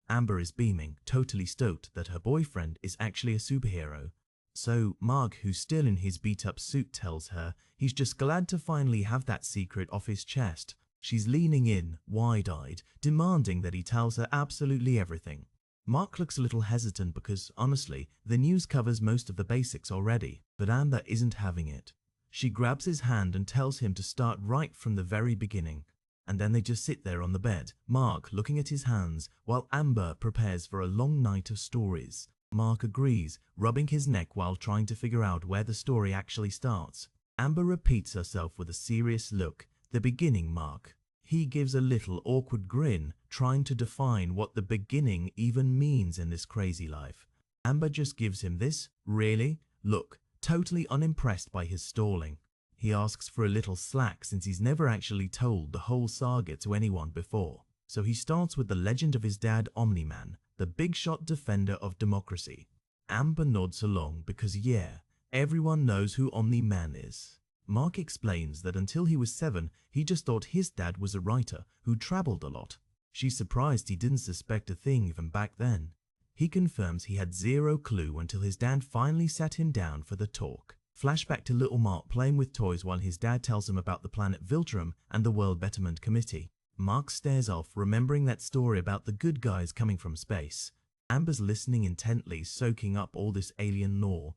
Amber is beaming, totally stoked that her boyfriend is actually a superhero. So Mark, who's still in his beat-up suit, tells her he's just glad to finally have that secret off his chest. She's leaning in, wide-eyed, demanding that he tells her absolutely everything. Mark looks a little hesitant because, honestly, the news covers most of the basics already, but Amber isn't having it. She grabs his hand and tells him to start right from the very beginning. And then they just sit there on the bed, Mark looking at his hands, while Amber prepares for a long night of stories. Mark agrees, rubbing his neck while trying to figure out where the story actually starts. Amber repeats herself with a serious look. The beginning, Mark. He gives a little awkward grin, trying to define what the beginning even means in this crazy life. Amber just gives him this, really, look, totally unimpressed by his stalling. He asks for a little slack since he's never actually told the whole saga to anyone before. So he starts with the legend of his dad, Omni-Man, the big-shot defender of democracy. Amber nods along because, yeah, everyone knows who Omni-Man is. Mark explains that until he was 7, he just thought his dad was a writer who traveled a lot. She's surprised he didn't suspect a thing even back then. He confirms he had zero clue until his dad finally sat him down for the talk. Flashback to little Mark playing with toys while his dad tells him about the planet Viltrum and the World Betterment Committee. Mark stares off, remembering that story about the good guys coming from space. Amber's listening intently, soaking up all this alien lore.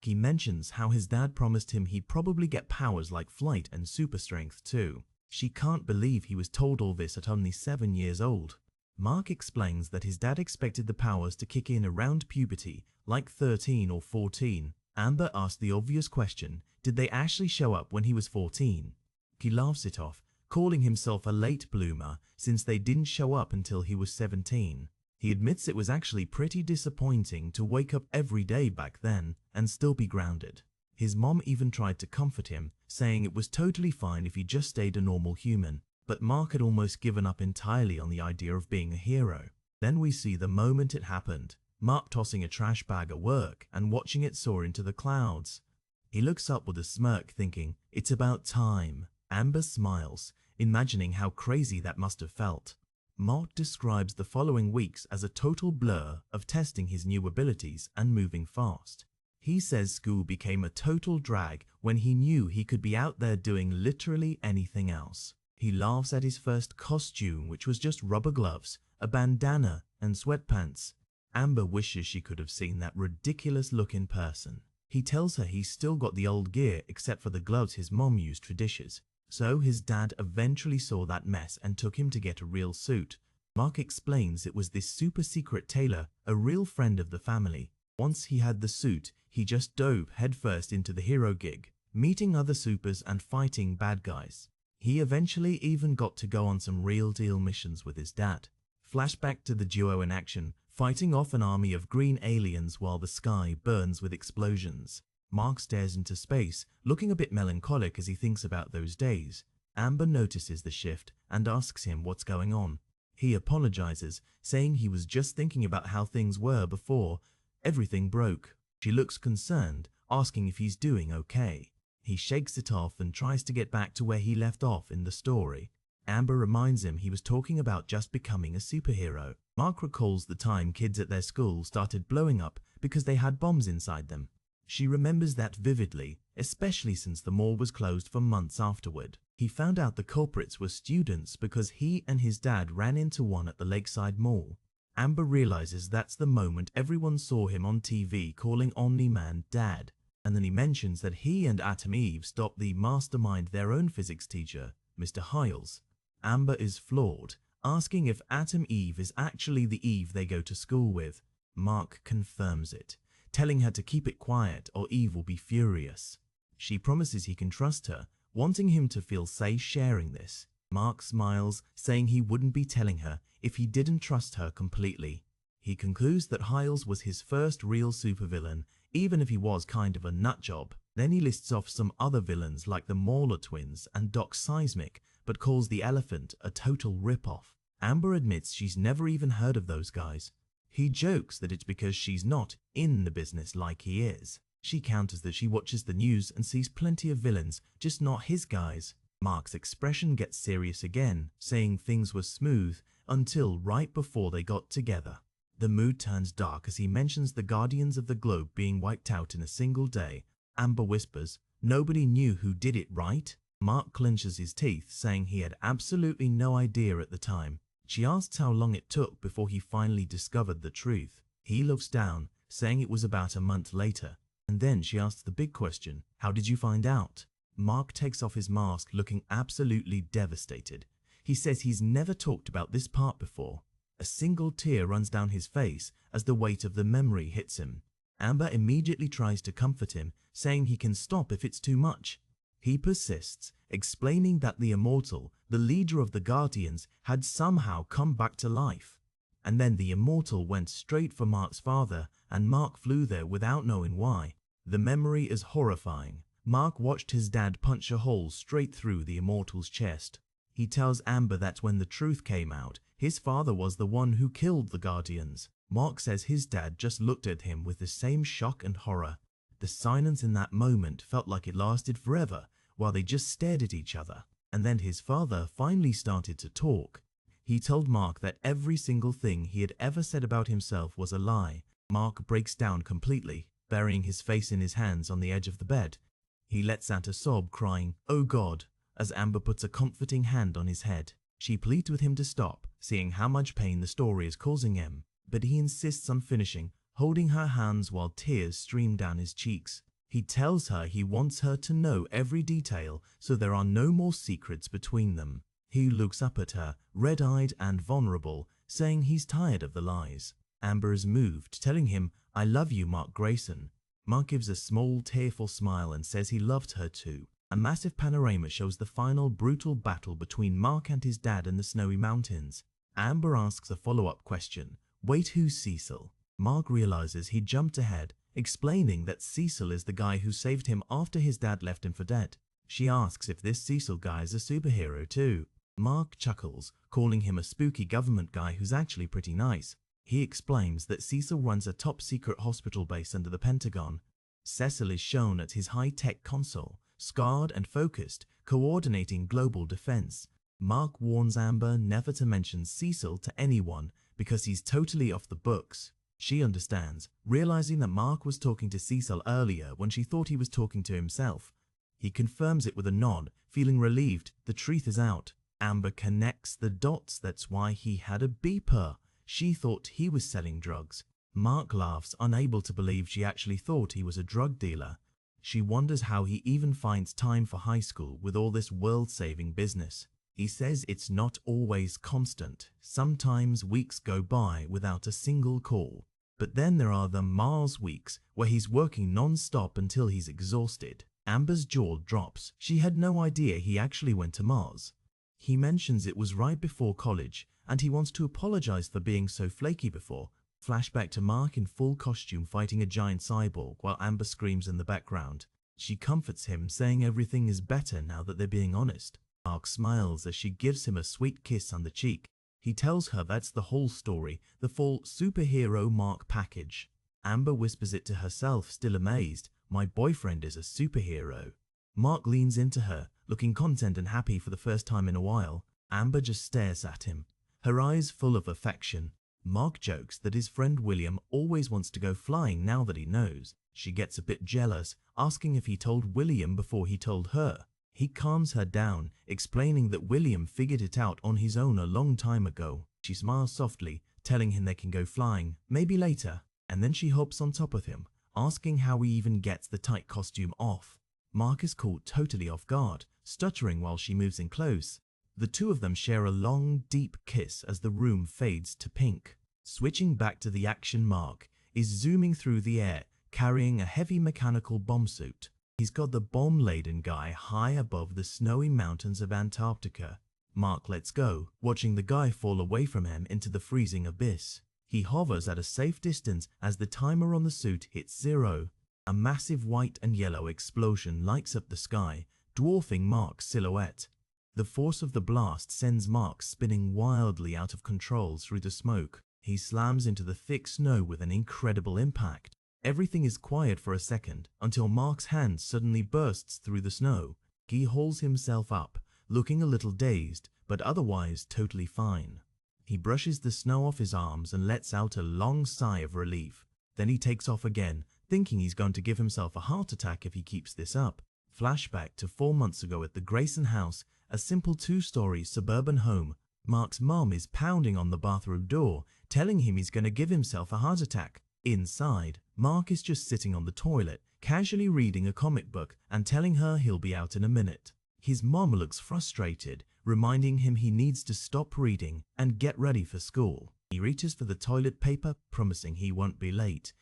He mentions how his dad promised him he'd probably get powers like flight and super strength too. She can't believe he was told all this at only 7 years old. Mark explains that his dad expected the powers to kick in around puberty, like 13 or 14. Amber asks the obvious question, did they actually show up when he was 14? He laughs it off, calling himself a late bloomer since they didn't show up until he was 17. He admits it was actually pretty disappointing to wake up every day back then and still be grounded. His mom even tried to comfort him, saying it was totally fine if he just stayed a normal human, but Mark had almost given up entirely on the idea of being a hero. Then we see the moment it happened, Mark tossing a trash bag at work and watching it soar into the clouds. He looks up with a smirk thinking, it's about time. Amber smiles, imagining how crazy that must have felt. Mark describes the following weeks as a total blur of testing his new abilities and moving fast. He says school became a total drag when he knew he could be out there doing literally anything else. He laughs at his first costume, which was just rubber gloves, a bandana, and sweatpants. Amber wishes she could have seen that ridiculous look in person. He tells her he's still got the old gear except for the gloves his mom used for dishes. So his dad eventually saw that mess and took him to get a real suit. Mark explains it was this super secret tailor, a real friend of the family. Once he had the suit, he just dove headfirst into the hero gig, meeting other supers and fighting bad guys. He eventually even got to go on some real deal missions with his dad. Flashback to the duo in action, fighting off an army of green aliens while the sky burns with explosions. Mark stares into space, looking a bit melancholic as he thinks about those days. Amber notices the shift and asks him what's going on. He apologizes, saying he was just thinking about how things were before everything broke. She looks concerned, asking if he's doing okay. He shakes it off and tries to get back to where he left off in the story. Amber reminds him he was talking about just becoming a superhero. Mark recalls the time kids at their school started blowing up because they had bombs inside them. She remembers that vividly, especially since the mall was closed for months afterward. He found out the culprits were students because he and his dad ran into one at the Lakeside Mall. Amber realizes that's the moment everyone saw him on TV calling Omni-Man Dad, and then he mentions that he and Atom Eve stopped the mastermind their own physics teacher, Mr. Hiles. Amber is floored, asking if Atom Eve is actually the Eve they go to school with. Mark confirms it, telling her to keep it quiet or Eve will be furious. She promises he can trust her, wanting him to feel safe sharing this. Mark smiles, saying he wouldn't be telling her if he didn't trust her completely. He concludes that Hiles was his first real supervillain, even if he was kind of a nutjob. Then he lists off some other villains like the Mauler twins and Doc Seismic, but calls the Elephant a total ripoff. Amber admits she's never even heard of those guys. He jokes that it's because she's not in the business like he is. She counters that she watches the news and sees plenty of villains, just not his guys. Mark's expression gets serious again, saying things were smooth until right before they got together. The mood turns dark as he mentions the Guardians of the Globe being wiped out in a single day. Amber whispers, "Nobody knew who did it, right?" Mark clenches his teeth, saying he had absolutely no idea at the time. She asks how long it took before he finally discovered the truth. He looks down, saying it was about a month later. And then she asks the big question, "How did you find out?" Mark takes off his mask, looking absolutely devastated. He says he's never talked about this part before. A single tear runs down his face as the weight of the memory hits him. Amber immediately tries to comfort him, saying he can stop if it's too much. He persists, explaining that the Immortal, the leader of the Guardians, had somehow come back to life. And then the Immortal went straight for Mark's father, and Mark flew there without knowing why. The memory is horrifying. Mark watched his dad punch a hole straight through the Immortal's chest. He tells Amber that when the truth came out, his father was the one who killed the Guardians. Mark says his dad just looked at him with the same shock and horror. The silence in that moment felt like it lasted forever, while they just stared at each other. And then his father finally started to talk. He told Mark that every single thing he had ever said about himself was a lie. Mark breaks down completely, burying his face in his hands on the edge of the bed. He lets out a sob, crying, "Oh God," as Amber puts a comforting hand on his head. She pleads with him to stop, seeing how much pain the story is causing him, but he insists on finishing, holding her hands while tears stream down his cheeks. He tells her he wants her to know every detail so there are no more secrets between them. He looks up at her, red-eyed and vulnerable, saying he's tired of the lies. Amber is moved, telling him, "I love you, Mark Grayson." Mark gives a small, tearful smile and says he loved her too. A massive panorama shows the final brutal battle between Mark and his dad in the snowy mountains. Amber asks a follow-up question, "Wait, who's Cecil?" Mark realizes he jumped ahead, explaining that Cecil is the guy who saved him after his dad left him for dead. She asks if this Cecil guy is a superhero too. Mark chuckles, calling him a spooky government guy who's actually pretty nice. He explains that Cecil runs a top-secret hospital base under the Pentagon. Cecil is shown at his high-tech console, scarred and focused, coordinating global defense. Mark warns Amber never to mention Cecil to anyone because he's totally off the books. She understands, realizing that Mark was talking to Cecil earlier when she thought he was talking to himself. He confirms it with a nod, feeling relieved the truth is out. Amber connects the dots. That's why he had a beeper. She thought he was selling drugs. Mark laughs, unable to believe she actually thought he was a drug dealer. She wonders how he even finds time for high school with all this world-saving business. He says it's not always constant. Sometimes weeks go by without a single call. But then there are the Mars weeks where he's working non-stop until he's exhausted. Amber's jaw drops. She had no idea he actually went to Mars. He mentions it was right before college, and he wants to apologize for being so flaky before. Flashback to Mark in full costume fighting a giant cyborg while Amber screams in the background. She comforts him, saying everything is better now that they're being honest. Mark smiles as she gives him a sweet kiss on the cheek. He tells her that's the whole story, the full SuperHero Mark package. Amber whispers it to herself, still amazed. "My boyfriend is a superhero." Mark leans into her, looking content and happy for the first time in a while. Amber just stares at him, her eyes full of affection. Mark jokes that his friend William always wants to go flying now that he knows. She gets a bit jealous, asking if he told William before he told her. He calms her down, explaining that William figured it out on his own a long time ago. She smiles softly, telling him they can go flying, maybe later, and then she hops on top of him, asking how he even gets the tight costume off. Mark is caught totally off guard, stuttering while she moves in close. The two of them share a long, deep kiss as the room fades to pink. Switching back to the action, Mark is zooming through the air, carrying a heavy mechanical bomb suit. He's got the bomb-laden guy high above the snowy mountains of Antarctica. Mark lets go, watching the guy fall away from him into the freezing abyss. He hovers at a safe distance as the timer on the suit hits 0. A massive white and yellow explosion lights up the sky, dwarfing Mark's silhouette. The force of the blast sends Mark spinning wildly out of control through the smoke. He slams into the thick snow with an incredible impact. Everything is quiet for a second until Mark's hand suddenly bursts through the snow. He hauls himself up, looking a little dazed, but otherwise totally fine. He brushes the snow off his arms and lets out a long sigh of relief. Then he takes off again, thinking he's going to give himself a heart attack if he keeps this up. Flashback to 4 months ago at the Grayson house, a simple 2-story suburban home. Mark's mom is pounding on the bathroom door, telling him he's going to give himself a heart attack. Inside, Mark is just sitting on the toilet, casually reading a comic book and telling her he'll be out in a minute. His mom looks frustrated, reminding him he needs to stop reading and get ready for school. He reaches for the toilet paper, promising he won't be late.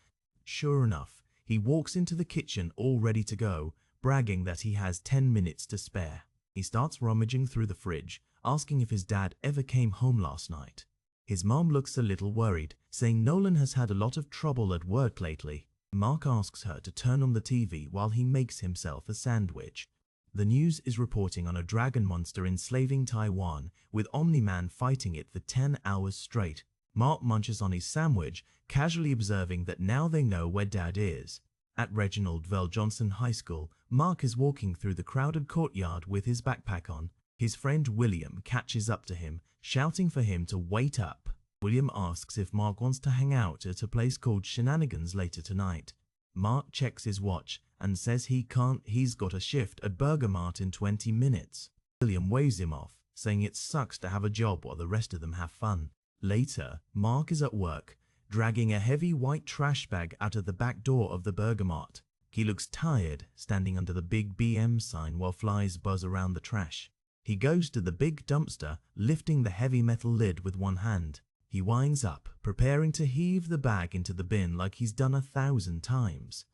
Sure enough, he walks into the kitchen all ready to go, bragging that he has 10 minutes to spare. He starts rummaging through the fridge, asking if his dad ever came home last night. His mom looks a little worried, saying Nolan has had a lot of trouble at work lately. Mark asks her to turn on the TV while he makes himself a sandwich. The news is reporting on a dragon monster enslaving Taiwan, with Omni-Man fighting it for 10 hours straight. Mark munches on his sandwich, casually observing that now they know where Dad is. At Reginald Vell Johnson High School, Mark is walking through the crowded courtyard with his backpack on. His friend William catches up to him, shouting for him to wait up. William asks if Mark wants to hang out at a place called Shenanigans later tonight. Mark checks his watch and says he can't, he's got a shift at Burger Mart in 20 minutes. William waves him off, saying it sucks to have a job while the rest of them have fun. Later, Mark is at work, dragging a heavy white trash bag out of the back door of the Burger Mart. He looks tired, standing under the big BM sign while flies buzz around the trash. He goes to the big dumpster, lifting the heavy metal lid with one hand. He winds up, preparing to heave the bag into the bin like he's done 1,000 times.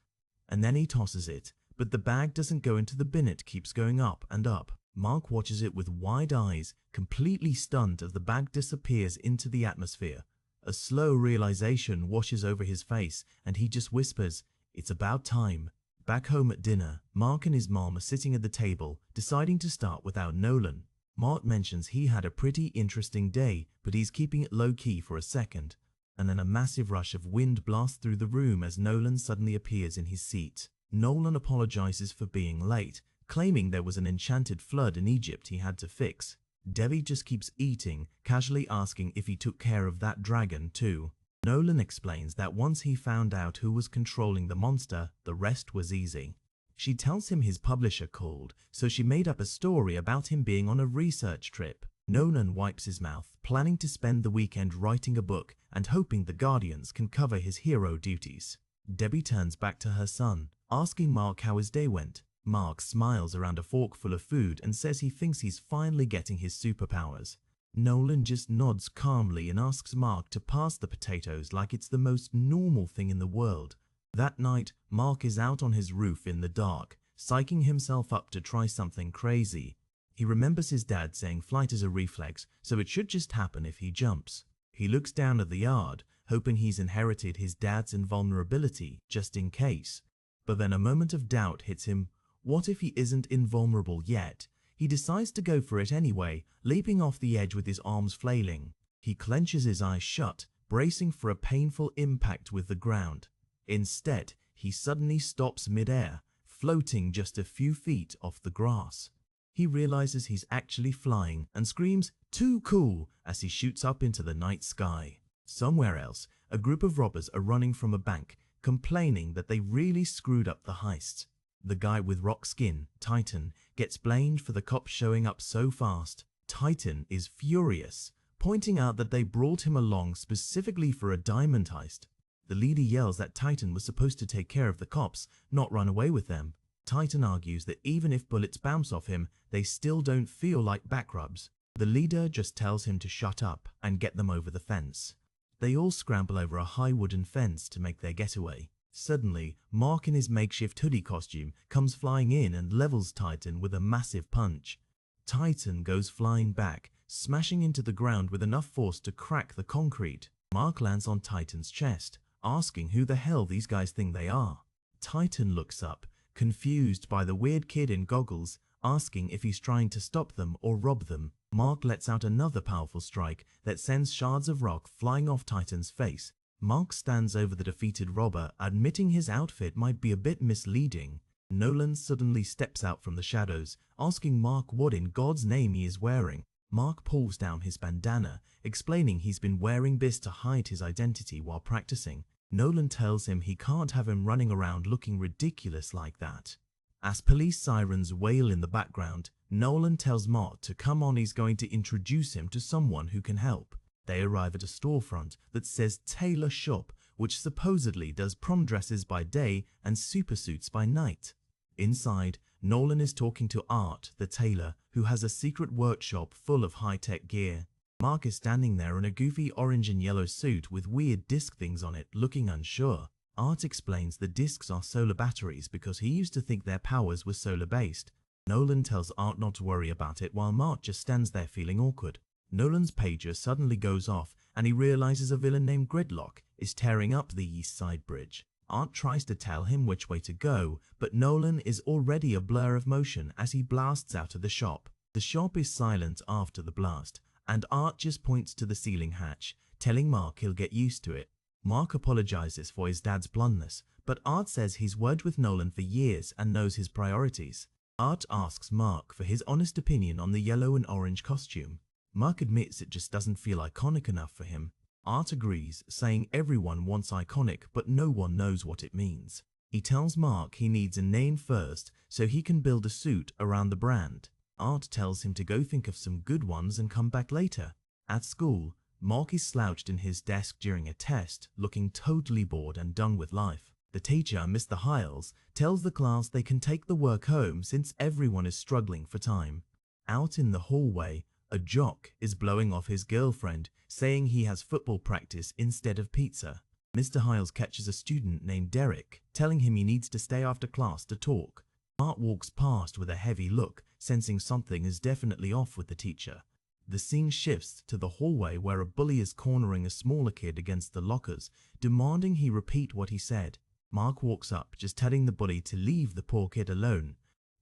And then he tosses it, but the bag doesn't go into the bin, it keeps going up and up. Mark watches it with wide eyes, completely stunned as the bag disappears into the atmosphere. A slow realization washes over his face and he just whispers, "It's about time." Back home at dinner, Mark and his mom are sitting at the table, deciding to start without Nolan. Mark mentions he had a pretty interesting day, but he's keeping it low-key for a second. And then a massive rush of wind blasts through the room as Nolan suddenly appears in his seat. Nolan apologizes for being late, claiming there was an enchanted flood in Egypt he had to fix. Debbie just keeps eating, casually asking if he took care of that dragon too. Nolan explains that once he found out who was controlling the monster, the rest was easy. She tells him his publisher called, so she made up a story about him being on a research trip. Nolan wipes his mouth, planning to spend the weekend writing a book and hoping the Guardians can cover his hero duties. Debbie turns back to her son, asking Mark how his day went. Mark smiles around a fork full of food and says he thinks he's finally getting his superpowers. Nolan just nods calmly and asks Mark to pass the potatoes like it's the most normal thing in the world. That night, Mark is out on his roof in the dark, psyching himself up to try something crazy. He remembers his dad saying flight is a reflex, so it should just happen if he jumps. He looks down at the yard, hoping he's inherited his dad's invulnerability just in case. But then a moment of doubt hits him. What if he isn't invulnerable yet? He decides to go for it anyway, leaping off the edge with his arms flailing. He clenches his eyes shut, bracing for a painful impact with the ground. Instead, he suddenly stops mid-air, floating just a few feet off the grass. He realizes he's actually flying and screams, "Too cool!" as he shoots up into the night sky. Somewhere else, a group of robbers are running from a bank, complaining that they really screwed up the heist. The guy with rock skin, Titan, gets blamed for the cops showing up so fast. Titan is furious, pointing out that they brought him along specifically for a diamond heist. The leader yells that Titan was supposed to take care of the cops, not run away with them. Titan argues that even if bullets bounce off him, they still don't feel like back rubs. The leader just tells him to shut up and get them over the fence. They all scramble over a high wooden fence to make their getaway. Suddenly, Mark in his makeshift hoodie costume comes flying in and levels Titan with a massive punch. Titan goes flying back, smashing into the ground with enough force to crack the concrete. Mark lands on Titan's chest, asking who the hell these guys think they are. Titan looks up, confused by the weird kid in goggles, asking if he's trying to stop them or rob them. Mark lets out another powerful strike that sends shards of rock flying off Titan's face. Mark stands over the defeated robber, admitting his outfit might be a bit misleading. Nolan suddenly steps out from the shadows, asking Mark what in God's name he is wearing. Mark pulls down his bandana, explaining he's been wearing this to hide his identity while practicing. Nolan tells him he can't have him running around looking ridiculous like that. As police sirens wail in the background, Nolan tells Mark to come on, he's going to introduce him to someone who can help. They arrive at a storefront that says Tailor Shop, which supposedly does prom dresses by day and supersuits by night. Inside, Nolan is talking to Art, the tailor, who has a secret workshop full of high-tech gear. Mark is standing there in a goofy orange and yellow suit with weird disc things on it, looking unsure. Art explains the discs are solar batteries because he used to think their powers were solar-based. Nolan tells Art not to worry about it while Mark just stands there feeling awkward. Nolan's pager suddenly goes off and he realizes a villain named Gridlock is tearing up the East Side Bridge. Art tries to tell him which way to go, but Nolan is already a blur of motion as he blasts out of the shop. The shop is silent after the blast, and Art just points to the ceiling hatch, telling Mark he'll get used to it. Mark apologizes for his dad's bluntness, but Art says he's worked with Nolan for years and knows his priorities. Art asks Mark for his honest opinion on the yellow and orange costume. Mark admits it just doesn't feel iconic enough for him. Art agrees, saying everyone wants iconic but no one knows what it means. He tells Mark he needs a name first so he can build a suit around the brand. Art tells him to go think of some good ones and come back later. At school, Mark is slouched in his desk during a test, looking totally bored and done with life. The teacher, Mr. Hiles, tells the class they can take the work home since everyone is struggling for time. Out in the hallway, a jock is blowing off his girlfriend, saying he has football practice instead of pizza. Mr. Hiles catches a student named Derek, telling him he needs to stay after class to talk. Mark walks past with a heavy look, sensing something is definitely off with the teacher. The scene shifts to the hallway where a bully is cornering a smaller kid against the lockers, demanding he repeat what he said. Mark walks up, just telling the bully to leave the poor kid alone.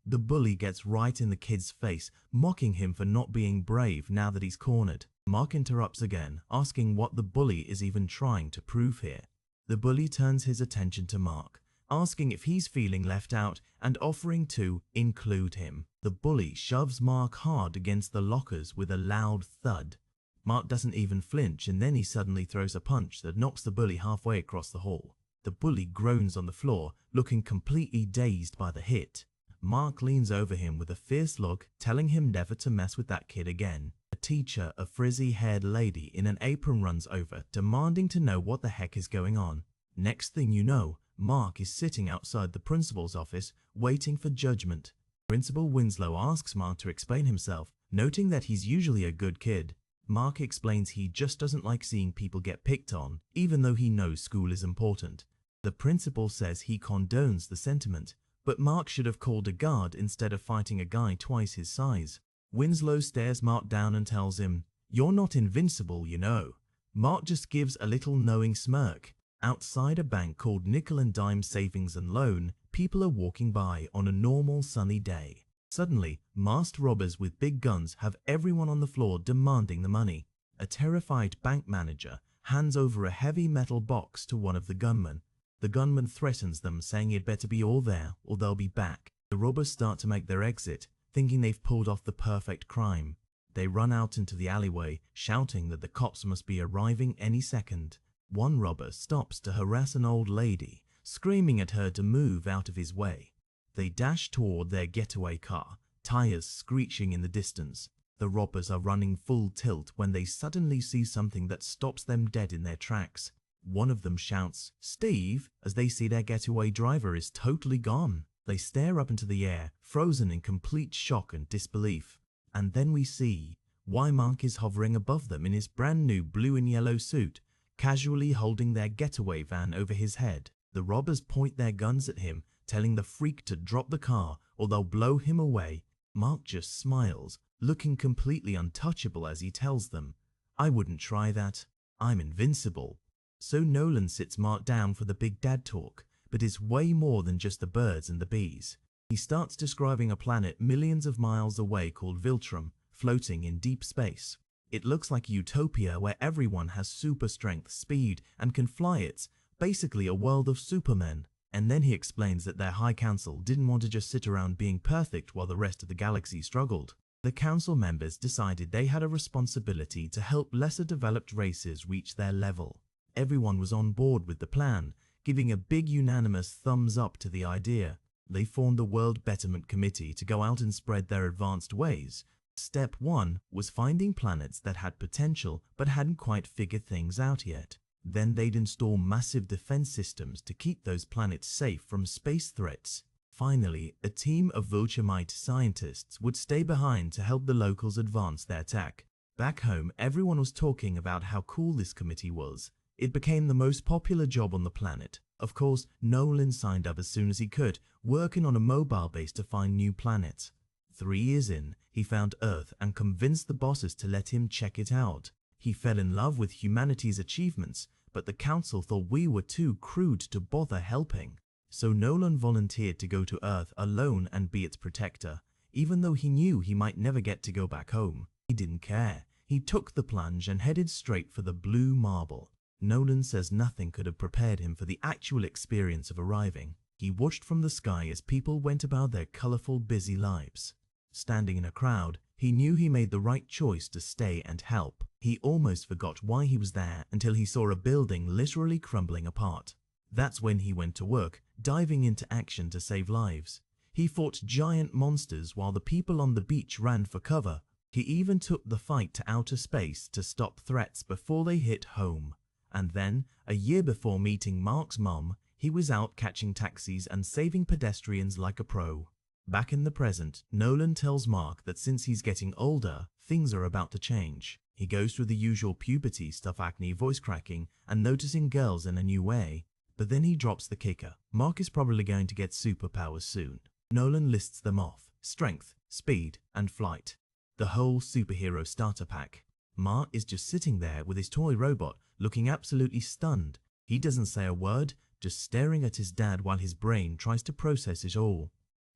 The bully gets right in the kid's face, mocking him for not being brave now that he's cornered. Mark interrupts again, asking what the bully is even trying to prove here. The bully turns his attention to Mark, asking if he's feeling left out and offering to include him. The bully shoves Mark hard against the lockers with a loud thud. Mark doesn't even flinch, and then he suddenly throws a punch that knocks the bully halfway across the hall. The bully groans on the floor, looking completely dazed by the hit. Mark leans over him with a fierce look, telling him never to mess with that kid again. A teacher, a frizzy-haired lady in an apron, runs over, demanding to know what the heck is going on. Next thing you know, Mark is sitting outside the principal's office, waiting for judgment. Principal Winslow asks Mark to explain himself, noting that he's usually a good kid. Mark explains he just doesn't like seeing people get picked on, even though he knows school is important. The principal says he condones the sentiment, but Mark should have called a guard instead of fighting a guy twice his size. Winslow stares Mark down and tells him, "You're not invincible, you know." Mark just gives a little knowing smirk. Outside a bank called Nickel and Dime Savings and Loan, people are walking by on a normal sunny day. Suddenly, masked robbers with big guns have everyone on the floor demanding the money. A terrified bank manager hands over a heavy metal box to one of the gunmen. The gunman threatens them, saying he'd better be all there or they'll be back. The robbers start to make their exit, thinking they've pulled off the perfect crime. They run out into the alleyway, shouting that the cops must be arriving any second. One robber stops to harass an old lady, screaming at her to move out of his way. They dash toward their getaway car, tires screeching in the distance. The robbers are running full tilt when they suddenly see something that stops them dead in their tracks. One of them shouts, "Steve," as they see their getaway driver is totally gone. They stare up into the air, frozen in complete shock and disbelief. And then we see why Mark is hovering above them in his brand new blue and yellow suit, casually holding their getaway van over his head. The robbers point their guns at him, telling the freak to drop the car or they'll blow him away. Mark just smiles, looking completely untouchable as he tells them, "I wouldn't try that. I'm invincible." So Nolan sits Mark down for the big dad talk, but it's way more than just the birds and the bees. He starts describing a planet millions of miles away called Viltrum, floating in deep space. It looks like a utopia where everyone has super strength, speed, and can fly. It's basically a world of supermen. And then he explains that their High Council didn't want to just sit around being perfect while the rest of the galaxy struggled. The council members decided they had a responsibility to help lesser developed races reach their level. Everyone was on board with the plan, giving a big unanimous thumbs up to the idea. They formed the World Betterment Committee to go out and spread their advanced ways. Step 1 was finding planets that had potential but hadn't quite figured things out yet. Then they'd install massive defense systems to keep those planets safe from space threats. Finally, a team of Vulturemite scientists would stay behind to help the locals advance their tech. Back home, everyone was talking about how cool this committee was. It became the most popular job on the planet. Of course, Nolan signed up as soon as he could, working on a mobile base to find new planets. 3 years in, he found Earth and convinced the bosses to let him check it out. He fell in love with humanity's achievements, but the council thought we were too crude to bother helping. So Nolan volunteered to go to Earth alone and be its protector, even though he knew he might never get to go back home. He didn't care. He took the plunge and headed straight for the blue marble. Nolan says nothing could have prepared him for the actual experience of arriving. He watched from the sky as people went about their colorful, busy lives. Standing in a crowd, he knew he made the right choice to stay and help. He almost forgot why he was there until he saw a building literally crumbling apart. That's when he went to work, diving into action to save lives. He fought giant monsters while the people on the beach ran for cover. He even took the fight to outer space to stop threats before they hit home. And then, a year before meeting Mark's mom, he was out catching taxis and saving pedestrians like a pro. Back in the present, Nolan tells Mark that since he's getting older, things are about to change. He goes through the usual puberty stuff, acne, voice cracking, and noticing girls in a new way. But then he drops the kicker. Mark is probably going to get superpowers soon. Nolan lists them off: strength, speed, and flight. The whole superhero starter pack. Mark is just sitting there with his toy robot, looking absolutely stunned. He doesn't say a word, just staring at his dad while his brain tries to process it all.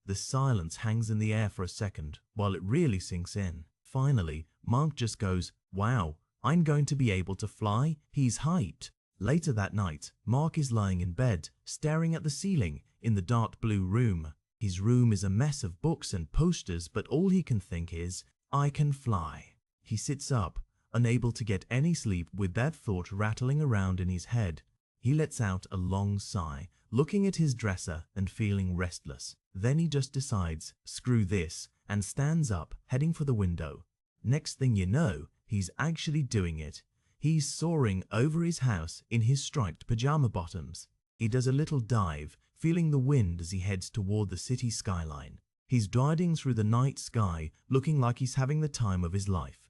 The silence hangs in the air for a second, while it really sinks in. Finally, Mark just goes, "Wow, I'm going to be able to fly?" He's hyped. Later that night, Mark is lying in bed, staring at the ceiling in the dark blue room. His room is a mess of books and posters, but all he can think is, "I can fly." He sits up, unable to get any sleep with that thought rattling around in his head. He lets out a long sigh, looking at his dresser and feeling restless. Then he just decides, screw this, and stands up, heading for the window. Next thing you know, he's actually doing it. He's soaring over his house in his striped pajama bottoms. He does a little dive, feeling the wind as he heads toward the city skyline. He's gliding through the night sky, looking like he's having the time of his life.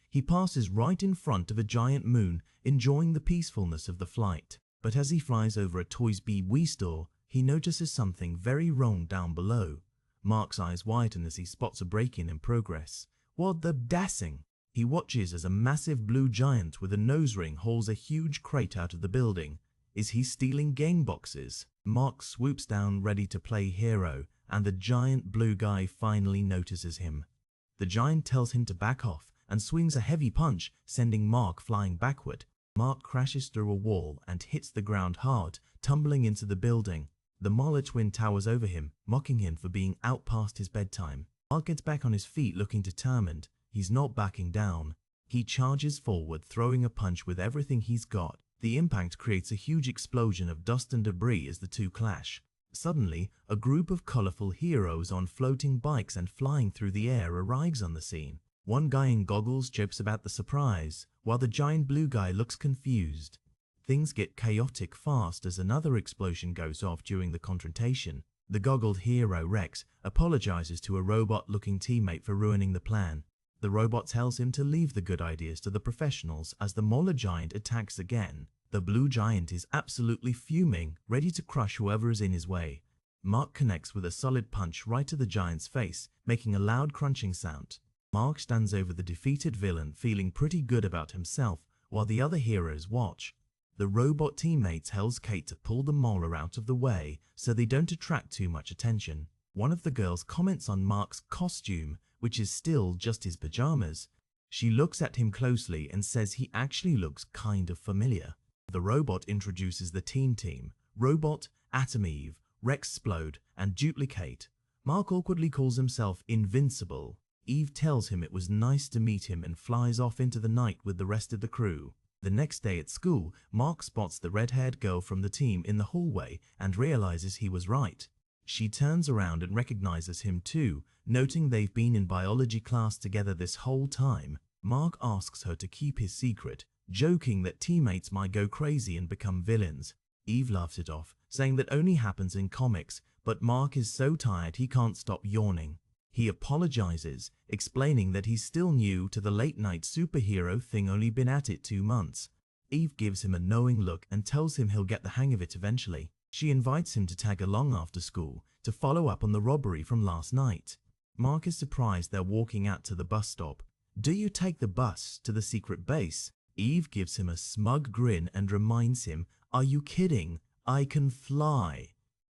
He passes right in front of a giant moon, enjoying the peacefulness of the flight. But as he flies over a Toys B Wii store, he notices something very wrong down below. Mark's eyes widen as he spots a break-in in progress. What the dassing! He watches as a massive blue giant with a nose ring hauls a huge crate out of the building. Is he stealing game boxes? Mark swoops down ready to play hero, and the giant blue guy finally notices him. The giant tells him to back off and swings a heavy punch, sending Mark flying backward. Mark crashes through a wall and hits the ground hard, tumbling into the building. The Marla twin towers over him, mocking him for being out past his bedtime. Mark gets back on his feet looking determined. He's not backing down. He charges forward, throwing a punch with everything he's got. The impact creates a huge explosion of dust and debris as the two clash. Suddenly, a group of colorful heroes on floating bikes and flying through the air arrives on the scene. One guy in goggles jokes about the surprise, while the giant blue guy looks confused. Things get chaotic fast as another explosion goes off during the confrontation. The goggled hero Rex apologizes to a robot-looking teammate for ruining the plan. The robot tells him to leave the good ideas to the professionals as the Mauler giant attacks again. The blue giant is absolutely fuming, ready to crush whoever is in his way. Mark connects with a solid punch right to the giant's face, making a loud crunching sound. Mark stands over the defeated villain, feeling pretty good about himself, while the other heroes watch. The robot teammate tells Kate to pull the Mauler out of the way so they don't attract too much attention. One of the girls comments on Mark's costume, which is still just his pajamas. She looks at him closely and says he actually looks kind of familiar. The robot introduces the teen team: Robot, Atom Eve, Rex explode and duplicate. Mark awkwardly calls himself invincible. Eve tells him it was nice to meet him and flies off into the night with the rest of the crew. The next day at school, Mark spots the red-haired girl from the team in the hallway and realizes he was right. She turns around and recognizes him too, noting they've been in biology class together this whole time. Mark asks her to keep his secret, joking that teammates might go crazy and become villains. Eve laughs it off, saying that only happens in comics, but Mark is so tired he can't stop yawning. He apologizes, explaining that he's still new to the late-night superhero thing, only been at it 2 months. Eve gives him a knowing look and tells him he'll get the hang of it eventually. She invites him to tag along after school to follow up on the robbery from last night. Mark is surprised they're walking out to the bus stop. "Do you take the bus to the secret base?" Eve gives him a smug grin and reminds him, "Are you kidding? I can fly."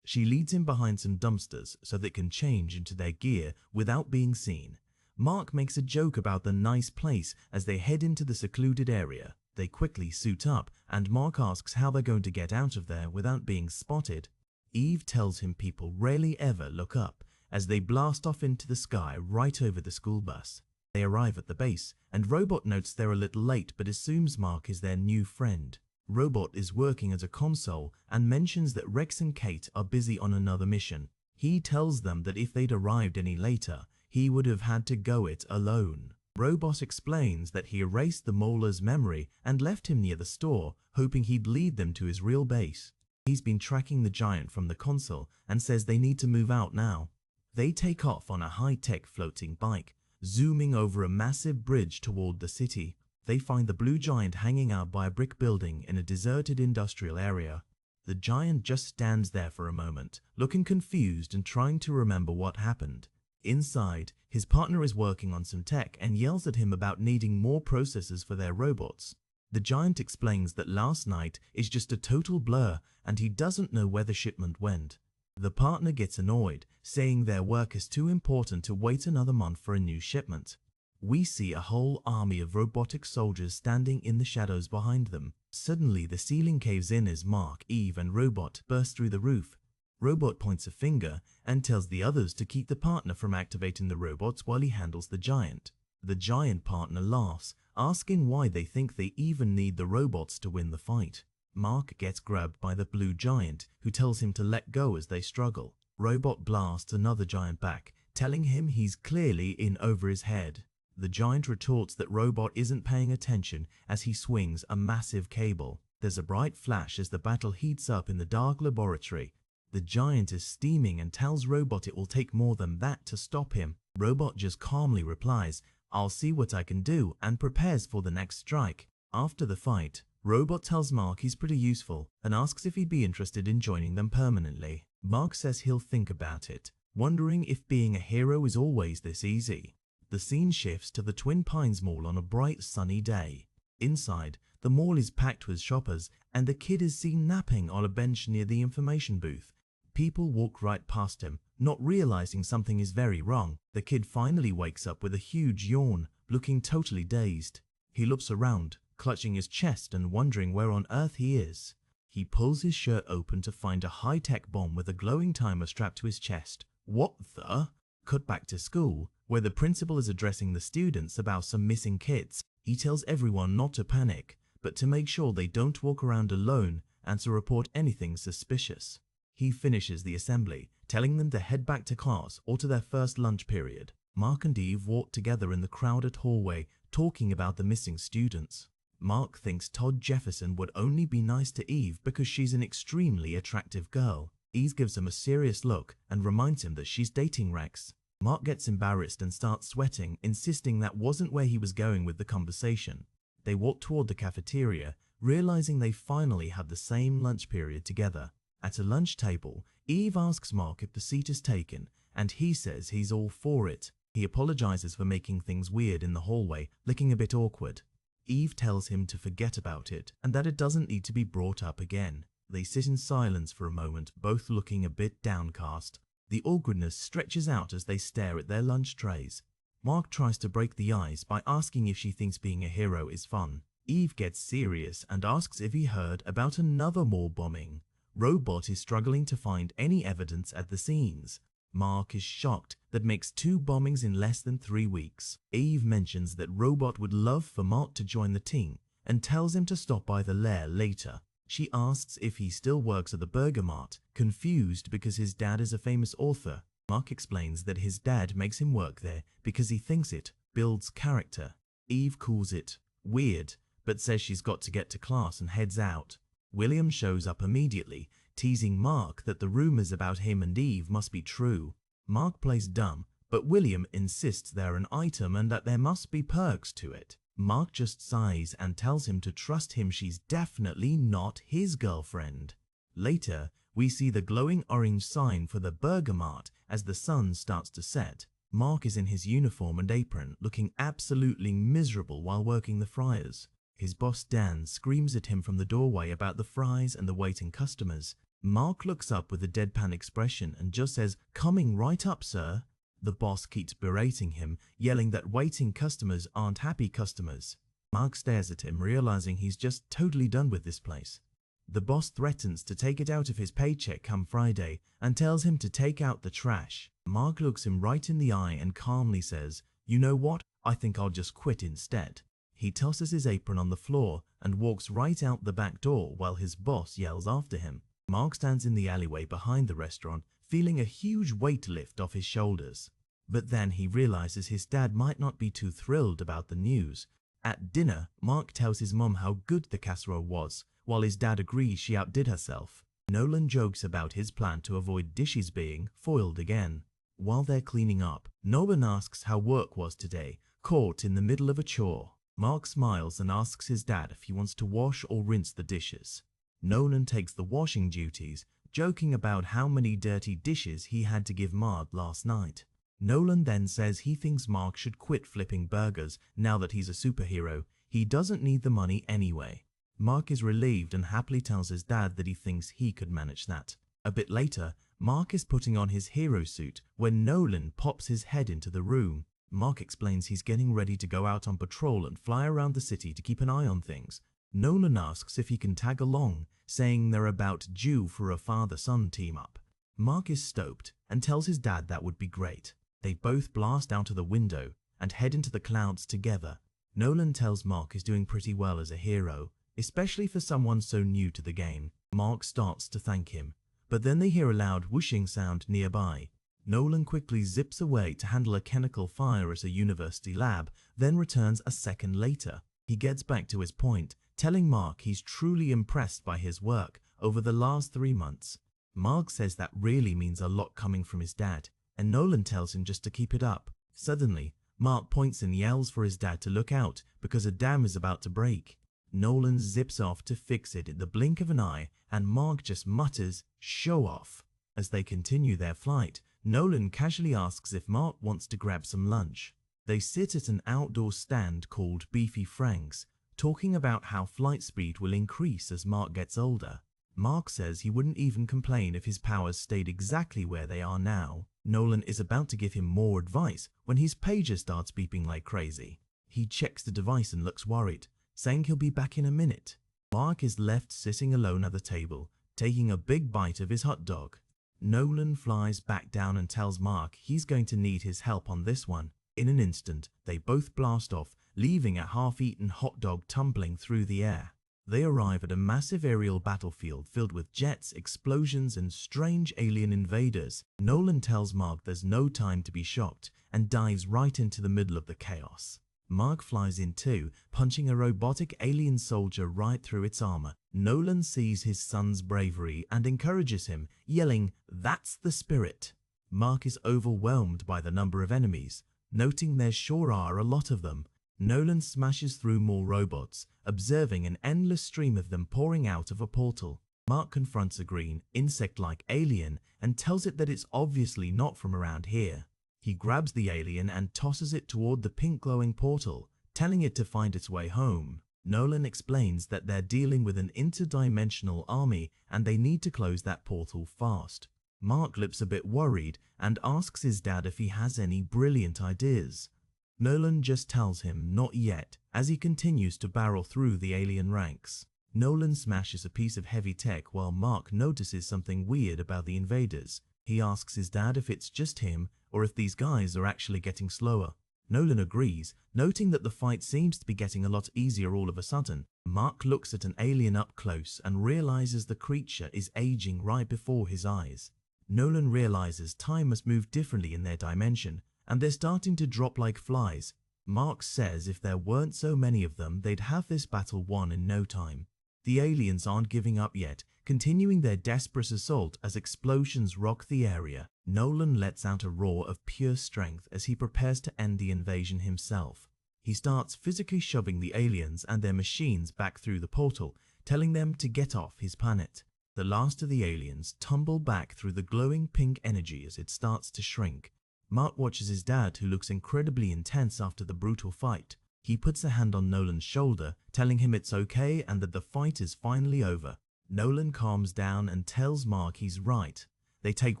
She leads him behind some dumpsters so they can change into their gear without being seen. Mark makes a joke about the nice place as they head into the secluded area. They quickly suit up and Mark asks how they're going to get out of there without being spotted. Eve tells him people rarely ever look up as they blast off into the sky right over the school bus. They arrive at the base and Robot notes they're a little late but assumes Mark is their new friend. Robot is working at a console and mentions that Rex and Kate are busy on another mission. He tells them that if they'd arrived any later, he would have had to go it alone. Robot explains that he erased the Mauler's memory and left him near the store, hoping he'd lead them to his real base. He's been tracking the giant from the console and says they need to move out now. They take off on a high-tech floating bike, zooming over a massive bridge toward the city. They find the blue giant hanging out by a brick building in a deserted industrial area. The giant just stands there for a moment, looking confused and trying to remember what happened. Inside, his partner is working on some tech and yells at him about needing more processors for their robots. The giant explains that last night is just a total blur and he doesn't know where the shipment went. The partner gets annoyed, saying their work is too important to wait another month for a new shipment. We see a whole army of robotic soldiers standing in the shadows behind them. Suddenly, the ceiling caves in as Mark, Eve, and Robot burst through the roof. Robot points a finger and tells the others to keep the partner from activating the robots while he handles the giant. The giant partner laughs, asking why they think they even need the robots to win the fight. Mark gets grabbed by the blue giant, who tells him to let go as they struggle. Robot blasts another giant back, telling him he's clearly in over his head. The giant retorts that Robot isn't paying attention as he swings a massive cable. There's a bright flash as the battle heats up in the dark laboratory. The giant is steaming and tells Robot it will take more than that to stop him. Robot just calmly replies, "I'll see what I can do," and prepares for the next strike. After the fight, Robot tells Mark he's pretty useful and asks if he'd be interested in joining them permanently. Mark says he'll think about it, wondering if being a hero is always this easy. The scene shifts to the Twin Pines Mall on a bright sunny day. Inside, the mall is packed with shoppers and the kid is seen napping on a bench near the information booth. People walk right past him, not realizing something is very wrong. The kid finally wakes up with a huge yawn, looking totally dazed. He looks around, clutching his chest and wondering where on earth he is. He pulls his shirt open to find a high-tech bomb with a glowing timer strapped to his chest. What the? Cut back to school, where the principal is addressing the students about some missing kids. He tells everyone not to panic, but to make sure they don't walk around alone and to report anything suspicious. He finishes the assembly, telling them to head back to class or to their first lunch period. Mark and Eve walk together in the crowded hallway, talking about the missing students. Mark thinks Todd Jefferson would only be nice to Eve because she's an extremely attractive girl. Eve gives him a serious look and reminds him that she's dating Rex. Mark gets embarrassed and starts sweating, insisting that wasn't where he was going with the conversation. They walk toward the cafeteria, realizing they finally had the same lunch period together. At a lunch table, Eve asks Mark if the seat is taken, and he says he's all for it. He apologizes for making things weird in the hallway, looking a bit awkward. Eve tells him to forget about it and that it doesn't need to be brought up again. They sit in silence for a moment, both looking a bit downcast. The awkwardness stretches out as they stare at their lunch trays. Mark tries to break the ice by asking if she thinks being a hero is fun. Eve gets serious and asks if he heard about another mall bombing. Robot is struggling to find any evidence at the scenes. Mark is shocked that makes 2 bombings in less than 3 weeks. Eve mentions that Robot would love for Mark to join the team and tells him to stop by the lair later. She asks if he still works at the Burger Mart, confused because his dad is a famous author. Mark explains that his dad makes him work there because he thinks it builds character. Eve calls it weird, but says she's got to get to class and heads out. William shows up immediately, teasing Mark that the rumors about him and Eve must be true. Mark plays dumb, but William insists they're an item and that there must be perks to it. Mark just sighs and tells him to trust him, she's definitely not his girlfriend. Later, we see the glowing orange sign for the Burger Mart as the sun starts to set. Mark is in his uniform and apron, looking absolutely miserable while working the fryers. His boss Dan screams at him from the doorway about the fries and the waiting customers. Mark looks up with a deadpan expression and just says, "Coming right up, sir." The boss keeps berating him, yelling that waiting customers aren't happy customers. Mark stares at him, realizing he's just totally done with this place. The boss threatens to take it out of his paycheck come Friday and tells him to take out the trash. Mark looks him right in the eye and calmly says, "You know what? I think I'll just quit instead." He tosses his apron on the floor and walks right out the back door while his boss yells after him. Mark stands in the alleyway behind the restaurant, feeling a huge weight lift off his shoulders. But then he realizes his dad might not be too thrilled about the news. At dinner, Mark tells his mom how good the casserole was, while his dad agrees she outdid herself. Nolan jokes about his plan to avoid dishes being foiled again. While they're cleaning up, Nolan asks how work was today, caught in the middle of a chore. Mark smiles and asks his dad if he wants to wash or rinse the dishes. Nolan takes the washing duties, joking about how many dirty dishes he had to give Mark last night. Nolan then says he thinks Mark should quit flipping burgers now that he's a superhero. He doesn't need the money anyway. Mark is relieved and happily tells his dad that he thinks he could manage that. A bit later, Mark is putting on his hero suit when Nolan pops his head into the room. Mark explains he's getting ready to go out on patrol and fly around the city to keep an eye on things. Nolan asks if he can tag along, saying they're about due for a father-son team-up. Mark is stoked and tells his dad that would be great. They both blast out of the window and head into the clouds together. Nolan tells Mark he's doing pretty well as a hero, especially for someone so new to the game. Mark starts to thank him, but then they hear a loud whooshing sound nearby. Nolan quickly zips away to handle a chemical fire at a university lab, then returns a second later. He gets back to his point, telling Mark he's truly impressed by his work over the last 3 months. Mark says that really means a lot coming from his dad, and Nolan tells him just to keep it up. Suddenly, Mark points and yells for his dad to look out because a dam is about to break. Nolan zips off to fix it in the blink of an eye, and Mark just mutters, "Show off." As they continue their flight, Nolan casually asks if Mark wants to grab some lunch. They sit at an outdoor stand called Beefy Frank's, talking about how flight speed will increase as Mark gets older. Mark says he wouldn't even complain if his powers stayed exactly where they are now. Nolan is about to give him more advice when his pager starts beeping like crazy. He checks the device and looks worried, saying he'll be back in a minute. Mark is left sitting alone at the table, taking a big bite of his hot dog. Nolan flies back down and tells Mark he's going to need his help on this one. In an instant, they both blast off, leaving a half-eaten hot dog tumbling through the air. They arrive at a massive aerial battlefield filled with jets, explosions, and strange alien invaders. Nolan tells Mark there's no time to be shocked and dives right into the middle of the chaos. Mark flies in too, punching a robotic alien soldier right through its armor. Nolan sees his son's bravery and encourages him, yelling, "That's the spirit." Mark is overwhelmed by the number of enemies, noting there sure are a lot of them. Nolan smashes through more robots, observing an endless stream of them pouring out of a portal. Mark confronts a green, insect-like alien and tells it that it's obviously not from around here. He grabs the alien and tosses it toward the pink glowing portal, telling it to find its way home. Nolan explains that they're dealing with an interdimensional army and they need to close that portal fast. Mark looks a bit worried and asks his dad if he has any brilliant ideas. Nolan just tells him not yet as he continues to barrel through the alien ranks. Nolan smashes a piece of heavy tech while Mark notices something weird about the invaders. He asks his dad if it's just him or if these guys are actually getting slower. Nolan agrees, noting that the fight seems to be getting a lot easier all of a sudden. Mark looks at an alien up close and realizes the creature is aging right before his eyes. Nolan realizes time must move differently in their dimension, and they're starting to drop like flies. Mark says if there weren't so many of them, they'd have this battle won in no time. The aliens aren't giving up yet, continuing their desperate assault as explosions rock the area. Nolan lets out a roar of pure strength as he prepares to end the invasion himself. He starts physically shoving the aliens and their machines back through the portal, telling them to get off his planet. The last of the aliens tumble back through the glowing pink energy as it starts to shrink. Mark watches his dad, who looks incredibly intense after the brutal fight. He puts a hand on Nolan's shoulder, telling him it's okay and that the fight is finally over. Nolan calms down and tells Mark he's right. They take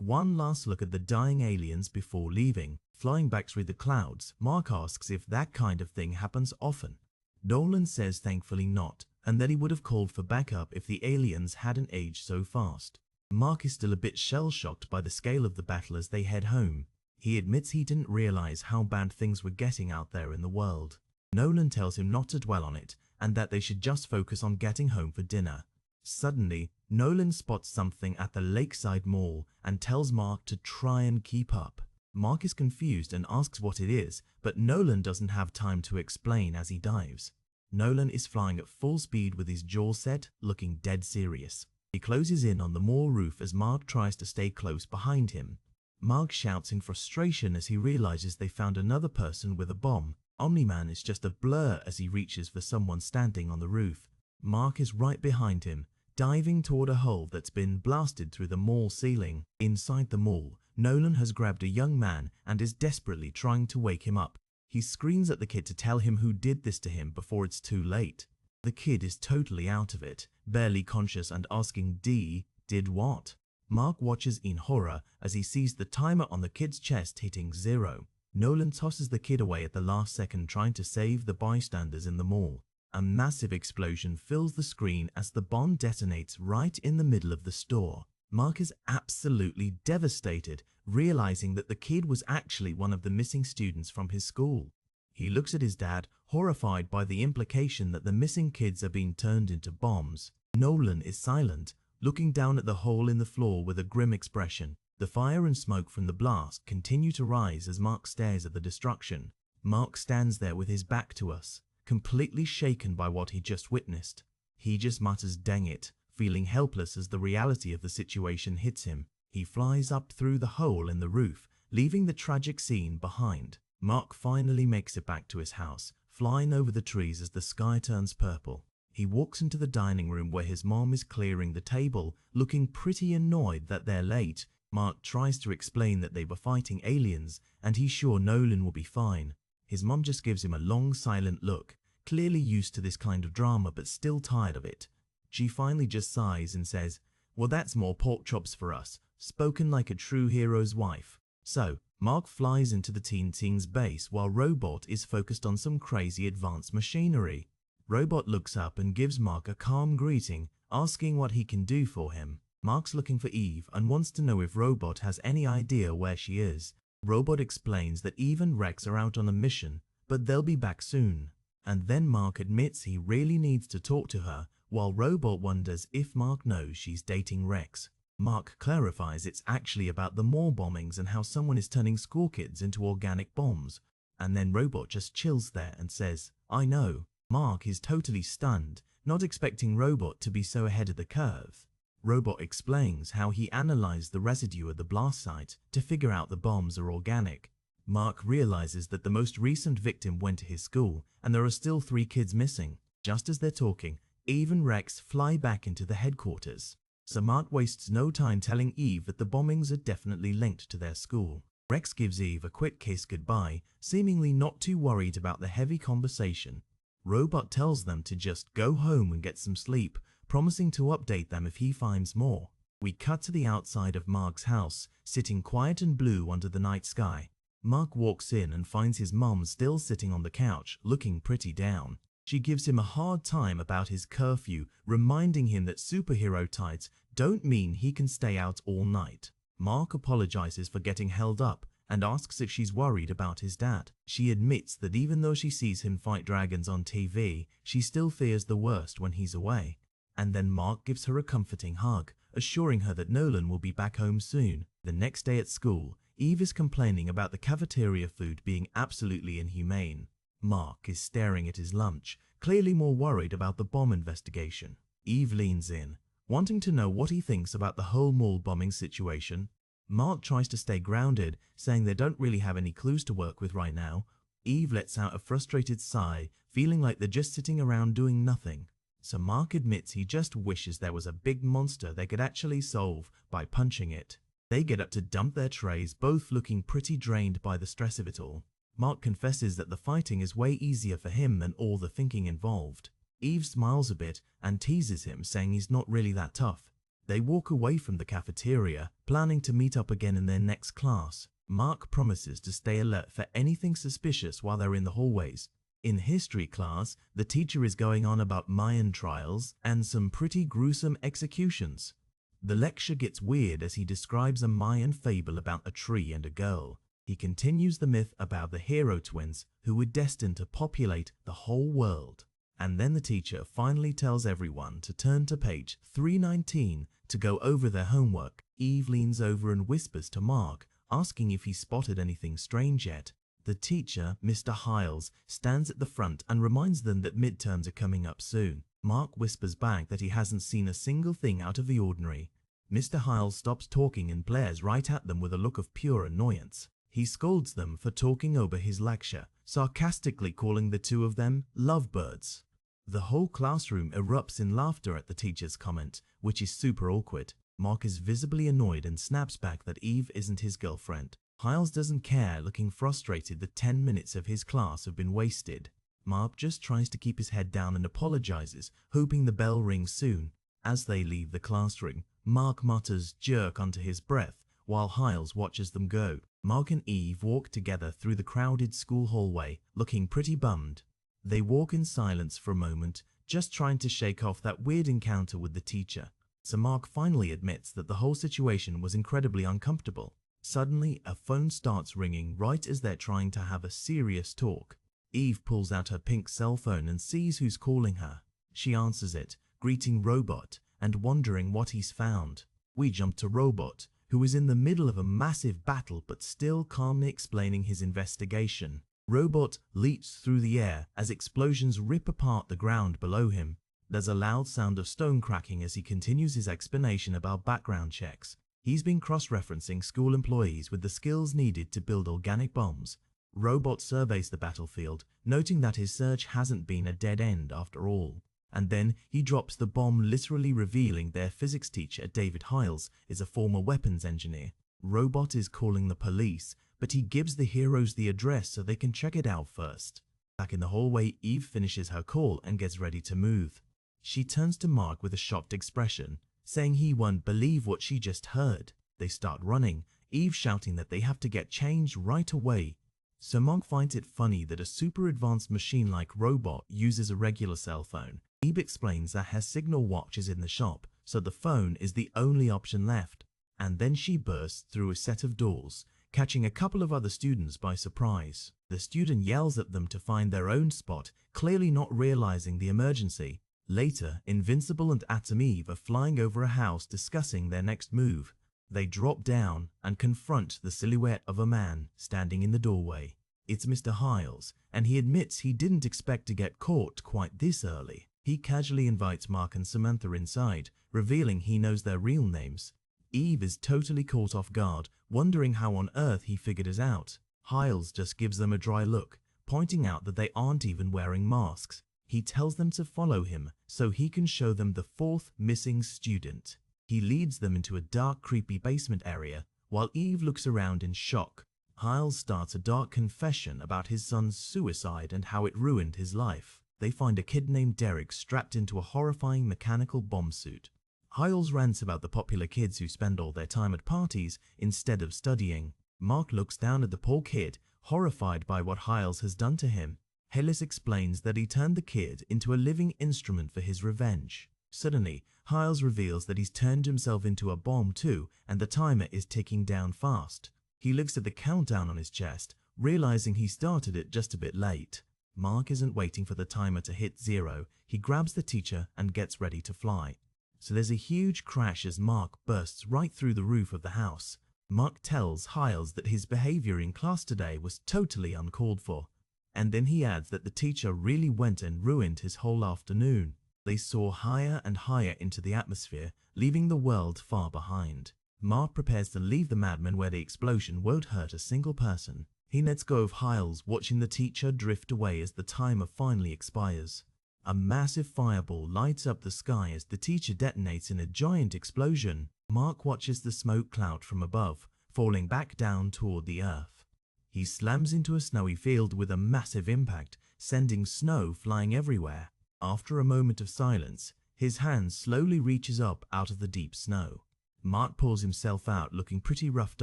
one last look at the dying aliens before leaving. Flying back through the clouds, Mark asks if that kind of thing happens often. Nolan says thankfully not, and that he would have called for backup if the aliens hadn't aged so fast. Mark is still a bit shell-shocked by the scale of the battle as they head home. He admits he didn't realize how bad things were getting out there in the world. Nolan tells him not to dwell on it and that they should just focus on getting home for dinner. Suddenly, Nolan spots something at the lakeside mall and tells Mark to try and keep up. Mark is confused and asks what it is, but Nolan doesn't have time to explain as he dives. Nolan is flying at full speed with his jaw set, looking dead serious. He closes in on the mall roof as Mark tries to stay close behind him. Mark shouts in frustration as he realizes they found another person with a bomb. Omni-Man is just a blur as he reaches for someone standing on the roof. Mark is right behind him, diving toward a hole that's been blasted through the mall ceiling. Inside the mall, Nolan has grabbed a young man and is desperately trying to wake him up. He screams at the kid to tell him who did this to him before it's too late. The kid is totally out of it, barely conscious and asking did what? Mark watches in horror as he sees the timer on the kid's chest hitting 0. Nolan tosses the kid away at the last second, trying to save the bystanders in the mall. A massive explosion fills the screen as the bomb detonates right in the middle of the store. Mark is absolutely devastated, realizing that the kid was actually one of the missing students from his school. He looks at his dad, horrified by the implication that the missing kids are being turned into bombs. Nolan is silent, looking down at the hole in the floor with a grim expression. The fire and smoke from the blast continue to rise as Mark stares at the destruction. Mark stands there with his back to us, completely shaken by what he just witnessed. He just mutters "dang it," feeling helpless as the reality of the situation hits him. He flies up through the hole in the roof, leaving the tragic scene behind. Mark finally makes it back to his house, flying over the trees as the sky turns purple. He walks into the dining room where his mom is clearing the table, looking pretty annoyed that they're late. Mark tries to explain that they were fighting aliens and he's sure Nolan will be fine. His mom just gives him a long silent look, clearly used to this kind of drama but still tired of it. She finally just sighs and says, "Well, that's more pork chops for us," spoken like a true hero's wife. So, Mark flies into the Teen's base while Robot is focused on some crazy advanced machinery. Robot looks up and gives Mark a calm greeting, asking what he can do for him. Mark's looking for Eve and wants to know if Robot has any idea where she is. Robot explains that Eve and Rex are out on a mission, but they'll be back soon. And then Mark admits he really needs to talk to her, while Robot wonders if Mark knows she's dating Rex. Mark clarifies it's actually about the mall bombings and how someone is turning school kids into organic bombs. And then Robot just chills there and says, "I know." Mark is totally stunned, not expecting Robot to be so ahead of the curve. Robot explains how he analyzed the residue at the blast site to figure out the bombs are organic. Mark realizes that the most recent victim went to his school and there are still 3 kids missing. Just as they're talking, Eve and Rex fly back into the headquarters. So Mark wastes no time telling Eve that the bombings are definitely linked to their school. Rex gives Eve a quick kiss goodbye, seemingly not too worried about the heavy conversation. Robot tells them to just go home and get some sleep, promising to update them if he finds more. We cut to the outside of Mark's house, sitting quiet and blue under the night sky. Mark walks in and finds his mom still sitting on the couch, looking pretty down. She gives him a hard time about his curfew, reminding him that superhero tights don't mean he can stay out all night. Mark apologizes for getting held up and asks if she's worried about his dad. She admits that even though she sees him fight dragons on TV, she still fears the worst when he's away. And then Mark gives her a comforting hug, assuring her that Nolan will be back home soon. The next day at school, Eve is complaining about the cafeteria food being absolutely inhumane. Mark is staring at his lunch, clearly more worried about the bomb investigation. Eve leans in, wanting to know what he thinks about the whole mall bombing situation. Mark tries to stay grounded, saying they don't really have any clues to work with right now. Eve lets out a frustrated sigh, feeling like they're just sitting around doing nothing. So Mark admits he just wishes there was a big monster they could actually solve by punching it. They get up to dump their trays, both looking pretty drained by the stress of it all. Mark confesses that the fighting is way easier for him than all the thinking involved. Eve smiles a bit and teases him, saying he's not really that tough. They walk away from the cafeteria, planning to meet up again in their next class. Mark promises to stay alert for anything suspicious while they're in the hallways. In history class, the teacher is going on about Mayan trials and some pretty gruesome executions. The lecture gets weird as he describes a Mayan fable about a tree and a girl. He continues the myth about the hero twins who were destined to populate the whole world. And then the teacher finally tells everyone to turn to page 319 to go over their homework. Eve leans over and whispers to Mark, asking if he spotted anything strange yet. The teacher, Mr. Hiles, stands at the front and reminds them that midterms are coming up soon. Mark whispers back that he hasn't seen a single thing out of the ordinary. Mr. Hiles stops talking and glares right at them with a look of pure annoyance. He scolds them for talking over his lecture, sarcastically calling the two of them lovebirds. The whole classroom erupts in laughter at the teacher's comment, which is super awkward. Mark is visibly annoyed and snaps back that Eve isn't his girlfriend. Hiles doesn't care, looking frustrated that 10 minutes of his class have been wasted. Mark just tries to keep his head down and apologizes, hoping the bell rings soon. As they leave the classroom, Mark mutters "jerk" under his breath, while Hiles watches them go. Mark and Eve walk together through the crowded school hallway, looking pretty bummed. They walk in silence for a moment, just trying to shake off that weird encounter with the teacher. So Mark finally admits that the whole situation was incredibly uncomfortable. Suddenly, a phone starts ringing right as they're trying to have a serious talk. Eve pulls out her pink cell phone and sees who's calling her. She answers it, greeting Robot and wondering what he's found. We jump to Robot, who is in the middle of a massive battle but still calmly explaining his investigation. Robot leaps through the air as explosions rip apart the ground below him. There's a loud sound of stone cracking as he continues his explanation about background checks. He's been cross-referencing school employees with the skills needed to build organic bombs. Robot surveys the battlefield, noting that his search hasn't been a dead end after all. And then he drops the bomb, literally revealing their physics teacher, David Hiles, is a former weapons engineer. Robot is calling the police, but he gives the heroes the address so they can check it out first. Back in the hallway, Eve finishes her call and gets ready to move. She turns to Mark with a shocked expression, saying he won't believe what she just heard. They start running, Eve shouting that they have to get changed right away. So Mark finds it funny that a super advanced machine like Robot uses a regular cell phone. Eve explains that her signal watch is in the shop, so the phone is the only option left. And then she bursts through a set of doors, catching a couple of other students by surprise. The student yells at them to find their own spot, clearly not realizing the emergency. Later, Invincible and Atom Eve are flying over a house discussing their next move. They drop down and confront the silhouette of a man standing in the doorway. It's Mr. Hiles, and he admits he didn't expect to get caught quite this early. He casually invites Mark and Samantha inside, revealing he knows their real names. Eve is totally caught off guard, wondering how on earth he figured it out. Hiles just gives them a dry look, pointing out that they aren't even wearing masks. He tells them to follow him so he can show them the fourth missing student. He leads them into a dark, creepy basement area, while Eve looks around in shock. Hiles starts a dark confession about his son's suicide and how it ruined his life. They find a kid named Derek strapped into a horrifying mechanical bomb suit. Hiles rants about the popular kids who spend all their time at parties instead of studying. Mark looks down at the poor kid, horrified by what Hiles has done to him. Hillis explains that he turned the kid into a living instrument for his revenge. Suddenly, Hiles reveals that he's turned himself into a bomb too, and the timer is ticking down fast. He looks at the countdown on his chest, realizing he started it just a bit late. Mark isn't waiting for the timer to hit 0. He grabs the teacher and gets ready to fly. So there's a huge crash as Mark bursts right through the roof of the house. Mark tells Hiles that his behavior in class today was totally uncalled for. And then he adds that the teacher really went and ruined his whole afternoon. They soar higher and higher into the atmosphere, leaving the world far behind. Mark prepares to leave the madman where the explosion won't hurt a single person. He lets go of Hiles, watching the teacher drift away as the timer finally expires. A massive fireball lights up the sky as the teacher detonates in a giant explosion. Mark watches the smoke cloud from above, falling back down toward the earth. He slams into a snowy field with a massive impact, sending snow flying everywhere. After a moment of silence, his hand slowly reaches up out of the deep snow. Mark pulls himself out looking pretty roughed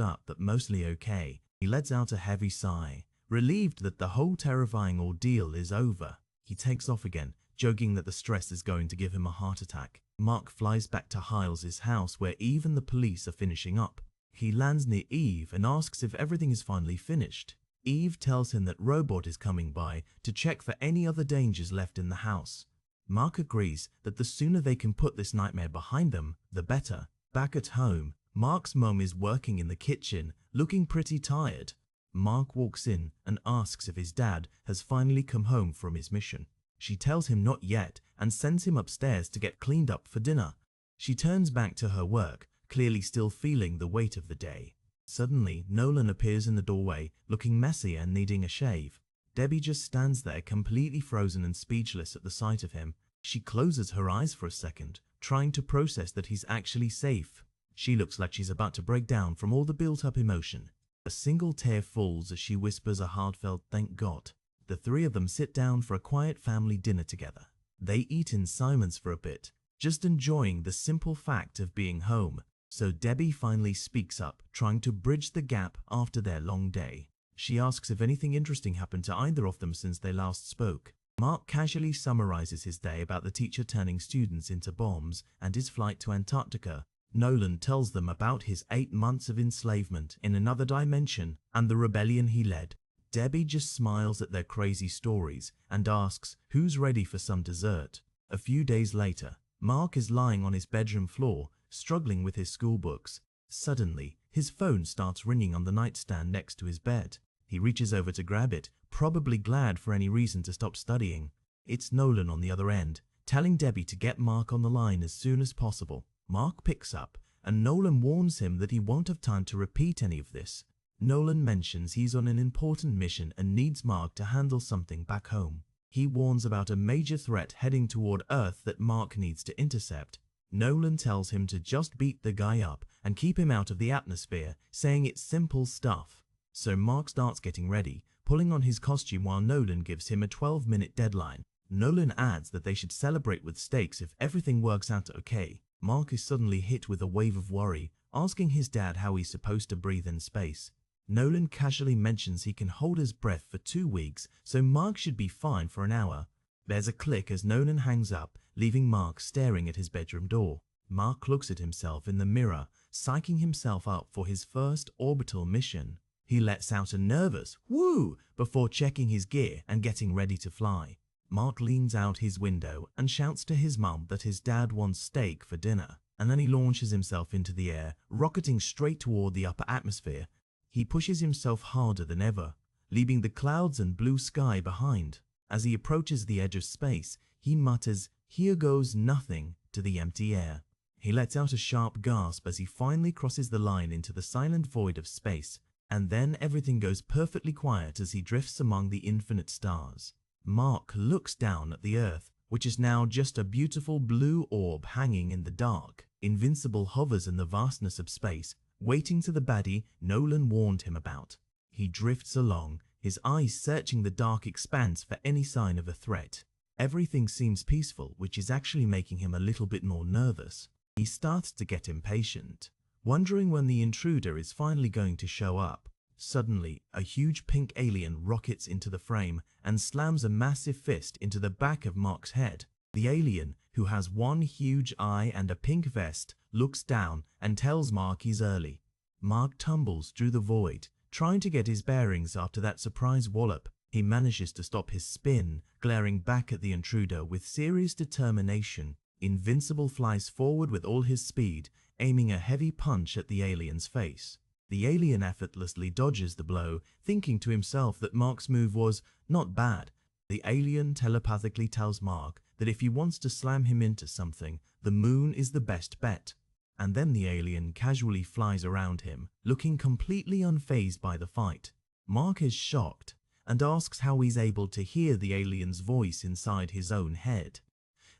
up but mostly okay. He lets out a heavy sigh, relieved that the whole terrifying ordeal is over. He takes off again, joking that the stress is going to give him a heart attack. Mark flies back to Hiles' house where Eve and the police are finishing up. He lands near Eve and asks if everything is finally finished. Eve tells him that Robot is coming by to check for any other dangers left in the house. Mark agrees that the sooner they can put this nightmare behind them, the better. Back at home, Mark's mum is working in the kitchen, looking pretty tired. Mark walks in and asks if his dad has finally come home from his mission. She tells him not yet and sends him upstairs to get cleaned up for dinner. She turns back to her work, clearly still feeling the weight of the day. Suddenly, Nolan appears in the doorway, looking messy and needing a shave. Debbie just stands there completely frozen and speechless at the sight of him. She closes her eyes for a second, trying to process that he's actually safe. She looks like she's about to break down from all the built-up emotion. A single tear falls as she whispers a heartfelt "thank God." The three of them sit down for a quiet family dinner together. They eat in silence for a bit, just enjoying the simple fact of being home. So Debbie finally speaks up, trying to bridge the gap after their long day. She asks if anything interesting happened to either of them since they last spoke. Mark casually summarizes his day about the teacher turning students into bombs and his flight to Antarctica. Nolan tells them about his 8 months of enslavement in another dimension and the rebellion he led. Debbie just smiles at their crazy stories and asks who's ready for some dessert. A few days later, Mark is lying on his bedroom floor, struggling with his school books. Suddenly, his phone starts ringing on the nightstand next to his bed. He reaches over to grab it, probably glad for any reason to stop studying. It's Nolan on the other end, telling Debbie to get Mark on the line as soon as possible. Mark picks up, and Nolan warns him that he won't have time to repeat any of this. Nolan mentions he's on an important mission and needs Mark to handle something back home. He warns about a major threat heading toward Earth that Mark needs to intercept. Nolan tells him to just beat the guy up and keep him out of the atmosphere, saying it's simple stuff. So Mark starts getting ready, pulling on his costume while Nolan gives him a 12-minute deadline. Nolan adds that they should celebrate with steaks if everything works out okay. Mark is suddenly hit with a wave of worry, asking his dad how he's supposed to breathe in space. Nolan casually mentions he can hold his breath for 2 weeks, so Mark should be fine for an hour. There's a click as Nolan hangs up, leaving Mark staring at his bedroom door. Mark looks at himself in the mirror, psyching himself up for his first orbital mission. He lets out a nervous "woo" before checking his gear and getting ready to fly. Mark leans out his window and shouts to his mum that his dad wants steak for dinner, and then he launches himself into the air, rocketing straight toward the upper atmosphere. He pushes himself harder than ever, leaving the clouds and blue sky behind. As he approaches the edge of space, he mutters, "Here goes nothing," to the empty air. He lets out a sharp gasp as he finally crosses the line into the silent void of space, and then everything goes perfectly quiet as he drifts among the infinite stars. Mark looks down at the Earth, which is now just a beautiful blue orb hanging in the dark. Invincible hovers in the vastness of space, waiting to the baddie Nolan warned him about. He drifts along, his eyes searching the dark expanse for any sign of a threat. Everything seems peaceful, which is actually making him a little bit more nervous. He starts to get impatient, wondering when the intruder is finally going to show up. Suddenly, a huge pink alien rockets into the frame and slams a massive fist into the back of Mark's head. The alien, who has one huge eye and a pink vest, looks down and tells Mark he's early. Mark tumbles through the void, trying to get his bearings after that surprise wallop. He manages to stop his spin, glaring back at the intruder with serious determination. Invincible flies forward with all his speed, aiming a heavy punch at the alien's face. The alien effortlessly dodges the blow, thinking to himself that Mark's move was not bad. The alien telepathically tells Mark that if he wants to slam him into something, the moon is the best bet. And then the alien casually flies around him, looking completely unfazed by the fight. Mark is shocked and asks how he's able to hear the alien's voice inside his own head.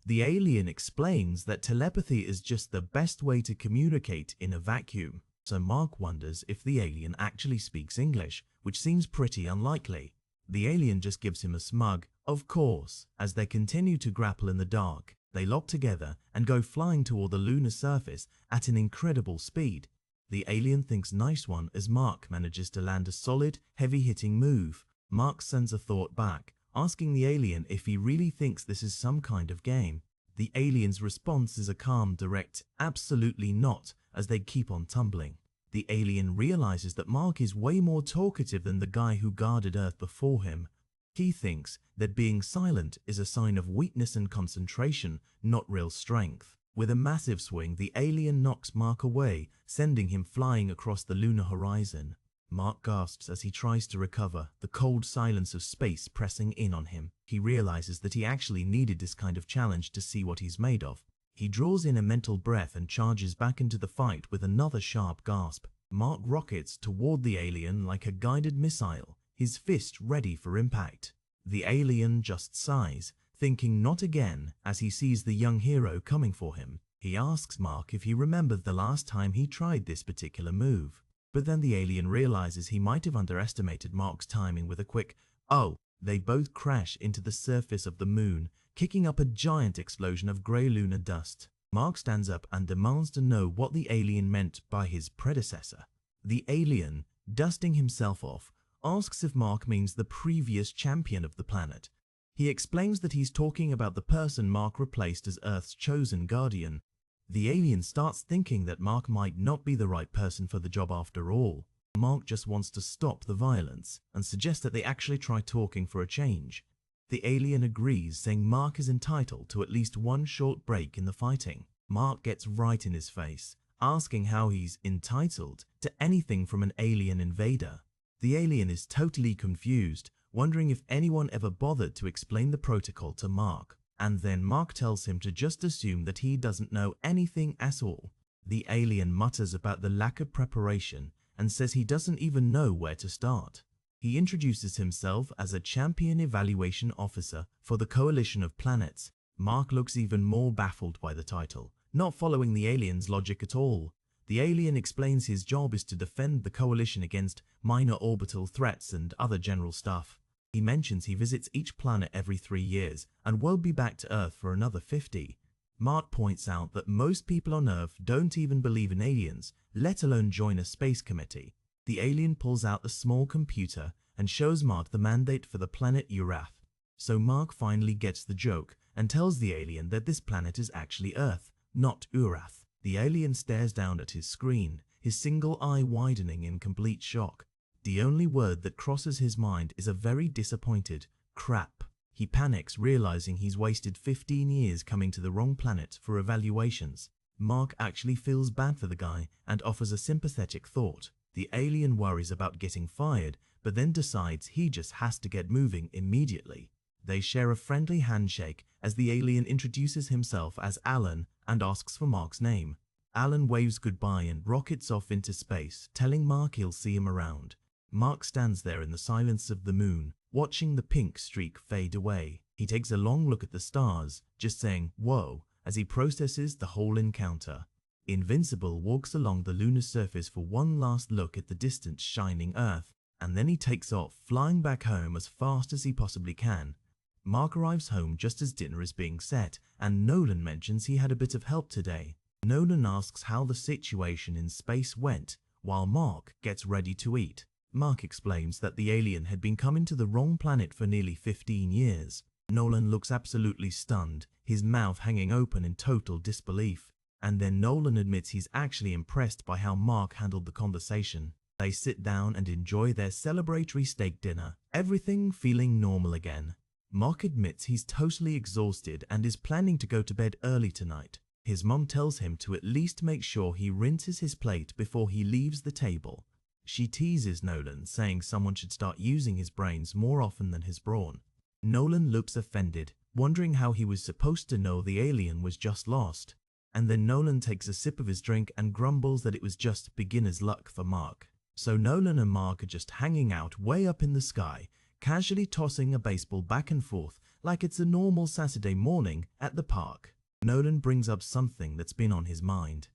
The alien explains that telepathy is just the best way to communicate in a vacuum. So Mark wonders if the alien actually speaks English, which seems pretty unlikely. The alien just gives him a smug, "Of course." As they continue to grapple in the dark, they lock together and go flying toward the lunar surface at an incredible speed. The alien thinks nice one as Mark manages to land a solid, heavy-hitting move. Mark sends a thought back, asking the alien if he really thinks this is some kind of game. The alien's response is a calm, direct, "Absolutely not," as they keep on tumbling. The alien realizes that Mark is way more talkative than the guy who guarded Earth before him. He thinks that being silent is a sign of weakness and concentration, not real strength. With a massive swing, the alien knocks Mark away, sending him flying across the lunar horizon. Mark gasps as he tries to recover, the cold silence of space pressing in on him. He realizes that he actually needed this kind of challenge to see what he's made of. He draws in a mental breath and charges back into the fight with another sharp gasp. Mark rockets toward the alien like a guided missile, his fist ready for impact. The alien just sighs, thinking not again as he sees the young hero coming for him. He asks Mark if he remembers the last time he tried this particular move. But then the alien realizes he might have underestimated Mark's timing with a quick, "Oh." They both crash into the surface of the moon, kicking up a giant explosion of grey lunar dust. Mark stands up and demands to know what the alien meant by his predecessor. The alien, dusting himself off, asks if Mark means the previous champion of the planet. He explains that he's talking about the person Mark replaced as Earth's chosen guardian. The alien starts thinking that Mark might not be the right person for the job after all. Mark just wants to stop the violence and suggests that they actually try talking for a change. The alien agrees, saying Mark is entitled to at least one short break in the fighting. Mark gets right in his face, asking how he's entitled to anything from an alien invader. The alien is totally confused, wondering if anyone ever bothered to explain the protocol to Mark. And then Mark tells him to just assume that he doesn't know anything at all. The alien mutters about the lack of preparation and says he doesn't even know where to start. He introduces himself as a champion evaluation officer for the coalition of planets. Mark looks even more baffled by the title, not following the alien's logic at all. The alien explains his job is to defend the coalition against minor orbital threats and other general stuff. He mentions he visits each planet every 3 years and will be back to Earth for another 50. Mark points out that most people on Earth don't even believe in aliens, let alone join a space committee. The alien pulls out a small computer and shows Mark the mandate for the planet Urath. So Mark finally gets the joke and tells the alien that this planet is actually Earth, not Urath. The alien stares down at his screen, his single eye widening in complete shock. The only word that crosses his mind is a very disappointed crap. He panics, realizing he's wasted 15 years coming to the wrong planet for evaluations. Mark actually feels bad for the guy and offers a sympathetic thought. The alien worries about getting fired, but then decides he just has to get moving immediately. They share a friendly handshake as the alien introduces himself as Alan and asks for Mark's name. Alan waves goodbye and rockets off into space, telling Mark he'll see him around. Mark stands there in the silence of the moon, watching the pink streak fade away. He takes a long look at the stars, just saying, "Whoa," as he processes the whole encounter. Invincible walks along the lunar surface for one last look at the distant shining Earth, and then he takes off, flying back home as fast as he possibly can. Mark arrives home just as dinner is being set, and Nolan mentions he had a bit of help today. Nolan asks how the situation in space went, while Mark gets ready to eat. Mark explains that the alien had been coming to the wrong planet for nearly 15 years. Nolan looks absolutely stunned, his mouth hanging open in total disbelief. And then Nolan admits he's actually impressed by how Mark handled the conversation. They sit down and enjoy their celebratory steak dinner, everything feeling normal again. Mark admits he's totally exhausted and is planning to go to bed early tonight. His mom tells him to at least make sure he rinses his plate before he leaves the table. She teases Nolan, saying someone should start using his brains more often than his brawn. Nolan looks offended, wondering how he was supposed to know the alien was just lost. And then Nolan takes a sip of his drink and grumbles that it was just beginner's luck for Mark. So Nolan and Mark are just hanging out way up in the sky, casually tossing a baseball back and forth like it's a normal Saturday morning at the park. Nolan brings up something that's been on his mind.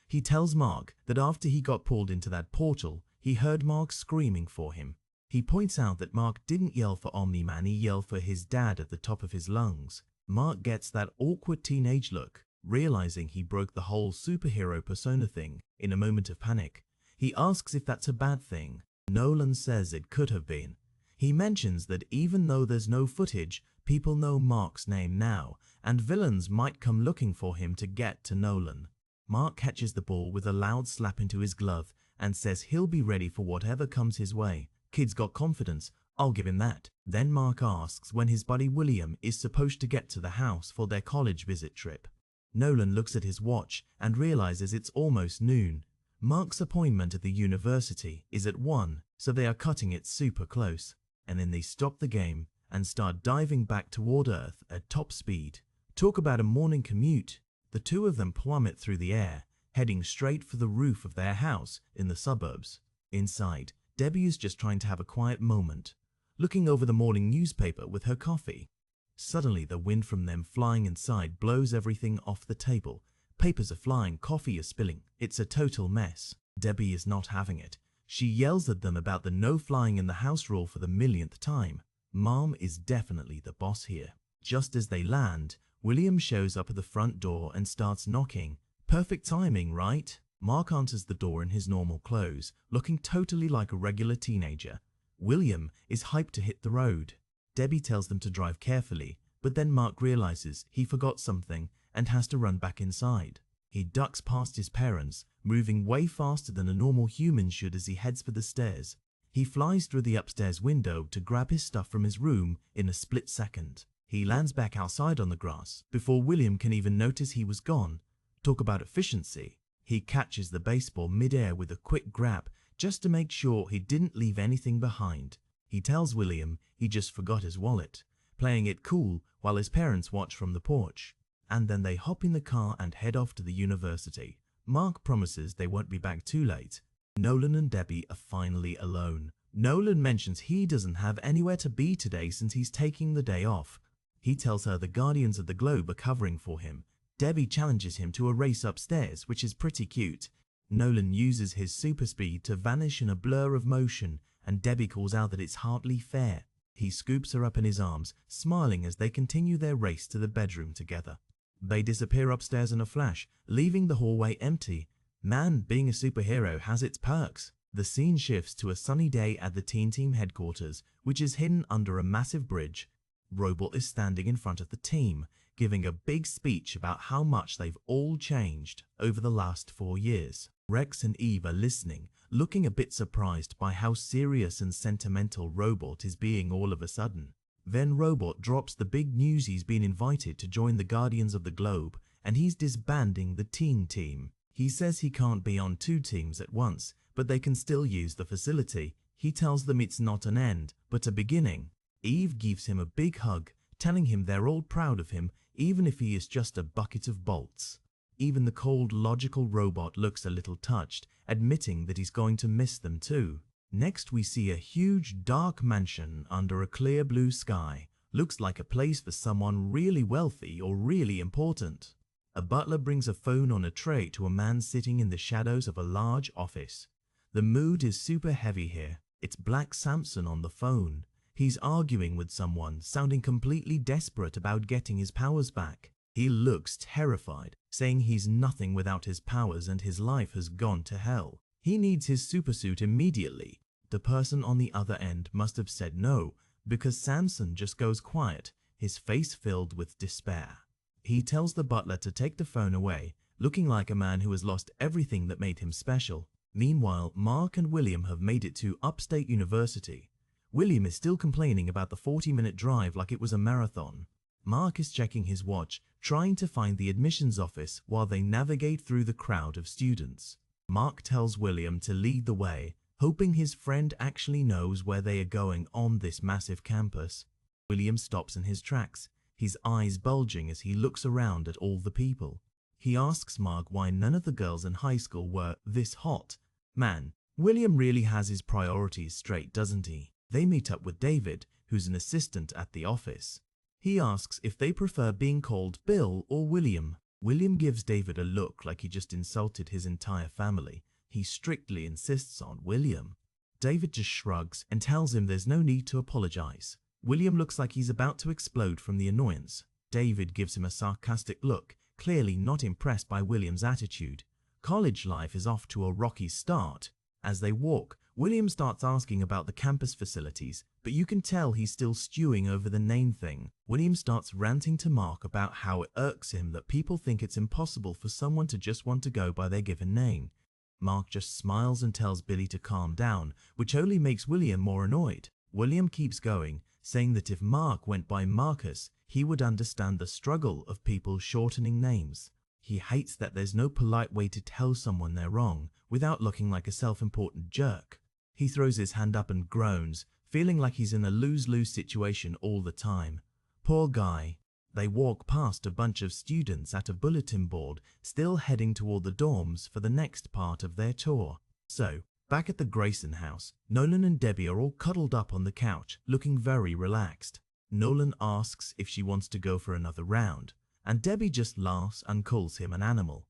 He tells Mark that after he got pulled into that portal, he heard Mark screaming for him. He points out that Mark didn't yell for Omni-Man, he yelled for his dad at the top of his lungs. Mark gets that awkward teenage look, realizing he broke the whole superhero persona thing in a moment of panic. He asks if that's a bad thing. Nolan says it could have been. He mentions that even though there's no footage, people know Mark's name now, and villains might come looking for him to get to Nolan. Mark catches the ball with a loud slap into his glove and says he'll be ready for whatever comes his way. Kid's got confidence, I'll give him that. Then Mark asks when his buddy William is supposed to get to the house for their college visit trip. Nolan looks at his watch and realizes it's almost noon. Mark's appointment at the university is at 1, so they are cutting it super close. And then they stop the game and start diving back toward Earth at top speed. Talk about a morning commute. The two of them plummet through the air, heading straight for the roof of their house in the suburbs. Inside, Debbie is just trying to have a quiet moment, looking over the morning newspaper with her coffee. Suddenly, the wind from them flying inside blows everything off the table. Papers are flying, coffee is spilling. It's a total mess. Debbie is not having it. She yells at them about the no flying in the house rule for the millionth time. Mom is definitely the boss here. Just as they land, William shows up at the front door and starts knocking. Perfect timing, right? Mark answers the door in his normal clothes, looking totally like a regular teenager. William is hyped to hit the road. Debbie tells them to drive carefully, but then Mark realizes he forgot something and has to run back inside. He ducks past his parents, moving way faster than a normal human should as he heads for the stairs. He flies through the upstairs window to grab his stuff from his room in a split second. He lands back outside on the grass before William can even notice he was gone. Talk about efficiency. He catches the baseball mid-air with a quick grab just to make sure he didn't leave anything behind. He tells William he just forgot his wallet, playing it cool while his parents watch from the porch. And then they hop in the car and head off to the university. Mark promises they won't be back too late. Nolan and Debbie are finally alone. Nolan mentions he doesn't have anywhere to be today since he's taking the day off. He tells her the Guardians of the Globe are covering for him. Debbie challenges him to a race upstairs, which is pretty cute. Nolan uses his super speed to vanish in a blur of motion, and Debbie calls out that it's hardly fair. He scoops her up in his arms, smiling as they continue their race to the bedroom together. They disappear upstairs in a flash, leaving the hallway empty. Man, being a superhero has its perks. The scene shifts to a sunny day at the Teen Team headquarters, which is hidden under a massive bridge. Robot is standing in front of the team, giving a big speech about how much they've all changed over the last 4 years. Rex and Eve are listening, looking a bit surprised by how serious and sentimental Robot is being all of a sudden. Then Robot drops the big news he's been invited to join the Guardians of the Globe, and he's disbanding the Teen Team. He says he can't be on 2 teams at once, but they can still use the facility. He tells them it's not an end, but a beginning. Eve gives him a big hug, telling him they're all proud of him, even if he is just a bucket of bolts. Even the cold, logical Robot looks a little touched, admitting that he's going to miss them too. Next we see a huge, dark mansion under a clear blue sky. Looks like a place for someone really wealthy or really important. A butler brings a phone on a tray to a man sitting in the shadows of a large office. The mood is super heavy here. It's Black Samson on the phone. He's arguing with someone, sounding completely desperate about getting his powers back. He looks terrified, saying he's nothing without his powers and his life has gone to hell. He needs his supersuit immediately. The person on the other end must have said no, because Samson just goes quiet, his face filled with despair. He tells the butler to take the phone away, looking like a man who has lost everything that made him special. Meanwhile, Mark and William have made it to Upstate University. William is still complaining about the 40-minute drive like it was a marathon. Mark is checking his watch, trying to find the admissions office while they navigate through the crowd of students. Mark tells William to lead the way, hoping his friend actually knows where they are going on this massive campus. William stops in his tracks, his eyes bulging as he looks around at all the people. He asks Mark why none of the girls in high school were this hot. Man, William really has his priorities straight, doesn't he? They meet up with David, who's an assistant at the office. He asks if they prefer being called Bill or William. William gives David a look like he just insulted his entire family. He strictly insists on William. David just shrugs and tells him there's no need to apologize. William looks like he's about to explode from the annoyance. David gives him a sarcastic look, clearly not impressed by William's attitude. College life is off to a rocky start. As they walk, William starts asking about the campus facilities, but you can tell he's still stewing over the name thing. William starts ranting to Mark about how it irks him that people think it's impossible for someone to just want to go by their given name. Mark just smiles and tells Billy to calm down, which only makes William more annoyed. William keeps going, saying that if Mark went by Marcus, he would understand the struggle of people shortening names. He hates that there's no polite way to tell someone they're wrong without looking like a self-important jerk. He throws his hand up and groans, feeling like he's in a lose-lose situation all the time. Poor guy. They walk past a bunch of students at a bulletin board, still heading toward the dorms for the next part of their tour. So, back at the Grayson house, Nolan and Debbie are all cuddled up on the couch, looking very relaxed. Nolan asks if she wants to go for another round, and Debbie just laughs and calls him an animal.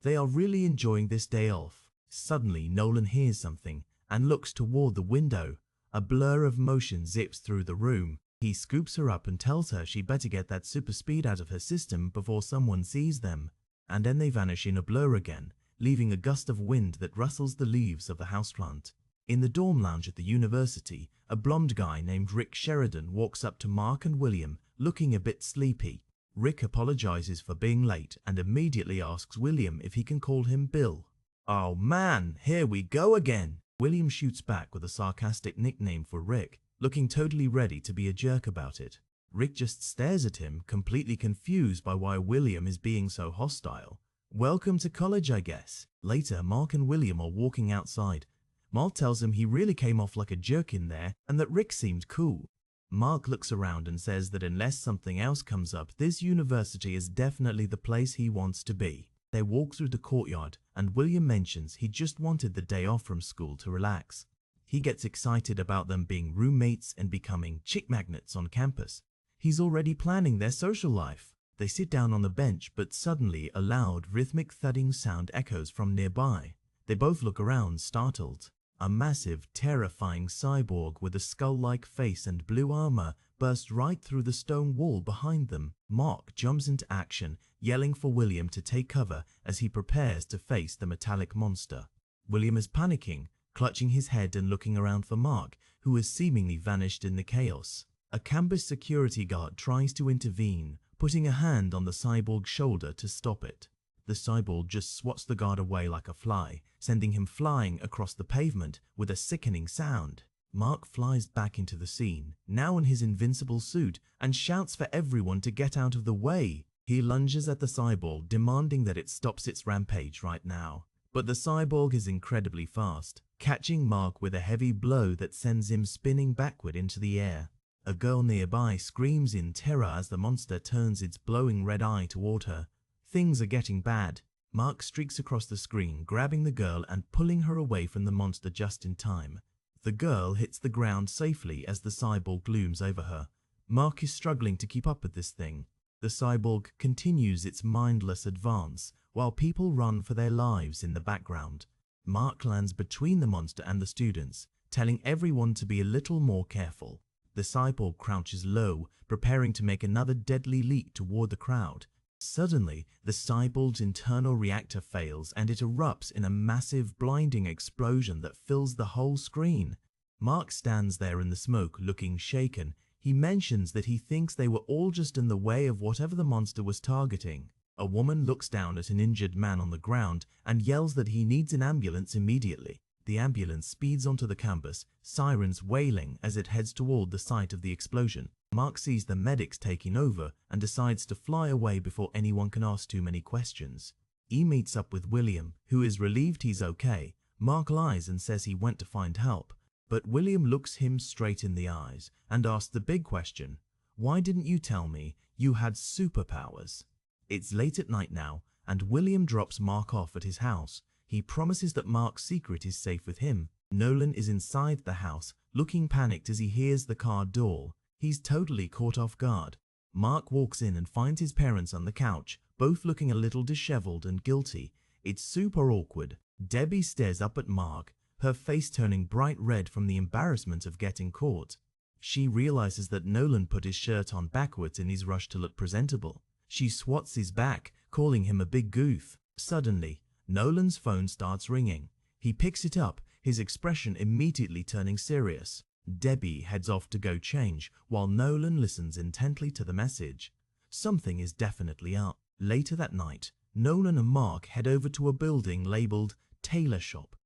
They are really enjoying this day off. Suddenly, Nolan hears something and looks toward the window. A blur of motion zips through the room. He scoops her up and tells her she better get that super speed out of her system before someone sees them. And then they vanish in a blur again, leaving a gust of wind that rustles the leaves of the houseplant. In the dorm lounge at the university, a blonde guy named Rick Sheridan walks up to Mark and William, looking a bit sleepy. Rick apologizes for being late and immediately asks William if he can call him Bill. "Oh man, here we go again." William shoots back with a sarcastic nickname for Rick, looking totally ready to be a jerk about it. Rick just stares at him, completely confused by why William is being so hostile. Welcome to college, I guess. Later, Mark and William are walking outside. Mark tells him he really came off like a jerk in there and that Rick seemed cool. Mark looks around and says that unless something else comes up, this university is definitely the place he wants to be. They walk through the courtyard and William mentions he just wanted the day off from school to relax. He gets excited about them being roommates and becoming chick magnets on campus. He's already planning their social life. They sit down on the bench, but suddenly a loud, rhythmic thudding sound echoes from nearby. They both look around, startled. A massive, terrifying cyborg with a skull-like face and blue armor bursts right through the stone wall behind them. Mark jumps into action, yelling for William to take cover as he prepares to face the metallic monster. William is panicking, clutching his head and looking around for Mark, who has seemingly vanished in the chaos. A campus security guard tries to intervene, putting a hand on the cyborg's shoulder to stop it. The cyborg just swats the guard away like a fly, sending him flying across the pavement with a sickening sound. Mark flies back into the scene, now in his invincible suit, and shouts for everyone to get out of the way. He lunges at the cyborg, demanding that it stops its rampage right now. But the cyborg is incredibly fast, catching Mark with a heavy blow that sends him spinning backward into the air. A girl nearby screams in terror as the monster turns its glowing red eye toward her. Things are getting bad. Mark streaks across the screen, grabbing the girl and pulling her away from the monster just in time. The girl hits the ground safely as the cyborg looms over her. Mark is struggling to keep up with this thing. The cyborg continues its mindless advance, while people run for their lives in the background. Mark lands between the monster and the students, telling everyone to be a little more careful. The cyborg crouches low, preparing to make another deadly leap toward the crowd. Suddenly, the cyborg's internal reactor fails and it erupts in a massive, blinding explosion that fills the whole screen. Mark stands there in the smoke looking shaken. He mentions that he thinks they were all just in the way of whatever the monster was targeting. A woman looks down at an injured man on the ground and yells that he needs an ambulance immediately. The ambulance speeds onto the campus, sirens wailing as it heads toward the site of the explosion. Mark sees the medics taking over and decides to fly away before anyone can ask too many questions. He meets up with William, who is relieved he's okay. Mark lies and says he went to find help, but William looks him straight in the eyes and asks the big question, "Why didn't you tell me you had superpowers?" It's late at night now, and William drops Mark off at his house. He promises that Mark's secret is safe with him. Nolan is inside the house, looking panicked as he hears the car door. He's totally caught off guard. Mark walks in and finds his parents on the couch, both looking a little disheveled and guilty. It's super awkward. Debbie stares up at Mark, her face turning bright red from the embarrassment of getting caught. She realizes that Nolan put his shirt on backwards in his rush to look presentable. She swats his back, calling him a big goof. Suddenly, Nolan's phone starts ringing. He picks it up, his expression immediately turning serious. Debbie heads off to go change, while Nolan listens intently to the message. Something is definitely up. Later that night, Nolan and Mark head over to a building labeled Tailor Shop.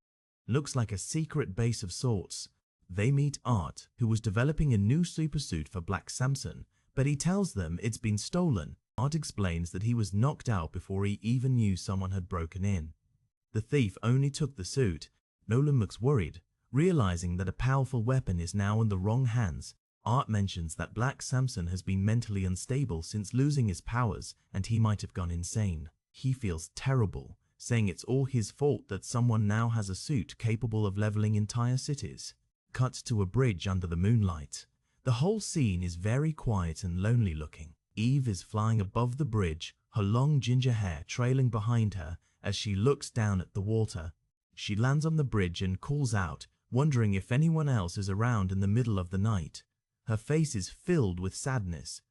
Looks like a secret base of sorts. They meet Art, who was developing a new supersuit for Black Samson, but he tells them it's been stolen. Art explains that he was knocked out before he even knew someone had broken in. The thief only took the suit. Nolan looks worried, realizing that a powerful weapon is now in the wrong hands. Art mentions that Black Samson has been mentally unstable since losing his powers and he might have gone insane. He feels terrible, saying it's all his fault that someone now has a suit capable of leveling entire cities. Cut to a bridge under the moonlight. The whole scene is very quiet and lonely looking. Eve is flying above the bridge, her long ginger hair trailing behind her as she looks down at the water. She lands on the bridge and calls out, wondering if anyone else is around in the middle of the night. Her face is filled with sadness.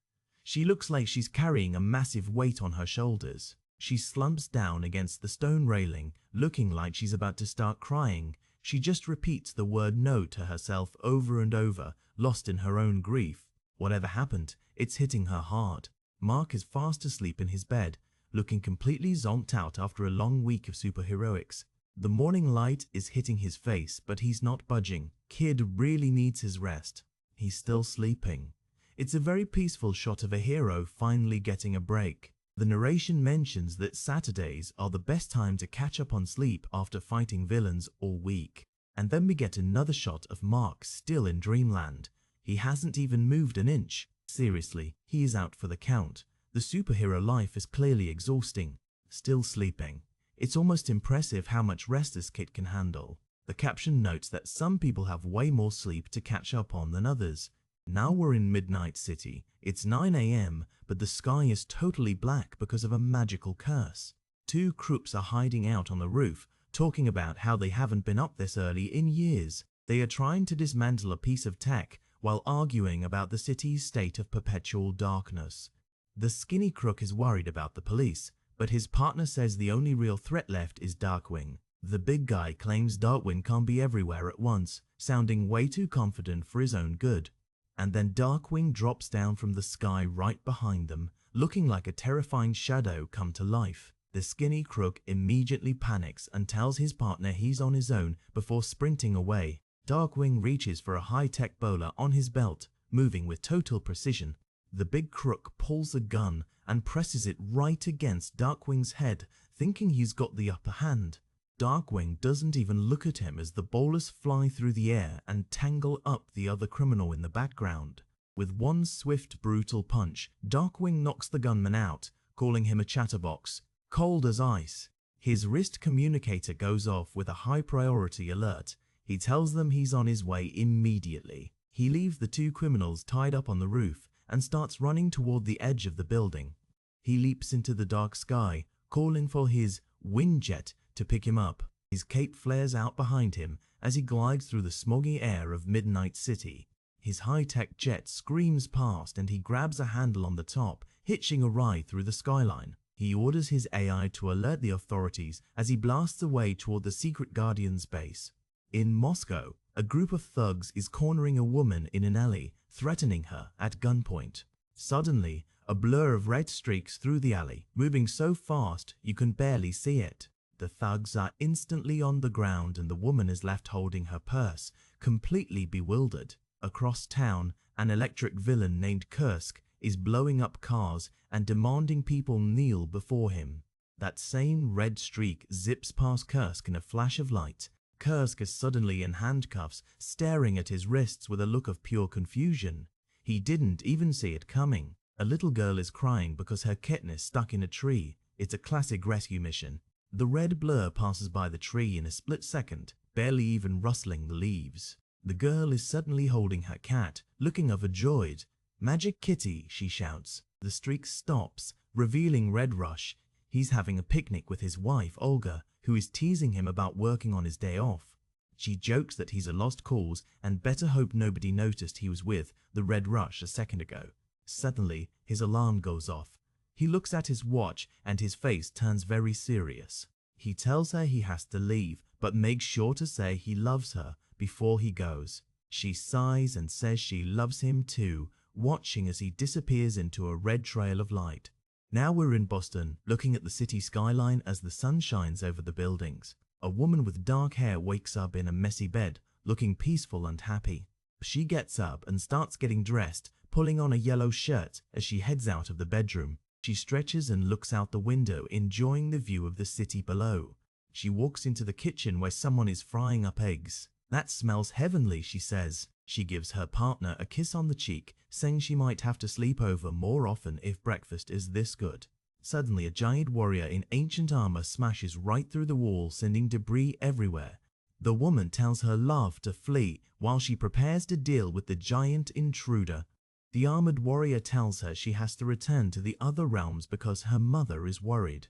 She looks like she's carrying a massive weight on her shoulders. She slumps down against the stone railing, looking like she's about to start crying. She just repeats the word no to herself over and over, lost in her own grief. Whatever happened, it's hitting her hard. Mark is fast asleep in his bed, looking completely zonked out after a long week of superheroics. The morning light is hitting his face, but he's not budging. Kid really needs his rest. He's still sleeping. It's a very peaceful shot of a hero finally getting a break. The narration mentions that Saturdays are the best time to catch up on sleep after fighting villains all week. And then we get another shot of Mark still in dreamland. He hasn't even moved an inch. Seriously, he is out for the count. The superhero life is clearly exhausting. Still sleeping. It's almost impressive how much rest this kid can handle. The caption notes that some people have way more sleep to catch up on than others. Now we're in Midnight City. It's 9 AM, but the sky is totally black because of a magical curse. Two crooks are hiding out on the roof, talking about how they haven't been up this early in years. They are trying to dismantle a piece of tech while arguing about the city's state of perpetual darkness. The skinny crook is worried about the police, but his partner says the only real threat left is Darkwing. The big guy claims Darkwing can't be everywhere at once, sounding way too confident for his own good. And then Darkwing drops down from the sky right behind them, looking like a terrifying shadow come to life. The skinny crook immediately panics and tells his partner he's on his own before sprinting away. Darkwing reaches for a high-tech bowler on his belt, moving with total precision. The big crook pulls a gun and presses it right against Darkwing's head, thinking he's got the upper hand. Darkwing doesn't even look at him as the bowlers fly through the air and tangle up the other criminal in the background. With one swift, brutal punch, Darkwing knocks the gunman out, calling him a chatterbox, cold as ice. His wrist communicator goes off with a high-priority alert. He tells them he's on his way immediately. He leaves the two criminals tied up on the roof and starts running toward the edge of the building. He leaps into the dark sky, calling for his wind jet to pick him up. His cape flares out behind him as he glides through the smoggy air of Midnight City. His high-tech jet screams past and he grabs a handle on the top, hitching a ride through the skyline. He orders his AI to alert the authorities as he blasts away toward the Secret Guardian's base. In Moscow, a group of thugs is cornering a woman in an alley, threatening her at gunpoint. Suddenly, a blur of red streaks through the alley, moving so fast you can barely see it. The thugs are instantly on the ground and the woman is left holding her purse, completely bewildered. Across town, an electric villain named Kursk is blowing up cars and demanding people kneel before him. That same red streak zips past Kursk in a flash of light. Kursk is suddenly in handcuffs, staring at his wrists with a look of pure confusion. He didn't even see it coming. A little girl is crying because her kitten is stuck in a tree. It's a classic rescue mission. The red blur passes by the tree in a split second, barely even rustling the leaves. The girl is suddenly holding her cat, looking overjoyed. "Magic kitty," she shouts. The streak stops, revealing Red Rush. He's having a picnic with his wife, Olga, who is teasing him about working on his day off. She jokes that he's a lost cause and better hope nobody noticed he was with the Red Rush a second ago. Suddenly, his alarm goes off. He looks at his watch and his face turns very serious. He tells her he has to leave, but makes sure to say he loves her before he goes. She sighs and says she loves him too, watching as he disappears into a red trail of light. Now we're in Boston, looking at the city skyline as the sun shines over the buildings. A woman with dark hair wakes up in a messy bed, looking peaceful and happy. She gets up and starts getting dressed, pulling on a yellow shirt as she heads out of the bedroom. She stretches and looks out the window, enjoying the view of the city below. She walks into the kitchen where someone is frying up eggs. "That smells heavenly," she says. She gives her partner a kiss on the cheek, saying she might have to sleep over more often if breakfast is this good. Suddenly, a giant warrior in ancient armor smashes right through the wall, sending debris everywhere. The woman tells her love to flee while she prepares to deal with the giant intruder. The armored warrior tells her she has to return to the other realms because her mother is worried.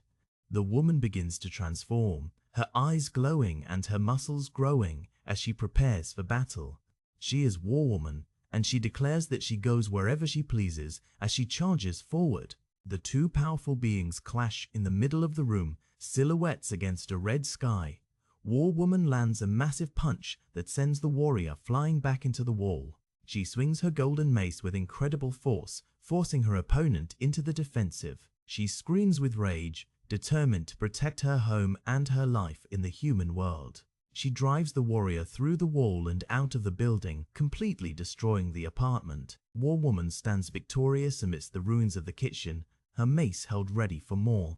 The woman begins to transform, her eyes glowing and her muscles growing as she prepares for battle. She is War Woman, and she declares that she goes wherever she pleases as she charges forward. The two powerful beings clash in the middle of the room, silhouettes against a red sky. War Woman lands a massive punch that sends the warrior flying back into the wall. She swings her golden mace with incredible force, forcing her opponent into the defensive. She screams with rage, determined to protect her home and her life in the human world. She drives the warrior through the wall and out of the building, completely destroying the apartment. War Woman stands victorious amidst the ruins of the kitchen, her mace held ready for more.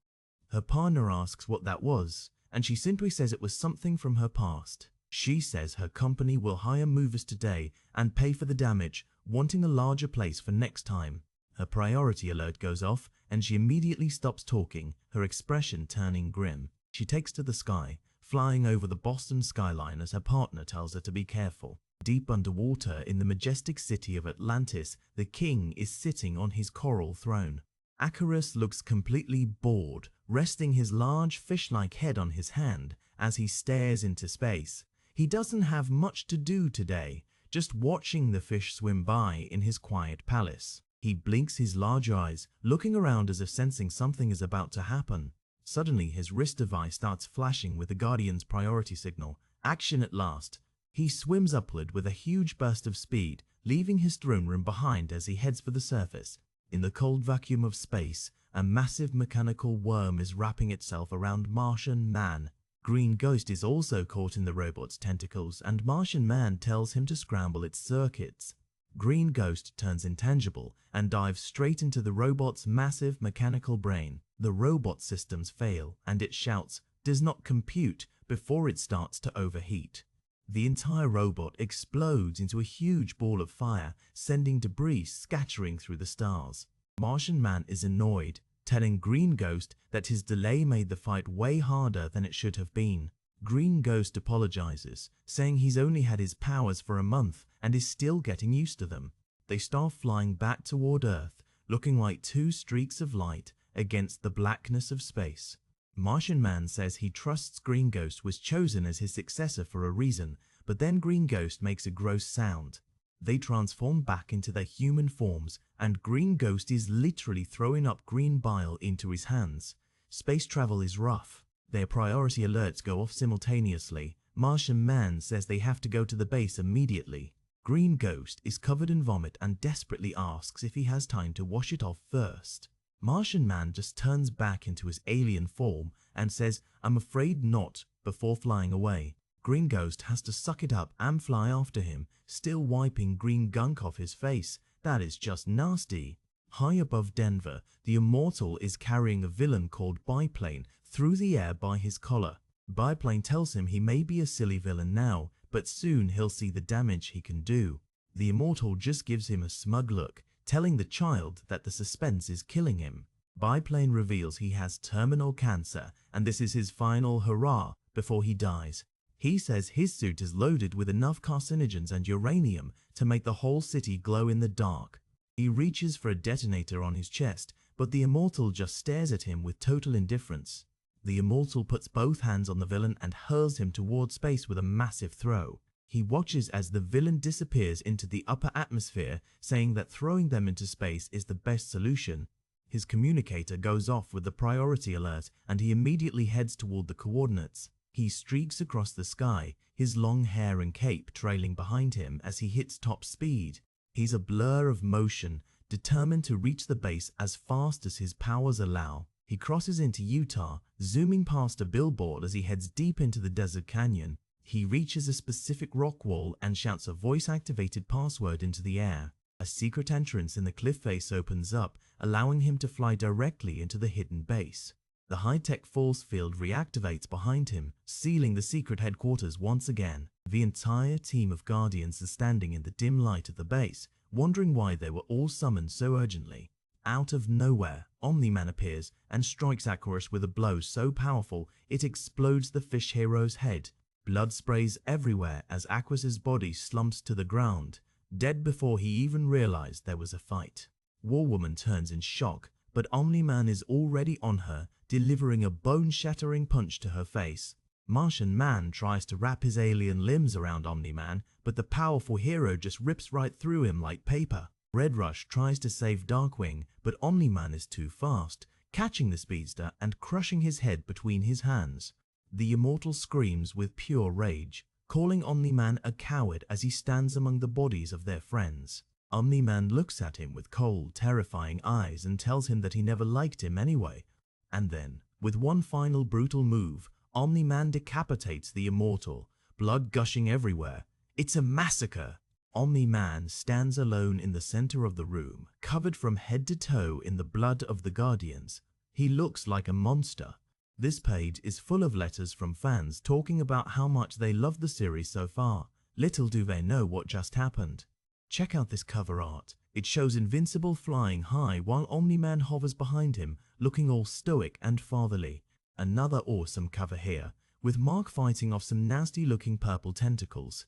Her partner asks what that was, and she simply says it was something from her past. She says her company will hire movers today and pay for the damage, wanting a larger place for next time. Her priority alert goes off and she immediately stops talking, her expression turning grim. She takes to the sky, flying over the Boston skyline as her partner tells her to be careful. Deep underwater in the majestic city of Atlantis, the king is sitting on his coral throne. Icarus looks completely bored, resting his large fish-like head on his hand as he stares into space. He doesn't have much to do today, just watching the fish swim by in his quiet palace. He blinks his large eyes, looking around as if sensing something is about to happen. Suddenly, his wrist device starts flashing with the Guardian's priority signal. Action at last. He swims upward with a huge burst of speed, leaving his throne room behind as he heads for the surface. In the cold vacuum of space, a massive mechanical worm is wrapping itself around Martian Man. Green Ghost is also caught in the robot's tentacles, and Martian Man tells him to scramble its circuits. Green Ghost turns intangible and dives straight into the robot's massive mechanical brain. The robot systems fail, and it shouts, "Does not compute," before it starts to overheat. The entire robot explodes into a huge ball of fire, sending debris scattering through the stars. Martian Man is annoyed, telling Green Ghost that his delay made the fight way harder than it should have been. Green Ghost apologizes, saying he's only had his powers for a month and is still getting used to them. They start flying back toward Earth, looking like two streaks of light against the blackness of space. Martian Man says he trusts Green Ghost was chosen as his successor for a reason, but then Green Ghost makes a gross sound. They transform back into their human forms, and Green Ghost is literally throwing up green bile into his hands. Space travel is rough. Their priority alerts go off simultaneously. Martian Man says they have to go to the base immediately. Green Ghost is covered in vomit and desperately asks if he has time to wash it off first. Martian Man just turns back into his alien form and says, "I'm afraid not," before flying away. Green Ghost has to suck it up and fly after him, still wiping green gunk off his face. That is just nasty. High above Denver, the Immortal is carrying a villain called Biplane through the air by his collar. Biplane tells him he may be a silly villain now, but soon he'll see the damage he can do. The Immortal just gives him a smug look, telling the child that the suspense is killing him. Biplane reveals he has terminal cancer, and this is his final hurrah before he dies. He says his suit is loaded with enough carcinogens and uranium to make the whole city glow in the dark. He reaches for a detonator on his chest, but the Immortal just stares at him with total indifference. The Immortal puts both hands on the villain and hurls him toward space with a massive throw. He watches as the villain disappears into the upper atmosphere, saying that throwing them into space is the best solution. His communicator goes off with the priority alert, and he immediately heads toward the coordinates. He streaks across the sky, his long hair and cape trailing behind him as he hits top speed. He's a blur of motion, determined to reach the base as fast as his powers allow. He crosses into Utah, zooming past a billboard as he heads deep into the desert canyon. He reaches a specific rock wall and shouts a voice-activated password into the air. A secret entrance in the cliff face opens up, allowing him to fly directly into the hidden base. The high-tech force field reactivates behind him, sealing the secret headquarters once again. The entire team of Guardians is standing in the dim light of the base, wondering why they were all summoned so urgently. Out of nowhere, Omni-Man appears and strikes Aquarius with a blow so powerful it explodes the fish hero's head. Blood sprays everywhere as Aquarius's body slumps to the ground, dead before he even realized there was a fight. War Woman turns in shock, but Omni-Man is already on her, delivering a bone-shattering punch to her face. Martian Man tries to wrap his alien limbs around Omni-Man, but the powerful hero just rips right through him like paper. Red Rush tries to save Darkwing, but Omni-Man is too fast, catching the speedster and crushing his head between his hands. The Immortal screams with pure rage, calling Omni-Man a coward as he stands among the bodies of their friends. Omni-Man looks at him with cold, terrifying eyes and tells him that he never liked him anyway. And then, with one final brutal move, Omni-Man decapitates the Immortal, blood gushing everywhere. It's a massacre! Omni-Man stands alone in the center of the room, covered from head to toe in the blood of the Guardians. He looks like a monster. This page is full of letters from fans talking about how much they love the series so far. Little do they know what just happened. Check out this cover art. It shows Invincible flying high while Omni-Man hovers behind him, looking all stoic and fatherly. Another awesome cover here, with Mark fighting off some nasty-looking purple tentacles.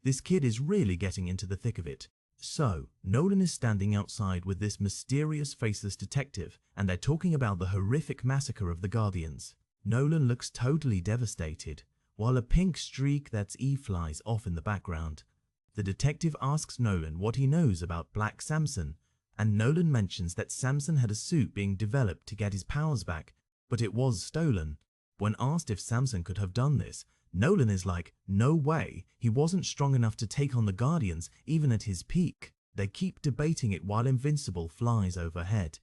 This kid is really getting into the thick of it. So, Nolan is standing outside with this mysterious faceless detective, and they're talking about the horrific massacre of the Guardians. Nolan looks totally devastated, while a pink streak that's Eve flies off in the background. The detective asks Nolan what he knows about Black Samson, and Nolan mentions that Samson had a suit being developed to get his powers back, but it was stolen. When asked if Samson could have done this, Nolan is like, no way, he wasn't strong enough to take on the Guardians even at his peak. They keep debating it while Invincible flies overhead.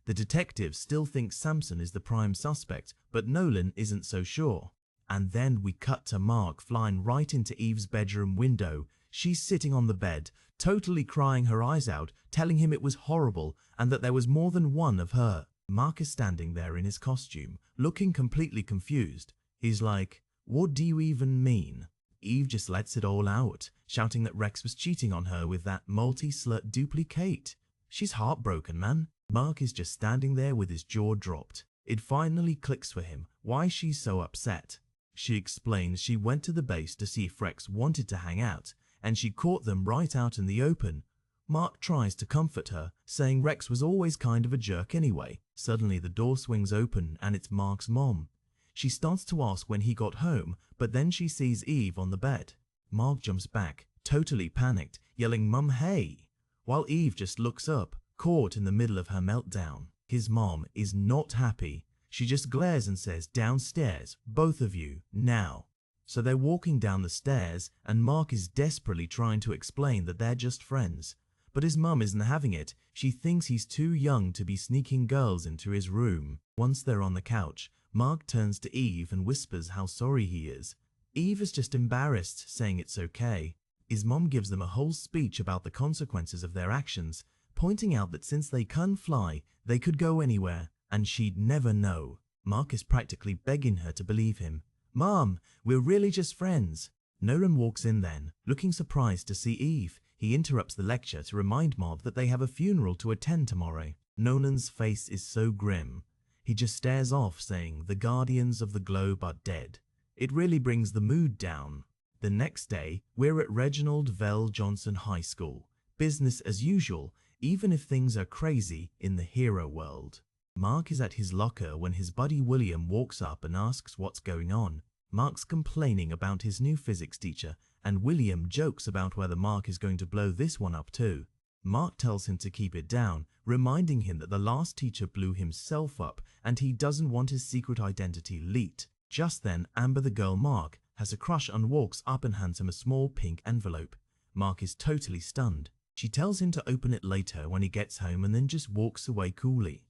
The detective still thinks Samson is the prime suspect, but Nolan isn't so sure. And then we cut to Mark flying right into Eve's bedroom window. She's sitting on the bed, totally crying her eyes out, telling him it was horrible and that there was more than one of her. Mark is standing there in his costume, looking completely confused. He's like, what do you even mean? Eve just lets it all out, shouting that Rex was cheating on her with that multi-slut duplicate. She's heartbroken, man. Mark is just standing there with his jaw dropped. It finally clicks for him why she's so upset. She explains she went to the base to see if Rex wanted to hang out, and she caught them right out in the open. Mark tries to comfort her, saying Rex was always kind of a jerk anyway. Suddenly the door swings open and it's Mark's mom. She starts to ask when he got home, but then she sees Eve on the bed. Mark jumps back, totally panicked, yelling, "Mum, hey!" while Eve just looks up, caught in the middle of her meltdown. His mom is not happy. She just glares and says, "Downstairs, both of you, now." So they're walking down the stairs and Mark is desperately trying to explain that they're just friends. But his mum isn't having it. She thinks he's too young to be sneaking girls into his room. Once they're on the couch, Mark turns to Eve and whispers how sorry he is. Eve is just embarrassed, saying it's okay. His mom gives them a whole speech about the consequences of their actions, pointing out that since they can fly, they could go anywhere, and she'd never know. Mark is practically begging her to believe him. "Mom, we're really just friends." Nolan walks in then, looking surprised to see Eve. He interrupts the lecture to remind Mark that they have a funeral to attend tomorrow. Nolan's face is so grim. He just stares off, saying, "The guardians of the globe are dead." It really brings the mood down. The next day, we're at Reginald Vell Johnson High School. Business as usual, even if things are crazy in the hero world. Mark is at his locker when his buddy William walks up and asks what's going on. Mark's complaining about his new physics teacher, and William jokes about whether Mark is going to blow this one up too. Mark tells him to keep it down, reminding him that the last teacher blew himself up and he doesn't want his secret identity leaked. Just then, Amber, the girl Mark has a crush on, walks up and hands him a small pink envelope. Mark is totally stunned. She tells him to open it later when he gets home and then just walks away coolly.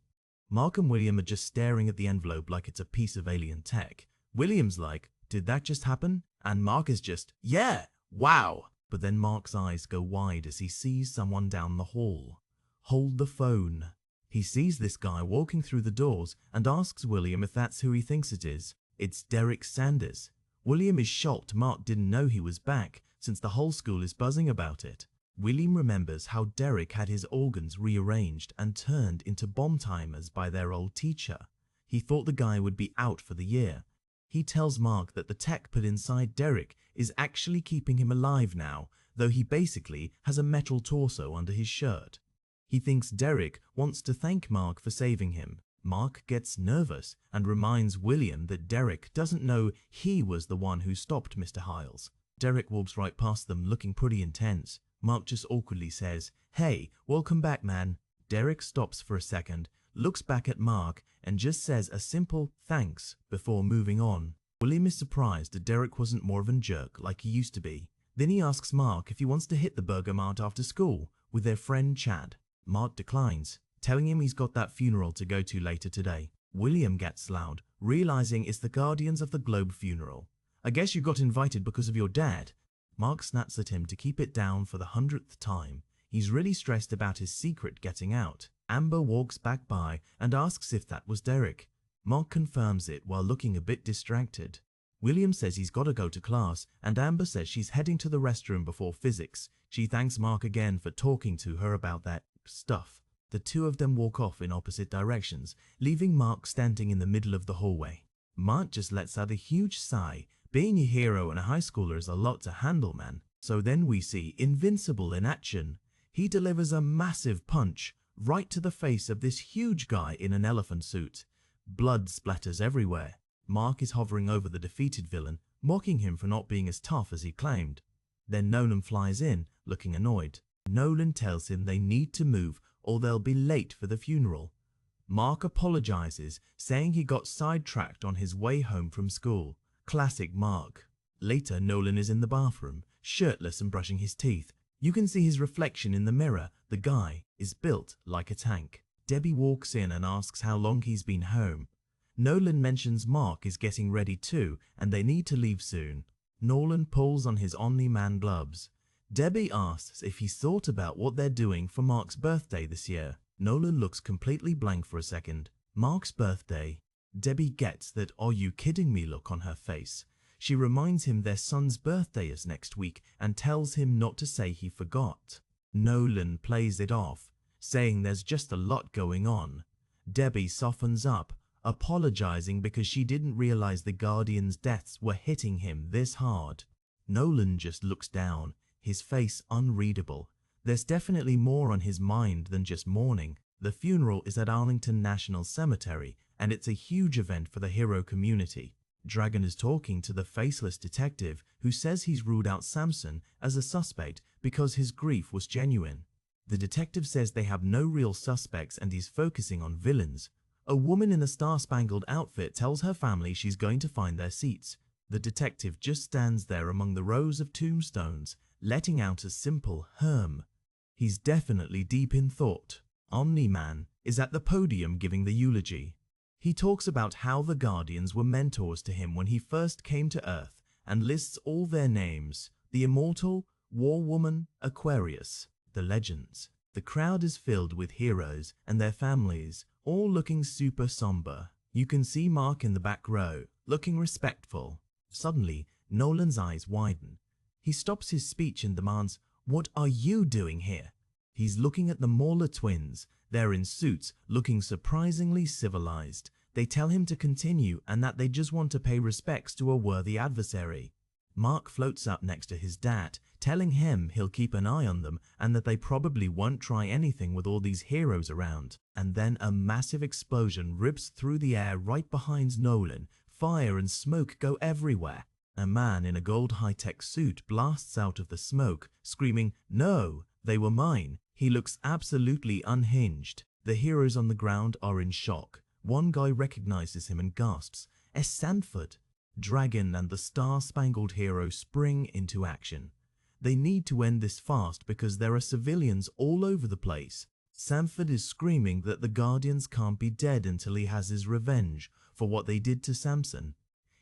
Mark and William are just staring at the envelope like it's a piece of alien tech. William's like, "Did that just happen?" And Mark is just, "Yeah, wow." But then Mark's eyes go wide as he sees someone down the hall. Hold the phone. He sees this guy walking through the doors and asks William if that's who he thinks it is. It's Derek Sanders. William is shocked Mark didn't know he was back, since the whole school is buzzing about it. William remembers how Derek had his organs rearranged and turned into bomb timers by their old teacher. He thought the guy would be out for the year. He tells Mark that the tech put inside Derek is actually keeping him alive now, though he basically has a metal torso under his shirt. He thinks Derek wants to thank Mark for saving him. Mark gets nervous and reminds William that Derek doesn't know he was the one who stopped Mr. Hiles. Derek walks right past them looking pretty intense. Mark just awkwardly says, "Hey, welcome back, man." Derek stops for a second, looks back at Mark, and just says a simple thanks before moving on. William is surprised that Derek wasn't more of a jerk like he used to be. Then he asks Mark if he wants to hit the Burger Mart after school with their friend Chad. Mark declines, telling him he's got that funeral to go to later today. William gets loud, realizing it's the Guardians of the Globe funeral. "I guess you got invited because of your dad." Mark snaps at him to keep it down for the 100th time. He's really stressed about his secret getting out. Amber walks back by and asks if that was Derek. Mark confirms it while looking a bit distracted. William says he's got to go to class, and Amber says she's heading to the restroom before physics. She thanks Mark again for talking to her about that stuff. The two of them walk off in opposite directions, leaving Mark standing in the middle of the hallway. Mark just lets out a huge sigh. Being a hero and a high schooler is a lot to handle, man. So then we see Invincible in action. He delivers a massive punch right to the face of this huge guy in an elephant suit. Blood splatters everywhere. Mark is hovering over the defeated villain, mocking him for not being as tough as he claimed. Then Nolan flies in, looking annoyed. Nolan tells him they need to move or they'll be late for the funeral. Mark apologizes, saying he got sidetracked on his way home from school. Classic Mark. Later, Nolan is in the bathroom, shirtless and brushing his teeth. You can see his reflection in the mirror. The guy is built like a tank. Debbie walks in and asks how long he's been home. Nolan mentions Mark is getting ready too, and they need to leave soon. Nolan pulls on his Omni-Man gloves. Debbie asks if he's thought about what they're doing for Mark's birthday this year. Nolan looks completely blank for a second. Mark's birthday. Debbie gets that "are you kidding me" look on her face. She reminds him their son's birthday is next week and tells him not to say he forgot. Nolan plays it off, saying there's just a lot going on. Debbie softens up, apologizing because she didn't realize the Guardians' deaths were hitting him this hard. Nolan just looks down, his face unreadable. There's definitely more on his mind than just mourning. The funeral is at Arlington National Cemetery, and it's a huge event for the hero community. Dragon is talking to the faceless detective who says he's ruled out Samson as a suspect because his grief was genuine. The detective says they have no real suspects and he's focusing on villains. A woman in a star-spangled outfit tells her family she's going to find their seats. The detective just stands there among the rows of tombstones, letting out a simple "Herm." He's definitely deep in thought. Omni-Man is at the podium giving the eulogy. He talks about how the Guardians were mentors to him when he first came to Earth and lists all their names: the Immortal, War Woman, Aquarius, the Legends. The crowd is filled with heroes and their families, all looking super somber. You can see Mark in the back row, looking respectful. Suddenly, Nolan's eyes widen. He stops his speech and demands, "What are you doing here?" He's looking at the Mauler twins. They're in suits, looking surprisingly civilized. They tell him to continue and that they just want to pay respects to a worthy adversary. Mark floats up next to his dad, telling him he'll keep an eye on them and that they probably won't try anything with all these heroes around. And then a massive explosion rips through the air right behind Nolan. Fire and smoke go everywhere. A man in a gold high-tech suit blasts out of the smoke, screaming, "No, they were mine." He looks absolutely unhinged. The heroes on the ground are in shock. One guy recognizes him and gasps, "Es Sanford." Dragon and the Star-Spangled Hero spring into action. They need to end this fast because there are civilians all over the place. Sanford is screaming that the Guardians can't be dead until he has his revenge for what they did to Samson.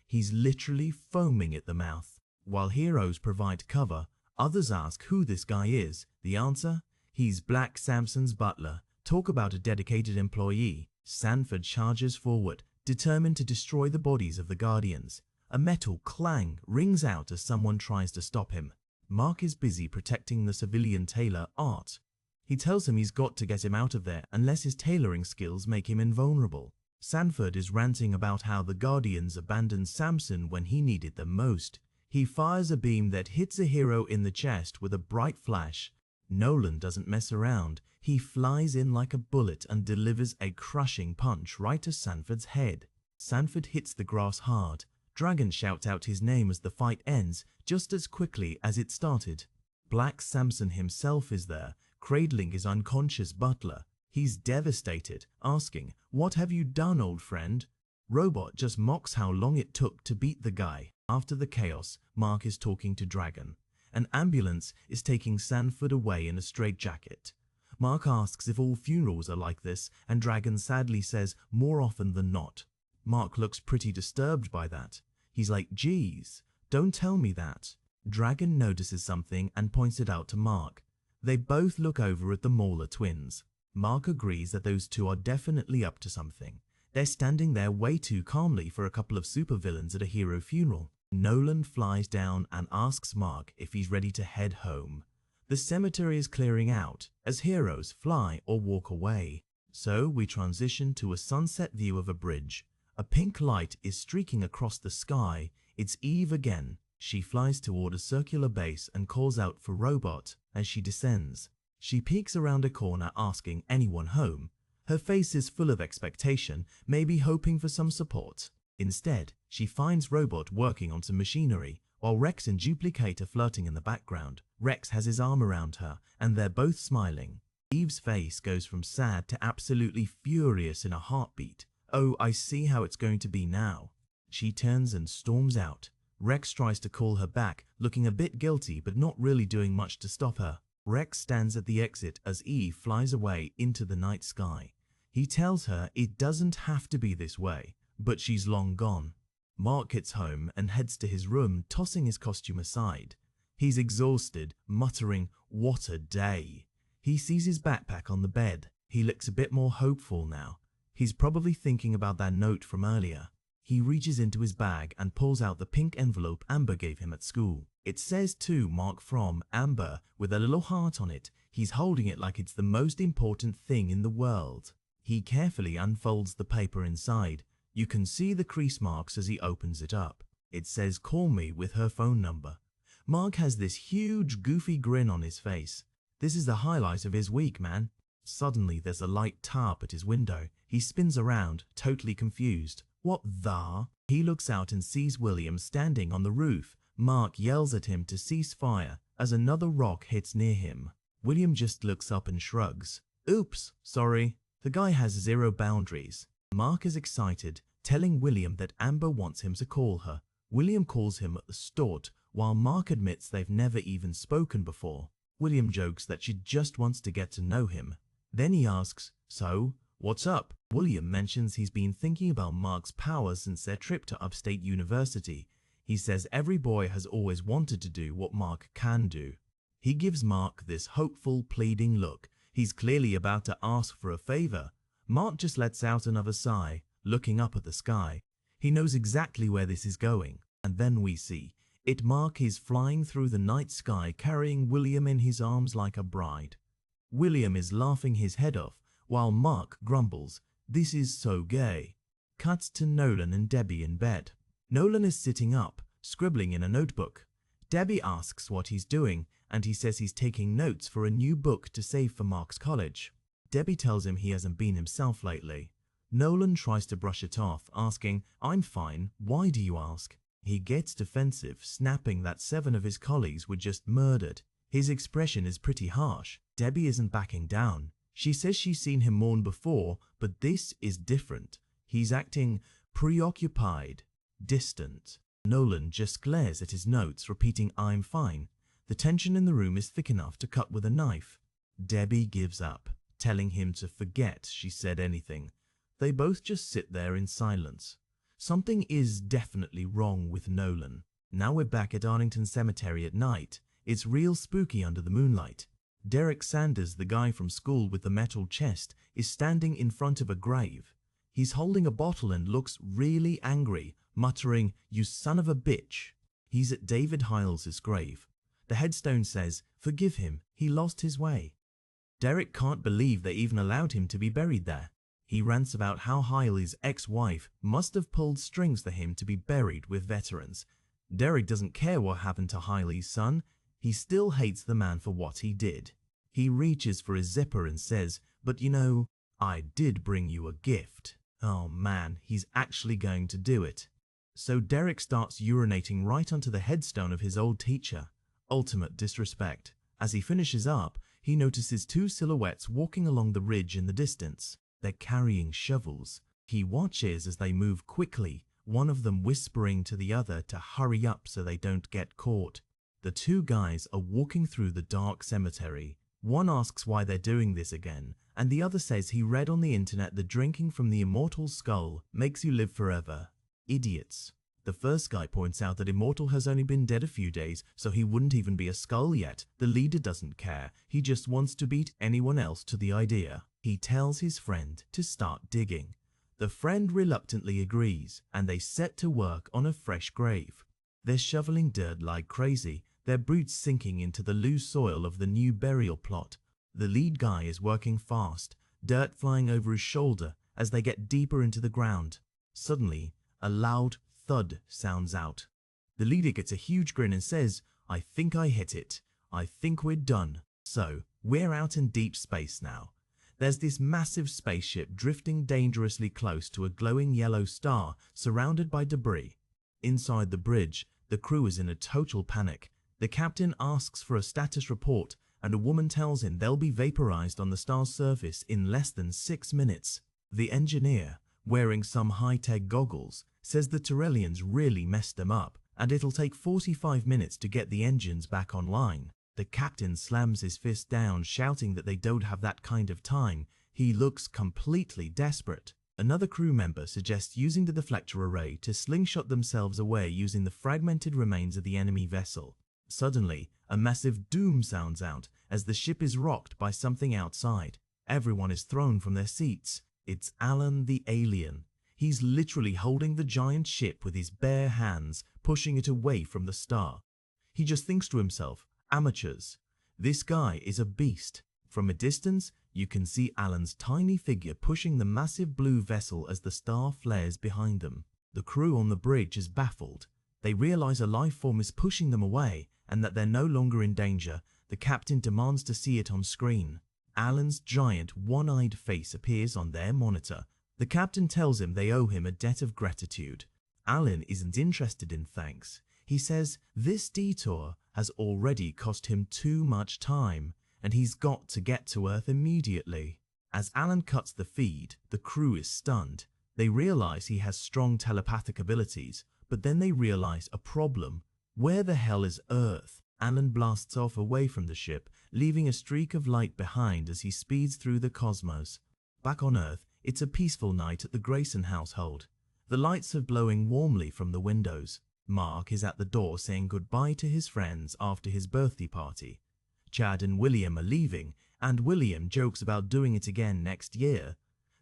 He's literally foaming at the mouth. While heroes provide cover, others ask who this guy is. The answer? He's Black Samson's butler. Talk about a dedicated employee. Sanford charges forward, determined to destroy the bodies of the Guardians. A metal clang rings out as someone tries to stop him. Mark is busy protecting the civilian tailor, Art. He tells him he's got to get him out of there unless his tailoring skills make him invulnerable. Sanford is ranting about how the Guardians abandoned Samson when he needed them most. He fires a beam that hits a hero in the chest with a bright flash. Nolan doesn't mess around. He flies in like a bullet and delivers a crushing punch right to Sanford's head. Sanford hits the grass hard. Dragon shouts out his name as the fight ends, just as quickly as it started. Black Samson himself is there, cradling his unconscious butler. He's devastated, asking, "What have you done, old friend?" Robot just mocks how long it took to beat the guy. After the chaos, Mark is talking to Dragon. An ambulance is taking Sanford away in a straitjacket. Mark asks if all funerals are like this, and Dragon sadly says more often than not. Mark looks pretty disturbed by that. He's like, "Geez, don't tell me that." Dragon notices something and points it out to Mark. They both look over at the Mauler twins. Mark agrees that those two are definitely up to something. They're standing there way too calmly for a couple of supervillains at a hero funeral. Nolan flies down and asks Mark if he's ready to head home. The cemetery is clearing out as heroes fly or walk away. So we transition to a sunset view of a bridge. A pink light is streaking across the sky. It's Eve again. She flies toward a circular base and calls out for Robot as she descends. She peeks around a corner asking anyone home. Her face is full of expectation, maybe hoping for some support. Instead, she finds Robot working on some machinery, while Rex and Duplicate are flirting in the background. Rex has his arm around her, and they're both smiling. Eve's face goes from sad to absolutely furious in a heartbeat. "Oh, I see how it's going to be now." She turns and storms out. Rex tries to call her back, looking a bit guilty but not really doing much to stop her. Rex stands at the exit as Eve flies away into the night sky. He tells her it doesn't have to be this way, but she's long gone. Mark gets home and heads to his room, tossing his costume aside. He's exhausted, muttering, "What a day." He sees his backpack on the bed. He looks a bit more hopeful now. He's probably thinking about that note from earlier. He reaches into his bag and pulls out the pink envelope Amber gave him at school. It says to Mark from Amber with a little heart on it. He's holding it like it's the most important thing in the world. He carefully unfolds the paper inside. You can see the crease marks as he opens it up. It says, "Call me," with her phone number. Mark has this huge goofy grin on his face. This is the highlight of his week, man. Suddenly there's a light tap at his window. He spins around, totally confused. What the? He looks out and sees William standing on the roof. Mark yells at him to cease fire as another rock hits near him. William just looks up and shrugs. "Oops, sorry." The guy has zero boundaries. Mark is excited, telling William that Amber wants him to call her. William calls him the Stort, while Mark admits they've never even spoken before. William jokes that she just wants to get to know him. Then he asks, "So, what's up?" William mentions he's been thinking about Mark's powers since their trip to Upstate University. He says every boy has always wanted to do what Mark can do. He gives Mark this hopeful, pleading look. He's clearly about to ask for a favor. Mark just lets out another sigh, looking up at the sky. He knows exactly where this is going. And then we see it. Mark is flying through the night sky, carrying William in his arms like a bride. William is laughing his head off, while Mark grumbles, "This is so gay." Cuts to Nolan and Debbie in bed. Nolan is sitting up, scribbling in a notebook. Debbie asks what he's doing, and he says he's taking notes for a new book to save for Mark's college. Debbie tells him he hasn't been himself lately. Nolan tries to brush it off, asking, "I'm fine, why do you ask?" He gets defensive, snapping that 7 of his colleagues were just murdered. His expression is pretty harsh. Debbie isn't backing down. She says she's seen him mourn before, but this is different. He's acting preoccupied, distant. Nolan just glares at his notes, repeating, "I'm fine." The tension in the room is thick enough to cut with a knife. Debbie gives up, telling him to forget she said anything. They both just sit there in silence. Something is definitely wrong with Nolan. Now we're back at Arlington Cemetery at night. It's real spooky under the moonlight. Derek Sanders, the guy from school with the metal chest, is standing in front of a grave. He's holding a bottle and looks really angry, muttering, "You son of a bitch." He's at David Hiles's grave. The headstone says, "Forgive him, he lost his way." Derek can't believe they even allowed him to be buried there. He rants about how Hiley's ex-wife must have pulled strings for him to be buried with veterans. Derek doesn't care what happened to Hiley's son. He still hates the man for what he did. He reaches for his zipper and says, "But you know, I did bring you a gift." Oh man, he's actually going to do it. So Derek starts urinating right onto the headstone of his old teacher. Ultimate disrespect. As he finishes up, he notices 2 silhouettes walking along the ridge in the distance. They're carrying shovels. He watches as they move quickly, one of them whispering to the other to hurry up so they don't get caught. The 2 guys are walking through the dark cemetery. One asks why they're doing this again, and the other says he read on the internet that drinking from the immortal skull makes you live forever. Idiots. The first guy points out that Immortal has only been dead a few days, so he wouldn't even be a skull yet. The leader doesn't care. He just wants to beat anyone else to the idea. He tells his friend to start digging. The friend reluctantly agrees, and they set to work on a fresh grave. They're shoveling dirt like crazy, their boots sinking into the loose soil of the new burial plot. The lead guy is working fast, dirt flying over his shoulder as they get deeper into the ground. Suddenly, a loud thud sounds out. The leader gets a huge grin and says, "I think I hit it. I think we're done." So, we're out in deep space now. There's this massive spaceship drifting dangerously close to a glowing yellow star surrounded by debris. Inside the bridge, the crew is in a total panic. The captain asks for a status report, and a woman tells him they'll be vaporized on the star's surface in less than 6 minutes. The engineer, wearing some high-tech goggles, says the Tyrellians really messed them up, and it'll take 45 minutes to get the engines back online. The captain slams his fist down, shouting that they don't have that kind of time. He looks completely desperate. Another crew member suggests using the deflector array to slingshot themselves away using the fragmented remains of the enemy vessel. Suddenly, a massive doom sounds out as the ship is rocked by something outside. Everyone is thrown from their seats. It's Alan the alien. He's literally holding the giant ship with his bare hands, pushing it away from the star. He just thinks to himself, "Amateurs. This guy is a beast." From a distance, you can see Alan's tiny figure pushing the massive blue vessel as the star flares behind them. The crew on the bridge is baffled. They realize a life form is pushing them away and that they're no longer in danger. The captain demands to see it on screen. Alan's giant, one-eyed face appears on their monitor. The captain tells him they owe him a debt of gratitude. Alan isn't interested in thanks. He says this detour has already cost him too much time, and he's got to get to Earth immediately. As Alan cuts the feed, the crew is stunned. They realize he has strong telepathic abilities, But then they realize a problem. Where the hell is Earth? Alan blasts off away from the ship, leaving a streak of light behind as he speeds through the cosmos. Back on Earth, it's a peaceful night at the Grayson household. The lights are blowing warmly from the windows. Mark is at the door saying goodbye to his friends after his birthday party. Chad and William are leaving, and William jokes about doing it again next year.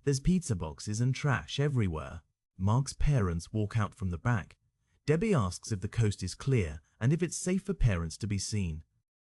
There's pizza boxes and trash everywhere. Mark's parents walk out from the back. Debbie asks if the coast is clear and if it's safe for parents to be seen.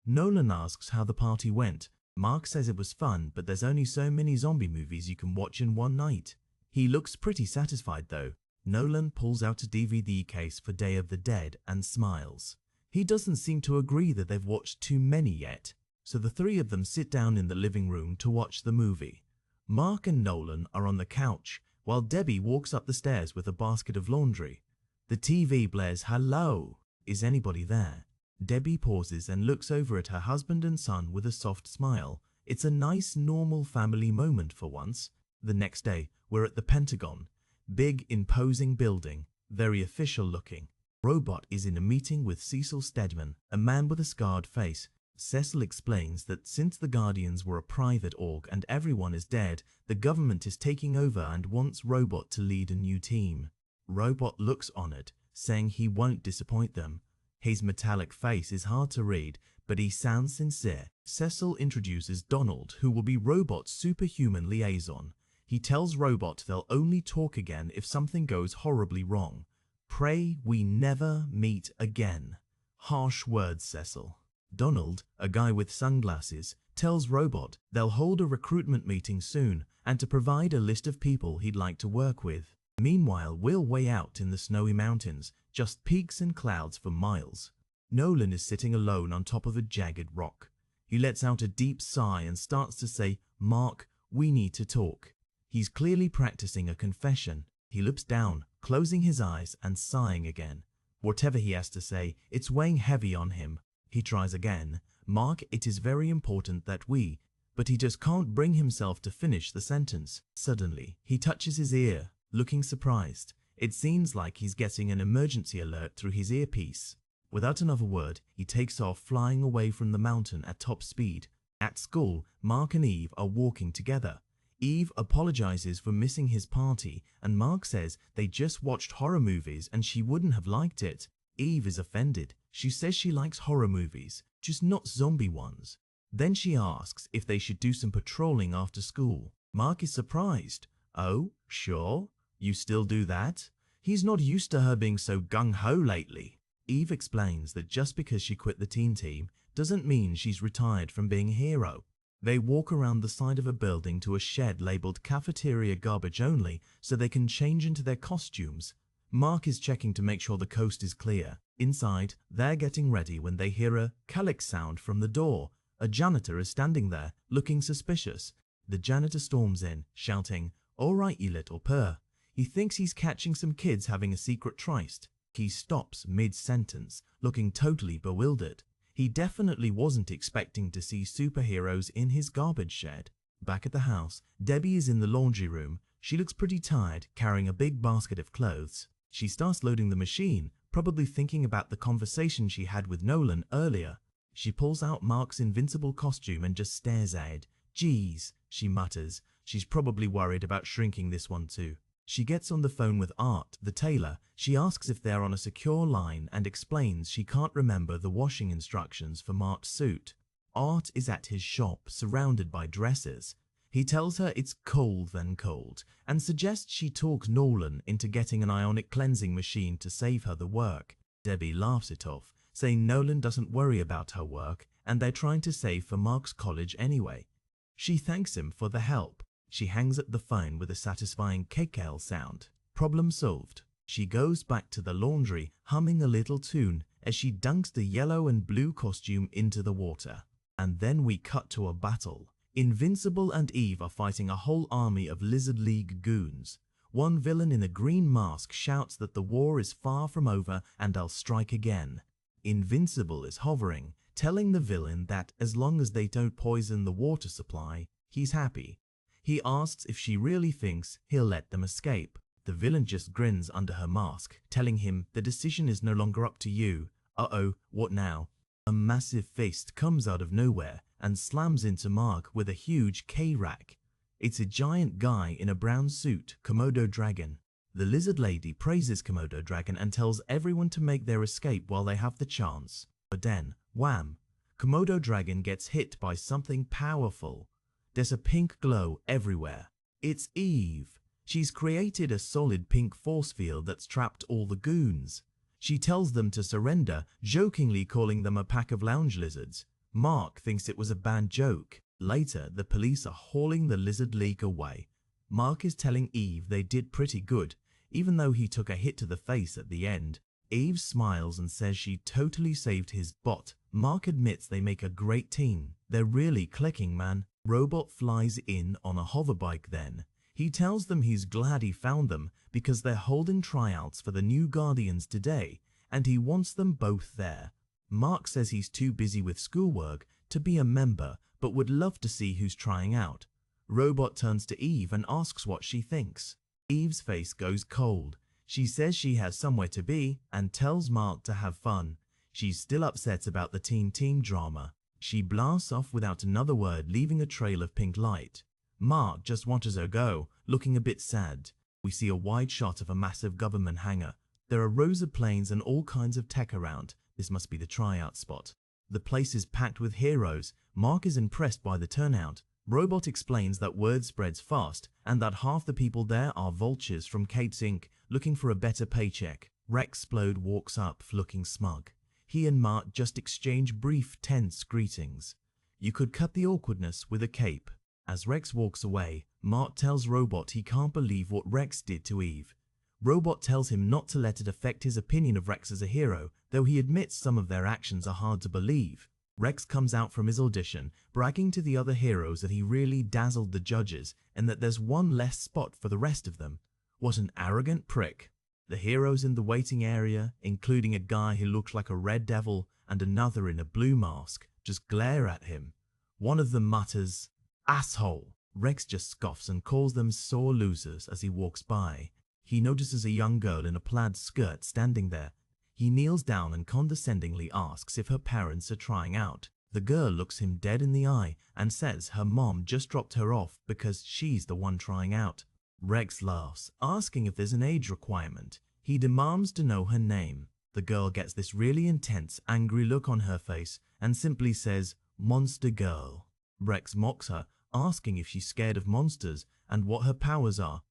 Nolan asks how the party went. Mark says it was fun, but there's only so many zombie movies you can watch in one night. He looks pretty satisfied though. Nolan pulls out a DVD case for Day of the Dead and smiles. He doesn't seem to agree that they've watched too many yet, so the three of them sit down in the living room to watch the movie. Mark and Nolan are on the couch, while Debbie walks up the stairs with a basket of laundry. The TV blares, "Hello, is anybody there?" Debbie pauses and looks over at her husband and son with a soft smile. It's a nice, normal family moment for once. The next day, we're at the Pentagon. Big, imposing building, very official looking. Robot is in a meeting with Cecil Stedman, a man with a scarred face. Cecil explains that since the Guardians were a private org and everyone is dead, the government is taking over and wants Robot to lead a new team. Robot looks honored, saying he won't disappoint them. His metallic face is hard to read, but he sounds sincere. Cecil introduces Donald, who will be Robot's superhuman liaison. He tells Robot they'll only talk again if something goes horribly wrong. "Pray we never meet again." Harsh words, Cecil. Donald, a guy with sunglasses, tells Robot they'll hold a recruitment meeting soon and to provide a list of people he'd like to work with. Meanwhile, we're way out in the snowy mountains, just peaks and clouds for miles. Nolan is sitting alone on top of a jagged rock. He lets out a deep sigh and starts to say, "Mark, we need to talk." He's clearly practicing a confession. He looks down, closing his eyes and sighing again. Whatever he has to say, it's weighing heavy on him. He tries again. "Mark, it is very important that we..." But he just can't bring himself to finish the sentence. Suddenly, he touches his ear, looking surprised. It seems like he's getting an emergency alert through his earpiece. Without another word, he takes off, flying away from the mountain at top speed. At school, Mark and Eve are walking together. Eve apologizes for missing his party, and Mark says they just watched horror movies and she wouldn't have liked it. Eve is offended. She says she likes horror movies, just not zombie ones. Then she asks if they should do some patrolling after school. Mark is surprised. "Oh, sure? You still do that?" He's not used to her being so gung-ho lately. Eve explains that just because she quit the teen team doesn't mean she's retired from being a hero. They walk around the side of a building to a shed labeled "Cafeteria Garbage Only" so they can change into their costumes. Mark is checking to make sure the coast is clear. Inside, they're getting ready when they hear a calyx sound from the door. A janitor is standing there, looking suspicious. The janitor storms in, shouting, "All right, you little purr." He thinks he's catching some kids having a secret tryst. He stops mid-sentence, looking totally bewildered. He definitely wasn't expecting to see superheroes in his garbage shed. Back at the house, Debbie is in the laundry room. She looks pretty tired, carrying a big basket of clothes. She starts loading the machine, probably thinking about the conversation she had with Nolan earlier. She pulls out Mark's invincible costume and just stares at it. "Geez," she mutters. She's probably worried about shrinking this one too. She gets on the phone with Art, the tailor. She asks if they're on a secure line and explains she can't remember the washing instructions for Mark's suit. Art is at his shop, surrounded by dresses. He tells her it's cold then cold, and suggests she talk Nolan into getting an ionic cleansing machine to save her the work. Debbie laughs it off, saying Nolan doesn't worry about her work and they're trying to save for Mark's college anyway. She thanks him for the help. She hangs up the phone with a satisfying kale sound. Problem solved. She goes back to the laundry, humming a little tune as she dunks the yellow and blue costume into the water. And then we cut to a battle. Invincible and Eve are fighting a whole army of Lizard League goons. One villain in a green mask shouts that the war is far from over and they'll strike again. Invincible is hovering, telling the villain that as long as they don't poison the water supply, he's happy. He asks if she really thinks he'll let them escape. The villain just grins under her mask, telling him the decision is no longer up to you. Uh-oh, what now? A massive fist comes out of nowhere and slams into Mark with a huge K-rack. It's a giant guy in a brown suit, Komodo Dragon. The lizard lady praises Komodo Dragon and tells everyone to make their escape while they have the chance. But then, wham! Komodo Dragon gets hit by something powerful. There's a pink glow everywhere. It's Eve. She's created a solid pink force field that's trapped all the goons. She tells them to surrender, jokingly calling them a pack of lounge lizards. Mark thinks it was a bad joke. Later, the police are hauling the Lizard League away. Mark is telling Eve they did pretty good, even though he took a hit to the face at the end. Eve smiles and says she totally saved his bot. Mark admits they make a great team. They're really clicking, man. Robot flies in on a hoverbike then. He tells them he's glad he found them because they're holding tryouts for the new Guardians today and he wants them both there. Mark says he's too busy with schoolwork to be a member but would love to see who's trying out. Robot turns to Eve and asks what she thinks. Eve's face goes cold. She says she has somewhere to be and tells Mark to have fun. She's still upset about the teen drama. She blasts off without another word, leaving a trail of pink light. Mark just watches her go, looking a bit sad. We see a wide shot of a massive government hangar. There are rows of planes and all kinds of tech around. This must be the tryout spot. The place is packed with heroes. Mark is impressed by the turnout. Robot explains that word spreads fast and that half the people there are vultures from Kate's Inc. looking for a better paycheck. Rexplode walks up looking smug. He and Mark just exchange brief, tense greetings. You could cut the awkwardness with a cape. As Rex walks away, Mark tells Robot he can't believe what Rex did to Eve. Robot tells him not to let it affect his opinion of Rex as a hero, though he admits some of their actions are hard to believe. Rex comes out from his audition, bragging to the other heroes that he really dazzled the judges and that there's one less spot for the rest of them. What an arrogant prick. The heroes in the waiting area, including a guy who looks like a red devil and another in a blue mask, just glare at him. One of them mutters, "Asshole." Rex just scoffs and calls them sore losers as he walks by. He notices a young girl in a plaid skirt standing there. He kneels down and condescendingly asks if her parents are trying out. The girl looks him dead in the eye and says her mom just dropped her off because she's the one trying out. Rex laughs, asking if there's an age requirement. He demands to know her name. The girl gets this really intense, angry look on her face and simply says, "Monster Girl." Rex mocks her, asking if she's scared of monsters and what her powers are.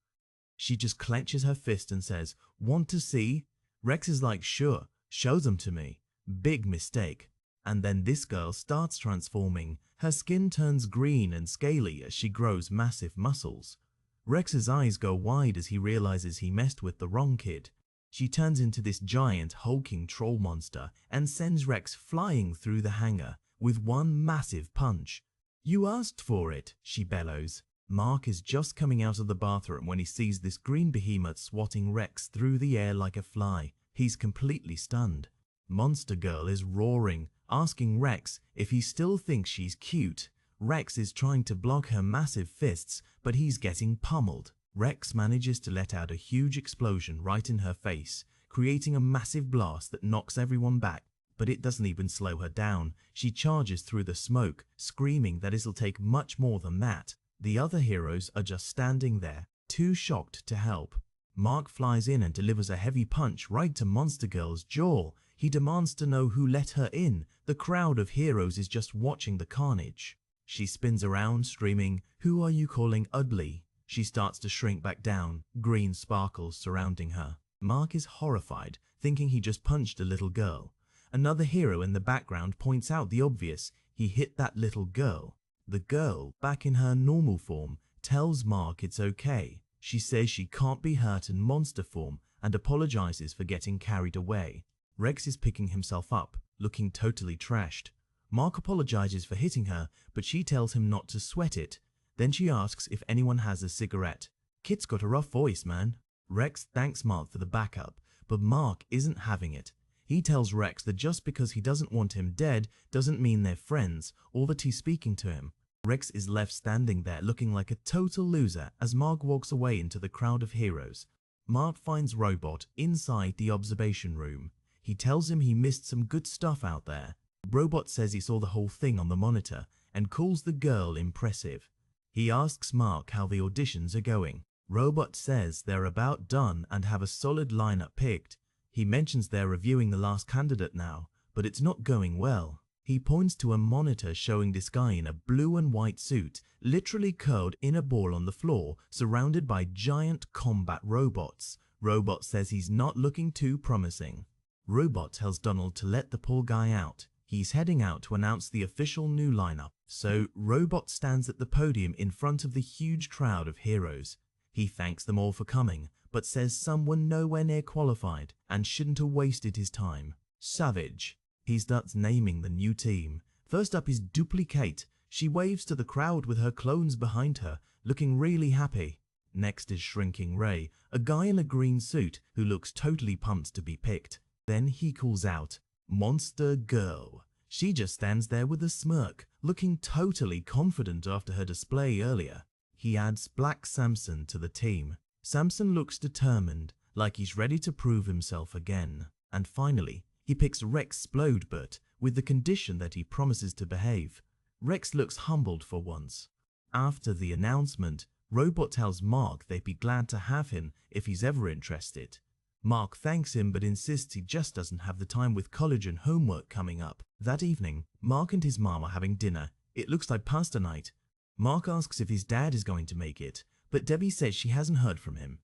She just clenches her fist and says, "Want to see?" Rex is like, "Sure, show them to me." Big mistake. And then this girl starts transforming. Her skin turns green and scaly as she grows massive muscles. Rex's eyes go wide as he realizes he messed with the wrong kid. She turns into this giant hulking troll monster and sends Rex flying through the hangar with one massive punch. "You asked for it," she bellows. Mark is just coming out of the bathroom when he sees this green behemoth swatting Rex through the air like a fly. He's completely stunned. Monster Girl is roaring, asking Rex if he still thinks she's cute. Rex is trying to block her massive fists, but he's getting pummeled. Rex manages to let out a huge explosion right in her face, creating a massive blast that knocks everyone back. But it doesn't even slow her down. She charges through the smoke, screaming that it'll take much more than that. The other heroes are just standing there, too shocked to help. Mark flies in and delivers a heavy punch right to Monster Girl's jaw. He demands to know who let her in. The crowd of heroes is just watching the carnage. She spins around, screaming, "Who are you calling ugly?" She starts to shrink back down, green sparkles surrounding her. Mark is horrified, thinking he just punched a little girl. Another hero in the background points out the obvious. He hit that little girl. The girl, back in her normal form, tells Mark it's okay. She says she can't be hurt in monster form and apologizes for getting carried away. Rex is picking himself up, looking totally trashed. Mark apologizes for hitting her, but she tells him not to sweat it. Then she asks if anyone has a cigarette. "Kit's got a rough voice, man." Rex thanks Mark for the backup, but Mark isn't having it. He tells Rex that just because he doesn't want him dead doesn't mean they're friends or that he's speaking to him. Rex is left standing there looking like a total loser as Mark walks away into the crowd of heroes. Mark finds Robot inside the observation room. He tells him he missed some good stuff out there. Robot says he saw the whole thing on the monitor and calls the girl impressive. He asks Mark how the auditions are going. Robot says they're about done and have a solid lineup picked. He mentions they're reviewing the last candidate now, but it's not going well. He points to a monitor showing this guy in a blue and white suit, literally curled in a ball on the floor, surrounded by giant combat robots. Robot says he's not looking too promising. Robot tells Donald to let the poor guy out. He's heading out to announce the official new lineup. So Robot stands at the podium in front of the huge crowd of heroes. He thanks them all for coming, but says some were nowhere near qualified and shouldn't have wasted his time. Savage. He starts naming the new team. First up is Duplicate. She waves to the crowd with her clones behind her, looking really happy. Next is Shrinking Ray, a guy in a green suit who looks totally pumped to be picked. Then he calls out, Monster Girl. She just stands there with a smirk, looking totally confident after her display earlier. He adds Black Samson to the team. Samson looks determined, like he's ready to prove himself again. And finally, he picks Rex Splodebert with the condition that he promises to behave. Rex looks humbled for once. After the announcement, Robot tells Mark they'd be glad to have him if he's ever interested. Mark thanks him but insists he just doesn't have the time with college and homework coming up. That evening, Mark and his mom are having dinner. It looks like pasta night. Mark asks if his dad is going to make it, but Debbie says she hasn't heard from him.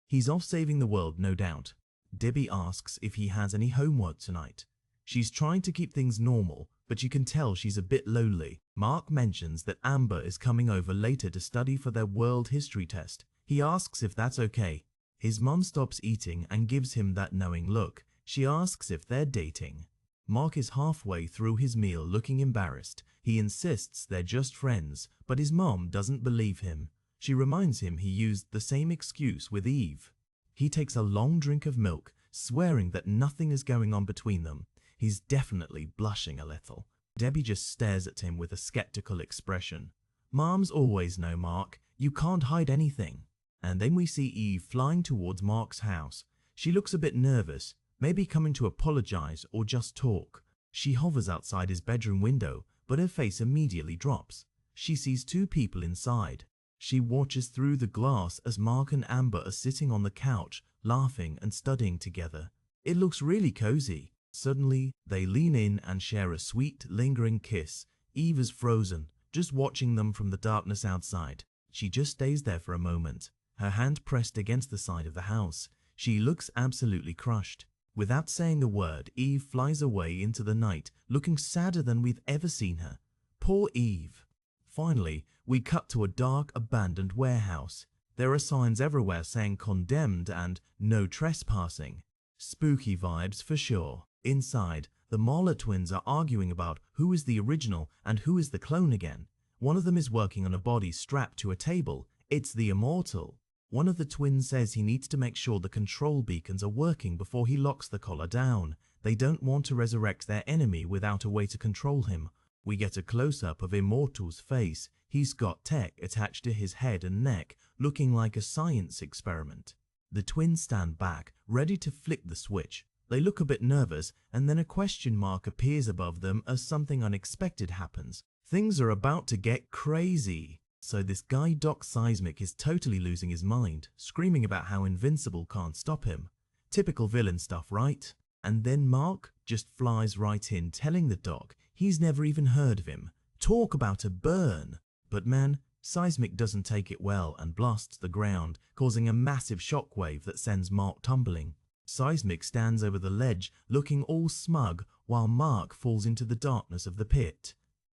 He's off saving the world, no doubt. Debbie asks if he has any homework tonight. She's trying to keep things normal, but you can tell she's a bit lonely. Mark mentions that Amber is coming over later to study for their world history test. He asks if that's okay. His mom stops eating and gives him that knowing look. She asks if they're dating. Mark is halfway through his meal looking embarrassed. He insists they're just friends, but his mom doesn't believe him. She reminds him he used the same excuse with Eve. He takes a long drink of milk, swearing that nothing is going on between them. He's definitely blushing a little. Debbie just stares at him with a skeptical expression. Moms always know, Mark. You can't hide anything. And then we see Eve flying towards Mark's house. She looks a bit nervous, maybe coming to apologize or just talk. She hovers outside his bedroom window, but her face immediately drops. She sees two people inside. She watches through the glass as Mark and Amber are sitting on the couch, laughing and studying together. It looks really cozy. Suddenly, they lean in and share a sweet, lingering kiss. Eve is frozen, just watching them from the darkness outside. She just stays there for a moment, her hand pressed against the side of the house. She looks absolutely crushed. Without saying a word, Eve flies away into the night, looking sadder than we've ever seen her. Poor Eve. Finally, we cut to a dark, abandoned warehouse. There are signs everywhere saying condemned and no trespassing. Spooky vibes for sure. Inside, the Mahler twins are arguing about who is the original and who is the clone again. One of them is working on a body strapped to a table. It's the immortal. One of the twins says he needs to make sure the control beacons are working before he locks the collar down. They don't want to resurrect their enemy without a way to control him. We get a close-up of Immortal's face. He's got tech attached to his head and neck, looking like a science experiment. The twins stand back, ready to flick the switch. They look a bit nervous, and then a question mark appears above them as something unexpected happens. Things are about to get crazy. So this guy Doc Seismic is totally losing his mind, screaming about how Invincible can't stop him. Typical villain stuff, right? And then Mark just flies right in, telling the Doc he's never even heard of him. Talk about a burn. But man, Seismic doesn't take it well and blasts the ground, causing a massive shockwave that sends Mark tumbling. Seismic stands over the ledge, looking all smug, while Mark falls into the darkness of the pit.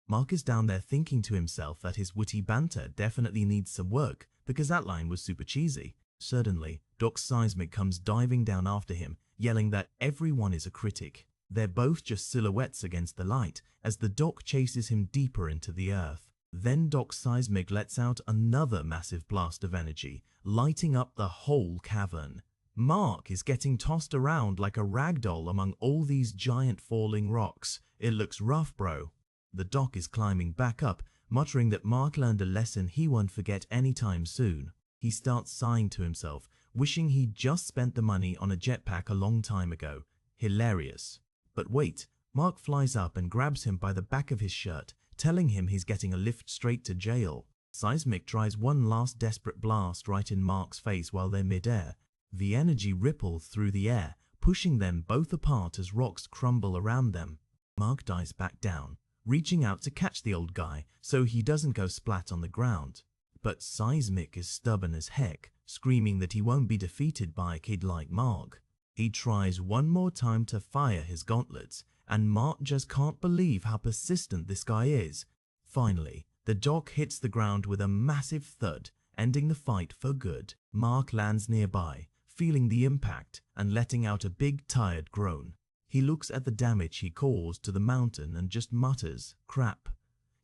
Mark is down there thinking to himself that his witty banter definitely needs some work, because that line was super cheesy. Suddenly, Doc Seismic comes diving down after him, yelling that everyone is a critic. They're both just silhouettes against the light, as the Doc chases him deeper into the earth. Then Doc Seismic lets out another massive blast of energy, lighting up the whole cavern. Mark is getting tossed around like a ragdoll among all these giant falling rocks. It looks rough, bro. The Doc is climbing back up, muttering that Mark learned a lesson he won't forget anytime soon. He starts sighing to himself, wishing he'd just spent the money on a jetpack a long time ago. Hilarious. But wait, Mark flies up and grabs him by the back of his shirt, telling him he's getting a lift straight to jail. Seismic tries one last desperate blast right in Mark's face while they're mid-air. The energy ripples through the air, pushing them both apart as rocks crumble around them. Mark dives back down, reaching out to catch the old guy so he doesn't go splat on the ground. But Seismic is stubborn as heck, screaming that he won't be defeated by a kid like Mark. He tries one more time to fire his gauntlets, and Mark just can't believe how persistent this guy is. Finally, the dock hits the ground with a massive thud, ending the fight for good. Mark lands nearby, feeling the impact and letting out a big tired groan. He looks at the damage he caused to the mountain and just mutters, "Crap."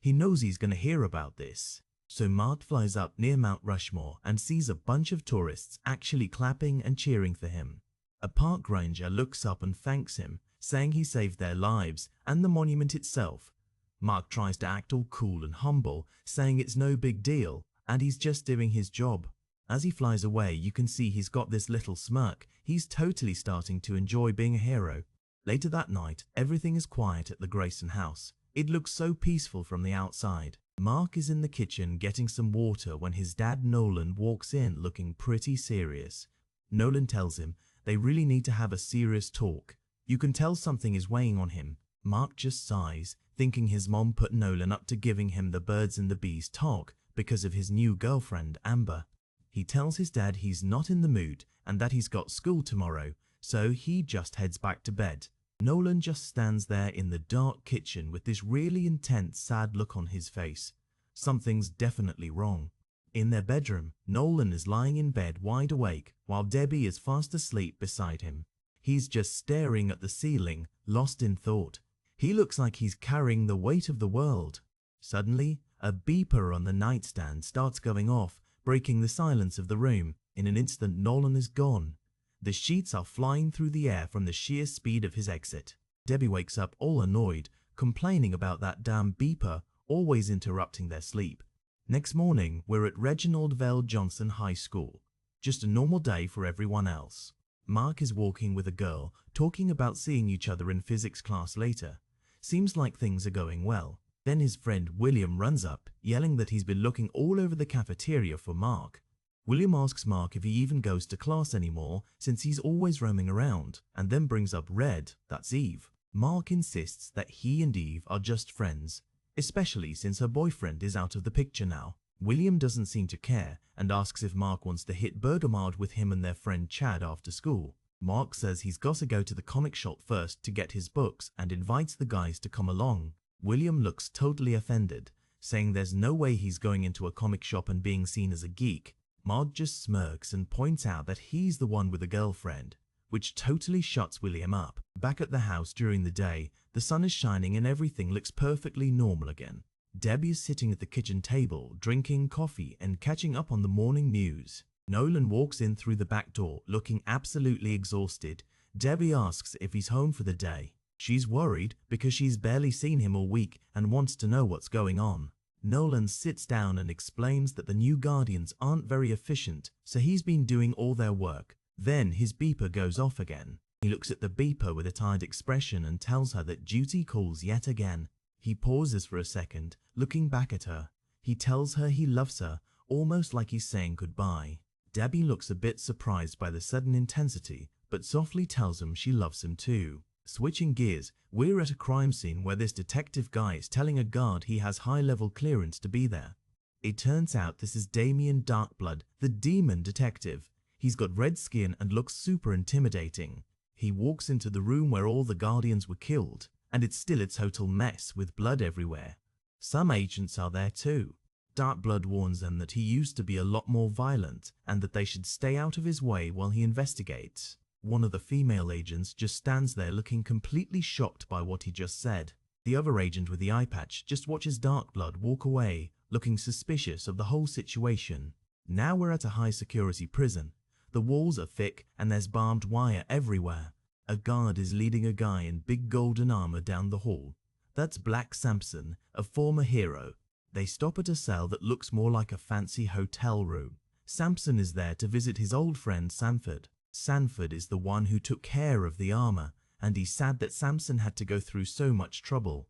He knows he's gonna hear about this. So Mark flies up near Mount Rushmore and sees a bunch of tourists actually clapping and cheering for him. A park ranger looks up and thanks him, saying he saved their lives and the monument itself. Mark tries to act all cool and humble, saying it's no big deal and he's just doing his job. As he flies away, you can see he's got this little smirk. He's totally starting to enjoy being a hero. Later that night, everything is quiet at the Grayson house. It looks so peaceful from the outside. Mark is in the kitchen getting some water when his dad Nolan walks in looking pretty serious. Nolan tells him they really need to have a serious talk. You can tell something is weighing on him. Mark just sighs, thinking his mom put Nolan up to giving him the birds and the bees talk because of his new girlfriend, Amber. He tells his dad he's not in the mood and that he's got school tomorrow, so he just heads back to bed. Nolan just stands there in the dark kitchen with this really intense, sad look on his face. Something's definitely wrong. In their bedroom, Nolan is lying in bed wide awake while Debbie is fast asleep beside him. He's just staring at the ceiling, lost in thought. He looks like he's carrying the weight of the world. Suddenly, a beeper on the nightstand starts going off, breaking the silence of the room. In an instant, Nolan is gone. The sheets are flying through the air from the sheer speed of his exit. Debbie wakes up all annoyed, complaining about that damn beeper always interrupting their sleep. Next morning, we're at Reginald Vale Johnson High School. Just a normal day for everyone else. Mark is walking with a girl, talking about seeing each other in physics class later. Seems like things are going well. Then his friend William runs up, yelling that he's been looking all over the cafeteria for Mark. William asks Mark if he even goes to class anymore since he's always roaming around, and then brings up Red, that's Eve. Mark insists that he and Eve are just friends, especially since her boyfriend is out of the picture now. William doesn't seem to care and asks if Mark wants to hit Bergamard with him and their friend Chad after school. Mark says he's got to go to the comic shop first to get his books and invites the guys to come along. William looks totally offended, saying there's no way he's going into a comic shop and being seen as a geek. Mark just smirks and points out that he's the one with a girlfriend, which totally shuts William up. Back at the house during the day, the sun is shining and everything looks perfectly normal again. Debbie is sitting at the kitchen table, drinking coffee and catching up on the morning news. Nolan walks in through the back door, looking absolutely exhausted. Debbie asks if he's home for the day. She's worried because she's barely seen him all week and wants to know what's going on. Nolan sits down and explains that the new Guardians aren't very efficient, so he's been doing all their work. Then his beeper goes off again. He looks at the beeper with a tired expression and tells her that duty calls yet again. He pauses for a second, looking back at her. He tells her he loves her, almost like he's saying goodbye. Debbie looks a bit surprised by the sudden intensity, but softly tells him she loves him too. Switching gears, we're at a crime scene where this detective guy is telling a guard he has high-level clearance to be there. It turns out this is Damien Darkblood, the demon detective. He's got red skin and looks super intimidating. He walks into the room where all the Guardians were killed, and it's still a total mess with blood everywhere. Some agents are there too. Darkblood warns them that he used to be a lot more violent and that they should stay out of his way while he investigates. One of the female agents just stands there looking completely shocked by what he just said. The other agent with the eye patch just watches Darkblood walk away, looking suspicious of the whole situation. Now we're at a high-security prison. The walls are thick and there's barbed wire everywhere. A guard is leading a guy in big golden armor down the hall. That's Black Samson, a former hero. They stop at a cell that looks more like a fancy hotel room. Samson is there to visit his old friend Sanford. Sanford is the one who took care of the armor, and he's sad that Samson had to go through so much trouble.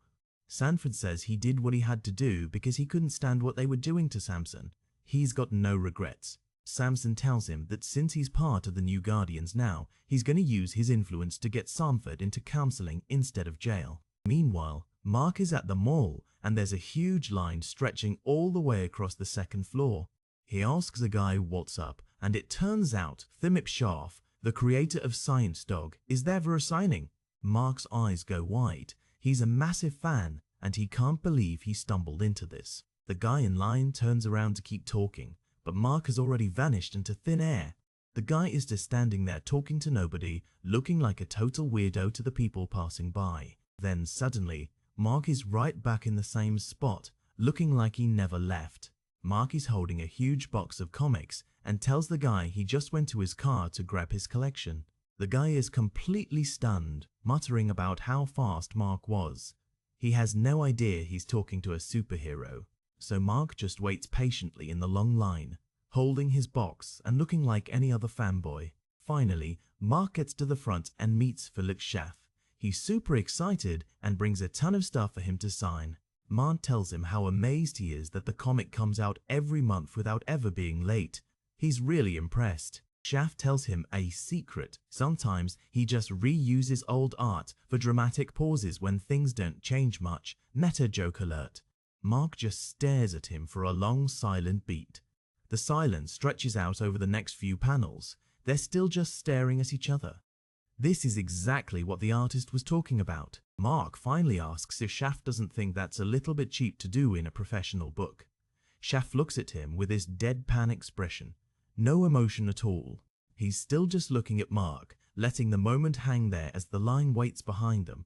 Sanford says he did what he had to do because he couldn't stand what they were doing to Samson. He's got no regrets. Samson tells him that since he's part of the New Guardians now, he's going to use his influence to get Sanford into counseling instead of jail. Meanwhile, Mark is at the mall and there's a huge line stretching all the way across the second floor. He asks a guy what's up, and it turns out Thimip Sharf, the creator of Science Dog, is there for a signing. Mark's eyes go wide. He's a massive fan and he can't believe he stumbled into this. The guy in line turns around to keep talking, but Mark has already vanished into thin air. The guy is just standing there talking to nobody, looking like a total weirdo to the people passing by. Then suddenly, Mark is right back in the same spot, looking like he never left. Mark is holding a huge box of comics and tells the guy he just went to his car to grab his collection. The guy is completely stunned, muttering about how fast Mark was. He has no idea he's talking to a superhero, so Mark just waits patiently in the long line, holding his box and looking like any other fanboy. Finally, Mark gets to the front and meets Felix Schaff. He's super excited and brings a ton of stuff for him to sign. Mark tells him how amazed he is that the comic comes out every month without ever being late. He's really impressed. Schaff tells him a secret. Sometimes he just reuses old art for dramatic pauses when things don't change much. Meta joke alert. Mark just stares at him for a long silent beat. The silence stretches out over the next few panels. They're still just staring at each other. This is exactly what the artist was talking about. Mark finally asks if Schaff doesn't think that's a little bit cheap to do in a professional book. Schaff looks at him with his deadpan expression. No emotion at all. He's still just looking at Mark, letting the moment hang there as the line waits behind them.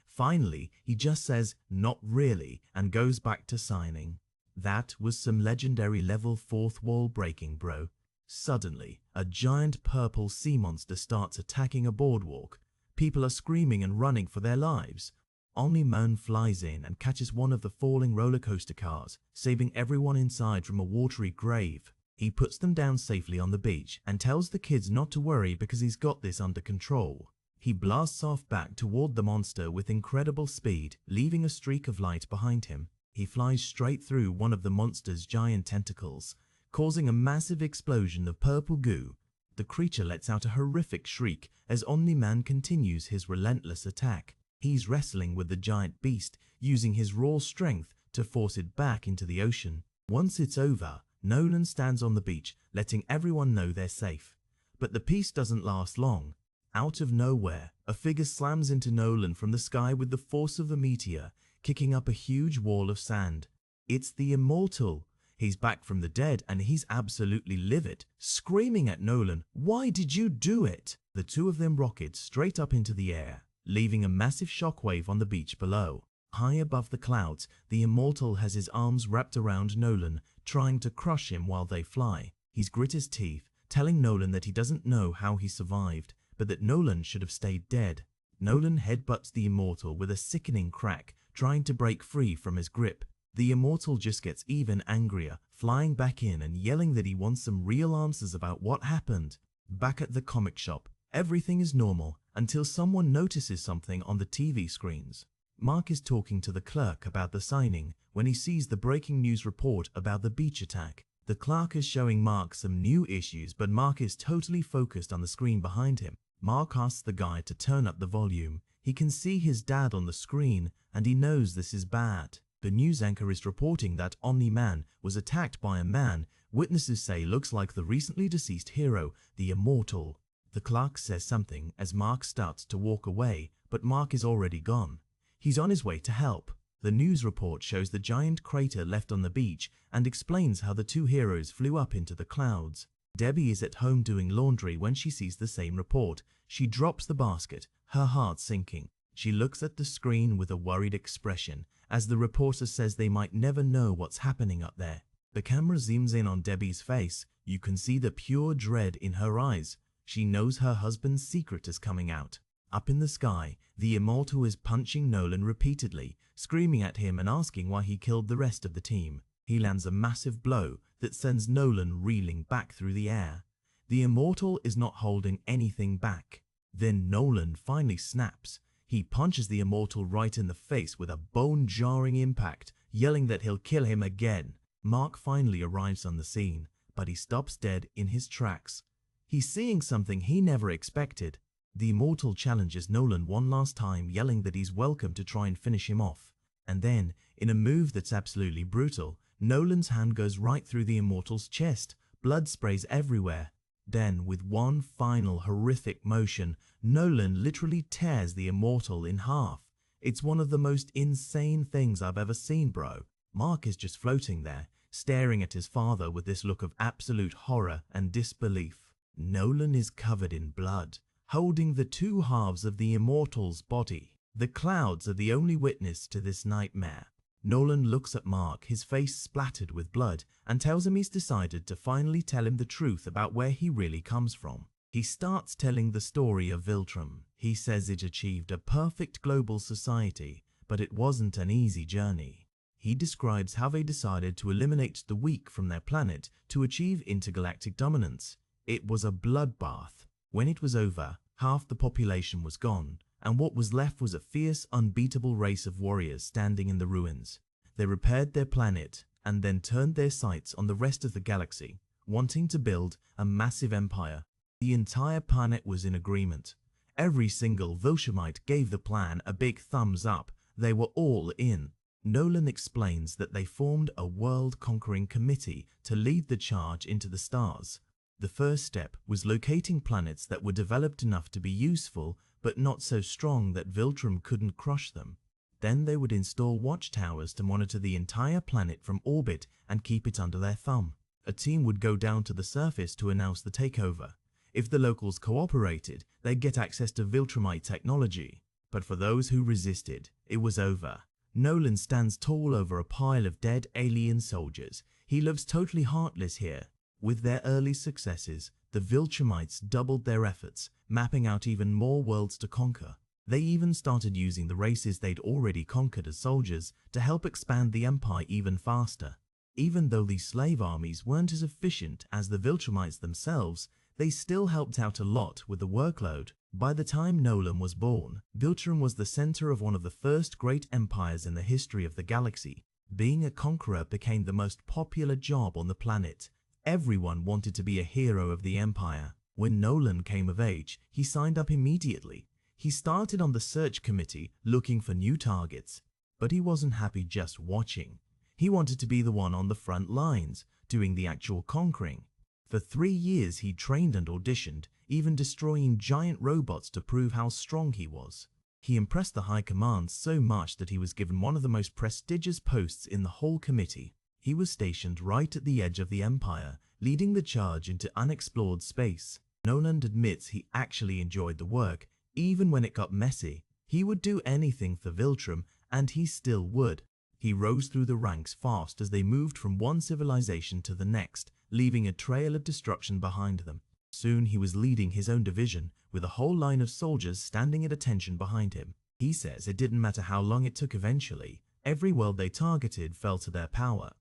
Finally, he just says, "Not really," and goes back to signing. That was some legendary level 4th wall breaking, bro. Suddenly, a giant purple sea monster starts attacking a boardwalk. People are screaming and running for their lives. Omni-Man flies in and catches one of the falling roller coaster cars, saving everyone inside from a watery grave. He puts them down safely on the beach and tells the kids not to worry because he's got this under control. He blasts off back toward the monster with incredible speed, leaving a streak of light behind him. He flies straight through one of the monster's giant tentacles, causing a massive explosion of purple goo. The creature lets out a horrific shriek as Omni-Man continues his relentless attack. He's wrestling with the giant beast, using his raw strength to force it back into the ocean. Once it's over, Nolan stands on the beach, letting everyone know they're safe. But the peace doesn't last long. Out of nowhere, a figure slams into Nolan from the sky with the force of a meteor, kicking up a huge wall of sand. It's the Immortal. He's back from the dead and he's absolutely livid, screaming at Nolan, "Why did you do it?" The two of them rocket straight up into the air, leaving a massive shockwave on the beach below. High above the clouds, the Immortal has his arms wrapped around Nolan, trying to crush him while they fly. He's grit his teeth, telling Nolan that he doesn't know how he survived, but that Nolan should have stayed dead. Nolan headbutts the Immortal with a sickening crack, trying to break free from his grip. The Immortal just gets even angrier, flying back in and yelling that he wants some real answers about what happened. Back at the comic shop, everything is normal until someone notices something on the TV screens. Mark is talking to the clerk about the signing when he sees the breaking news report about the beach attack. The clerk is showing Mark some new issues, but Mark is totally focused on the screen behind him. Mark asks the guy to turn up the volume. He can see his dad on the screen and he knows this is bad. The news anchor is reporting that Omni-Man was attacked by a man witnesses say looks like the recently deceased hero, the Immortal. The clerk says something as Mark starts to walk away, but Mark is already gone. He's on his way to help. The news report shows the giant crater left on the beach and explains how the two heroes flew up into the clouds. Debbie is at home doing laundry when she sees the same report. She drops the basket, her heart sinking. She looks at the screen with a worried expression as the reporter says they might never know what's happening up there. The camera zooms in on Debbie's face. You can see the pure dread in her eyes. She knows her husband's secret is coming out. Up in the sky, the Immortal is punching Nolan repeatedly, screaming at him and asking why he killed the rest of the team. He lands a massive blow that sends Nolan reeling back through the air. The Immortal is not holding anything back. Then Nolan finally snaps. He punches the Immortal right in the face with a bone-jarring impact, yelling that he'll kill him again. Mark finally arrives on the scene, but he stops dead in his tracks. He's seeing something he never expected. The Immortal challenges Nolan one last time, yelling that he's welcome to try and finish him off. And then, in a move that's absolutely brutal, Nolan's hand goes right through the Immortal's chest. Blood sprays everywhere. Then, with one final horrific motion, Nolan literally tears the Immortal in half. It's one of the most insane things I've ever seen, bro. Mark is just floating there, staring at his father with this look of absolute horror and disbelief. Nolan is covered in blood, holding the two halves of the Immortal's body. The clouds are the only witness to this nightmare. Nolan looks at Mark, his face splattered with blood, and tells him he's decided to finally tell him the truth about where he really comes from. He starts telling the story of Viltrum. He says it achieved a perfect global society, but it wasn't an easy journey. He describes how they decided to eliminate the weak from their planet to achieve intergalactic dominance. It was a bloodbath. When it was over, half the population was gone, and what was left was a fierce, unbeatable race of warriors standing in the ruins. They repaired their planet and then turned their sights on the rest of the galaxy, wanting to build a massive empire. The entire planet was in agreement. Every single Viltrumite gave the plan a big thumbs up. They were all in. Nolan explains that they formed a world-conquering committee to lead the charge into the stars. The first step was locating planets that were developed enough to be useful, but not so strong that Viltrum couldn't crush them. Then they would install watchtowers to monitor the entire planet from orbit and keep it under their thumb. A team would go down to the surface to announce the takeover. If the locals cooperated, they'd get access to Viltrumite technology. But for those who resisted, it was over. Nolan stands tall over a pile of dead alien soldiers. He looks totally heartless here. With their early successes, the Viltrumites doubled their efforts, mapping out even more worlds to conquer. They even started using the races they'd already conquered as soldiers to help expand the empire even faster. Even though these slave armies weren't as efficient as the Viltrumites themselves, they still helped out a lot with the workload. By the time Nolan was born, Viltrum was the center of one of the first great empires in the history of the galaxy. Being a conqueror became the most popular job on the planet. Everyone wanted to be a hero of the empire. When Nolan came of age, he signed up immediately. He started on the search committee looking for new targets. But he wasn't happy just watching. He wanted to be the one on the front lines, doing the actual conquering. For 3 years he trained and auditioned, even destroying giant robots to prove how strong he was. He impressed the high command so much that he was given one of the most prestigious posts in the whole committee. He was stationed right at the edge of the empire, leading the charge into unexplored space. Nolan admits he actually enjoyed the work, even when it got messy. He would do anything for Viltrum, and he still would. He rose through the ranks fast as they moved from one civilization to the next, leaving a trail of destruction behind them. Soon he was leading his own division, with a whole line of soldiers standing at attention behind him. He says it didn't matter how long it took eventually. Every world they targeted fell to their power.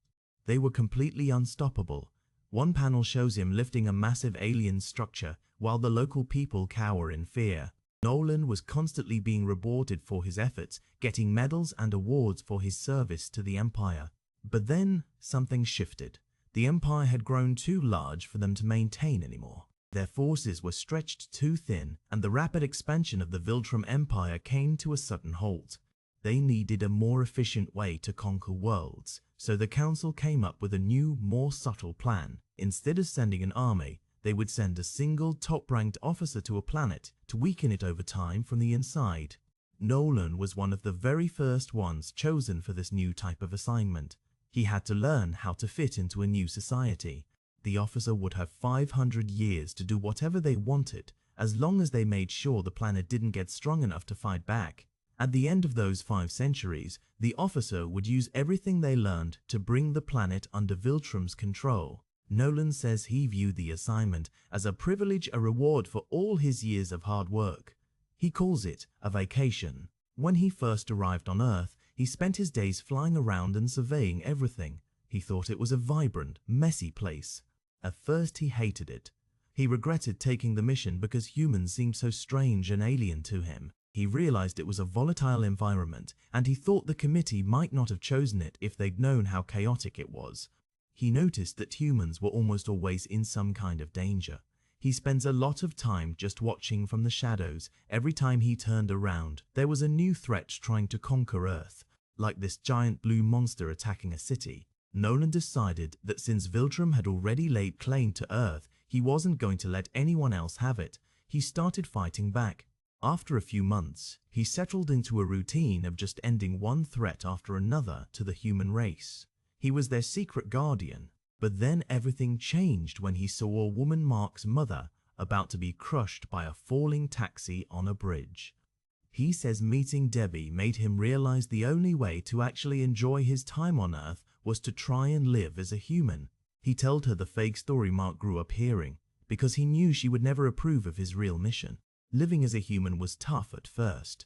They were completely unstoppable. One panel shows him lifting a massive alien structure, while the local people cower in fear. Nolan was constantly being rewarded for his efforts, getting medals and awards for his service to the Empire. But then, something shifted. The Empire had grown too large for them to maintain anymore. Their forces were stretched too thin, and the rapid expansion of the Viltrum Empire came to a sudden halt. They needed a more efficient way to conquer worlds, so the Council came up with a new, more subtle plan. Instead of sending an army, they would send a single top-ranked officer to a planet to weaken it over time from the inside. Nolan was one of the very first ones chosen for this new type of assignment. He had to learn how to fit into a new society. The officer would have 500 years to do whatever they wanted, as long as they made sure the planet didn't get strong enough to fight back. At the end of those 5 centuries, the officer would use everything they learned to bring the planet under Viltrum's control. Nolan says he viewed the assignment as a privilege, a reward for all his years of hard work. He calls it a vacation. When he first arrived on Earth, he spent his days flying around and surveying everything. He thought it was a vibrant, messy place. At first he hated it. He regretted taking the mission because humans seemed so strange and alien to him. He realized it was a volatile environment, and he thought the committee might not have chosen it if they'd known how chaotic it was. He noticed that humans were almost always in some kind of danger. He spends a lot of time just watching from the shadows. Every time he turned around, there was a new threat trying to conquer Earth, like this giant blue monster attacking a city. Nolan decided that since Viltrum had already laid claim to Earth, he wasn't going to let anyone else have it. He started fighting back. After a few months, he settled into a routine of just ending one threat after another to the human race. He was their secret guardian. But then everything changed when he saw a woman, Mark's mother, about to be crushed by a falling taxi on a bridge. He says meeting Debbie made him realize the only way to actually enjoy his time on Earth was to try and live as a human. He told her the fake story Mark grew up hearing, because he knew she would never approve of his real mission. Living as a human was tough at first.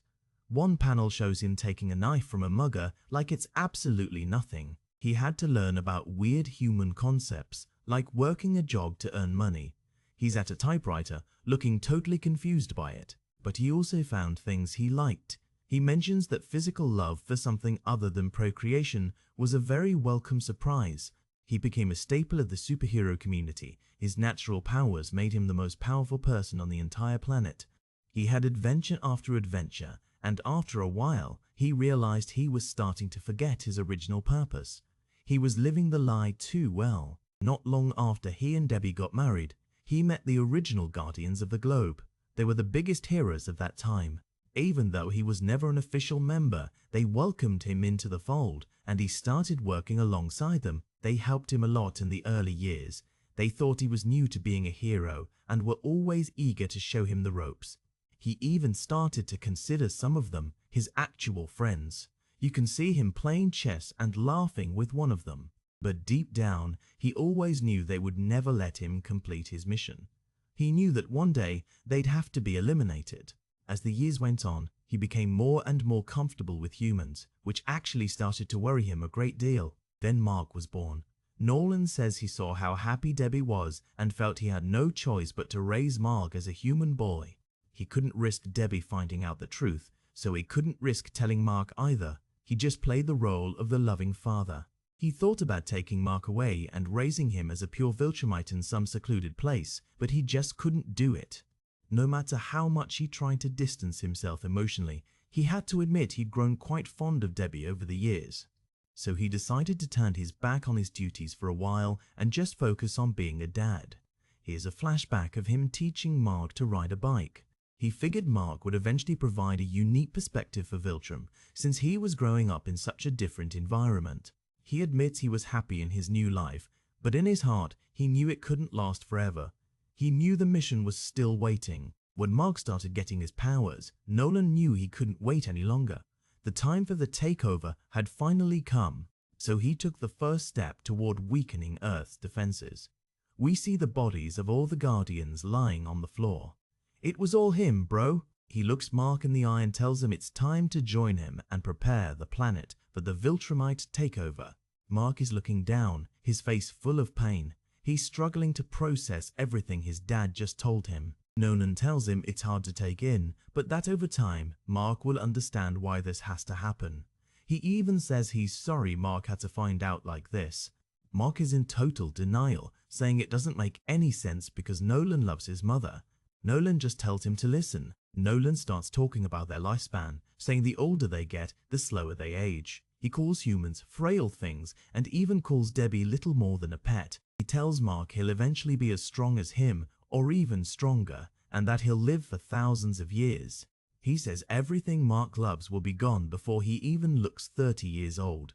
One panel shows him taking a knife from a mugger like it's absolutely nothing. He had to learn about weird human concepts, like working a job to earn money. He's at a typewriter, looking totally confused by it. But he also found things he liked. He mentions that physical love for something other than procreation was a very welcome surprise. He became a staple of the superhero community. His natural powers made him the most powerful person on the entire planet. He had adventure after adventure, and after a while, he realized he was starting to forget his original purpose. He was living the lie too well. Not long after he and Debbie got married, he met the original Guardians of the Globe. They were the biggest heroes of that time. Even though he was never an official member, they welcomed him into the fold, and he started working alongside them. They helped him a lot in the early years. They thought he was new to being a hero and were always eager to show him the ropes. He even started to consider some of them his actual friends. You can see him playing chess and laughing with one of them. But deep down, he always knew they would never let him complete his mission. He knew that one day they'd have to be eliminated. As the years went on, he became more and more comfortable with humans, which actually started to worry him a great deal. Then Mark was born. Nolan says he saw how happy Debbie was and felt he had no choice but to raise Mark as a human boy. He couldn't risk Debbie finding out the truth, so he couldn't risk telling Mark either. He just played the role of the loving father. He thought about taking Mark away and raising him as a pure Viltrumite in some secluded place, but he just couldn't do it. No matter how much he tried to distance himself emotionally, he had to admit he'd grown quite fond of Debbie over the years. So he decided to turn his back on his duties for a while and just focus on being a dad. Here's a flashback of him teaching Mark to ride a bike. He figured Mark would eventually provide a unique perspective for Viltrum, since he was growing up in such a different environment. He admits he was happy in his new life, but in his heart, he knew it couldn't last forever. He knew the mission was still waiting. When Mark started getting his powers, Nolan knew he couldn't wait any longer. The time for the takeover had finally come, so he took the first step toward weakening Earth's defenses. We see the bodies of all the Guardians lying on the floor. It was all him, bro. He looks Mark in the eye and tells him it's time to join him and prepare the planet for the Viltrumite takeover. Mark is looking down, his face full of pain. He's struggling to process everything his dad just told him. Nolan tells him it's hard to take in, but that over time, Mark will understand why this has to happen. He even says he's sorry Mark had to find out like this. Mark is in total denial, saying it doesn't make any sense because Nolan loves his mother. Nolan just tells him to listen. Nolan starts talking about their lifespan, saying the older they get, the slower they age. He calls humans frail things and even calls Debbie little more than a pet. He tells Mark he'll eventually be as strong as him or even stronger, and that he'll live for thousands of years. He says everything Mark loves will be gone before he even looks 30 years old.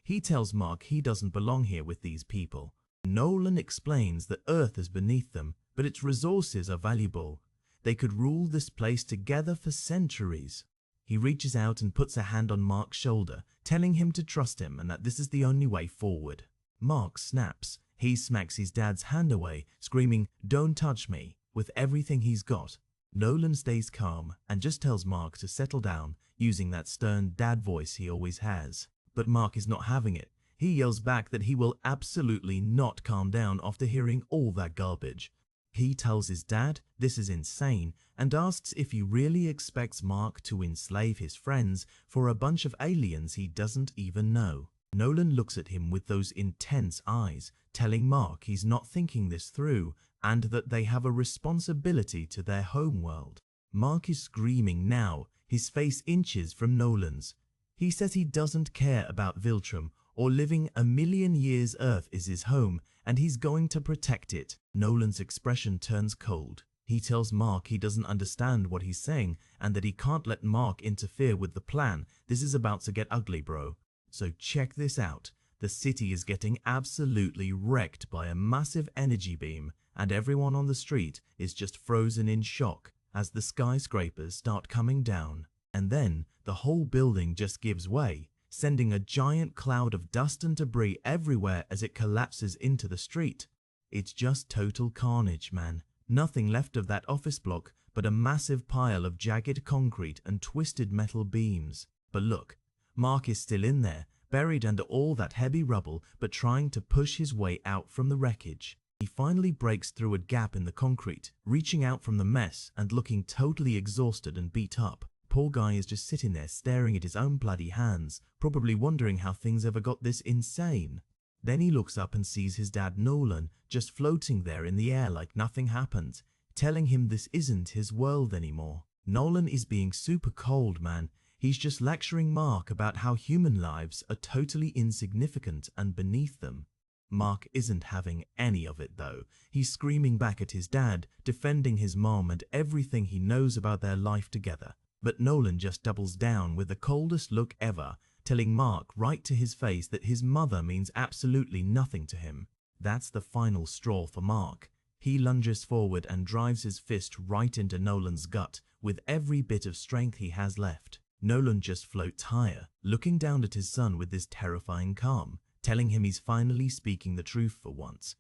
He tells Mark he doesn't belong here with these people. Nolan explains that Earth is beneath them, but its resources are valuable. They could rule this place together for centuries. He reaches out and puts a hand on Mark's shoulder, telling him to trust him and that this is the only way forward. Mark snaps. He smacks his dad's hand away, screaming, "Don't touch me," with everything he's got. Nolan stays calm and just tells Mark to settle down, using that stern dad voice he always has. But Mark is not having it. He yells back that he will absolutely not calm down after hearing all that garbage. He tells his dad this is insane and asks if he really expects Mark to enslave his friends for a bunch of aliens he doesn't even know. Nolan looks at him with those intense eyes, telling Mark he's not thinking this through and that they have a responsibility to their homeworld. Mark is screaming now, his face inches from Nolan's. He says he doesn't care about Viltrum or living a million years. Earth is his home and he's going to protect it. Nolan's expression turns cold. He tells Mark he doesn't understand what he's saying and that he can't let Mark interfere with the plan. This is about to get ugly, bro. So check this out. The city is getting absolutely wrecked by a massive energy beam and everyone on the street is just frozen in shock as the skyscrapers start coming down. And then the whole building just gives way, sending a giant cloud of dust and debris everywhere as it collapses into the street. It's just total carnage, man. Nothing left of that office block but a massive pile of jagged concrete and twisted metal beams. But look, Mark is still in there, buried under all that heavy rubble but trying to push his way out from the wreckage. He finally breaks through a gap in the concrete, reaching out from the mess and looking totally exhausted and beat up. Poor guy is just sitting there staring at his own bloody hands, probably wondering how things ever got this insane. Then he looks up and sees his dad Nolan just floating there in the air like nothing happened, telling him this isn't his world anymore. Nolan is being super cold, man. He's just lecturing Mark about how human lives are totally insignificant and beneath them. Mark isn't having any of it though. He's screaming back at his dad, defending his mom and everything he knows about their life together. But Nolan just doubles down with the coldest look ever, telling Mark right to his face that his mother means absolutely nothing to him. That's the final straw for Mark. He lunges forward and drives his fist right into Nolan's gut with every bit of strength he has left. Nolan just floats higher, looking down at his son with this terrifying calm, telling him he's finally speaking the truth for once.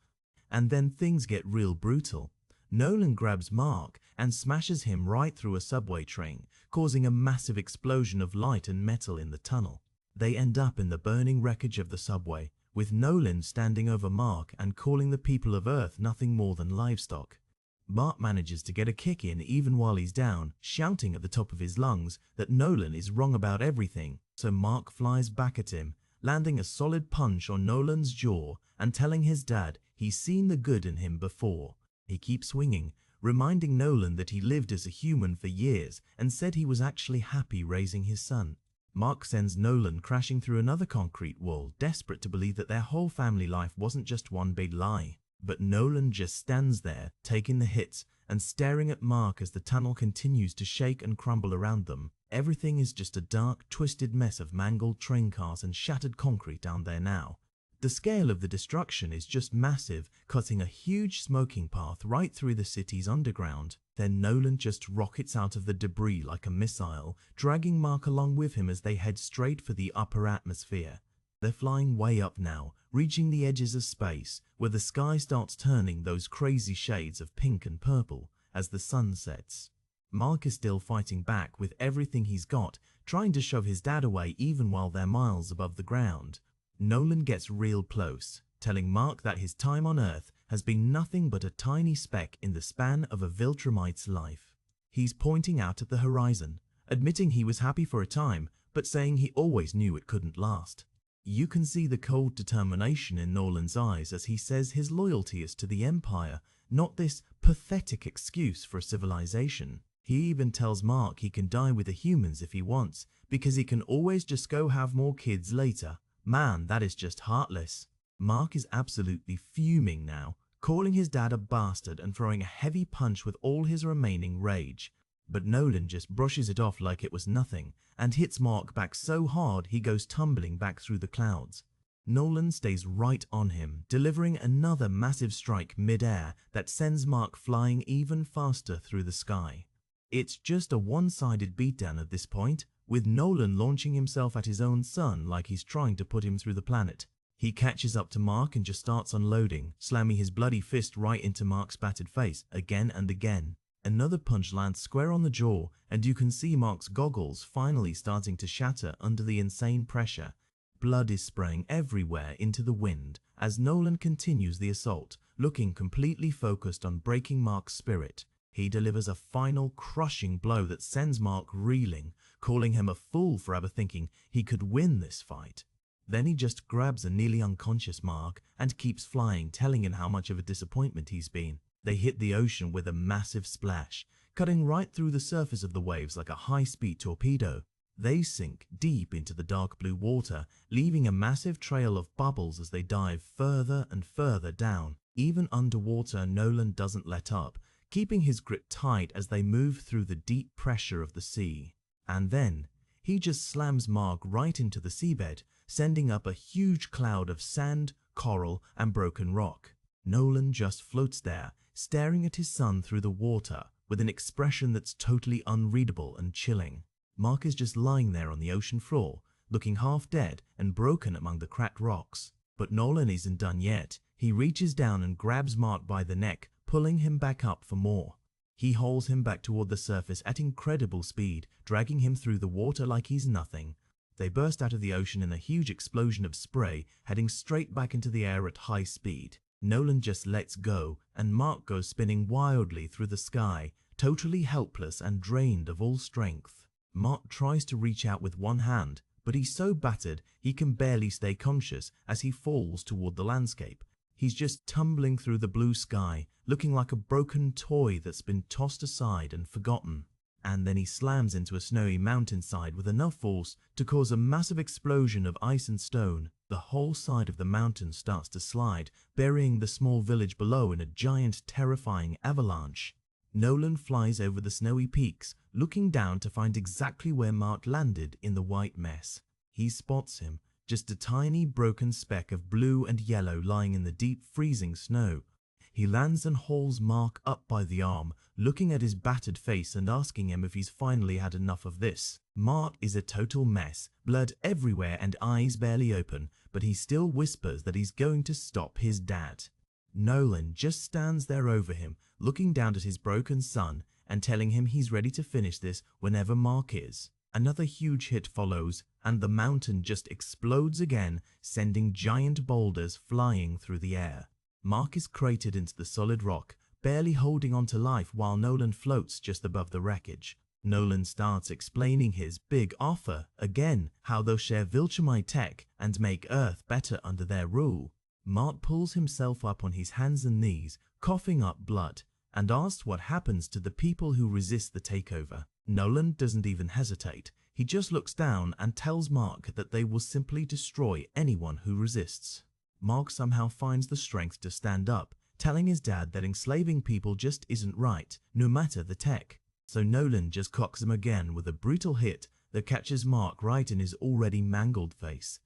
And then things get real brutal. Nolan grabs Mark and smashes him right through a subway train, causing a massive explosion of light and metal in the tunnel. They end up in the burning wreckage of the subway, with Nolan standing over Mark and calling the people of Earth nothing more than livestock. Mark manages to get a kick in even while he's down, shouting at the top of his lungs that Nolan is wrong about everything, so Mark flies back at him, landing a solid punch on Nolan's jaw and telling his dad he's seen the good in him before. He keeps swinging, reminding Nolan that he lived as a human for years and said he was actually happy raising his son. Mark sends Nolan crashing through another concrete wall, desperate to believe that their whole family life wasn't just one big lie. But Nolan just stands there, taking the hits and staring at Mark as the tunnel continues to shake and crumble around them. Everything is just a dark, twisted mess of mangled train cars and shattered concrete down there now. The scale of the destruction is just massive, cutting a huge smoking path right through the city's underground. Then Nolan just rockets out of the debris like a missile, dragging Mark along with him as they head straight for the upper atmosphere. They're flying way up now, reaching the edges of space, where the sky starts turning those crazy shades of pink and purple as the sun sets. Mark is still fighting back with everything he's got, trying to shove his dad away even while they're miles above the ground. Nolan gets real close, telling Mark that his time on Earth has been nothing but a tiny speck in the span of a Viltrumite's life. He's pointing out at the horizon, admitting he was happy for a time, but saying he always knew it couldn't last. You can see the cold determination in Nolan's eyes as he says his loyalty is to the Empire, not this pathetic excuse for a civilization. He even tells Mark he can die with the humans if he wants, because he can always just go have more kids later. Man, that is just heartless. Mark is absolutely fuming now, calling his dad a bastard and throwing a heavy punch with all his remaining rage. But Nolan just brushes it off like it was nothing and hits Mark back so hard he goes tumbling back through the clouds. Nolan stays right on him, delivering another massive strike mid-air that sends Mark flying even faster through the sky. It's just a one-sided beatdown at this point, with Nolan launching himself at his own son like he's trying to put him through the planet. He catches up to Mark and just starts unloading, slamming his bloody fist right into Mark's battered face again and again. Another punch lands square on the jaw, and you can see Mark's goggles finally starting to shatter under the insane pressure. Blood is spraying everywhere into the wind as Nolan continues the assault, looking completely focused on breaking Mark's spirit. He delivers a final crushing blow that sends Mark reeling, calling him a fool for ever thinking he could win this fight. Then he just grabs a nearly unconscious Mark and keeps flying, telling him how much of a disappointment he's been. They hit the ocean with a massive splash, cutting right through the surface of the waves like a high-speed torpedo. They sink deep into the dark blue water, leaving a massive trail of bubbles as they dive further and further down. Even underwater, Nolan doesn't let up, keeping his grip tight as they move through the deep pressure of the sea. And then, he just slams Mark right into the seabed, sending up a huge cloud of sand, coral, and broken rock. Nolan just floats there, staring at his son through the water, with an expression that's totally unreadable and chilling. Mark is just lying there on the ocean floor, looking half dead and broken among the cracked rocks. But Nolan isn't done yet. He reaches down and grabs Mark by the neck, pulling him back up for more. He hauls him back toward the surface at incredible speed, dragging him through the water like he's nothing. They burst out of the ocean in a huge explosion of spray, heading straight back into the air at high speed. Nolan just lets go, and Mark goes spinning wildly through the sky, totally helpless and drained of all strength. Mark tries to reach out with one hand, but he's so battered he can barely stay conscious as he falls toward the landscape. He's just tumbling through the blue sky, looking like a broken toy that's been tossed aside and forgotten. And then he slams into a snowy mountainside with enough force to cause a massive explosion of ice and stone. The whole side of the mountain starts to slide, burying the small village below in a giant, terrifying avalanche. Nolan flies over the snowy peaks, looking down to find exactly where Mark landed in the white mess. He spots him, just a tiny broken speck of blue and yellow lying in the deep freezing snow. He lands and hauls Mark up by the arm, looking at his battered face and asking him if he's finally had enough of this. Mark is a total mess, blood everywhere and eyes barely open, but he still whispers that he's going to stop his dad. Nolan just stands there over him, looking down at his broken son and telling him he's ready to finish this whenever Mark is. Another huge hit follows, and the mountain just explodes again, sending giant boulders flying through the air. Mark is cratered into the solid rock, barely holding on to life while Nolan floats just above the wreckage. Nolan starts explaining his big offer again, how they'll share Viltrumite tech and make Earth better under their rule. Mark pulls himself up on his hands and knees, coughing up blood, and asks what happens to the people who resist the takeover. Nolan doesn't even hesitate. He just looks down and tells Mark that they will simply destroy anyone who resists. Mark somehow finds the strength to stand up, telling his dad that enslaving people just isn't right, no matter the tech. So Nolan just cocks him again with a brutal hit that catches Mark right in his already mangled face.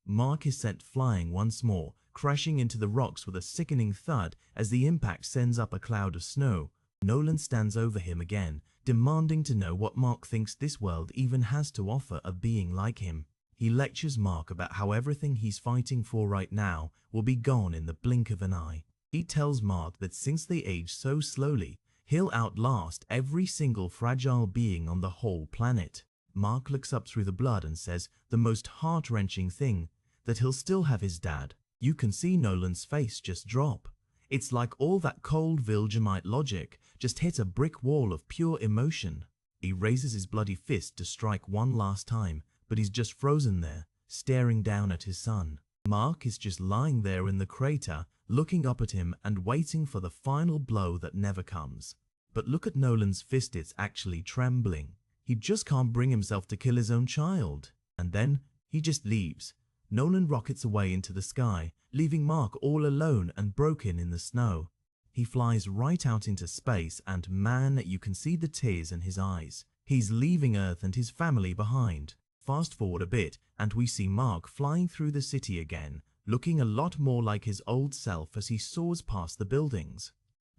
Mark is sent flying once more, crashing into the rocks with a sickening thud as the impact sends up a cloud of snow. Nolan stands over him again, demanding to know what Mark thinks this world even has to offer a being like him. He lectures Mark about how everything he's fighting for right now will be gone in the blink of an eye. He tells Mark that since they age so slowly, he'll outlast every single fragile being on the whole planet. Mark looks up through the blood and says the most heart-wrenching thing, that he'll still have his dad. You can see Nolan's face just drop. It's like all that cold Viltrumite logic just hit a brick wall of pure emotion. He raises his bloody fist to strike one last time, but he's just frozen there, staring down at his son. Mark is just lying there in the crater, looking up at him and waiting for the final blow that never comes. But look at Nolan's fist, it's actually trembling. He just can't bring himself to kill his own child. And then he just leaves. Nolan rockets away into the sky, leaving Mark all alone and broken in the snow. He flies right out into space and man, you can see the tears in his eyes. He's leaving Earth and his family behind. Fast forward a bit and we see Mark flying through the city again, looking a lot more like his old self as he soars past the buildings.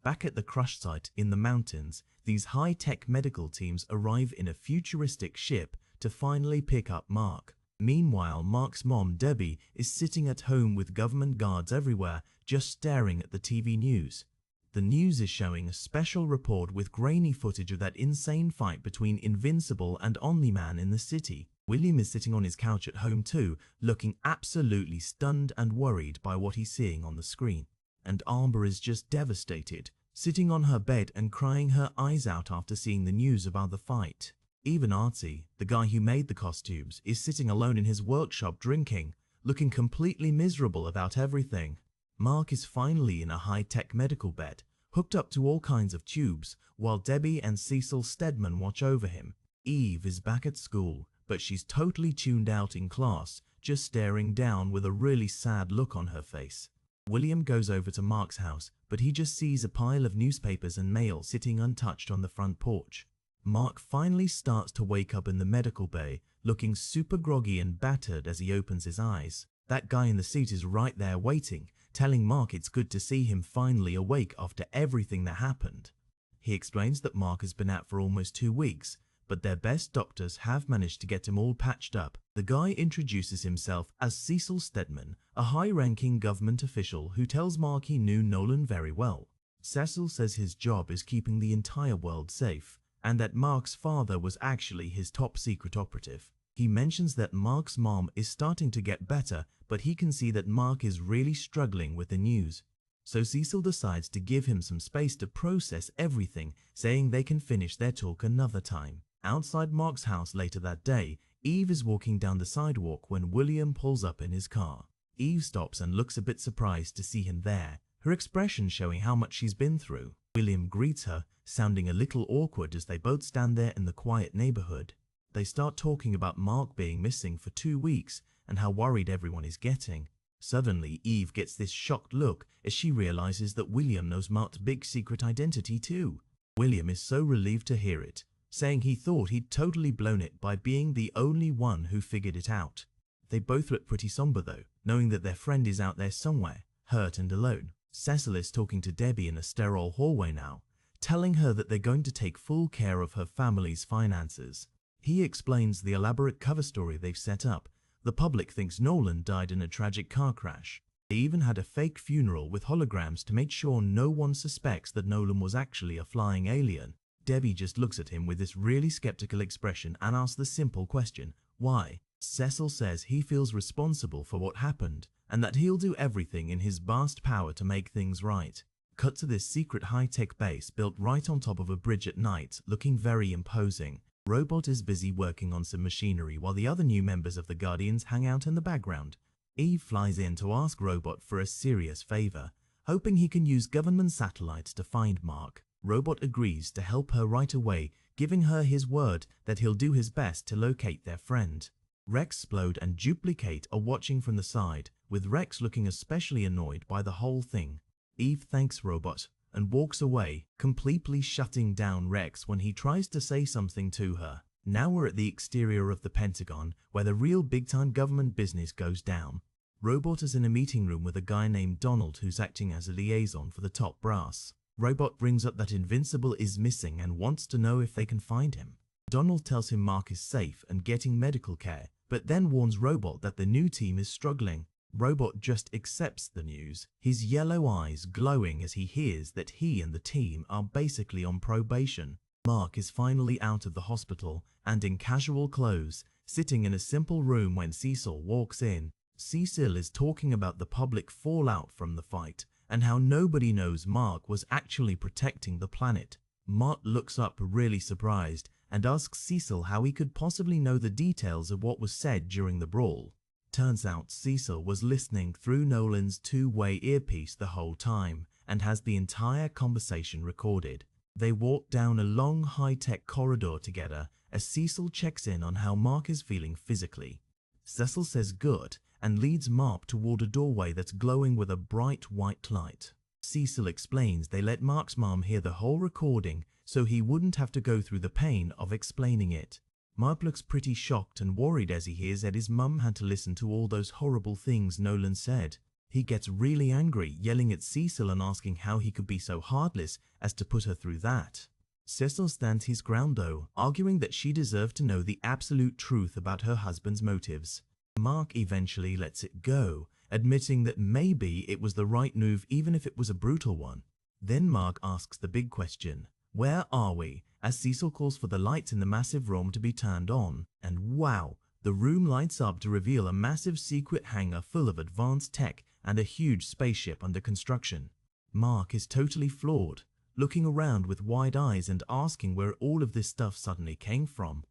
Back at the crush site in the mountains, these high-tech medical teams arrive in a futuristic ship to finally pick up Mark. Meanwhile, Mark's mom, Debbie, is sitting at home with government guards everywhere, just staring at the TV news. The news is showing a special report with grainy footage of that insane fight between Invincible and Omni-Man in the city. William is sitting on his couch at home too, looking absolutely stunned and worried by what he's seeing on the screen. And Amber is just devastated, sitting on her bed and crying her eyes out after seeing the news about the fight. Even Artsy, the guy who made the costumes, is sitting alone in his workshop drinking, looking completely miserable about everything. Mark is finally in a high-tech medical bed, hooked up to all kinds of tubes, while Debbie and Cecil Stedman watch over him. Eve is back at school, but she's totally tuned out in class, just staring down with a really sad look on her face. William goes over to Mark's house, but he just sees a pile of newspapers and mail sitting untouched on the front porch. Mark finally starts to wake up in the medical bay, looking super groggy and battered as he opens his eyes. That guy in the seat is right there waiting, telling Mark it's good to see him finally awake after everything that happened. He explains that Mark has been out for almost 2 weeks, but their best doctors have managed to get him all patched up. The guy introduces himself as Cecil Stedman, a high-ranking government official who tells Mark he knew Nolan very well. Cecil says his job is keeping the entire world safe, and that Mark's father was actually his top-secret operative. He mentions that Mark's mom is starting to get better, but he can see that Mark is really struggling with the news. So Cecil decides to give him some space to process everything, saying they can finish their talk another time. Outside Mark's house later that day, Eve is walking down the sidewalk when William pulls up in his car. Eve stops and looks a bit surprised to see him there, her expression showing how much she's been through. William greets her, sounding a little awkward as they both stand there in the quiet neighborhood. They start talking about Mark being missing for 2 weeks and how worried everyone is getting. Suddenly, Eve gets this shocked look as she realizes that William knows Mark's big secret identity too. William is so relieved to hear it, saying he thought he'd totally blown it by being the only one who figured it out. They both look pretty somber though, knowing that their friend is out there somewhere, hurt and alone. Cecil is talking to Debbie in a sterile hallway now, telling her that they're going to take full care of her family's finances. He explains the elaborate cover story they've set up. The public thinks Nolan died in a tragic car crash. They even had a fake funeral with holograms to make sure no one suspects that Nolan was actually a flying alien. Debbie just looks at him with this really skeptical expression and asks the simple question, why? Cecil says he feels responsible for what happened and that he'll do everything in his vast power to make things right. Cut to this secret high-tech base built right on top of a bridge at night, looking very imposing. Robot is busy working on some machinery while the other new members of the Guardians hang out in the background. Eve flies in to ask Robot for a serious favor, hoping he can use government satellites to find Mark. Robot agrees to help her right away, giving her his word that he'll do his best to locate their friend. Rex, Splode and Duplicate are watching from the side, with Rex looking especially annoyed by the whole thing. Eve thanks Robot and walks away, completely shutting down Rex when he tries to say something to her. Now we're at the exterior of the Pentagon, where the real big-time government business goes down. Robot is in a meeting room with a guy named Donald who's acting as a liaison for the top brass. Robot brings up that Invincible is missing and wants to know if they can find him. Donald tells him Mark is safe and getting medical care, but then warns Robot that the new team is struggling. Robot just accepts the news, his yellow eyes glowing as he hears that he and the team are basically on probation. Mark is finally out of the hospital and in casual clothes, sitting in a simple room when Cecil walks in. Cecil is talking about the public fallout from the fight and how nobody knows Mark was actually protecting the planet. Mark looks up really surprised and asks Cecil how he could possibly know the details of what was said during the brawl. Turns out Cecil was listening through Nolan's two-way earpiece the whole time and has the entire conversation recorded. They walk down a long high-tech corridor together as Cecil checks in on how Mark is feeling physically. Cecil says good and leads Mark toward a doorway that's glowing with a bright white light. Cecil explains they let Mark's mom hear the whole recording so he wouldn't have to go through the pain of explaining it. Mark looks pretty shocked and worried as he hears that his mum had to listen to all those horrible things Nolan said. He gets really angry, yelling at Cecil and asking how he could be so heartless as to put her through that. Cecil stands his ground though, arguing that she deserved to know the absolute truth about her husband's motives. Mark eventually lets it go, admitting that maybe it was the right move even if it was a brutal one. Then Mark asks the big question, where are we? As Cecil calls for the lights in the massive room to be turned on, and wow, The room lights up to reveal a massive secret hangar full of advanced tech and a huge spaceship under construction. Mark is totally floored, looking around with wide eyes and asking where all of this stuff suddenly came from.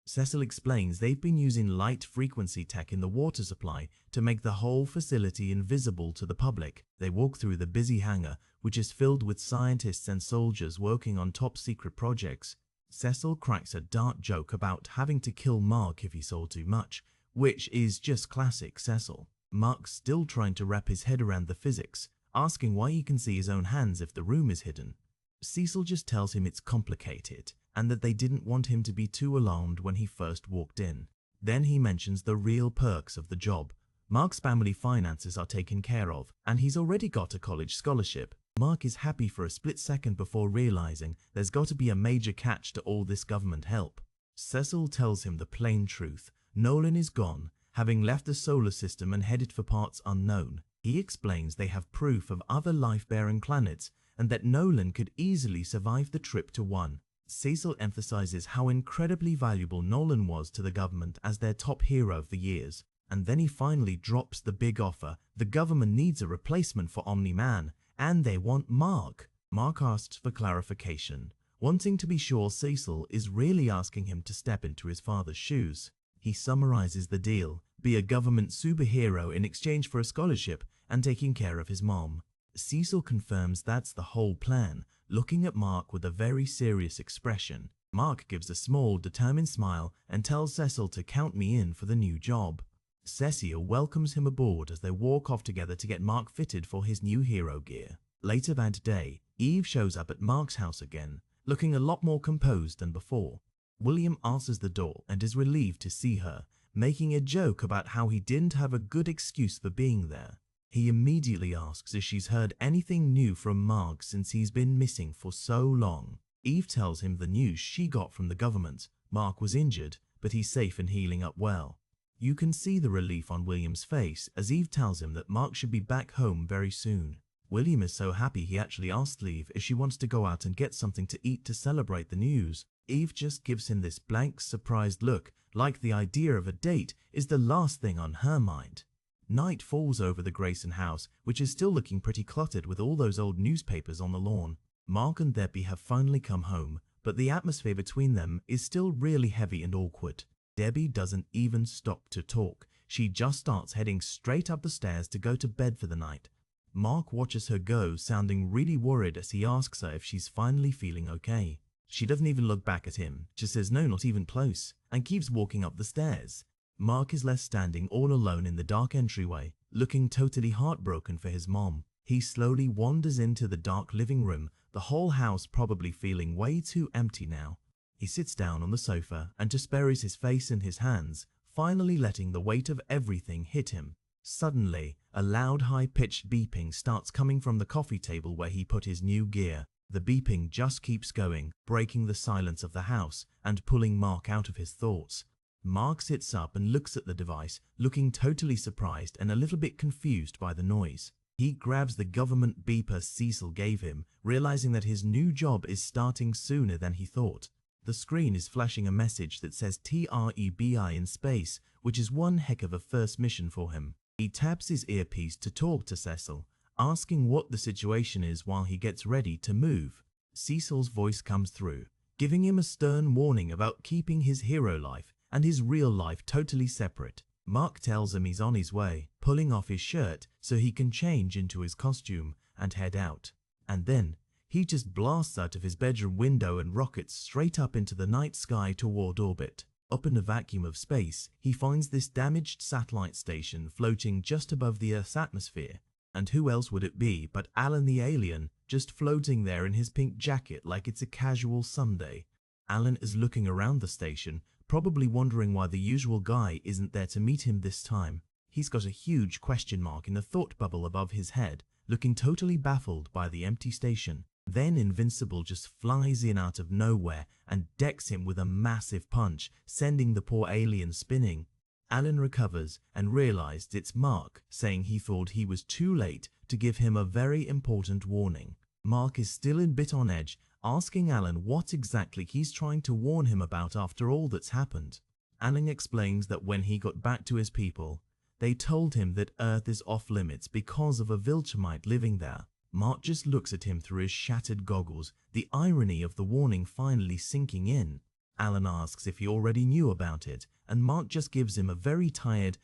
Cecil explains they've been using light frequency tech in the water supply to make the whole facility invisible to the public. They walk through the busy hangar, which is filled with scientists and soldiers working on top secret projects. Cecil cracks a dark joke about having to kill Mark if he sold too much, which is just classic Cecil. Mark's still trying to wrap his head around the physics, asking why he can see his own hands if the room is hidden. Cecil just tells him it's complicated and that they didn't want him to be too alarmed when he first walked in. Then he mentions the real perks of the job. Mark's family finances are taken care of, and he's already got a college scholarship. Mark is happy for a split second before realizing there's got to be a major catch to all this government help. Cecil tells him the plain truth. Nolan is gone, having left the solar system and headed for parts unknown. He explains they have proof of other life-bearing planets and that Nolan could easily survive the trip to one. Cecil emphasizes how incredibly valuable Nolan was to the government as their top hero of the years. And then he finally drops the big offer. The government needs a replacement for Omni-Man, and they want Mark. Mark asks for clarification, wanting to be sure Cecil is really asking him to step into his father's shoes. He summarizes the deal: be a government superhero in exchange for a scholarship and taking care of his mom. Cecil confirms that's the whole plan, looking at Mark with a very serious expression. Mark gives a small, determined smile and tells Cecil to count me in for the new job. Cecil welcomes him aboard as they walk off together to get Mark fitted for his new hero gear. Later that day, Eve shows up at Mark's house again, looking a lot more composed than before. William answers the door and is relieved to see her, making a joke about how he didn't have a good excuse for being there. He immediately asks if she's heard anything new from Mark since he's been missing for so long. Eve tells him the news she got from the government. Mark was injured, but he's safe and healing up well. You can see the relief on William's face as Eve tells him that Mark should be back home very soon. William is so happy he actually asks Eve if she wants to go out and get something to eat to celebrate the news. Eve just gives him this blank, surprised look, like the idea of a date is the last thing on her mind. Night falls over the Grayson house, which is still looking pretty cluttered with all those old newspapers on the lawn. Mark and Debbie have finally come home, but the atmosphere between them is still really heavy and awkward. Debbie doesn't even stop to talk. She just starts heading straight up the stairs to go to bed for the night. Mark watches her go, sounding really worried as he asks her if she's finally feeling okay. She doesn't even look back at him, just says no, not even close, and keeps walking up the stairs. Mark is left standing all alone in the dark entryway, looking totally heartbroken for his mom. He slowly wanders into the dark living room, the whole house probably feeling way too empty now. He sits down on the sofa and just buries his face in his hands, finally letting the weight of everything hit him. Suddenly, a loud high-pitched beeping starts coming from the coffee table where he put his new gear. The beeping just keeps going, breaking the silence of the house and pulling Mark out of his thoughts. Mark sits up and looks at the device, looking totally surprised and a little bit confused by the noise. He grabs the government beeper Cecil gave him, realizing that his new job is starting sooner than he thought. The screen is flashing a message that says TREBI in space, which is one heck of a first mission for him. He taps his earpiece to talk to Cecil, asking what the situation is while he gets ready to move. Cecil's voice comes through, giving him a stern warning about keeping his hero life and his real life totally separate. Mark tells him he's on his way, pulling off his shirt so he can change into his costume and head out. And then, he just blasts out of his bedroom window and rockets straight up into the night sky toward orbit. Up in the vacuum of space, he finds this damaged satellite station floating just above the Earth's atmosphere. And who else would it be but Alan the alien, just floating there in his pink jacket like it's a casual Sunday. Alan is looking around the station, probably wondering why the usual guy isn't there to meet him this time. He's got a huge question mark in the thought bubble above his head, looking totally baffled by the empty station. Then Invincible just flies in out of nowhere and decks him with a massive punch, sending the poor alien spinning. Alan recovers and realized it's Mark, saying he thought he was too late to give him a very important warning. Mark is still a bit on edge, asking Alan what exactly he's trying to warn him about after all that's happened. Alan explains that when he got back to his people, they told him that Earth is off limits because of a Viltrumite living there. Mark just looks at him through his shattered goggles, the irony of the warning finally sinking in. Alan asks if he already knew about it, and Mark just gives him a very tired,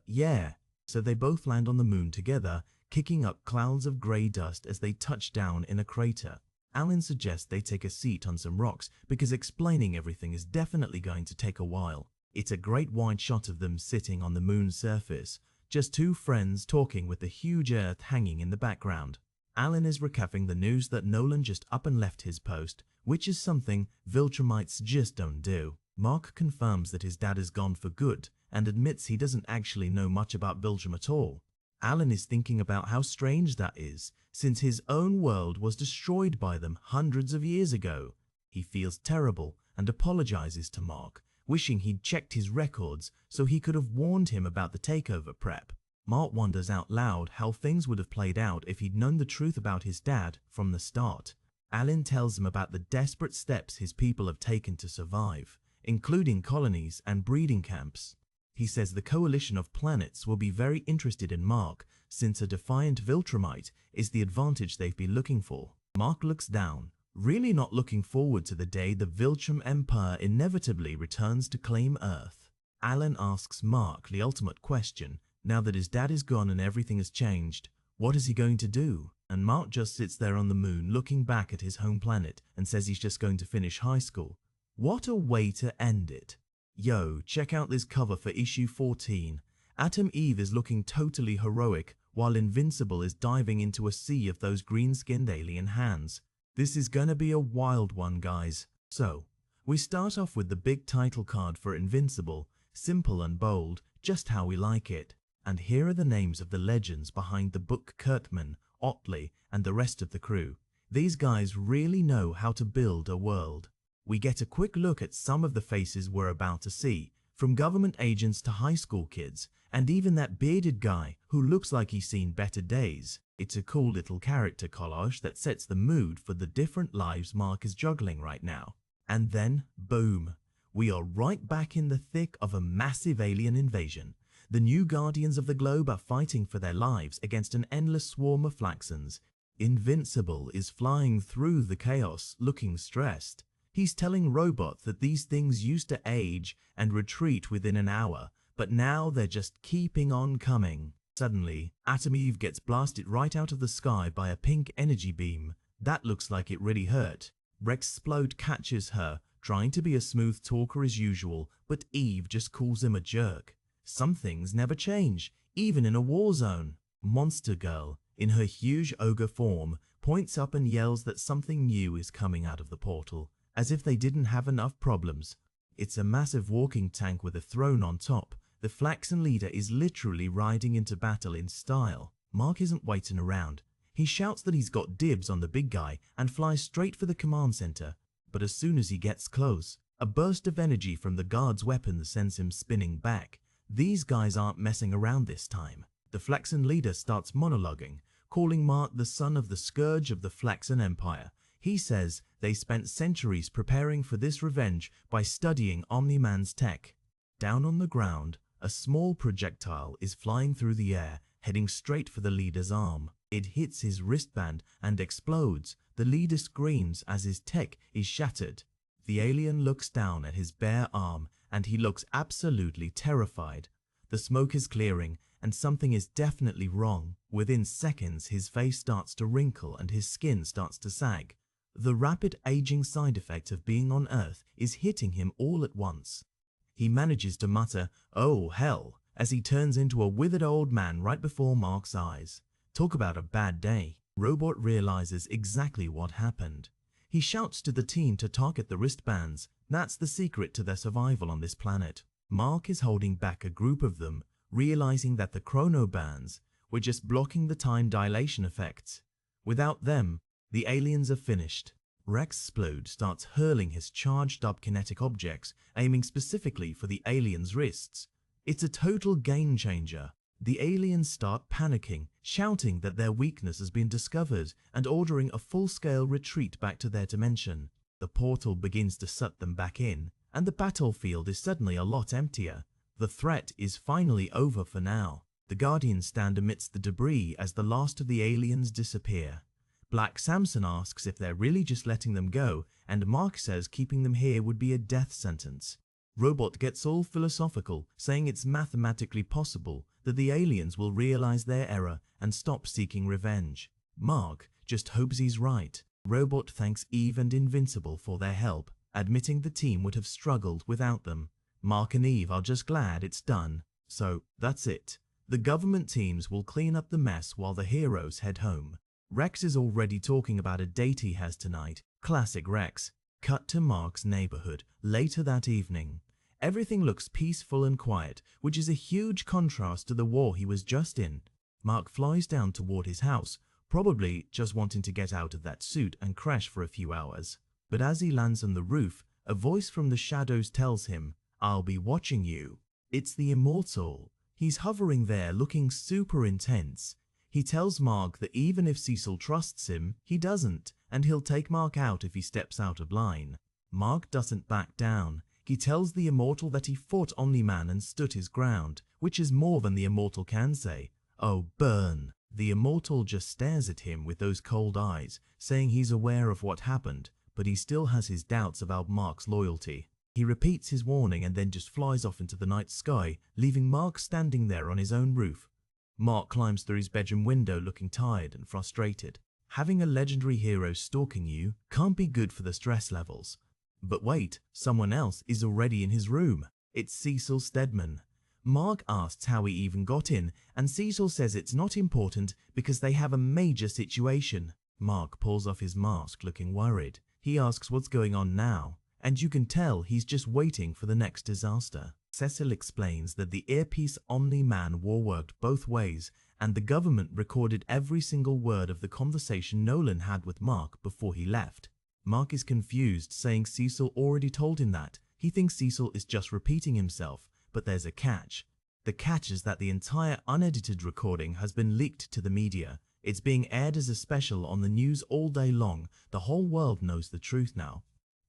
yeah. So they both land on the moon together, kicking up clouds of grey dust as they touch down in a crater. Alan suggests they take a seat on some rocks because explaining everything is definitely going to take a while. It's a great wide shot of them sitting on the moon's surface, just two friends talking with the huge Earth hanging in the background. Alan is recapping the news that Nolan just up and left his post, which is something Viltrumites just don't do. Mark confirms that his dad is gone for good and admits he doesn't actually know much about Viltrum at all. Alan is thinking about how strange that is, since his own world was destroyed by them hundreds of years ago. He feels terrible and apologizes to Mark, wishing he'd checked his records so he could have warned him about the takeover prep. Mark wonders out loud how things would have played out if he'd known the truth about his dad from the start. Alan tells him about the desperate steps his people have taken to survive, including colonies and breeding camps. He says the coalition of planets will be very interested in Mark, since a defiant Viltrumite is the advantage they've been looking for. Mark looks down, really not looking forward to the day the Viltrum Empire inevitably returns to claim Earth. Alan asks Mark the ultimate question, now that his dad is gone and everything has changed, what is he going to do? And Mark just sits there on the moon looking back at his home planet and says he's just going to finish high school. What a way to end it. Yo, check out this cover for issue 14. Atom Eve is looking totally heroic while Invincible is diving into a sea of those green-skinned alien hands. This is gonna be a wild one, guys. So, we start off with the big title card for Invincible, simple and bold, just how we like it. And here are the names of the legends behind the book: Kurtman, Otley, and the rest of the crew. These guys really know how to build a world. We get a quick look at some of the faces we're about to see, from government agents to high school kids, and even that bearded guy who looks like he's seen better days. It's a cool little character collage that sets the mood for the different lives Mark is juggling right now. And then, boom, we are right back in the thick of a massive alien invasion. The new Guardians of the Globe are fighting for their lives against an endless swarm of Flaxans. Invincible is flying through the chaos, looking stressed. He's telling Robot that these things used to age and retreat within an hour, but now they're just keeping on coming. Suddenly, Atom Eve gets blasted right out of the sky by a pink energy beam. That looks like it really hurt. Rexplode catches her, trying to be a smooth talker as usual, but Eve just calls him a jerk. Some things never change, even in a war zone. Monster Girl, in her huge ogre form, points up and yells that something new is coming out of the portal, as if they didn't have enough problems. It's a massive walking tank with a throne on top. The Flaxan leader is literally riding into battle in style. Mark isn't waiting around. He shouts that he's got dibs on the big guy and flies straight for the command center. But as soon as he gets close, a burst of energy from the guard's weapon sends him spinning back. These guys aren't messing around this time. The Flaxan leader starts monologuing, calling Mark the son of the scourge of the Flaxan Empire. He says they spent centuries preparing for this revenge by studying Omni-Man's tech. Down on the ground, a small projectile is flying through the air, heading straight for the leader's arm. It hits his wristband and explodes. The leader screams as his tech is shattered. The alien looks down at his bare arm and he looks absolutely terrified. The smoke is clearing and something is definitely wrong. Within seconds, his face starts to wrinkle and his skin starts to sag. The rapid aging side effect of being on Earth is hitting him all at once. He manages to mutter, "Oh hell," as he turns into a withered old man right before Mark's eyes. Talk about a bad day. Robot realizes exactly what happened. He shouts to the team to target the wristbands. That's the secret to their survival on this planet. Mark is holding back a group of them, realizing that the chronobands were just blocking the time dilation effects. Without them, the aliens are finished. Rexplode starts hurling his charged-up kinetic objects, aiming specifically for the aliens' wrists. It's a total game-changer. The aliens start panicking, shouting that their weakness has been discovered and ordering a full-scale retreat back to their dimension. The portal begins to suck them back in. and the battlefield is suddenly a lot emptier. The threat is finally over for now. The Guardians stand amidst the debris as the last of the aliens disappear. Black Samson asks if they're really just letting them go, and Mark says keeping them here would be a death sentence. Robot gets all philosophical, saying it's mathematically possible that the aliens will realize their error and stop seeking revenge. Mark just hopes he's right. Robot thanks Eve and Invincible for their help, admitting the team would have struggled without them. Mark and Eve are just glad it's done. So, that's it. The government teams will clean up the mess while the heroes head home. Rex is already talking about a date he has tonight. Classic Rex. Cut to Mark's neighborhood later that evening. Everything looks peaceful and quiet, which is a huge contrast to the war he was just in. Mark flies down toward his house, probably just wanting to get out of that suit and crash for a few hours. But as he lands on the roof, a voice from the shadows tells him, "I'll be watching you." It's the Immortal. He's hovering there looking super intense. He tells Mark that even if Cecil trusts him, he doesn't, and he'll take Mark out if he steps out of line. Mark doesn't back down. He tells the Immortal that he fought Omni-Man and stood his ground, which is more than the Immortal can say. Oh, burn. The Immortal just stares at him with those cold eyes, saying he's aware of what happened, but he still has his doubts about Mark's loyalty. He repeats his warning and then just flies off into the night sky, leaving Mark standing there on his own roof. Mark climbs through his bedroom window looking tired and frustrated. Having a legendary hero stalking you can't be good for the stress levels. But wait, someone else is already in his room. It's Cecil Stedman. Mark asks how he even got in, and Cecil says it's not important because they have a major situation. Mark pulls off his mask looking worried. He asks what's going on now, and you can tell he's just waiting for the next disaster. Cecil explains that the earpiece Omni-Man war worked both ways, and the government recorded every single word of the conversation Nolan had with Mark before he left. Mark is confused, saying Cecil already told him that. He thinks Cecil is just repeating himself, but there's a catch. The catch is that the entire unedited recording has been leaked to the media. It's being aired as a special on the news all day long. The whole world knows the truth now.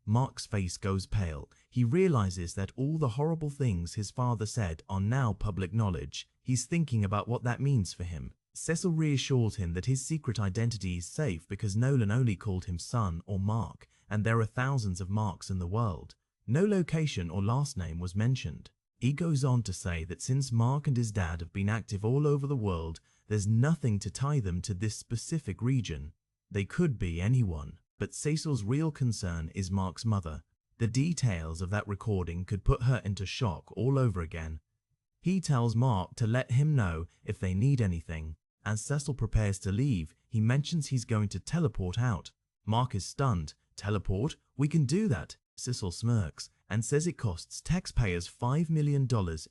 Mark's face goes pale. He realizes that all the horrible things his father said are now public knowledge. He's thinking about what that means for him. Cecil reassures him that his secret identity is safe because Nolan only called him son or Mark, and there are thousands of Marks in the world. No location or last name was mentioned. He goes on to say that since Mark and his dad have been active all over the world, there's nothing to tie them to this specific region. They could be anyone. But Cecil's real concern is Mark's mother. The details of that recording could put her into shock all over again. He tells Mark to let him know if they need anything. As Cecil prepares to leave, he mentions he's going to teleport out. Mark is stunned. Teleport? We can do that. Cecil smirks and says it costs taxpayers $5 million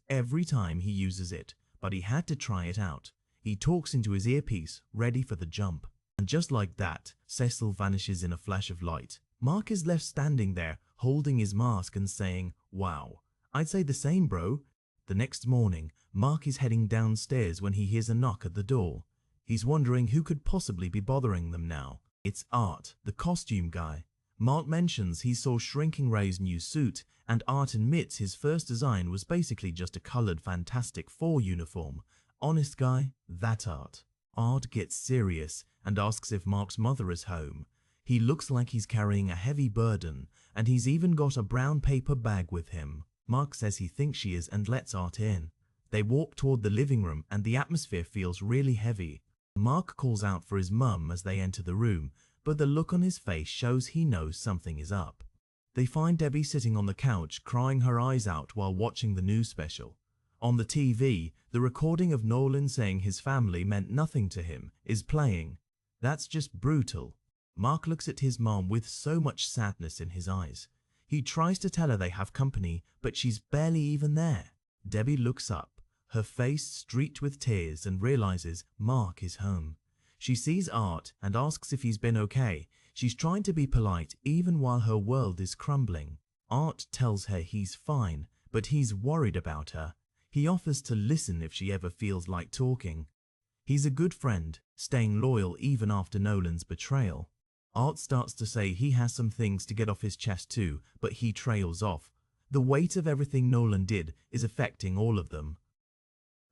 every time he uses it, but he had to try it out. He talks into his earpiece, ready for the jump. And just like that, Cecil vanishes in a flash of light. Mark is left standing there, holding his mask and saying, "Wow, I'd say the same, bro." The next morning, Mark is heading downstairs when he hears a knock at the door. He's wondering who could possibly be bothering them now. It's Art, the costume guy. Mark mentions he saw Shrinking Ray's new suit, and Art admits his first design was basically just a colored Fantastic Four uniform. Honest guy, that Art. Art gets serious and asks if Mark's mother is home. He looks like he's carrying a heavy burden, and he's even got a brown paper bag with him. Mark says he thinks she is and lets Art in. They walk toward the living room and the atmosphere feels really heavy. Mark calls out for his mum as they enter the room, but the look on his face shows he knows something is up. They find Debbie sitting on the couch crying her eyes out while watching the news special. On the TV, the recording of Nolan saying his family meant nothing to him is playing. That's just brutal. Mark looks at his mom with so much sadness in his eyes. He tries to tell her they have company, but she's barely even there. Debbie looks up, her face streaked with tears, and realizes Mark is home. She sees Art and asks if he's been okay. She's trying to be polite even while her world is crumbling. Art tells her he's fine, but he's worried about her. He offers to listen if she ever feels like talking. He's a good friend, staying loyal even after Nolan's betrayal. Art starts to say he has some things to get off his chest too, but he trails off. The weight of everything Nolan did is affecting all of them.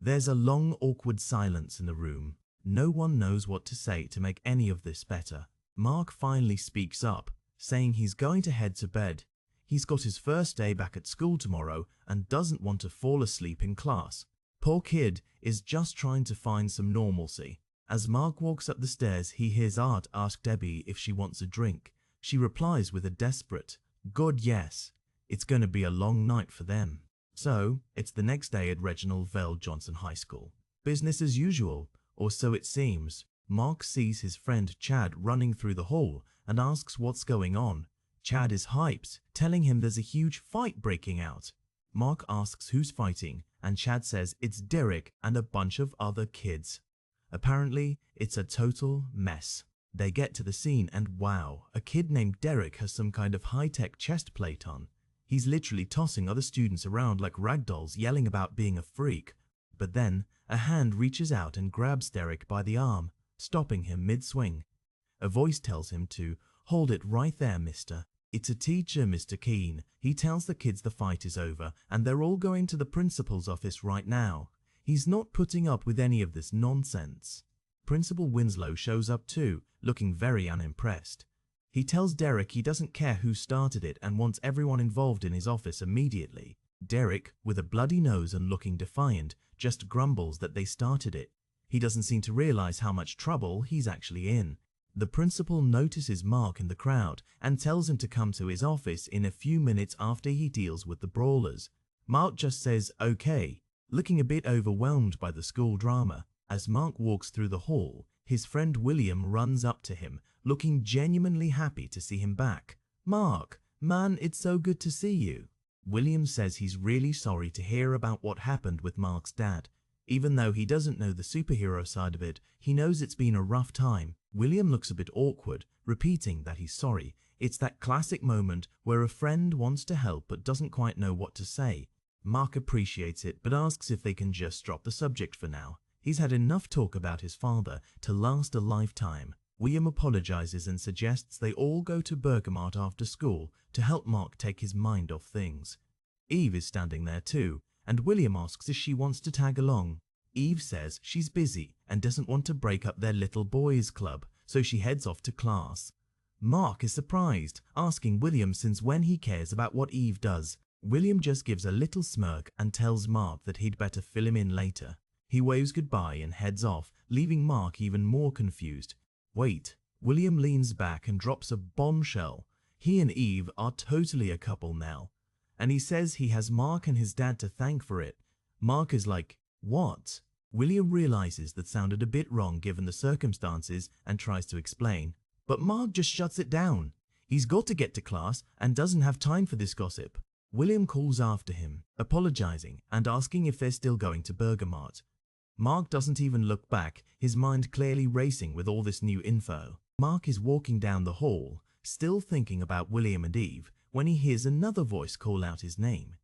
There's a long, awkward silence in the room. No one knows what to say to make any of this better. Mark finally speaks up, saying he's going to head to bed. He's got his first day back at school tomorrow and doesn't want to fall asleep in class. Poor kid is just trying to find some normalcy. As Mark walks up the stairs, he hears Art ask Debbie if she wants a drink. She replies with a desperate, "God, yes." It's going to be a long night for them. So, it's the next day at Reginald Vale Johnson High School. Business as usual, or so it seems. Mark sees his friend Chad running through the hall and asks what's going on. Chad is hyped, telling him there's a huge fight breaking out. Mark asks who's fighting, and Chad says it's Derek and a bunch of other kids. Apparently, it's a total mess. They get to the scene and wow, a kid named Derek has some kind of high-tech chest plate on. He's literally tossing other students around like ragdolls, yelling about being a freak. But then, a hand reaches out and grabs Derek by the arm, stopping him mid-swing. A voice tells him to, "Hold it right there, mister." It's a teacher, Mr. Keene. He tells the kids the fight is over and they're all going to the principal's office right now. He's not putting up with any of this nonsense. Principal Winslow shows up too, looking very unimpressed. He tells Derek he doesn't care who started it and wants everyone involved in his office immediately. Derek, with a bloody nose and looking defiant, just grumbles that they started it. He doesn't seem to realize how much trouble he's actually in. The principal notices Mark in the crowd and tells him to come to his office in a few minutes after he deals with the brawlers. Mark just says okay, looking a bit overwhelmed by the school drama. As Mark walks through the hall, his friend William runs up to him, looking genuinely happy to see him back. "Mark, man, it's so good to see you." William says he's really sorry to hear about what happened with Mark's dad. Even though he doesn't know the superhero side of it, he knows it's been a rough time. William looks a bit awkward, repeating that he's sorry. It's that classic moment where a friend wants to help but doesn't quite know what to say. Mark appreciates it but asks if they can just drop the subject for now. He's had enough talk about his father to last a lifetime. William apologizes and suggests they all go to Bergamot after school to help Mark take his mind off things. Eve is standing there too, and William asks if she wants to tag along. Eve says she's busy and doesn't want to break up their little boys club, so she heads off to class. Mark is surprised, asking William since when he cares about what Eve does. William just gives a little smirk and tells Mark that he'd better fill him in later. He waves goodbye and heads off, leaving Mark even more confused. Wait, William leans back and drops a bombshell. He and Eve are totally a couple now. And he says he has Mark and his dad to thank for it. Mark is like, what? William realizes that sounded a bit wrong given the circumstances and tries to explain. But Mark just shuts it down. He's got to get to class and doesn't have time for this gossip. William calls after him, apologizing and asking if they're still going to Bergamot. Mark doesn't even look back, his mind clearly racing with all this new info. Mark is walking down the hall, still thinking about William and Eve, when he hears another voice call out his name.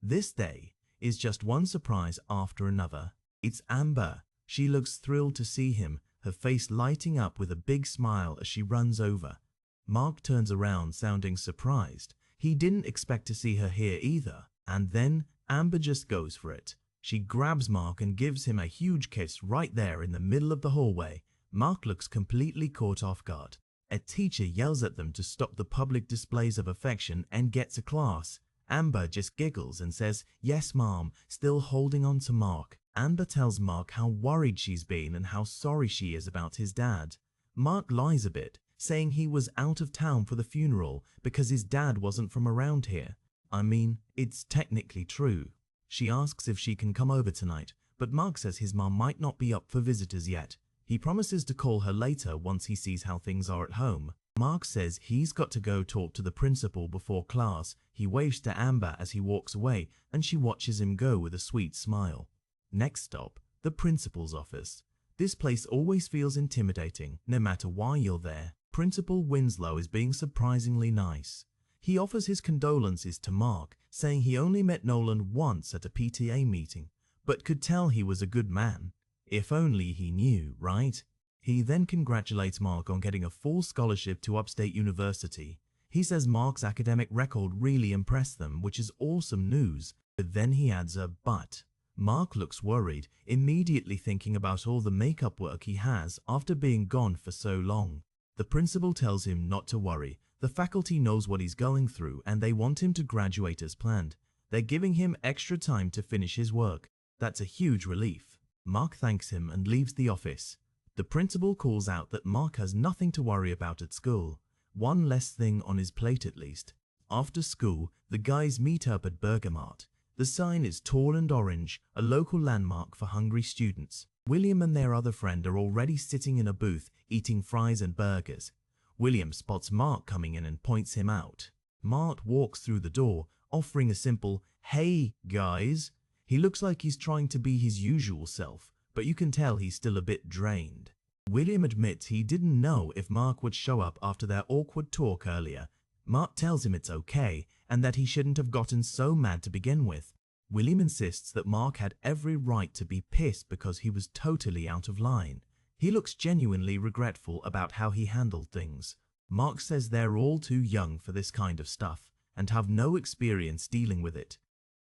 This day is just one surprise after another. It's Amber. She looks thrilled to see him, her face lighting up with a big smile as she runs over. Mark turns around sounding surprised. He didn't expect to see her here either. And then Amber just goes for it. She grabs Mark and gives him a huge kiss right there in the middle of the hallway. Mark looks completely caught off guard. A teacher yells at them to stop the public displays of affection and get to class. Amber just giggles and says, "Yes, Mom," still holding on to Mark. Amber tells Mark how worried she's been and how sorry she is about his dad. Mark lies a bit, saying he was out of town for the funeral because his dad wasn't from around here. I mean, it's technically true. She asks if she can come over tonight, but Mark says his mom might not be up for visitors yet. He promises to call her later once he sees how things are at home. Mark says he's got to go talk to the principal before class. He waves to Amber as he walks away, and she watches him go with a sweet smile. Next stop, the principal's office. This place always feels intimidating, no matter why you're there. Principal Winslow is being surprisingly nice. He offers his condolences to Mark, saying he only met Nolan once at a PTA meeting, but could tell he was a good man. If only he knew, right? He then congratulates Mark on getting a full scholarship to Upstate University. He says Mark's academic record really impressed them, which is awesome news, but then he adds a but. Mark looks worried, immediately thinking about all the makeup work he has after being gone for so long. The principal tells him not to worry. The faculty knows what he's going through and they want him to graduate as planned. They're giving him extra time to finish his work. That's a huge relief. Mark thanks him and leaves the office. The principal calls out that Mark has nothing to worry about at school. One less thing on his plate at least. After school, the guys meet up at Burger Mart. The sign is tall and orange, a local landmark for hungry students. William and their other friend are already sitting in a booth eating fries and burgers. William spots Mark coming in and points him out. Mark walks through the door, offering a simple, "Hey, guys." He looks like he's trying to be his usual self, but you can tell he's still a bit drained. William admits he didn't know if Mark would show up after their awkward talk earlier. Mark tells him it's okay and that he shouldn't have gotten so mad to begin with. William insists that Mark had every right to be pissed because he was totally out of line. He looks genuinely regretful about how he handled things. Mark says they're all too young for this kind of stuff and have no experience dealing with it.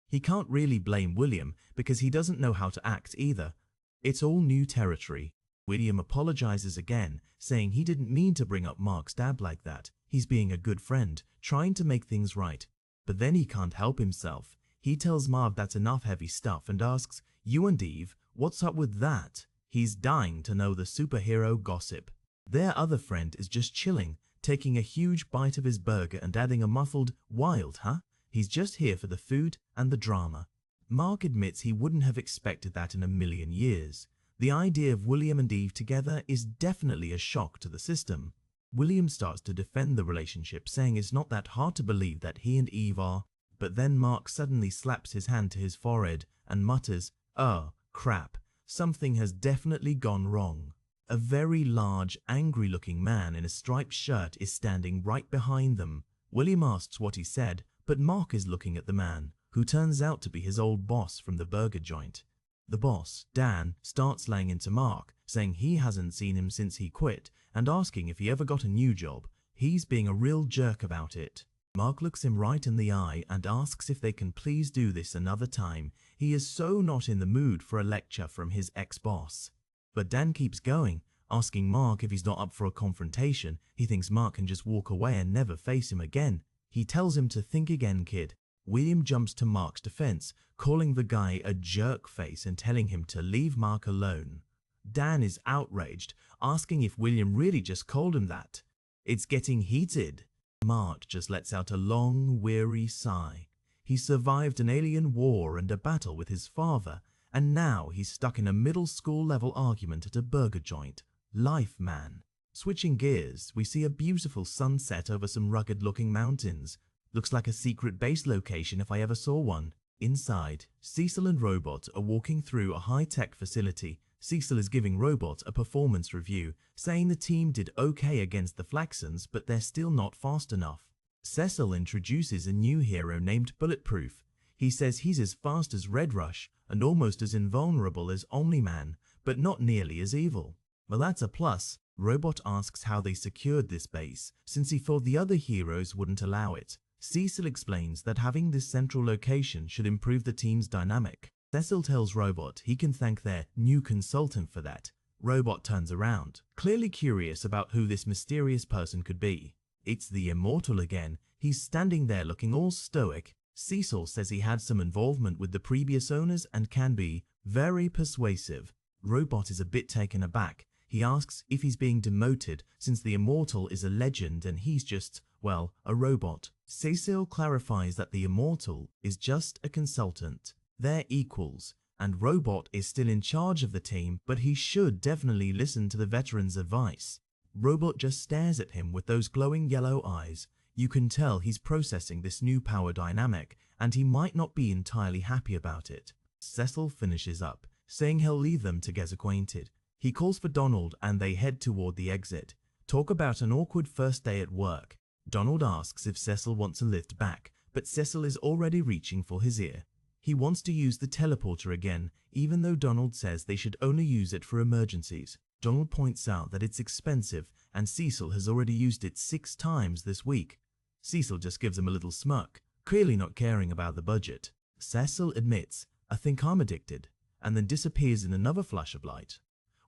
He can't really blame William because he doesn't know how to act either. It's all new territory. William apologizes again, saying he didn't mean to bring up Mark's dad like that. He's being a good friend, trying to make things right. But then he can't help himself. He tells Marv that's enough heavy stuff and asks, "You and Eve, what's up with that?" He's dying to know the superhero gossip. Their other friend is just chilling, taking a huge bite of his burger and adding a muffled, "Wild, huh?" He's just here for the food and the drama. Mark admits he wouldn't have expected that in a million years. The idea of William and Eve together is definitely a shock to the system. William starts to defend the relationship, saying it's not that hard to believe that he and Eve are, but then Mark suddenly slaps his hand to his forehead and mutters, "Oh, crap, something has definitely gone wrong." A very large, angry-looking man in a striped shirt is standing right behind them. William asks what he said, but Mark is looking at the man, who turns out to be his old boss from the burger joint. The boss, Dan, starts laying into Mark, saying he hasn't seen him since he quit and asking if he ever got a new job. He's being a real jerk about it. Mark looks him right in the eye and asks if they can please do this another time. He is so not in the mood for a lecture from his ex-boss. But Dan keeps going, asking Mark if he's not up for a confrontation. He thinks Mark can just walk away and never face him again. He tells him to think again, kid. William jumps to Mark's defense, calling the guy a jerk face and telling him to leave Mark alone. Dan is outraged, asking if William really just called him that. It's getting heated. Mark just lets out a long, weary sigh. He survived an alien war and a battle with his father, and now he's stuck in a middle school level argument at a burger joint. Life, man. Switching gears, we see a beautiful sunset over some rugged-looking mountains. Looks like a secret base location if I ever saw one. Inside, Cecil and Robot are walking through a high-tech facility. Cecil is giving Robot a performance review, saying the team did okay against the Flaxons, but they're still not fast enough. Cecil introduces a new hero named Bulletproof. He says he's as fast as Red Rush and almost as invulnerable as Omni-Man, but not nearly as evil. Well, that's a plus. Robot asks how they secured this base, since he thought the other heroes wouldn't allow it. Cecil explains that having this central location should improve the team's dynamic. Cecil tells Robot he can thank their new consultant for that. Robot turns around, clearly curious about who this mysterious person could be. It's the Immortal again. He's standing there looking all stoic. Cecil says he had some involvement with the previous owners and can be very persuasive. Robot is a bit taken aback. He asks if he's being demoted since the Immortal is a legend and he's just, well, a robot. Cecil clarifies that the Immortal is just a consultant. They're equals, and Robot is still in charge of the team, but he should definitely listen to the veteran's advice. Robot just stares at him with those glowing yellow eyes. You can tell he's processing this new power dynamic, and he might not be entirely happy about it. Cecil finishes up, saying he'll leave them to get acquainted. He calls for Donald and they head toward the exit. Talk about an awkward first day at work. Donald asks if Cecil wants a lift back, but Cecil is already reaching for his ear. He wants to use the teleporter again, even though Donald says they should only use it for emergencies. Donald points out that it's expensive and Cecil has already used it 6 times this week. Cecil just gives him a little smirk, clearly not caring about the budget. Cecil admits, "I think I'm addicted," and then disappears in another flash of light.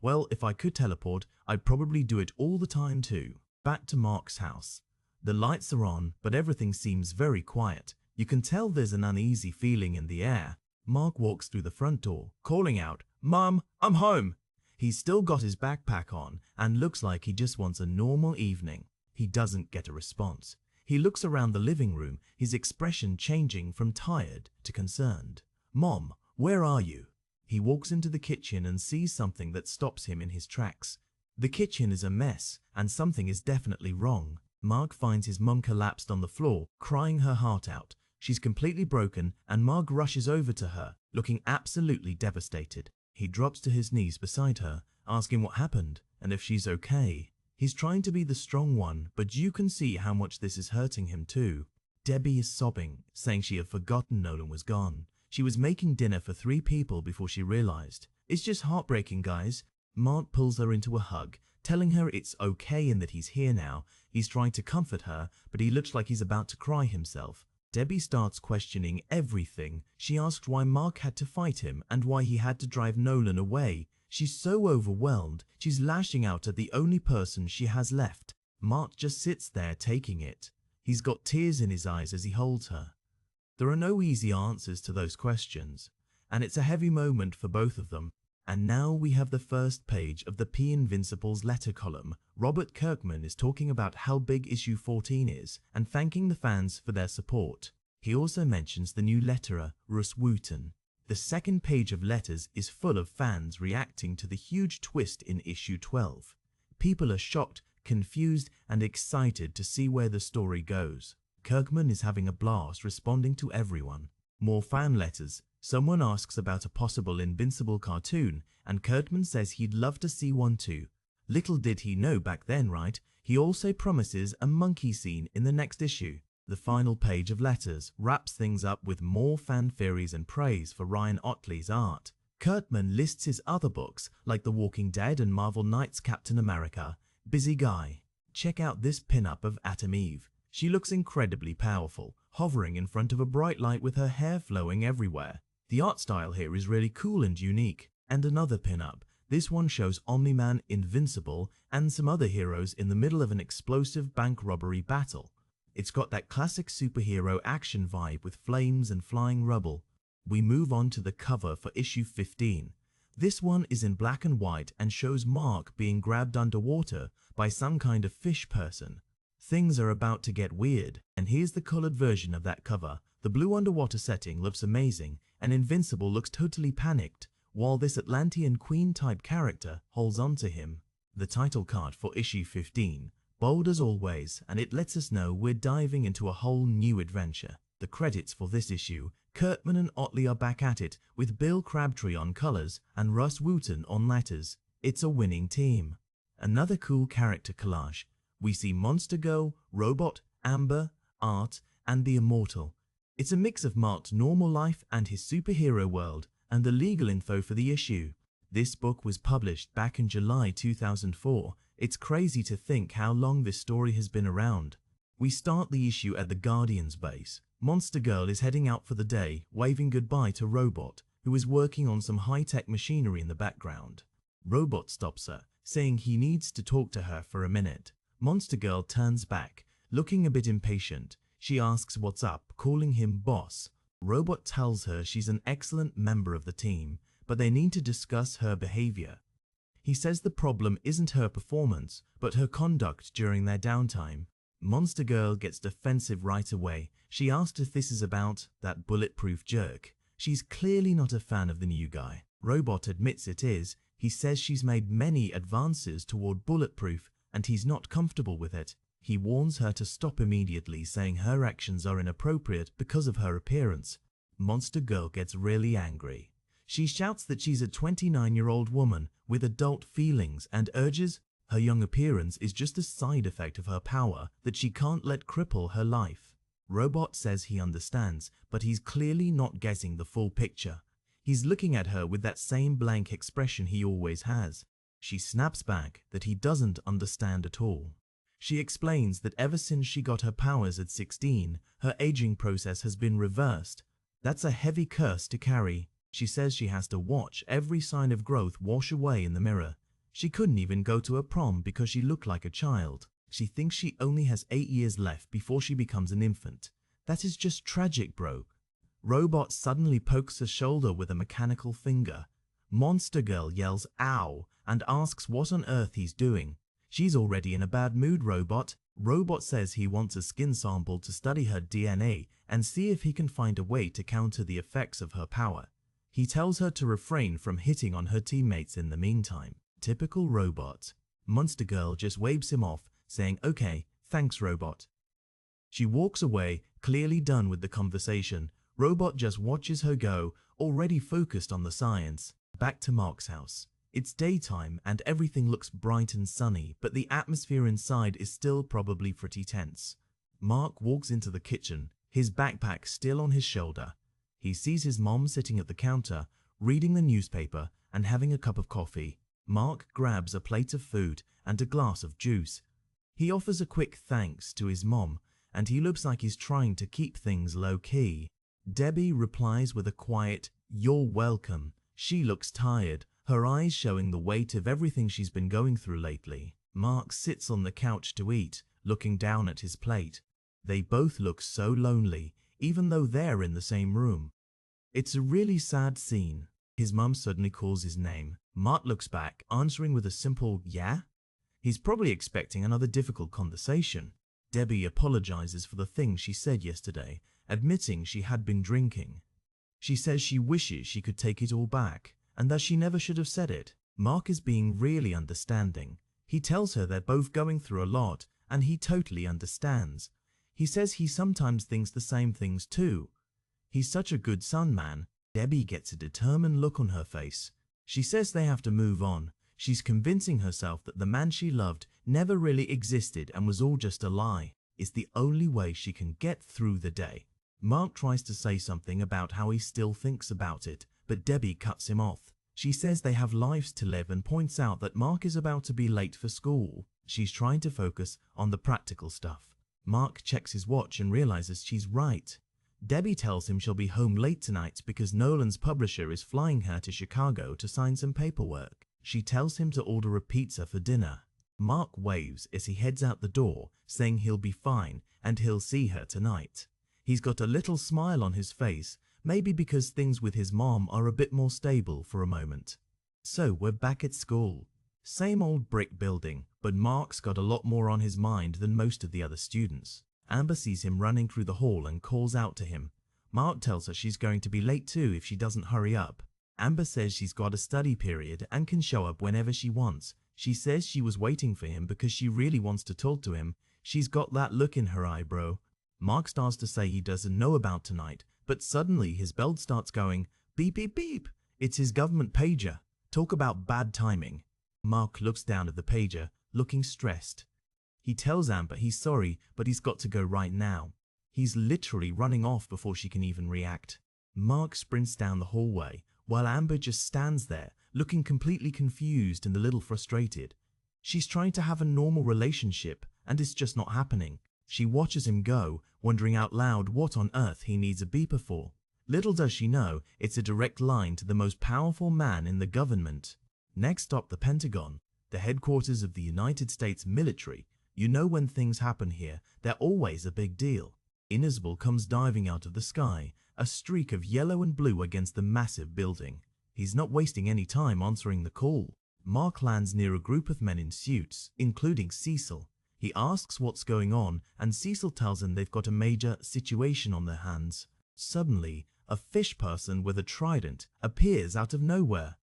Well, if I could teleport, I'd probably do it all the time too. Back to Mark's house. The lights are on, but everything seems very quiet. You can tell there's an uneasy feeling in the air. Mark walks through the front door, calling out, "Mom, I'm home!" He's still got his backpack on and looks like he just wants a normal evening. He doesn't get a response. He looks around the living room, his expression changing from tired to concerned. "Mom, where are you?" He walks into the kitchen and sees something that stops him in his tracks. The kitchen is a mess, and something is definitely wrong. Mark finds his mum collapsed on the floor, crying her heart out. She's completely broken, and Mark rushes over to her, looking absolutely devastated. He drops to his knees beside her, asking what happened and if she's okay. He's trying to be the strong one, but you can see how much this is hurting him too. Debbie is sobbing, saying she had forgotten Nolan was gone. She was making dinner for 3 people before she realized. "It's just heartbreaking, guys." Mark pulls her into a hug, telling her it's okay and that he's here now. He's trying to comfort her, but he looks like he's about to cry himself. Debbie starts questioning everything. She asks why Mark had to fight him and why he had to drive Nolan away. She's so overwhelmed, she's lashing out at the only person she has left. Mark just sits there taking it. He's got tears in his eyes as he holds her. There are no easy answers to those questions, and it's a heavy moment for both of them. And now we have the first page of the P Invincible's letter column. Robert Kirkman is talking about how big issue 14 is and thanking the fans for their support. He also mentions the new letterer, Russ Wooten. The second page of letters is full of fans reacting to the huge twist in issue 12. People are shocked, confused, and excited to see where the story goes. Kirkman is having a blast responding to everyone. More fan letters. Someone asks about a possible Invincible cartoon, and Kirkman says he'd love to see one too. Little did he know back then, right? He also promises a monkey scene in the next issue. The final page of letters wraps things up with more fan theories and praise for Ryan Ottley's art. Kirkman lists his other books, like The Walking Dead and Marvel Knights Captain America. Busy guy. Check out this pinup of Atom Eve. She looks incredibly powerful, hovering in front of a bright light with her hair flowing everywhere. The art style here is really cool and unique. And another pinup. This one shows Omni-Man, Invincible, and some other heroes in the middle of an explosive bank robbery battle. It's got that classic superhero action vibe with flames and flying rubble. We move on to the cover for issue 15. This one is in black and white and shows Mark being grabbed underwater by some kind of fish person. Things are about to get weird, and here's the colored version of that cover. The blue underwater setting looks amazing, and Invincible looks totally panicked, while this Atlantean Queen-type character holds on to him. The title card for issue 15, bold as always, and it lets us know we're diving into a whole new adventure. The credits for this issue, Kirkman and Ottley are back at it, with Bill Crabtree on colors and Russ Wooten on letters. It's a winning team. Another cool character collage. We see Monster Girl, Robot, Amber, Art, and the Immortal. It's a mix of Mark's normal life and his superhero world, and the legal info for the issue. This book was published back in July 2004. It's crazy to think how long this story has been around. We start the issue at the Guardian's base. Monster Girl is heading out for the day, waving goodbye to Robot, who is working on some high-tech machinery in the background. Robot stops her, saying he needs to talk to her for a minute. Monster Girl turns back, looking a bit impatient. She asks what's up, calling him boss. Robot tells her she's an excellent member of the team, but they need to discuss her behavior. He says the problem isn't her performance, but her conduct during their downtime. Monster Girl gets defensive right away. She asks if this is about that bulletproof jerk. She's clearly not a fan of the new guy. Robot admits it is. He says she's made many advances toward bulletproof, and he's not comfortable with it. He warns her to stop immediately, saying her actions are inappropriate because of her appearance. Monster Girl gets really angry. She shouts that she's a 29-year-old woman with adult feelings and urges her young appearance is just a side effect of her power that she can't let cripple her life. Robot says he understands, but he's clearly not getting the full picture. He's looking at her with that same blank expression he always has. She snaps back that he doesn't understand at all. She explains that ever since she got her powers at 16, her aging process has been reversed. That's a heavy curse to carry. She says she has to watch every sign of growth wash away in the mirror. She couldn't even go to a prom because she looked like a child. She thinks she only has 8 years left before she becomes an infant. That is just tragic, bro. Robot suddenly pokes her shoulder with a mechanical finger. Monster Girl yells ow and asks what on earth he's doing. She's already in a bad mood, Robot. Robot says he wants a skin sample to study her DNA and see if he can find a way to counter the effects of her power. He tells her to refrain from hitting on her teammates in the meantime. Typical Robot. Monster Girl just waves him off, saying, "Okay, thanks, Robot." She walks away, clearly done with the conversation. Robot just watches her go, already focused on the science. Back to Mark's house. It's daytime and everything looks bright and sunny, but the atmosphere inside is still probably pretty tense. Mark walks into the kitchen, his backpack still on his shoulder. He sees his mom sitting at the counter, reading the newspaper and having a cup of coffee. Mark grabs a plate of food and a glass of juice. He offers a quick thanks to his mom, and he looks like he's trying to keep things low-key. Debbie replies with a quiet, "You're welcome." She looks tired, her eyes showing the weight of everything she's been going through lately. Mark sits on the couch to eat, looking down at his plate. They both look so lonely, even though they're in the same room. It's a really sad scene. His mum suddenly calls his name. Mark looks back, answering with a simple "yeah?" He's probably expecting another difficult conversation. Debbie apologizes for the things she said yesterday, admitting she had been drinking. She says she wishes she could take it all back, and that she never should have said it. Mark is being really understanding. He tells her they're both going through a lot, and he totally understands. He says he sometimes thinks the same things too. He's such a good son, man. Debbie gets a determined look on her face. She says they have to move on. She's convincing herself that the man she loved never really existed and was all just a lie. It's the only way she can get through the day. Mark tries to say something about how he still thinks about it, but Debbie cuts him off. She says they have lives to live and points out that Mark is about to be late for school. She's trying to focus on the practical stuff. Mark checks his watch and realizes she's right. Debbie tells him she'll be home late tonight because Nolan's publisher is flying her to Chicago to sign some paperwork. She tells him to order a pizza for dinner. Mark waves as he heads out the door, saying he'll be fine and he'll see her tonight. He's got a little smile on his face, maybe because things with his mom are a bit more stable for a moment. So we're back at school. Same old brick building, but Mark's got a lot more on his mind than most of the other students. Amber sees him running through the hall and calls out to him. Mark tells her she's going to be late too if she doesn't hurry up. Amber says she's got a study period and can show up whenever she wants. She says she was waiting for him because she really wants to talk to him. She's got that look in her eye, bro. Mark starts to say he doesn't know about tonight, but suddenly his bell starts going beep beep beep. It's his government pager. Talk about bad timing. Mark looks down at the pager, looking stressed. He tells Amber he's sorry, but he's got to go right now. He's literally running off before she can even react. Mark sprints down the hallway, while Amber just stands there, looking completely confused and a little frustrated. She's trying to have a normal relationship, and it's just not happening. She watches him go, wondering out loud what on earth he needs a beeper for. Little does she know, it's a direct line to the most powerful man in the government. Next stop, the Pentagon, the headquarters of the United States military. You know when things happen here, they're always a big deal. Invincible comes diving out of the sky, a streak of yellow and blue against the massive building. He's not wasting any time answering the call. Mark lands near a group of men in suits, including Cecil. He asks what's going on, and Cecil tells him they've got a major situation on their hands. Suddenly, a fish person with a trident appears out of nowhere.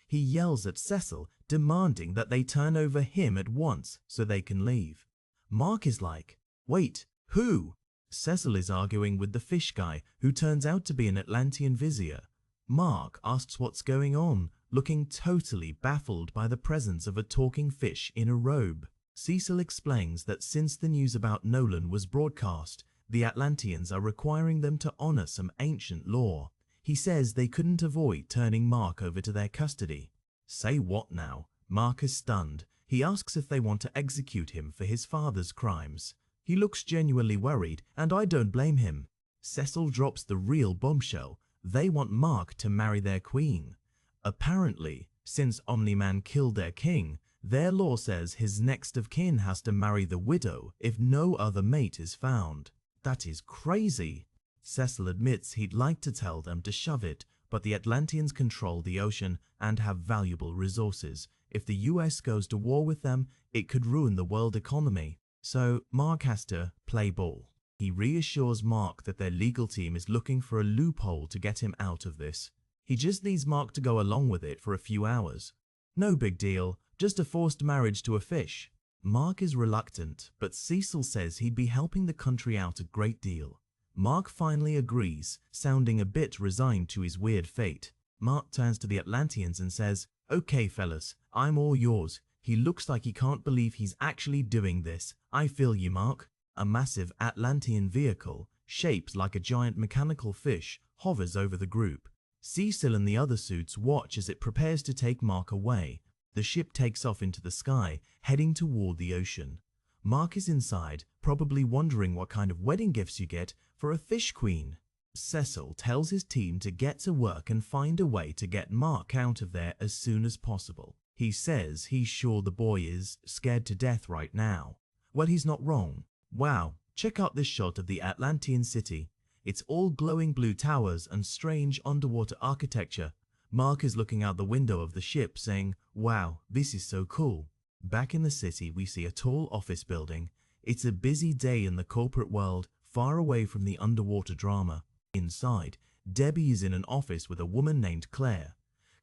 He yells at Cecil, demanding that they turn over him at once so they can leave. Mark is like, "Wait, who?" Cecil is arguing with the fish guy, who turns out to be an Atlantean vizier. Mark asks what's going on, looking totally baffled by the presence of a talking fish in a robe. Cecil explains that since the news about Nolan was broadcast, the Atlanteans are requiring them to honor some ancient law. He says they couldn't avoid turning Mark over to their custody. Say what now? Mark is stunned. He asks if they want to execute him for his father's crimes. He looks genuinely worried, and I don't blame him. Cecil drops the real bombshell. They want Mark to marry their queen. Apparently, since Omni-Man killed their king, their law says his next of kin has to marry the widow if no other mate is found. That is crazy. Cecil admits he'd like to tell them to shove it, but the Atlanteans control the ocean and have valuable resources. If the US goes to war with them, it could ruin the world economy. So Mark has to play ball. He reassures Mark that their legal team is looking for a loophole to get him out of this. He just needs Mark to go along with it for a few hours. No big deal, just a forced marriage to a fish. Mark is reluctant, but Cecil says he'd be helping the country out a great deal. Mark finally agrees, sounding a bit resigned to his weird fate. Mark turns to the Atlanteans and says, "Okay fellas, I'm all yours." He looks like he can't believe he's actually doing this. I feel you, Mark. A massive Atlantean vehicle, shaped like a giant mechanical fish, hovers over the group. Cecil and the other suits watch as it prepares to take Mark away. The ship takes off into the sky, heading toward the ocean. Mark is inside, probably wondering what kind of wedding gifts you get for a fish queen. Cecil tells his team to get to work and find a way to get Mark out of there as soon as possible. He says he's sure the boy is scared to death right now. Well, he's not wrong. Wow, check out this shot of the Atlantean city. It's all glowing blue towers and strange underwater architecture. Mark is looking out the window of the ship saying, "Wow, this is so cool." Back in the city, we see a tall office building. It's a busy day in the corporate world, far away from the underwater drama. Inside, Debbie is in an office with a woman named Claire.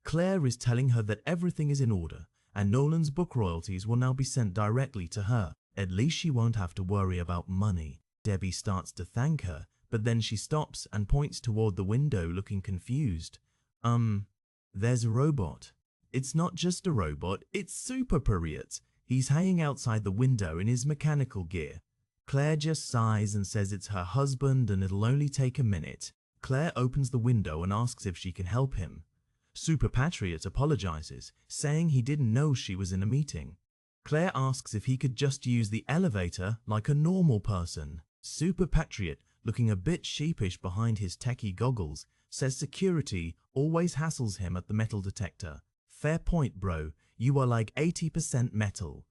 Claire is telling her that everything is in order, and Nolan's book royalties will now be sent directly to her. At least she won't have to worry about money. Debbie starts to thank her, but then she stops and points toward the window looking confused. There's a robot. It's not just a robot, it's SuperHero. He's hanging outside the window in his mechanical gear. Claire just sighs and says it's her husband and it'll only take a minute. Claire opens the window and asks if she can help him. SuperHero apologizes, saying he didn't know she was in a meeting. Claire asks if he could just use the elevator like a normal person. SuperHero, looking a bit sheepish behind his techie goggles, says security always hassles him at the metal detector. Fair point, bro. You are like 80% metal.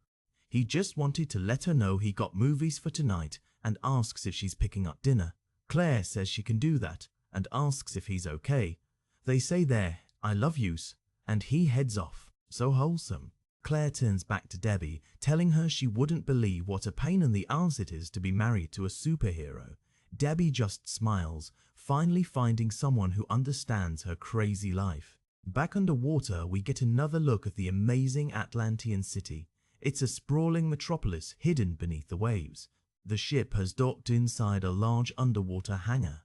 He just wanted to let her know he got movies for tonight and asks if she's picking up dinner. Claire says she can do that and asks if he's okay. They say their "I love yous" and he heads off. So wholesome. Claire turns back to Debbie, telling her she wouldn't believe what a pain in the ass it is to be married to a superhero. Debbie just smiles, finally finding someone who understands her crazy life. Back underwater, we get another look at the amazing Atlantean city. It's a sprawling metropolis hidden beneath the waves. The ship has docked inside a large underwater hangar.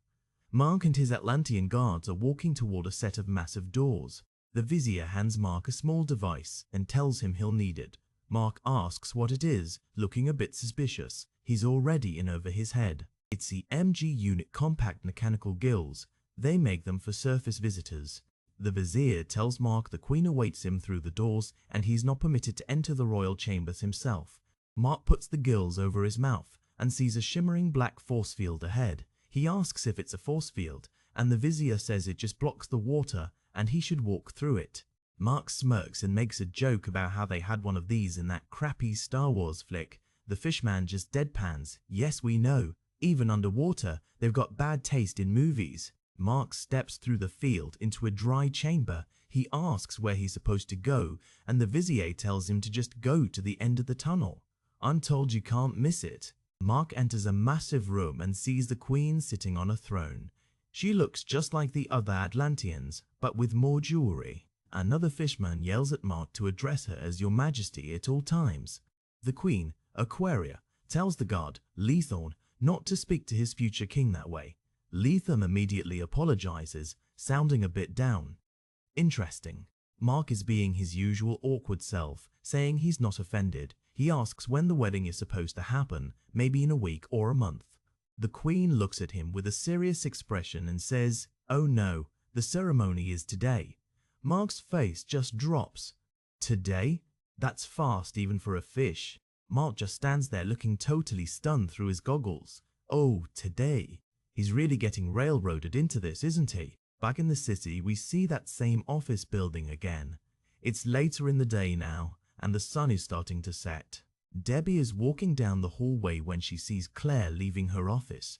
Mark and his Atlantean guards are walking toward a set of massive doors. The Vizier hands Mark a small device and tells him he'll need it. Mark asks what it is, looking a bit suspicious. He's already in over his head. It's the MG unit compact mechanical gills. They make them for surface visitors. The Vizier tells Mark the Queen awaits him through the doors and he's not permitted to enter the royal chambers himself. Mark puts the gills over his mouth and sees a shimmering black force field ahead. He asks if it's a force field, and the Vizier says it just blocks the water and he should walk through it. Mark smirks and makes a joke about how they had one of these in that crappy Star Wars flick. The fishman just deadpans, "Yes, we know. Even underwater, they've got bad taste in movies." Mark steps through the field into a dry chamber. He asks where he's supposed to go, and the Vizier tells him to just go to the end of the tunnel. "I'm told you can't miss it." Mark enters a massive room and sees the Queen sitting on a throne. She looks just like the other Atlanteans, but with more jewelry. Another fishman yells at Mark to address her as Your Majesty at all times. The Queen, Aquaria, tells the guard, Leathorn, not to speak to his future king that way. Leatham immediately apologizes, sounding a bit down. Interesting. Mark is being his usual awkward self, saying he's not offended. He asks when the wedding is supposed to happen, maybe in a week or a month. The Queen looks at him with a serious expression and says, "Oh no, the ceremony is today." Mark's face just drops. Today? That's fast even for a fish. Mark just stands there looking totally stunned through his goggles. Oh, today. He's really getting railroaded into this, isn't he? Back in the city, we see that same office building again. It's later in the day now, and the sun is starting to set. Debbie is walking down the hallway when she sees Claire leaving her office.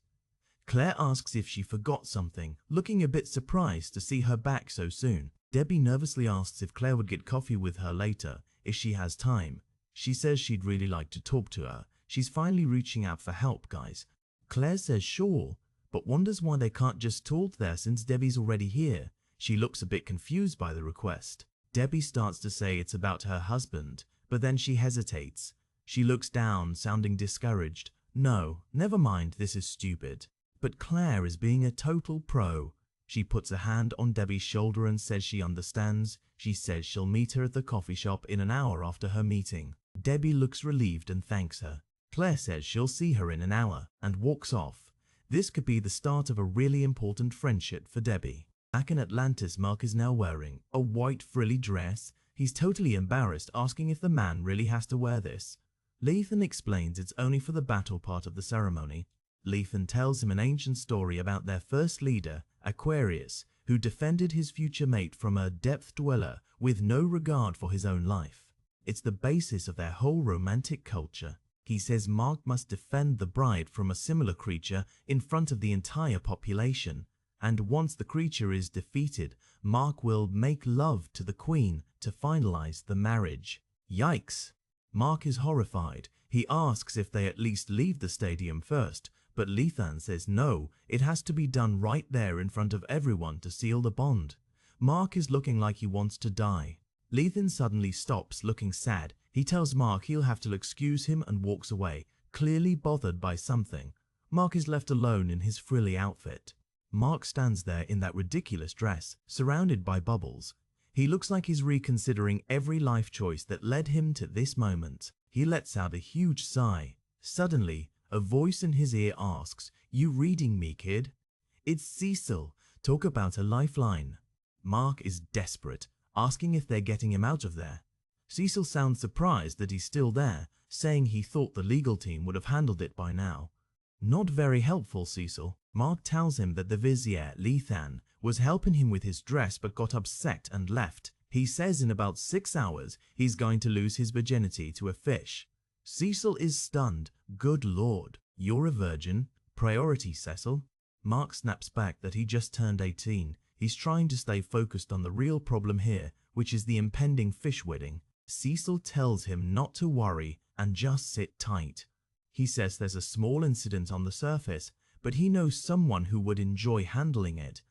Claire asks if she forgot something, looking a bit surprised to see her back so soon. Debbie nervously asks if Claire would get coffee with her later, if she has time. She says she'd really like to talk to her. She's finally reaching out for help, guys. Claire says sure, but wonders why they can't just talk there since Debbie's already here. She looks a bit confused by the request. Debbie starts to say it's about her husband, but then she hesitates. She looks down, sounding discouraged. No, never mind, this is stupid. But Claire is being a total pro. She puts a hand on Debbie's shoulder and says she understands. She says she'll meet her at the coffee shop in an hour after her meeting. Debbie looks relieved and thanks her. Claire says she'll see her in an hour and walks off. This could be the start of a really important friendship for Debbie. Back in Atlantis, Mark is now wearing a white frilly dress. He's totally embarrassed, asking if the man really has to wear this. Lethan explains it's only for the battle part of the ceremony. Lethan tells him an ancient story about their first leader, Aquarius, who defended his future mate from a depth dweller with no regard for his own life. It's the basis of their whole romantic culture. He says Mark must defend the bride from a similar creature in front of the entire population, and once the creature is defeated, Mark will make love to the queen to finalize the marriage. Yikes! Mark is horrified. He asks if they at least leave the stadium first, but Lethan says no, it has to be done right there in front of everyone to seal the bond. Mark is looking like he wants to die. Lethan suddenly stops, looking sad. He tells Mark he'll have to excuse him and walks away, clearly bothered by something. Mark is left alone in his frilly outfit. Mark stands there in that ridiculous dress, surrounded by bubbles. He looks like he's reconsidering every life choice that led him to this moment. He lets out a huge sigh. Suddenly, a voice in his ear asks, "You reading me, kid?" It's Cecil. Talk about a lifeline. Mark is desperate, asking if they're getting him out of there. Cecil sounds surprised that he's still there, saying he thought the legal team would have handled it by now. Not very helpful, Cecil. Mark tells him that the vizier, Lethan, was helping him with his dress but got upset and left. He says in about 6 hours he's going to lose his virginity to a fish. Cecil is stunned. Good lord, you're a virgin? Priority, Cecil. Mark snaps back that he just turned 18. He's trying to stay focused on the real problem here, which is the impending fish wedding. Cecil tells him not to worry and just sit tight. He says there's a small incident on the surface, but he knows someone who would enjoy handling it.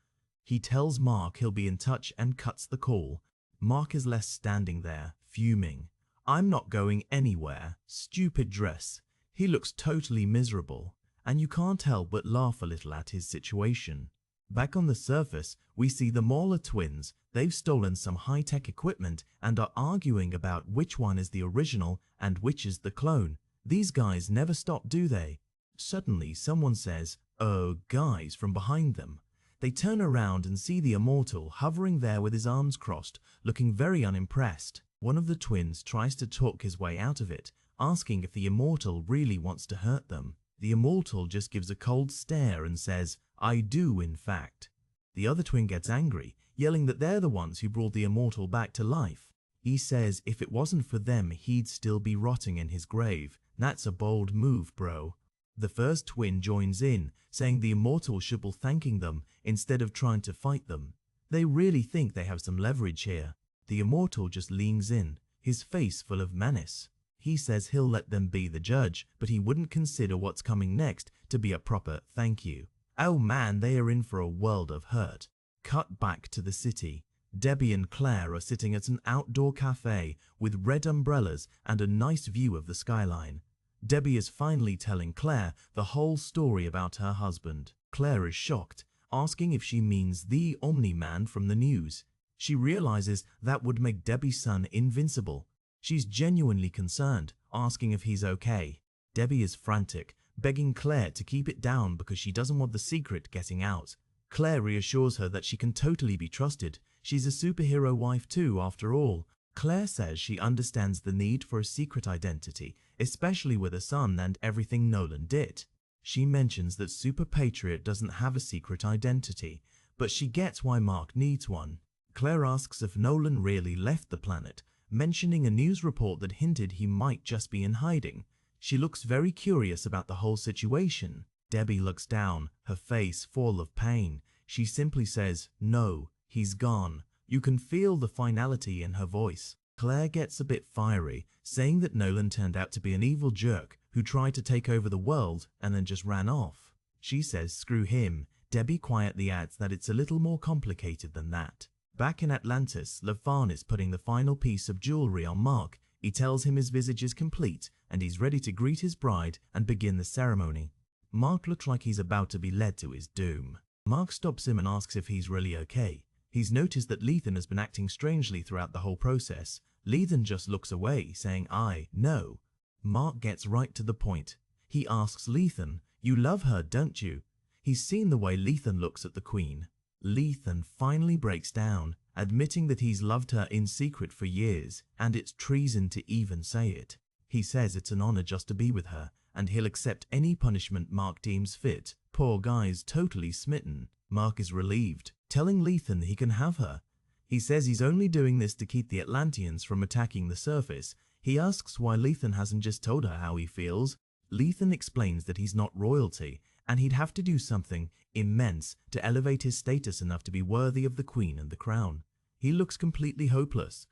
He tells Mark he'll be in touch and cuts the call. Mark is left standing there, fuming. I'm not going anywhere. Stupid dress. He looks totally miserable, and you can't help but laugh a little at his situation. Back on the surface, we see the Mauler twins. They've stolen some high-tech equipment and are arguing about which one is the original and which is the clone. These guys never stop, do they? Suddenly, someone says, "Oh, guys," from behind them. They turn around and see the Immortal hovering there with his arms crossed, looking very unimpressed. One of the twins tries to talk his way out of it, asking if the Immortal really wants to hurt them. The Immortal just gives a cold stare and says, "I do, in fact." The other twin gets angry, yelling that they're the ones who brought the Immortal back to life. He says if it wasn't for them, he'd still be rotting in his grave. That's a bold move, bro. The first twin joins in, saying the Immortal should be thanking them instead of trying to fight them. They really think they have some leverage here. The Immortal just leans in, his face full of menace. He says he'll let them be the judge, but he wouldn't consider what's coming next to be a proper thank you. Oh man, they are in for a world of hurt. Cut back to the city. Debbie and Claire are sitting at an outdoor cafe with red umbrellas and a nice view of the skyline. Debbie is finally telling Claire the whole story about her husband. Claire is shocked, asking if she means the Omni-Man from the news. She realizes that would make Debbie's son invincible. She's genuinely concerned, asking if he's okay. Debbie is frantic, begging Claire to keep it down because she doesn't want the secret getting out. Claire reassures her that she can totally be trusted. She's a superhero wife too, after all. Claire says she understands the need for a secret identity, especially with her son and everything Nolan did. She mentions that Super Patriot doesn't have a secret identity, but she gets why Mark needs one. Claire asks if Nolan really left the planet, mentioning a news report that hinted he might just be in hiding. She looks very curious about the whole situation. Debbie looks down, her face full of pain. She simply says, "No, he's gone." You can feel the finality in her voice. Claire gets a bit fiery, saying that Nolan turned out to be an evil jerk who tried to take over the world and then just ran off. She says screw him. Debbie quietly adds that it's a little more complicated than that. Back in Atlantis, LaFarn is putting the final piece of jewelry on Mark. He tells him his visage is complete and he's ready to greet his bride and begin the ceremony. Mark looks like he's about to be led to his doom. Mark stops him and asks if he's really okay. He's noticed that Lethan has been acting strangely throughout the whole process. Lethan just looks away, saying, no. Mark gets right to the point. He asks Lethan, "You love her, don't you?" He's seen the way Lethan looks at the Queen. Lethan finally breaks down, admitting that he's loved her in secret for years, and it's treason to even say it. He says it's an honor just to be with her, and he'll accept any punishment Mark deems fit. Poor guy's totally smitten. Mark is relieved, telling Lethan he can have her. He says he's only doing this to keep the Atlanteans from attacking the surface. He asks why Lethan hasn't just told her how he feels. Lethan explains that he's not royalty, and he'd have to do something immense to elevate his status enough to be worthy of the Queen and the crown. He looks completely hopeless.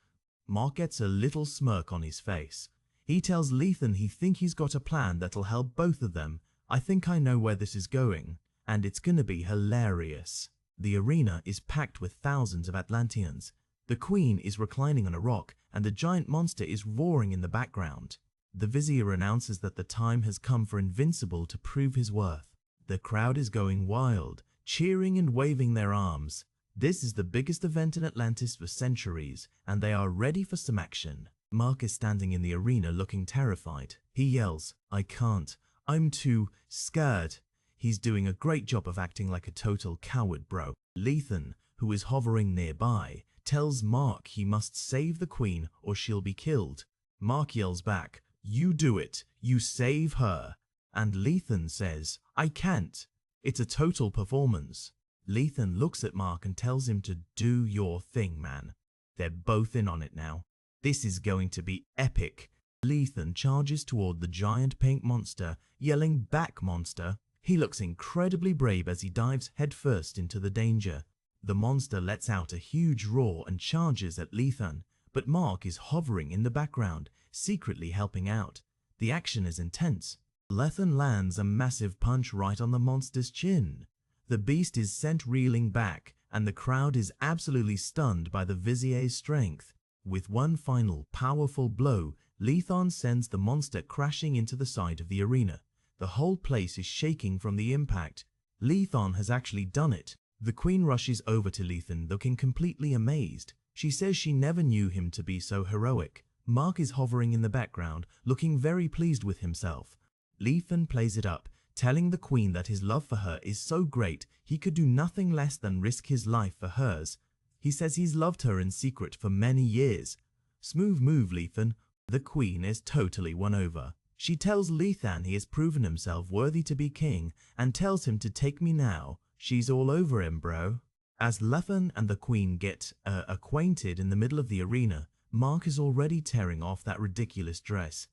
Mark gets a little smirk on his face. He tells Lethan he thinks he's got a plan that'll help both of them. "I think I know where this is going, and it's gonna be hilarious." The arena is packed with thousands of Atlanteans. The Queen is reclining on a rock, and the giant monster is roaring in the background. The Vizier announces that the time has come for Invincible to prove his worth. The crowd is going wild, cheering and waving their arms. This is the biggest event in Atlantis for centuries, and they are ready for some action. Mark is standing in the arena looking terrified. He yells, "I can't. I'm too scared." He's doing a great job of acting like a total coward, bro. Lethan, who is hovering nearby, tells Mark he must save the Queen or she'll be killed. Mark yells back, "You do it. You save her." And Lethan says, "I can't." It's a total performance. Lethan looks at Mark and tells him to do your thing, man. They're both in on it now. This is going to be epic. Lethan charges toward the giant pink monster, yelling, "Back, monster." He looks incredibly brave as he dives headfirst into the danger. The monster lets out a huge roar and charges at Lethan, but Mark is hovering in the background, secretly helping out. The action is intense. Lethan lands a massive punch right on the monster's chin. The beast is sent reeling back, and the crowd is absolutely stunned by the Vizier's strength. With one final powerful blow, Lethan sends the monster crashing into the side of the arena. The whole place is shaking from the impact. Lethan has actually done it. The Queen rushes over to Lethan looking completely amazed. She says she never knew him to be so heroic. Mark is hovering in the background, looking very pleased with himself. Lethan plays it up, telling the Queen that his love for her is so great he could do nothing less than risk his life for hers. He says he's loved her in secret for many years. Smooth move, Lethan. The Queen is totally won over. She tells Lethan he has proven himself worthy to be king and tells him to take me now. She's all over him, bro. As Lethan and the Queen get acquainted in the middle of the arena, Mark is already tearing off that ridiculous dress.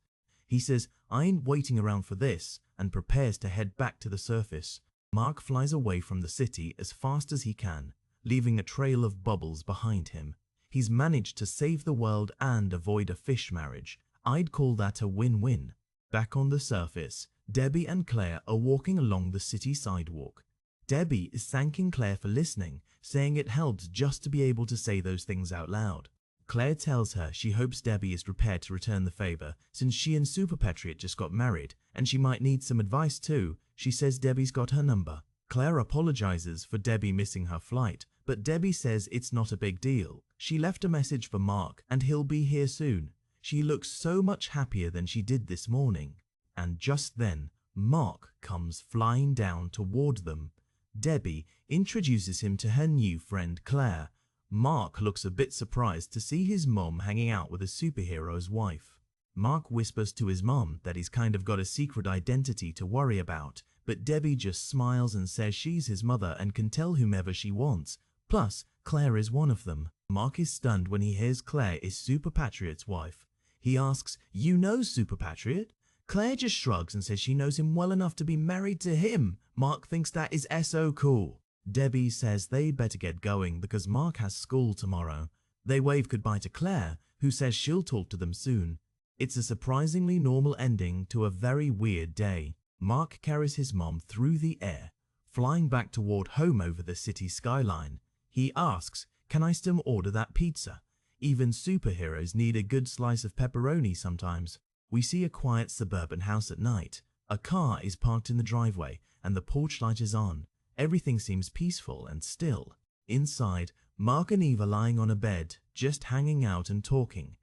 He says, "I ain't waiting around for this," and prepares to head back to the surface. Mark flies away from the city as fast as he can, leaving a trail of bubbles behind him. He's managed to save the world and avoid a fish marriage. I'd call that a win-win. Back on the surface, Debbie and Claire are walking along the city sidewalk. Debbie is thanking Claire for listening, saying it helped just to be able to say those things out loud. Claire tells her she hopes Debbie is prepared to return the favor since she and Super Patriot just got married and she might need some advice too. She says Debbie's got her number. Claire apologizes for Debbie missing her flight, but Debbie says it's not a big deal. She left a message for Mark and he'll be here soon. She looks so much happier than she did this morning. And just then, Mark comes flying down toward them. Debbie introduces him to her new friend Claire. Mark looks a bit surprised to see his mom hanging out with a superhero's wife. Mark whispers to his mom that he's kind of got a secret identity to worry about, but Debbie just smiles and says she's his mother and can tell whomever she wants. Plus, Claire is one of them. Mark is stunned when he hears Claire is Super Patriot's wife. He asks, "You know Super Patriot?" Claire just shrugs and says she knows him well enough to be married to him. Mark thinks that is so cool. Debbie says they'd better get going because Mark has school tomorrow. They wave goodbye to Claire, who says she'll talk to them soon. It's a surprisingly normal ending to a very weird day. Mark carries his mom through the air, flying back toward home over the city skyline. He asks, "Can I still order that pizza? Even superheroes need a good slice of pepperoni sometimes." We see a quiet suburban house at night. A car is parked in the driveway and the porch light is on. Everything seems peaceful and still. Inside, Mark and Eve are lying on a bed, just hanging out and talking.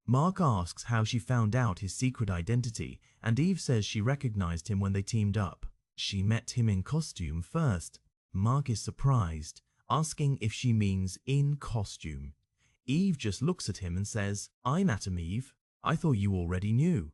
Mark asks how she found out his secret identity, and Eve says she recognized him when they teamed up. She met him in costume first. Mark is surprised, asking if she means in costume. Eve just looks at him and says, "I'm Atom Eve. I thought you already knew."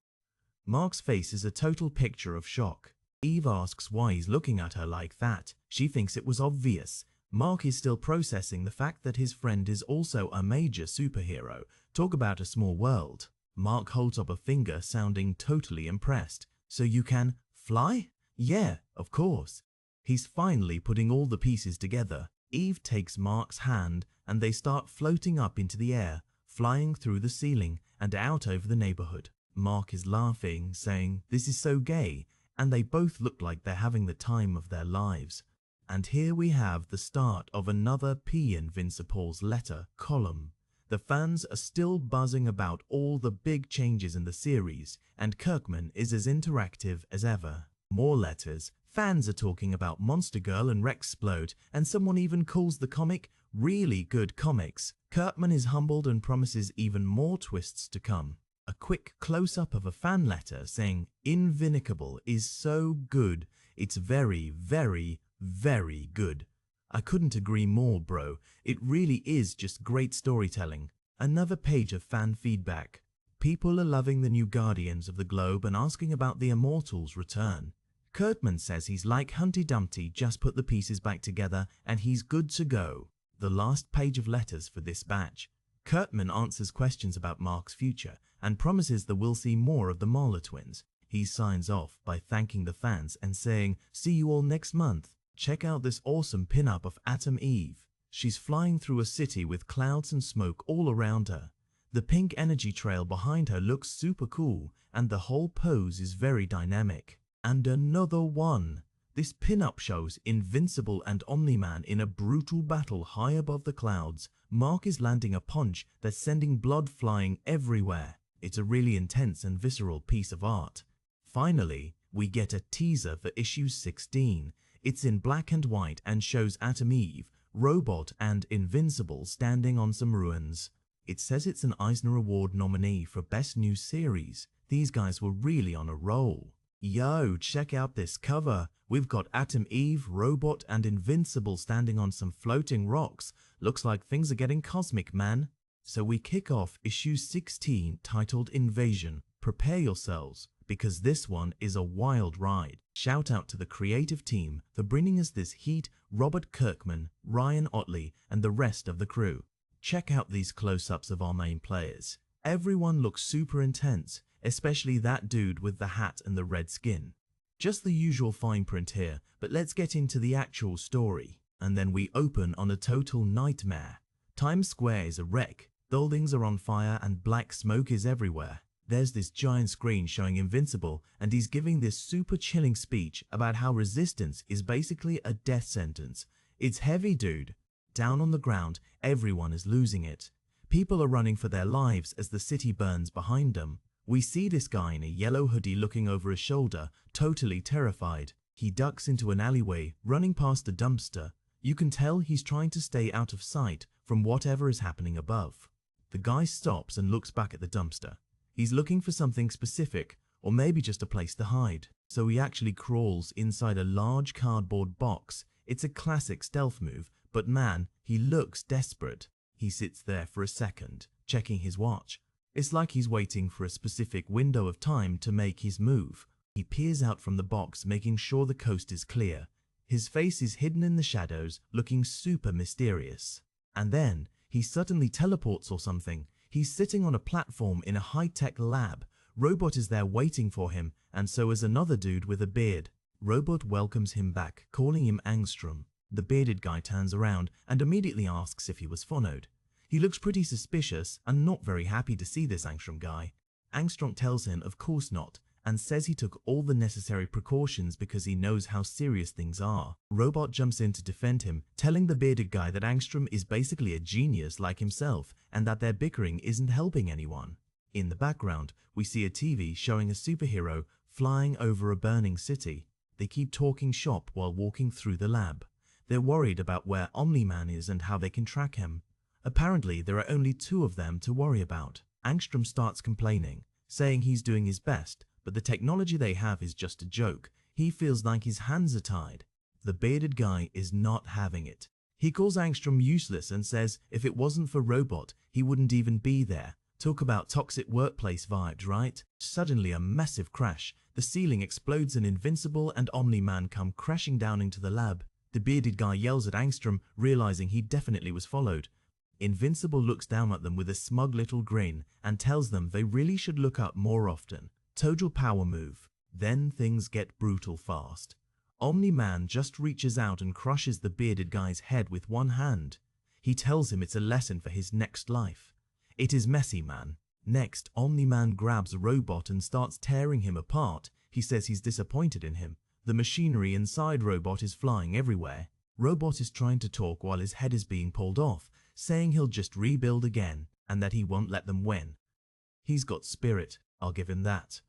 Mark's face is a total picture of shock. Eve asks why he's looking at her like that. She thinks it was obvious. Mark is still processing the fact that his friend is also a major superhero. Talk about a small world. Mark holds up a finger, sounding totally impressed. "So you can fly?" "Yeah, of course." He's finally putting all the pieces together. Eve takes Mark's hand and they start floating up into the air, flying through the ceiling and out over the neighborhood. Mark is laughing, saying, "This is so gay," and they both look like they're having the time of their lives. And here we have the start of another P. Invincible's letter column. The fans are still buzzing about all the big changes in the series, and Kirkman is as interactive as ever. More letters. Fans are talking about Monster Girl and Rexplode, and someone even calls the comic really good comics. Kirkman is humbled and promises even more twists to come. A quick close-up of a fan letter saying, "Invincible is so good. It's very, very, very good." I couldn't agree more, bro. It really is just great storytelling. Another page of fan feedback. People are loving the new Guardians of the Globe and asking about the Immortals' return. Kurtman says he's like Humpty Dumpty, just put the pieces back together and he's good to go. The last page of letters for this batch. Kurtman answers questions about Mark's future and promises that we'll see more of the Marler twins. He signs off by thanking the fans and saying, "See you all next month." Check out this awesome pinup of Atom Eve. She's flying through a city with clouds and smoke all around her. The pink energy trail behind her looks super cool and the whole pose is very dynamic. And another one. This pinup shows Invincible and Omni-Man in a brutal battle high above the clouds. Mark is landing a punch that's sending blood flying everywhere. It's a really intense and visceral piece of art. Finally, we get a teaser for issue 16. It's in black and white and shows Atom Eve, Robot and Invincible standing on some ruins. It says it's an Eisner Award nominee for Best New Series. These guys were really on a roll. Yo, check out this cover. We've got Atom Eve, Robot and Invincible standing on some floating rocks. Looks like things are getting cosmic, man. So we kick off issue 16 titled Invasion. Prepare yourselves, because this one is a wild ride. Shout out to the creative team for bringing us this heat, Robert Kirkman, Ryan Otley, and the rest of the crew. Check out these close-ups of our main players. Everyone looks super intense, especially that dude with the hat and the red skin. Just the usual fine print here, but let's get into the actual story. And then we open on a total nightmare. Times Square is a wreck, buildings are on fire and black smoke is everywhere. There's this giant screen showing Invincible and he's giving this super chilling speech about how resistance is basically a death sentence. It's heavy, dude. Down on the ground, everyone is losing it. People are running for their lives as the city burns behind them. We see this guy in a yellow hoodie looking over his shoulder, totally terrified. He ducks into an alleyway, running past a dumpster. You can tell he's trying to stay out of sight from whatever is happening above. The guy stops and looks back at the dumpster. He's looking for something specific, or maybe just a place to hide. So he actually crawls inside a large cardboard box. It's a classic stealth move, but man, he looks desperate. He sits there for a second, checking his watch. It's like he's waiting for a specific window of time to make his move. He peers out from the box, making sure the coast is clear. His face is hidden in the shadows, looking super mysterious. And then, he suddenly teleports or something. He's sitting on a platform in a high-tech lab. Robot is there waiting for him, and so is another dude with a beard. Robot welcomes him back, calling him Angstrom. The bearded guy turns around and immediately asks if he was followed. He looks pretty suspicious and not very happy to see this Angstrom guy. Angstrom tells him of course not, and says he took all the necessary precautions because he knows how serious things are. Robot jumps in to defend him, telling the bearded guy that Angstrom is basically a genius like himself and that their bickering isn't helping anyone. In the background, we see a TV showing a superhero flying over a burning city. They keep talking shop while walking through the lab. They're worried about where Omni-Man is and how they can track him. Apparently, there are only two of them to worry about. Angstrom starts complaining, saying he's doing his best, but the technology they have is just a joke. He feels like his hands are tied. The bearded guy is not having it. He calls Angstrom useless and says if it wasn't for Robot, he wouldn't even be there. Talk about toxic workplace vibes, right? Suddenly a massive crash. The ceiling explodes and Invincible and Omni-Man come crashing down into the lab. The bearded guy yells at Angstrom, realizing he definitely was followed. Invincible looks down at them with a smug little grin and tells them they really should look up more often. Total power move. Then things get brutal fast. Omni-Man just reaches out and crushes the bearded guy's head with one hand. He tells him it's a lesson for his next life. It is messy, man. Next, Omni-Man grabs Robot and starts tearing him apart. He says he's disappointed in him. The machinery inside Robot is flying everywhere. Robot is trying to talk while his head is being pulled off, saying he'll just rebuild again and that he won't let them win. He's got spirit, I'll give him that.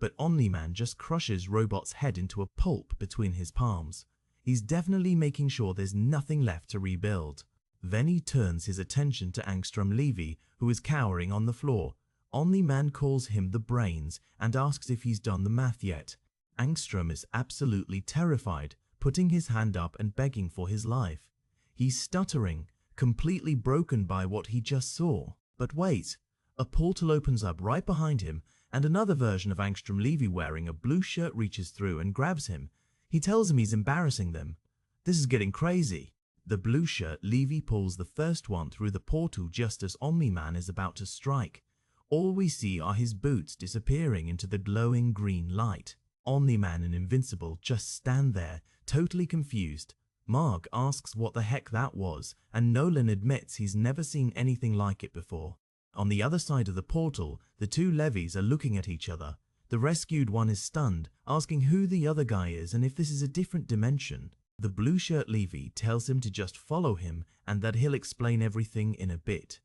But Omni-Man just crushes Robot's head into a pulp between his palms. He's definitely making sure there's nothing left to rebuild. Then he turns his attention to Angstrom Levy, who is cowering on the floor. Omni-Man calls him the brains and asks if he's done the math yet. Angstrom is absolutely terrified, putting his hand up and begging for his life. He's stuttering, completely broken by what he just saw. But wait, a portal opens up right behind him, and another version of Angstrom Levy wearing a blue shirt reaches through and grabs him. He tells him he's embarrassing them. This is getting crazy. The blue shirt Levy pulls the first one through the portal just as Omni-Man is about to strike. All we see are his boots disappearing into the glowing green light. Omni-Man and Invincible just stand there, totally confused. Mark asks what the heck that was, and Nolan admits he's never seen anything like it before. On the other side of the portal, the two Levies are looking at each other. The rescued one is stunned, asking who the other guy is and if this is a different dimension. The blue shirt Levy tells him to just follow him and that he'll explain everything in a bit.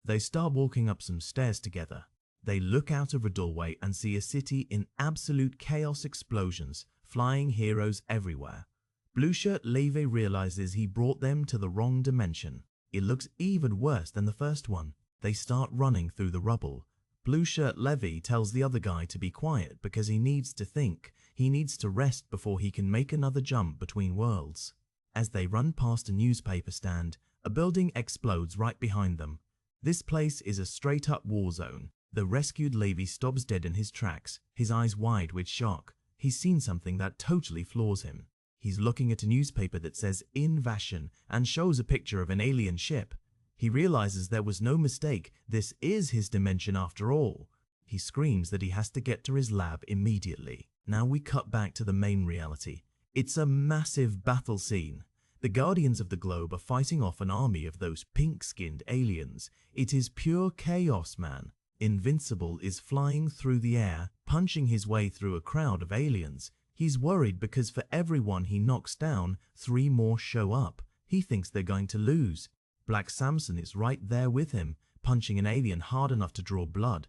They start walking up some stairs together. They look out of a doorway and see a city in absolute chaos, explosions, flying heroes everywhere. Blue shirt Levy realizes he brought them to the wrong dimension. It looks even worse than the first one. They start running through the rubble. Blue shirt Levy tells the other guy to be quiet because he needs to think. He needs to rest before he can make another jump between worlds. As they run past a newspaper stand, a building explodes right behind them. This place is a straight-up war zone. The rescued Levy stops dead in his tracks, his eyes wide with shock. He's seen something that totally floors him. He's looking at a newspaper that says Invasion and shows a picture of an alien ship. He realizes there was no mistake, this is his dimension after all. He screams that he has to get to his lab immediately. Now we cut back to the main reality. It's a massive battle scene. The Guardians of the Globe are fighting off an army of those pink-skinned aliens. It is pure chaos, man. Invincible is flying through the air, punching his way through a crowd of aliens. He's worried because for everyone he knocks down, 3 more show up. He thinks they're going to lose. Black Samson is right there with him, punching an alien hard enough to draw blood.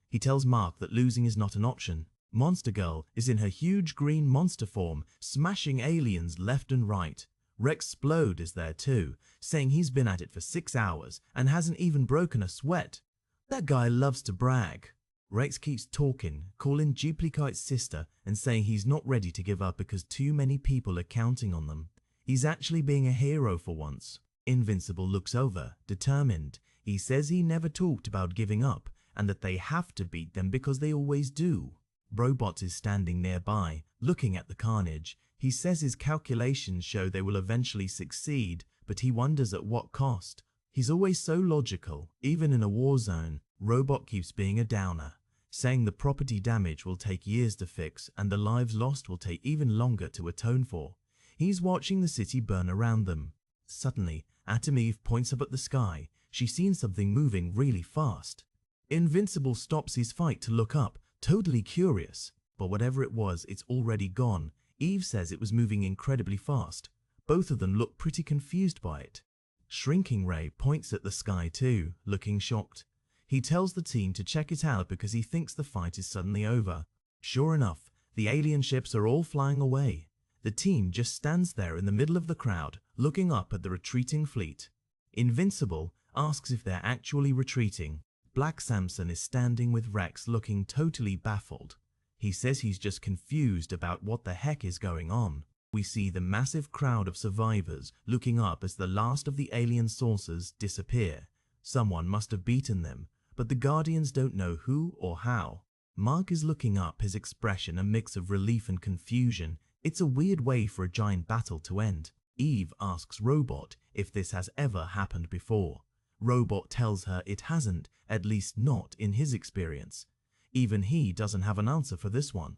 He tells Mark that losing is not an option. Monster Girl is in her huge green monster form, smashing aliens left and right. Rexplode is there too, saying he's been at it for 6 hours and hasn't even broken a sweat. That guy loves to brag. Rex keeps talking, calling Duplicite's sister and saying he's not ready to give up because too many people are counting on them. He's actually being a hero for once. Invincible looks over, determined. He says he never talked about giving up and that they have to beat them because they always do. Robot is standing nearby, looking at the carnage. He says his calculations show they will eventually succeed, but he wonders at what cost. He's always so logical, even in a war zone. Robot keeps being a downer, saying the property damage will take years to fix and the lives lost will take even longer to atone for. He's watching the city burn around them. Suddenly, Atom Eve points up at the sky. She's seen something moving really fast. Invincible stops his fight to look up, totally curious. But whatever it was, it's already gone. Eve says it was moving incredibly fast. Both of them look pretty confused by it. Shrinking Ray points at the sky too, looking shocked. He tells the team to check it out because he thinks the fight is suddenly over. Sure enough, the alien ships are all flying away. The team just stands there in the middle of the crowd, looking up at the retreating fleet. Invincible asks if they're actually retreating. Black Samson is standing with Rex looking totally baffled. He says he's just confused about what the heck is going on. We see the massive crowd of survivors looking up as the last of the alien saucers disappear. Someone must have beaten them, but the Guardians don't know who or how. Mark is looking up, his expression a mix of relief and confusion. It's a weird way for a giant battle to end. Eve asks Robot if this has ever happened before. Robot tells her it hasn't, at least not in his experience. Even he doesn't have an answer for this one.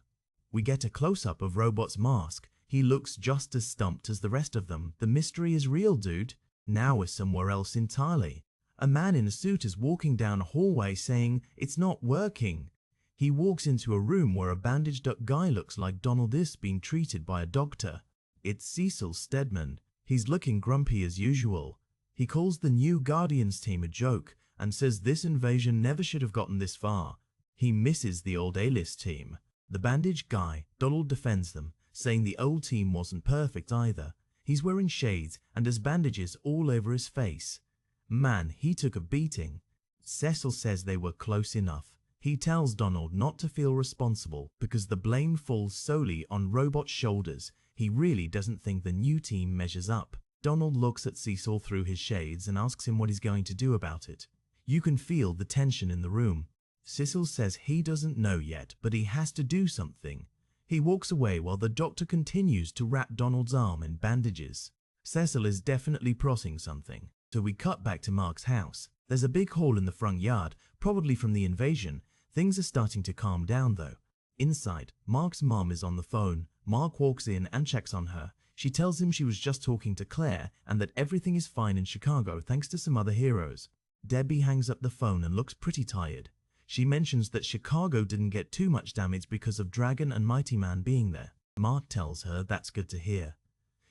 We get a close-up of Robot's mask. He looks just as stumped as the rest of them. The mystery is real, dude. Now we're somewhere else entirely. A man in a suit is walking down a hallway saying, "It's not working." He walks into a room where a bandaged up guy looks like Donald is being treated by a doctor. It's Cecil Stedman. He's looking grumpy as usual. He calls the new Guardians team a joke and says this invasion never should have gotten this far. He misses the old A-list team. The bandaged guy, Donald, defends them, saying the old team wasn't perfect either. He's wearing shades and has bandages all over his face. Man, he took a beating. Cecil says they were close enough. He tells Donald not to feel responsible because the blame falls solely on Robot's shoulders. He really doesn't think the new team measures up. Donald looks at Cecil through his shades and asks him what he's going to do about it. You can feel the tension in the room. Cecil says he doesn't know yet, but he has to do something. He walks away while the doctor continues to wrap Donald's arm in bandages. Cecil is definitely plotting something, so we cut back to Mark's house. There's a big hole in the front yard, probably from the invasion. Things are starting to calm down though. Inside, Mark's mom is on the phone. Mark walks in and checks on her. She tells him she was just talking to Claire and that everything is fine in Chicago thanks to some other heroes. Debbie hangs up the phone and looks pretty tired. She mentions that Chicago didn't get too much damage because of Dragon and Mighty Man being there. Mark tells her that's good to hear.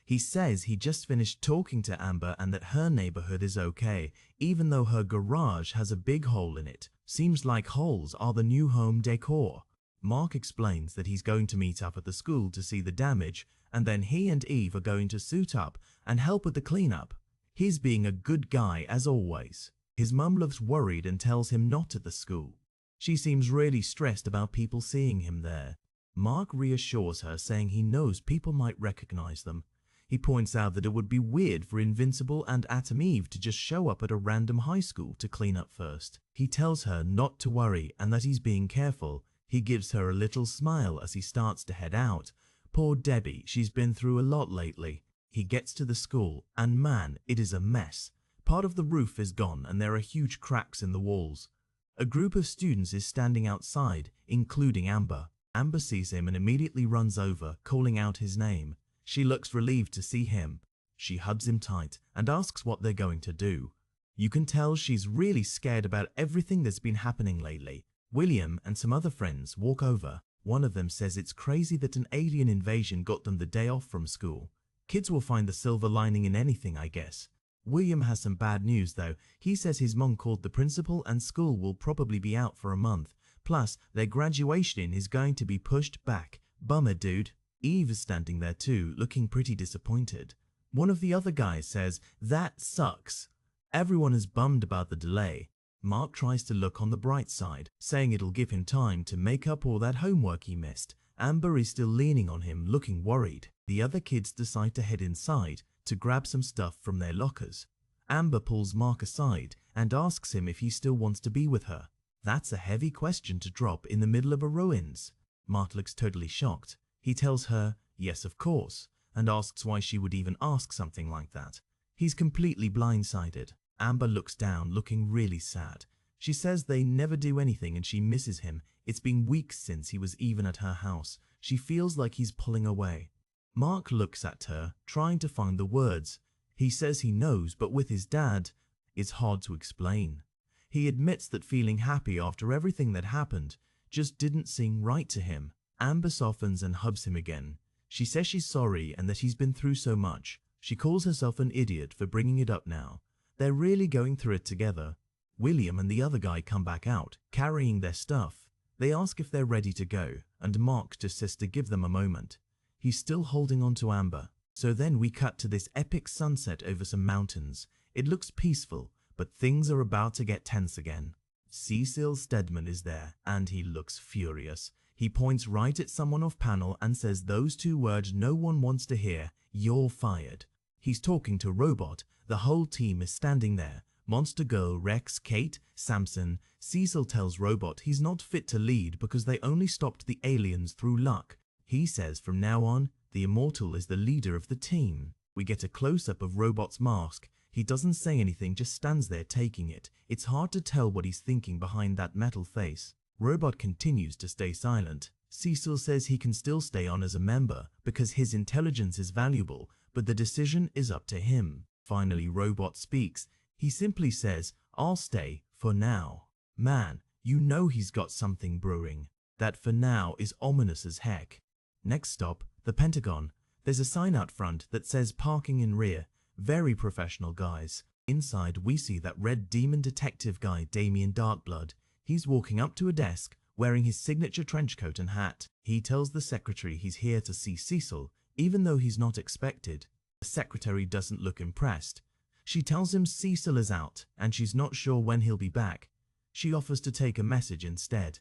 He says he just finished talking to Amber and that her neighborhood is okay, even though her garage has a big hole in it. Seems like holes are the new home decor. Mark explains that he's going to meet up at the school to see the damage, and then he and Eve are going to suit up and help with the cleanup. He's being a good guy as always. His mum looks worried and tells him not at the school. She seems really stressed about people seeing him there. Mark reassures her, saying he knows people might recognize them. He points out that it would be weird for Invincible and Atom Eve to just show up at a random high school to clean up first. He tells her not to worry and that he's being careful. He gives her a little smile as he starts to head out. Poor Debbie, she's been through a lot lately. He gets to the school and man, it is a mess. Part of the roof is gone and there are huge cracks in the walls. A group of students is standing outside, including Amber. Amber sees him and immediately runs over, calling out his name. She looks relieved to see him. She hugs him tight and asks what they're going to do. You can tell she's really scared about everything that's been happening lately. William and some other friends walk over. One of them says it's crazy that an alien invasion got them the day off from school. Kids will find the silver lining in anything, I guess. William has some bad news though. He says his mom called the principal and school will probably be out for a month. Plus, their graduation is going to be pushed back. Bummer, dude. Eve is standing there too, looking pretty disappointed. One of the other guys says, "That sucks." Everyone is bummed about the delay. Mark tries to look on the bright side, saying it'll give him time to make up all that homework he missed. Amber is still leaning on him, looking worried. The other kids decide to head inside to grab some stuff from their lockers. Amber pulls Mark aside and asks him if he still wants to be with her. That's a heavy question to drop in the middle of a ruins. Mark looks totally shocked. He tells her, yes, of course, and asks why she would even ask something like that. He's completely blindsided. Amber looks down, looking really sad. She says they never do anything and she misses him. It's been weeks since he was even at her house. She feels like he's pulling away. Mark looks at her, trying to find the words. He says he knows, but with his dad, it's hard to explain. He admits that feeling happy after everything that happened just didn't seem right to him. Amber softens and hugs him again. She says she's sorry and that he's been through so much. She calls herself an idiot for bringing it up now. They're really going through it together. William and the other guy come back out, carrying their stuff. They ask if they're ready to go, and Mark just says to give them a moment. He's still holding on to Amber. So then we cut to this epic sunset over some mountains. It looks peaceful, but things are about to get tense again. Cecil Stedman is there, and he looks furious. He points right at someone off panel and says those two words no one wants to hear, "You're fired." He's talking to Robot. The whole team is standing there. Monster Girl, Rex, Kate, Samson. Cecil tells Robot he's not fit to lead because they only stopped the aliens through luck. He says from now on, the Immortal is the leader of the team. We get a close-up of Robot's mask. He doesn't say anything, just stands there taking it. It's hard to tell what he's thinking behind that metal face. Robot continues to stay silent. Cecil says he can still stay on as a member because his intelligence is valuable, but the decision is up to him. Finally, Robot speaks. He simply says, "I'll stay for now." Man, you know he's got something brewing. That "for now" is ominous as heck. Next stop, the Pentagon. There's a sign out front that says parking in rear. Very professional guys. Inside, we see that red demon detective guy, Damien Darkblood. He's walking up to a desk, wearing his signature trench coat and hat. He tells the secretary he's here to see Cecil, even though he's not expected. The secretary doesn't look impressed. She tells him Cecil is out, and she's not sure when he'll be back. She offers to take a message instead.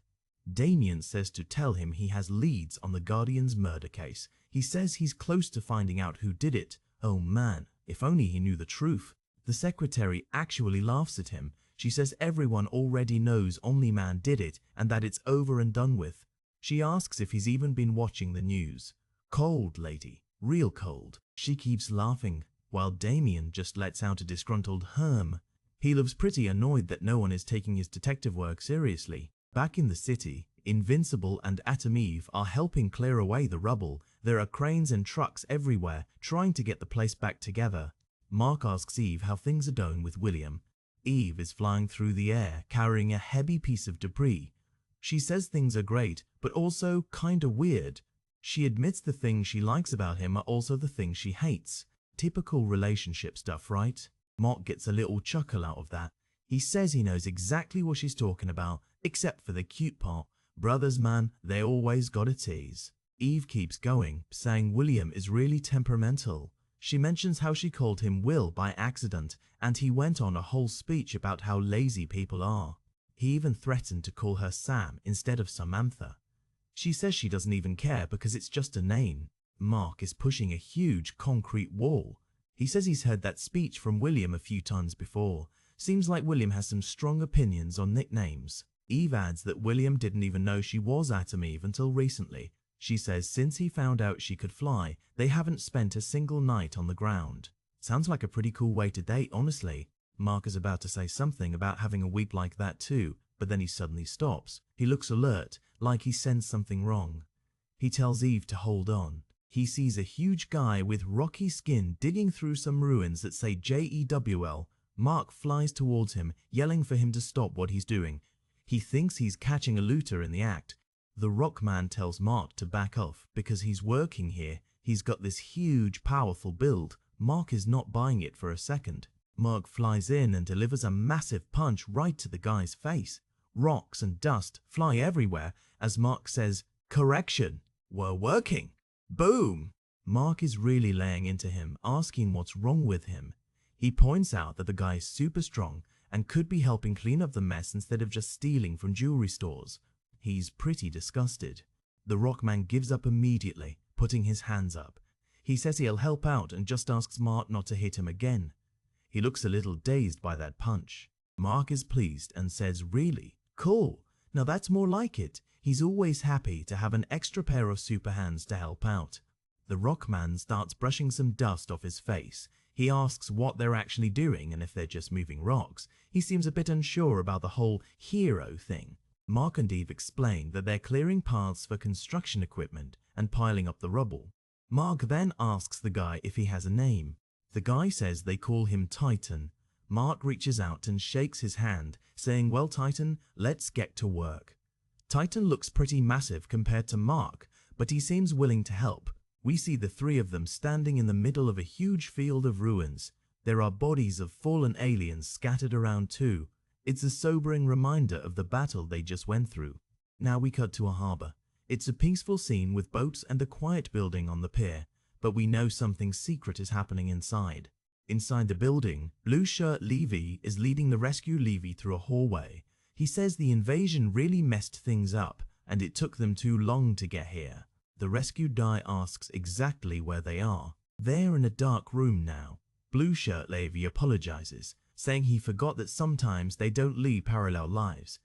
Damien says to tell him he has leads on the Guardian's murder case. He says he's close to finding out who did it. Oh man, if only he knew the truth. The secretary actually laughs at him. She says everyone already knows Omni-Man did it and that it's over and done with. She asks if he's even been watching the news. Cold, lady. Real cold. She keeps laughing, while Damien just lets out a disgruntled "Herm." He looks pretty annoyed that no one is taking his detective work seriously. Back in the city, Invincible and Atom Eve are helping clear away the rubble. There are cranes and trucks everywhere, trying to get the place back together. Mark asks Eve how things are going with William. Eve is flying through the air, carrying a heavy piece of debris. She says things are great, but also kinda weird. She admits the things she likes about him are also the things she hates. Typical relationship stuff, right? Mark gets a little chuckle out of that. He says he knows exactly what she's talking about, except for the cute part. Brothers, man, they always gotta tease. Eve keeps going, saying William is really temperamental. She mentions how she called him Will by accident, and he went on a whole speech about how lazy people are. He even threatened to call her Sam instead of Samantha. She says she doesn't even care because it's just a name. Mark is pushing a huge concrete wall. He says he's heard that speech from William a few times before. Seems like William has some strong opinions on nicknames. Eve adds that William didn't even know she was Atom Eve until recently. She says since he found out she could fly, they haven't spent a single night on the ground. Sounds like a pretty cool way to date, honestly. Mark is about to say something about having a week like that too, but then he suddenly stops. He looks alert, like he sensed something wrong. He tells Eve to hold on. He sees a huge guy with rocky skin digging through some ruins that say JEWL. Mark flies towards him, yelling for him to stop what he's doing. He thinks he's catching a looter in the act. The Rockman tells Mark to back off because he's working here. He's got this huge, powerful build. Mark is not buying it for a second. Mark flies in and delivers a massive punch right to the guy's face. Rocks and dust fly everywhere as Mark says, "Correction, we're working." Boom! Mark is really laying into him, asking what's wrong with him. He points out that the guy is super strong and could be helping clean up the mess instead of just stealing from jewelry stores. He's pretty disgusted. The Rockman gives up immediately, putting his hands up. He says he'll help out and just asks Mark not to hit him again. He looks a little dazed by that punch. Mark is pleased and says, "Really? Cool. Now that's more like it." He's always happy to have an extra pair of super hands to help out. The Rockman starts brushing some dust off his face. He asks what they're actually doing and if they're just moving rocks. He seems a bit unsure about the whole hero thing. Mark and Eve explain that they're clearing paths for construction equipment and piling up the rubble. Mark then asks the guy if he has a name. The guy says they call him Titan. Mark reaches out and shakes his hand, saying, "Well, Titan, let's get to work." Titan looks pretty massive compared to Mark, but he seems willing to help. We see the three of them standing in the middle of a huge field of ruins. There are bodies of fallen aliens scattered around too. It's a sobering reminder of the battle they just went through. Now we cut to a harbor. It's a peaceful scene with boats and a quiet building on the pier, but we know something secret is happening inside. Inside the building, Blue Shirt Levy is leading the rescue Levy through a hallway. He says the invasion really messed things up and it took them too long to get here. The rescued guy asks exactly where they are. They're in a dark room now. Blue Shirt Levy apologizes, saying he forgot that sometimes they don't lead parallel lives.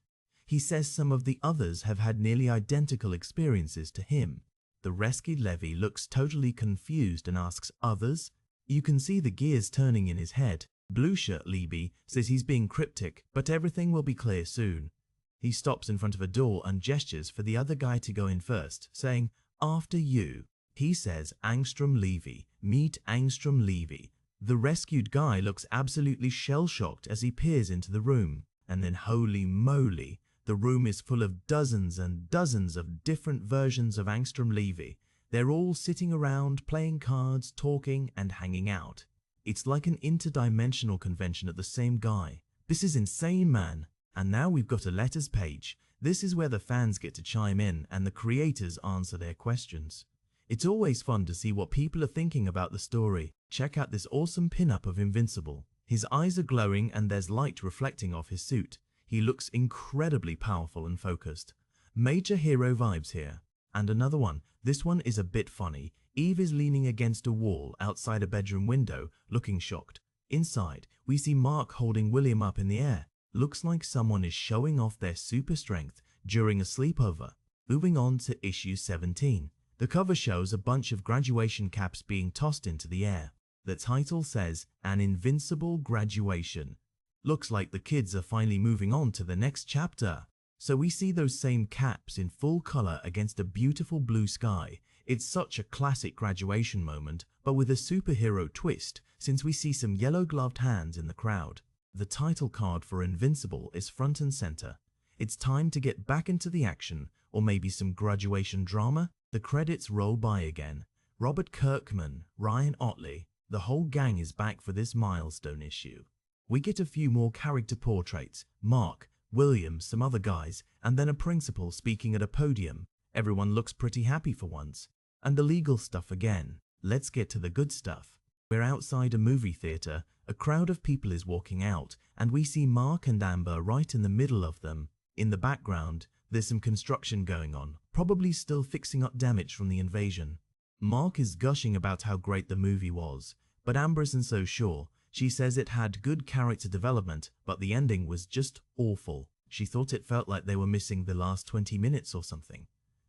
He says some of the others have had nearly identical experiences to him. The rescued Levy looks totally confused and asks, "Others?" You can see the gears turning in his head. Blue Shirt Levy says he's being cryptic, but everything will be clear soon. He stops in front of a door and gestures for the other guy to go in first, saying, "After you." He says, "Angstrom Levy, meet Angstrom Levy." The rescued guy looks absolutely shell-shocked as he peers into the room. And then holy moly, the room is full of dozens and dozens of different versions of Angstrom Levy. They're all sitting around, playing cards, talking, and hanging out. It's like an interdimensional convention at the same guy. This is insane, man. And now we've got a letters page. This is where the fans get to chime in and the creators answer their questions. It's always fun to see what people are thinking about the story. Check out this awesome pinup of Invincible. His eyes are glowing and there's light reflecting off his suit. He looks incredibly powerful and focused. Major hero vibes here. And another one. This one is a bit funny. Eve is leaning against a wall outside a bedroom window, looking shocked. Inside, we see Mark holding William up in the air. Looks like someone is showing off their super strength during a sleepover. Moving on to issue 17. The cover shows a bunch of graduation caps being tossed into the air. The title says, "An Invincible Graduation." Looks like the kids are finally moving on to the next chapter. So we see those same caps in full color against a beautiful blue sky. It's such a classic graduation moment, but with a superhero twist, since we see some yellow-gloved hands in the crowd. The title card for Invincible is front and center. It's time to get back into the action, or maybe some graduation drama. The credits roll by again. Robert Kirkman, Ryan Otley, the whole gang is back for this milestone issue. We get a few more character portraits, Mark, William, some other guys, and then a principal speaking at a podium. Everyone looks pretty happy for once. And the legal stuff again. Let's get to the good stuff. We're outside a movie theater. A crowd of people is walking out, and we see Mark and Amber right in the middle of them. In the background, there's some construction going on, probably still fixing up damage from the invasion. Mark is gushing about how great the movie was, but Amber isn't so sure. She says it had good character development, but the ending was just awful. She thought it felt like they were missing the last 20 minutes or something.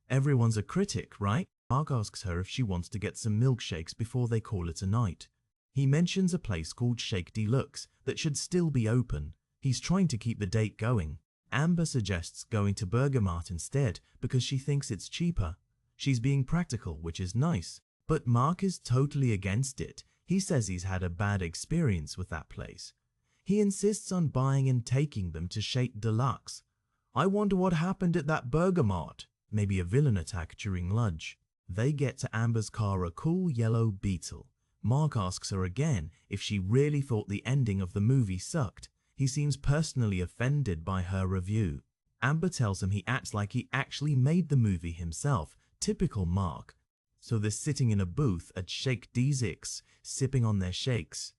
Everyone's a critic, right? Mark asks her if she wants to get some milkshakes before they call it a night. He mentions a place called Shake Deluxe that should still be open. He's trying to keep the date going. Amber suggests going to Burger Mart instead because she thinks it's cheaper. She's being practical, which is nice. But Mark is totally against it. He says he's had a bad experience with that place. He insists on buying and taking them to Shake Deluxe. I wonder what happened at that Burger Mart. Maybe a villain attack during lunch. They get to Amber's car, a cool yellow Beetle. Mark asks her again if she really thought the ending of the movie sucked. He seems personally offended by her review. Amber tells him he acts like he actually made the movie himself. Typical Mark. So they're sitting in a booth at Shake Deluxe, sipping on their shakes.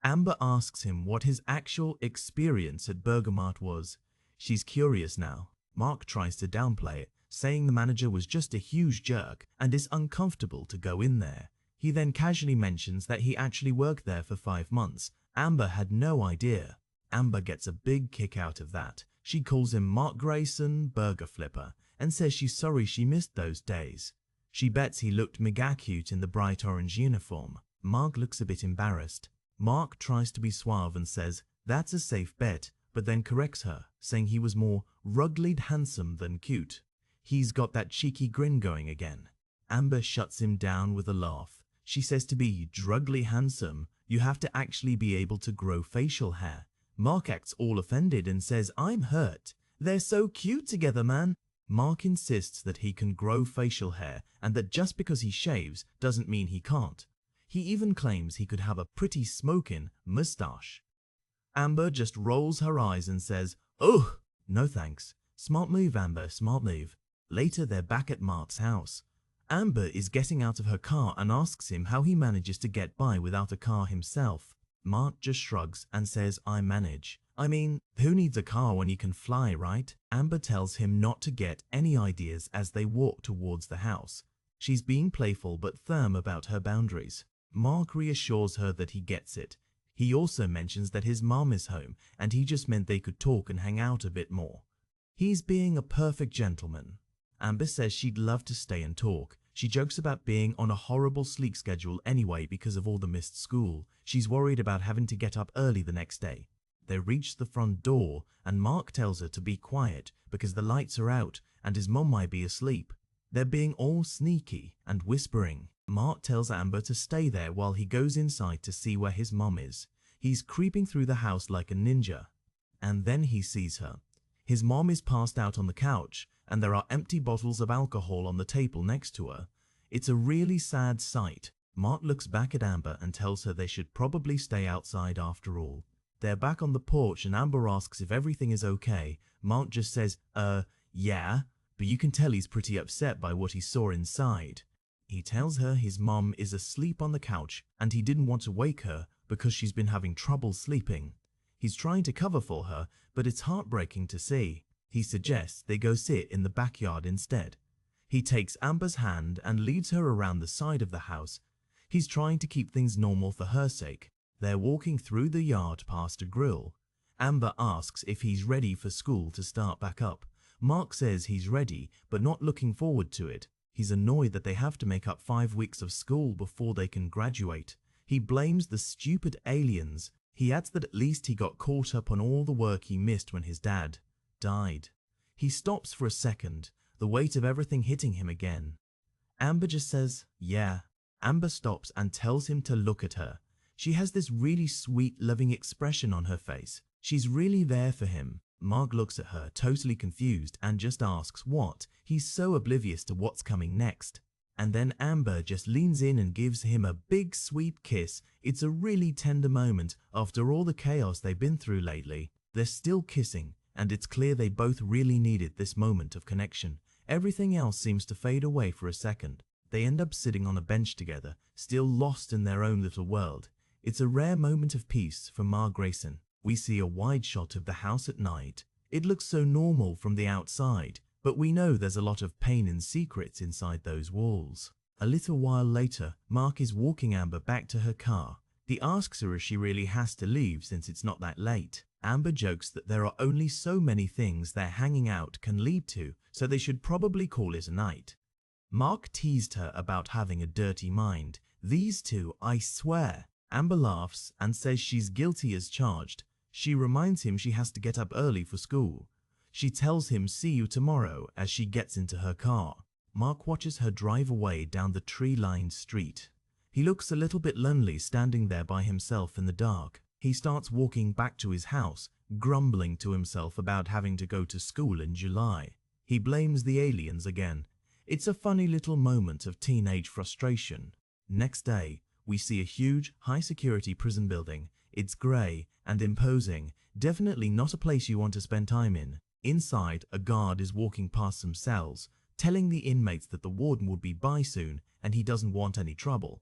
Amber asks him what his actual experience at Burger Mart was. She's curious now. Mark tries to downplay it, saying the manager was just a huge jerk and is uncomfortable to go in there. He then casually mentions that he actually worked there for 5 months. Amber had no idea. Amber gets a big kick out of that. She calls him Mark Grayson, burger flipper, and says she's sorry she missed those days. She bets he looked mega cute in the bright orange uniform. Mark looks a bit embarrassed. Mark tries to be suave and says that's a safe bet, but then corrects her, saying he was more rugged handsome than cute. He's got that cheeky grin going again. Amber shuts him down with a laugh. She says to be druggedly handsome, you have to actually be able to grow facial hair. Mark acts all offended and says, I'm hurt. They're so cute together, man. Mark insists that he can grow facial hair and that just because he shaves doesn't mean he can't. He even claims he could have a pretty smoking mustache. Amber just rolls her eyes and says, oh, no thanks. Smart move, Amber, smart move. Later, they're back at Mark's house. Amber is getting out of her car and asks him how he manages to get by without a car himself. Mark just shrugs and says, I manage. I mean, who needs a car when you can fly, right? Amber tells him not to get any ideas as they walk towards the house. She's being playful but firm about her boundaries. Mark reassures her that he gets it. He also mentions that his mom is home and he just meant they could talk and hang out a bit more. He's being a perfect gentleman. Amber says she'd love to stay and talk. She jokes about being on a horrible sleep schedule anyway because of all the missed school. She's worried about having to get up early the next day. They reach the front door and Mark tells her to be quiet because the lights are out and his mom might be asleep. They're being all sneaky and whispering. Mark tells Amber to stay there while he goes inside to see where his mom is. He's creeping through the house like a ninja. And then he sees her. His mom is passed out on the couch and there are empty bottles of alcohol on the table next to her. It's a really sad sight. Mark looks back at Amber and tells her they should probably stay outside after all. They're back on the porch and Amber asks if everything is okay. Mark just says, yeah, but you can tell he's pretty upset by what he saw inside. He tells her his mom is asleep on the couch and he didn't want to wake her because she's been having trouble sleeping. He's trying to cover for her, but it's heartbreaking to see. He suggests they go sit in the backyard instead. He takes Amber's hand and leads her around the side of the house. He's trying to keep things normal for her sake. They're walking through the yard past a grill. Amber asks if he's ready for school to start back up. Mark says he's ready, but not looking forward to it. He's annoyed that they have to make up 5 weeks of school before they can graduate. He blames the stupid aliens. He adds that at least he got caught up on all the work he missed when his dad died. He stops for a second, the weight of everything hitting him again. Amber just says, yeah. Amber stops and tells him to look at her. She has this really sweet, loving expression on her face. She's really there for him. Mark looks at her, totally confused, and just asks what. He's so oblivious to what's coming next. And then Amber just leans in and gives him a big, sweet kiss. It's a really tender moment after all the chaos they've been through lately. They're still kissing, and it's clear they both really needed this moment of connection. Everything else seems to fade away for a second. They end up sitting on a bench together, still lost in their own little world. It's a rare moment of peace for Mark Grayson. We see a wide shot of the house at night. It looks so normal from the outside, but we know there's a lot of pain and secrets inside those walls. A little while later, Mark is walking Amber back to her car. He asks her if she really has to leave since it's not that late. Amber jokes that there are only so many things their hanging out can lead to, so they should probably call it a night. Mark teased her about having a dirty mind. These two, I swear. Amber laughs and says she's guilty as charged. She reminds him she has to get up early for school. She tells him see you tomorrow as she gets into her car. Mark watches her drive away down the tree-lined street. He looks a little bit lonely standing there by himself in the dark. He starts walking back to his house, grumbling to himself about having to go to school in July. He blames the aliens again. It's a funny little moment of teenage frustration. Next day, we see a huge, high-security prison building. It's grey and imposing, definitely not a place you want to spend time in. Inside, a guard is walking past some cells, telling the inmates that the warden will be by soon and he doesn't want any trouble.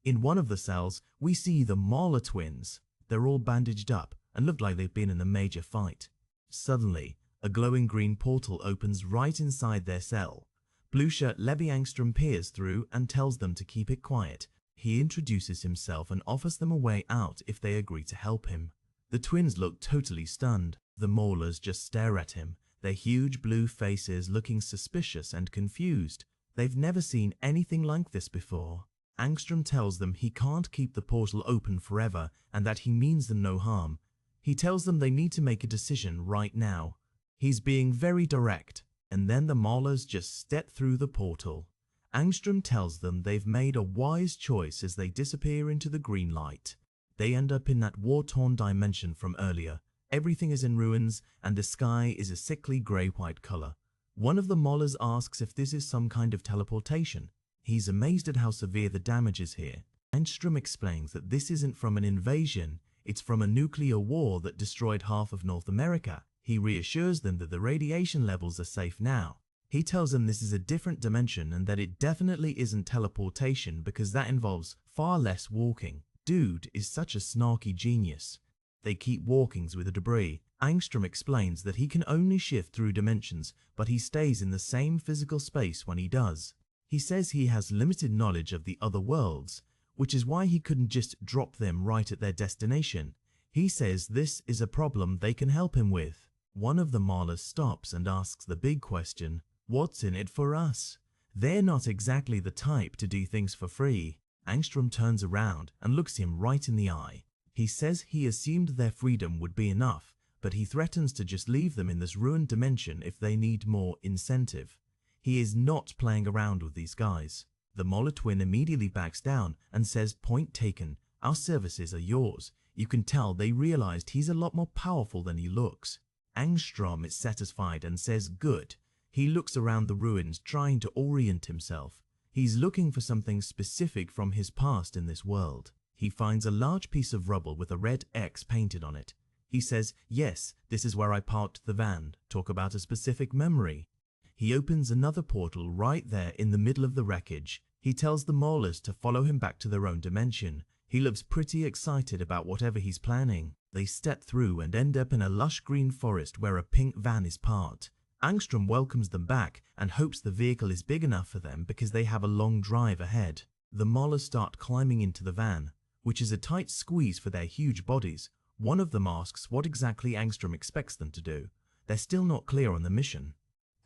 In one of the cells, we see the Mahler twins. They're all bandaged up and look like they've been in a major fight. Suddenly, a glowing green portal opens right inside their cell. Blue shirt Levi Angstrom peers through and tells them to keep it quiet. He introduces himself and offers them a way out if they agree to help him. The twins look totally stunned. The Maulers just stare at him, their huge blue faces looking suspicious and confused. They've never seen anything like this before. Angstrom tells them he can't keep the portal open forever and that he means them no harm. He tells them they need to make a decision right now. He's being very direct, and then the Maulers just step through the portal. Angstrom tells them they've made a wise choice as they disappear into the green light. They end up in that war-torn dimension from earlier. Everything is in ruins, and the sky is a sickly grey-white color. One of the Maulers asks if this is some kind of teleportation. He's amazed at how severe the damage is here. Angstrom explains that this isn't from an invasion, it's from a nuclear war that destroyed half of North America. He reassures them that the radiation levels are safe now. He tells them this is a different dimension and that it definitely isn't teleportation because that involves far less walking. Dude is such a snarky genius. They keep walking with the debris. Angstrom explains that he can only shift through dimensions, but he stays in the same physical space when he does. He says he has limited knowledge of the other worlds, which is why he couldn't just drop them right at their destination. He says this is a problem they can help him with. One of the Maulers stops and asks the big question, what's in it for us? They're not exactly the type to do things for free. Angstrom turns around and looks him right in the eye. He says he assumed their freedom would be enough, but he threatens to just leave them in this ruined dimension if they need more incentive. He is not playing around with these guys. The Mauler twin immediately backs down and says, point taken, our services are yours. You can tell they realized he's a lot more powerful than he looks. Angstrom is satisfied and says, good. He looks around the ruins trying to orient himself. He's looking for something specific from his past in this world. He finds a large piece of rubble with a red X painted on it. He says, yes, this is where I parked the van. Talk about a specific memory. He opens another portal right there in the middle of the wreckage. He tells the Maulers to follow him back to their own dimension. He looks pretty excited about whatever he's planning. They step through and end up in a lush green forest where a pink van is parked. Angstrom welcomes them back and hopes the vehicle is big enough for them because they have a long drive ahead. The Maulers start climbing into the van, which is a tight squeeze for their huge bodies. One of them asks what exactly Angstrom expects them to do. They're still not clear on the mission.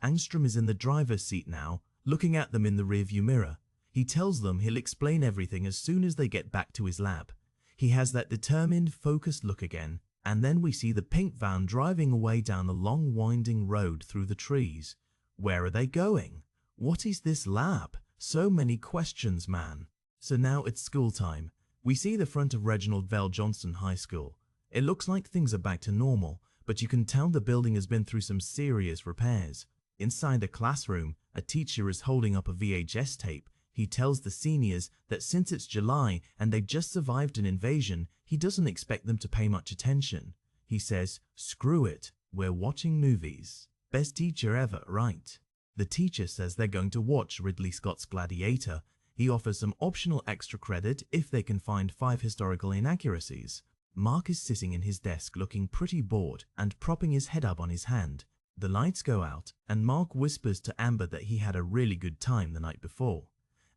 Angstrom is in the driver's seat now, looking at them in the rearview mirror. He tells them he'll explain everything as soon as they get back to his lab. He has that determined, focused look again, and then we see the pink van driving away down the long winding road through the trees. Where are they going? What is this lab? So many questions, man. So now it's school time. We see the front of Reginald Vell Johnson High School. It looks like things are back to normal, but you can tell the building has been through some serious repairs. Inside the classroom, a teacher is holding up a VHS tape. He tells the seniors that since it's July and they've just survived an invasion, he doesn't expect them to pay much attention. He says, screw it, we're watching movies. Best teacher ever, right? The teacher says they're going to watch Ridley Scott's Gladiator. He offers some optional extra credit if they can find 5 historical inaccuracies. Mark is sitting in his desk looking pretty bored and propping his head up on his hand. The lights go out and Mark whispers to Amber that he had a really good time the night before.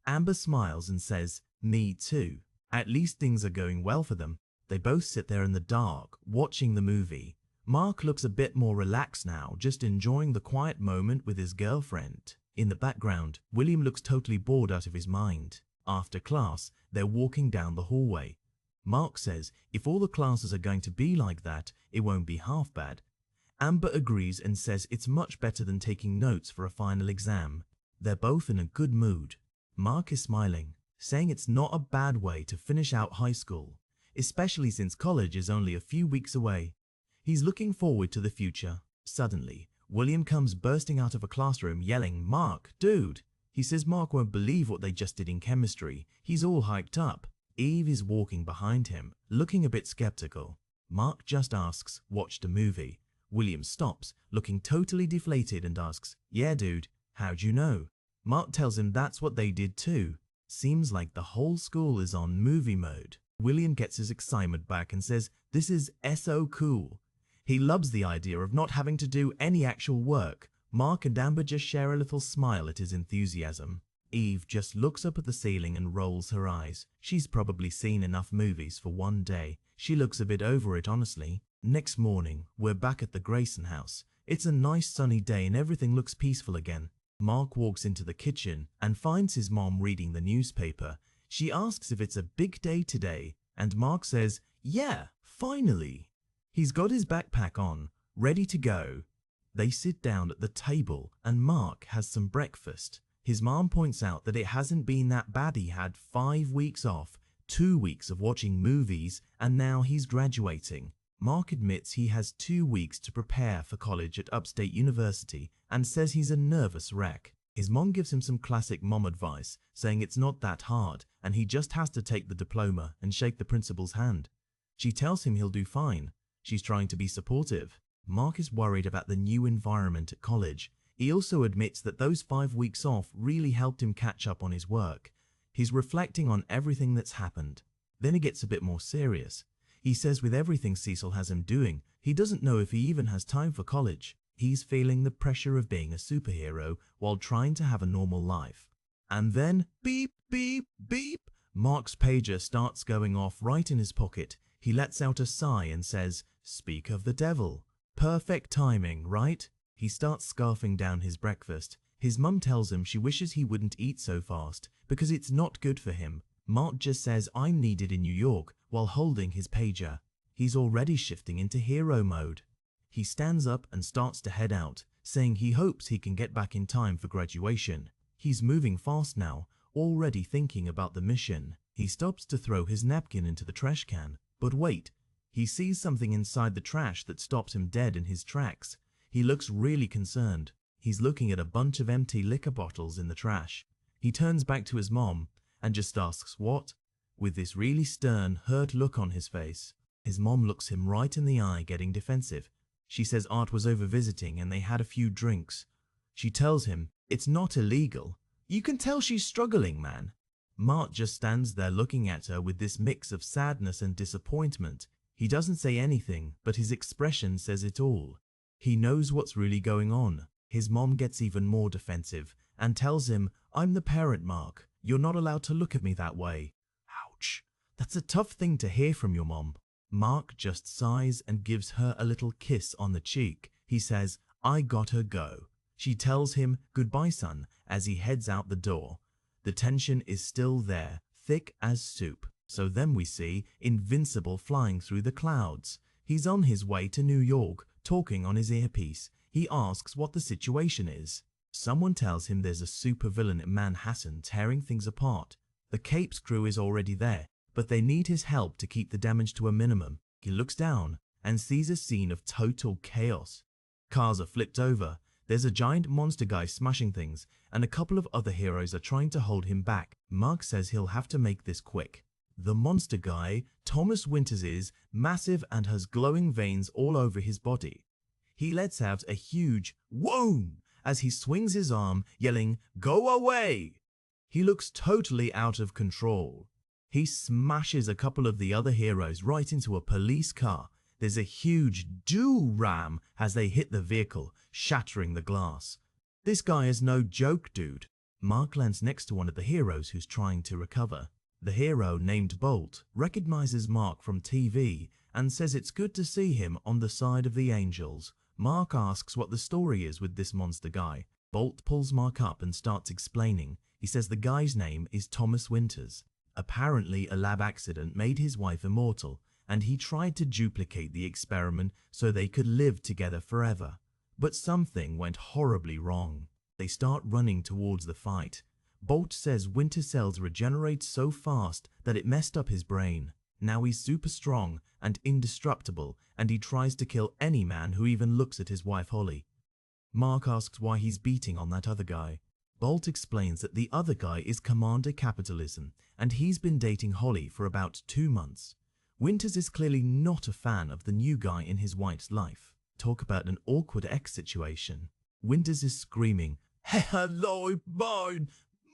Amber smiles and says, me too. At least things are going well for them. They both sit there in the dark, watching the movie. Mark looks a bit more relaxed now, just enjoying the quiet moment with his girlfriend. In the background, William looks totally bored out of his mind. After class, they're walking down the hallway. Mark says if all the classes are going to be like that, it won't be half bad. Amber agrees and says it's much better than taking notes for a final exam. They're both in a good mood. Mark is smiling, saying it's not a bad way to finish out high school, especially since college is only a few weeks away. He's looking forward to the future. Suddenly, William comes bursting out of a classroom yelling, Mark, dude! He says Mark won't believe what they just did in chemistry. He's all hyped up. Eve is walking behind him, looking a bit skeptical. Mark just asks, watched a movie. William stops, looking totally deflated and asks, yeah dude, how'd you know? Mark tells him that's what they did too. Seems like the whole school is on movie mode. William gets his excitement back and says this is so cool. He loves the idea of not having to do any actual work. Mark and Amber just share a little smile at his enthusiasm. Eve just looks up at the ceiling and rolls her eyes. She's probably seen enough movies for one day. She looks a bit over it, honestly. Next morning, we're back at the Grayson house. It's a nice sunny day and everything looks peaceful again. Mark walks into the kitchen and finds his mom reading the newspaper. She asks if it's a big day today, and Mark says, "Yeah, finally." He's got his backpack on, ready to go. They sit down at the table and Mark has some breakfast. His mom points out that it hasn't been that bad. He had 5 weeks off, 2 weeks of watching movies, and now he's graduating. Mark admits he has 2 weeks to prepare for college at Upstate University and says he's a nervous wreck. His mom gives him some classic mom advice, saying it's not that hard and he just has to take the diploma and shake the principal's hand. She tells him he'll do fine. She's trying to be supportive. Mark is worried about the new environment at college. He also admits that those 5 weeks off really helped him catch up on his work. He's reflecting on everything that's happened. Then he gets a bit more serious. He says with everything Cecil has him doing, he doesn't know if he even has time for college. He's feeling the pressure of being a superhero while trying to have a normal life. And then, beep, beep, beep, Mark's pager starts going off right in his pocket. He lets out a sigh and says, "Speak of the devil." Perfect timing, right? He starts scarfing down his breakfast. His mum tells him she wishes he wouldn't eat so fast because it's not good for him. Mark just says, "I'm needed in New York," while holding his pager. He's already shifting into hero mode. He stands up and starts to head out, saying he hopes he can get back in time for graduation. He's moving fast now, already thinking about the mission. He stops to throw his napkin into the trash can, but wait, he sees something inside the trash that stops him dead in his tracks. He looks really concerned. He's looking at a bunch of empty liquor bottles in the trash. He turns back to his mom and just asks, "What?" with this really stern, hurt look on his face. His mom looks him right in the eye, getting defensive. She says Art was over visiting and they had a few drinks. She tells him, "It's not illegal." You can tell she's struggling, man. Mark just stands there looking at her with this mix of sadness and disappointment. He doesn't say anything, but his expression says it all. He knows what's really going on. His mom gets even more defensive and tells him, "I'm the parent, Mark. You're not allowed to look at me that way." Ouch. That's a tough thing to hear from your mom. Mark just sighs and gives her a little kiss on the cheek. He says, "I gotta go." She tells him, "Goodbye, son," as he heads out the door. The tension is still there, thick as soup. So then we see Invincible flying through the clouds. He's on his way to New York, talking on his earpiece. He asks what the situation is. Someone tells him there's a supervillain in Manhattan tearing things apart. The Cape's crew is already there, but they need his help to keep the damage to a minimum. He looks down and sees a scene of total chaos. Cars are flipped over. There's a giant monster guy smashing things, and a couple of other heroes are trying to hold him back. Mark says he'll have to make this quick. The monster guy, Thomas Winters, is massive and has glowing veins all over his body. He lets out a huge "whoom" as he swings his arm, yelling, "Go away!" He looks totally out of control. He smashes a couple of the other heroes right into a police car. There's a huge do-ram as they hit the vehicle, shattering the glass. This guy is no joke, dude. Mark lands next to one of the heroes who's trying to recover. The hero, named Bolt, recognizes Mark from TV and says it's good to see him on the side of the angels. Mark asks what the story is with this monster guy. Bolt pulls Mark up and starts explaining. He says the guy's name is Thomas Winters. Apparently, a lab accident made his wife immortal, and he tried to duplicate the experiment so they could live together forever. But something went horribly wrong. They start running towards the fight. Bolt says Winter cells regenerate so fast that it messed up his brain. Now he's super strong and indestructible, and he tries to kill any man who even looks at his wife Holly. Mark asks why he's beating on that other guy. Bolt explains that the other guy is Commander Capitalism, and he's been dating Holly for about 2 months. Winters is clearly not a fan of the new guy in his wife's life. Talk about an awkward ex situation. Winters is screaming, "Hello, mine!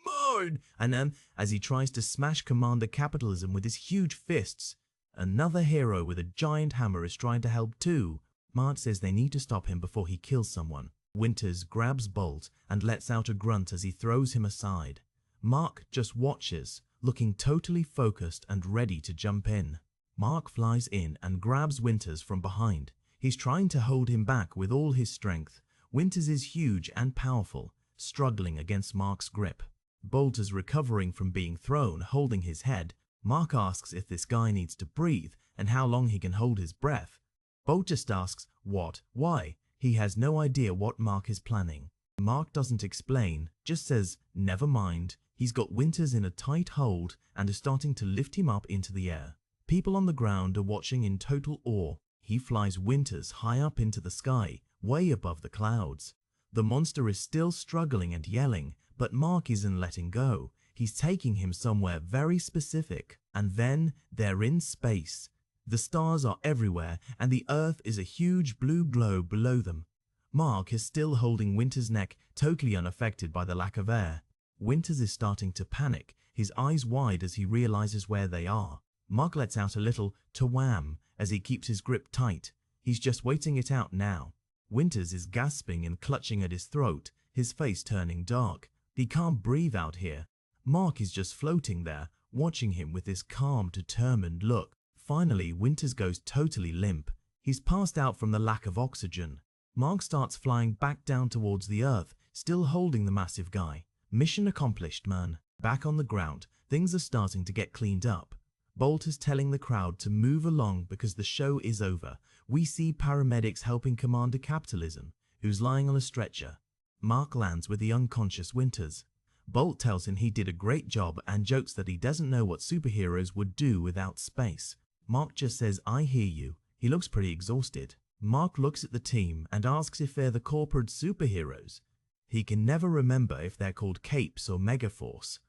Mine!" And as he tries to smash Commander Capitalism with his huge fists. Another hero with a giant hammer is trying to help too. Mark says they need to stop him before he kills someone. Winters grabs Bolt and lets out a grunt as he throws him aside. Mark just watches, looking totally focused and ready to jump in. Mark flies in and grabs Winters from behind. He's trying to hold him back with all his strength. Winters is huge and powerful, struggling against Mark's grip. Bolt is recovering from being thrown, holding his head. Mark asks if this guy needs to breathe and how long he can hold his breath. Bolt just asks, what, why? He has no idea what Mark is planning. Mark doesn't explain, just says, never mind. He's got Winters in a tight hold and is starting to lift him up into the air. People on the ground are watching in total awe. He flies Winters high up into the sky, way above the clouds. The monster is still struggling and yelling, but Mark isn't letting go. He's taking him somewhere very specific. And then they're in space. The stars are everywhere and the Earth is a huge blue globe below them. Mark is still holding Winters' neck, totally unaffected by the lack of air. Winters is starting to panic, his eyes wide as he realizes where they are. Mark lets out a little "twam" as he keeps his grip tight. He's just waiting it out now. Winters is gasping and clutching at his throat, his face turning dark. He can't breathe out here. Mark is just floating there, watching him with this calm, determined look. Finally, Winters goes totally limp. He's passed out from the lack of oxygen. Mark starts flying back down towards the Earth, still holding the massive guy. Mission accomplished, man. Back on the ground, things are starting to get cleaned up. Bolt is telling the crowd to move along because the show is over. We see paramedics helping Commander Capitalism, who's lying on a stretcher. Mark lands with the unconscious Winters. Bolt tells him he did a great job and jokes that he doesn't know what superheroes would do without space. Mark just says, I hear you. He looks pretty exhausted. Mark looks at the team and asks if they're the corporate superheroes. He can never remember if they're called Capes or Megaforce.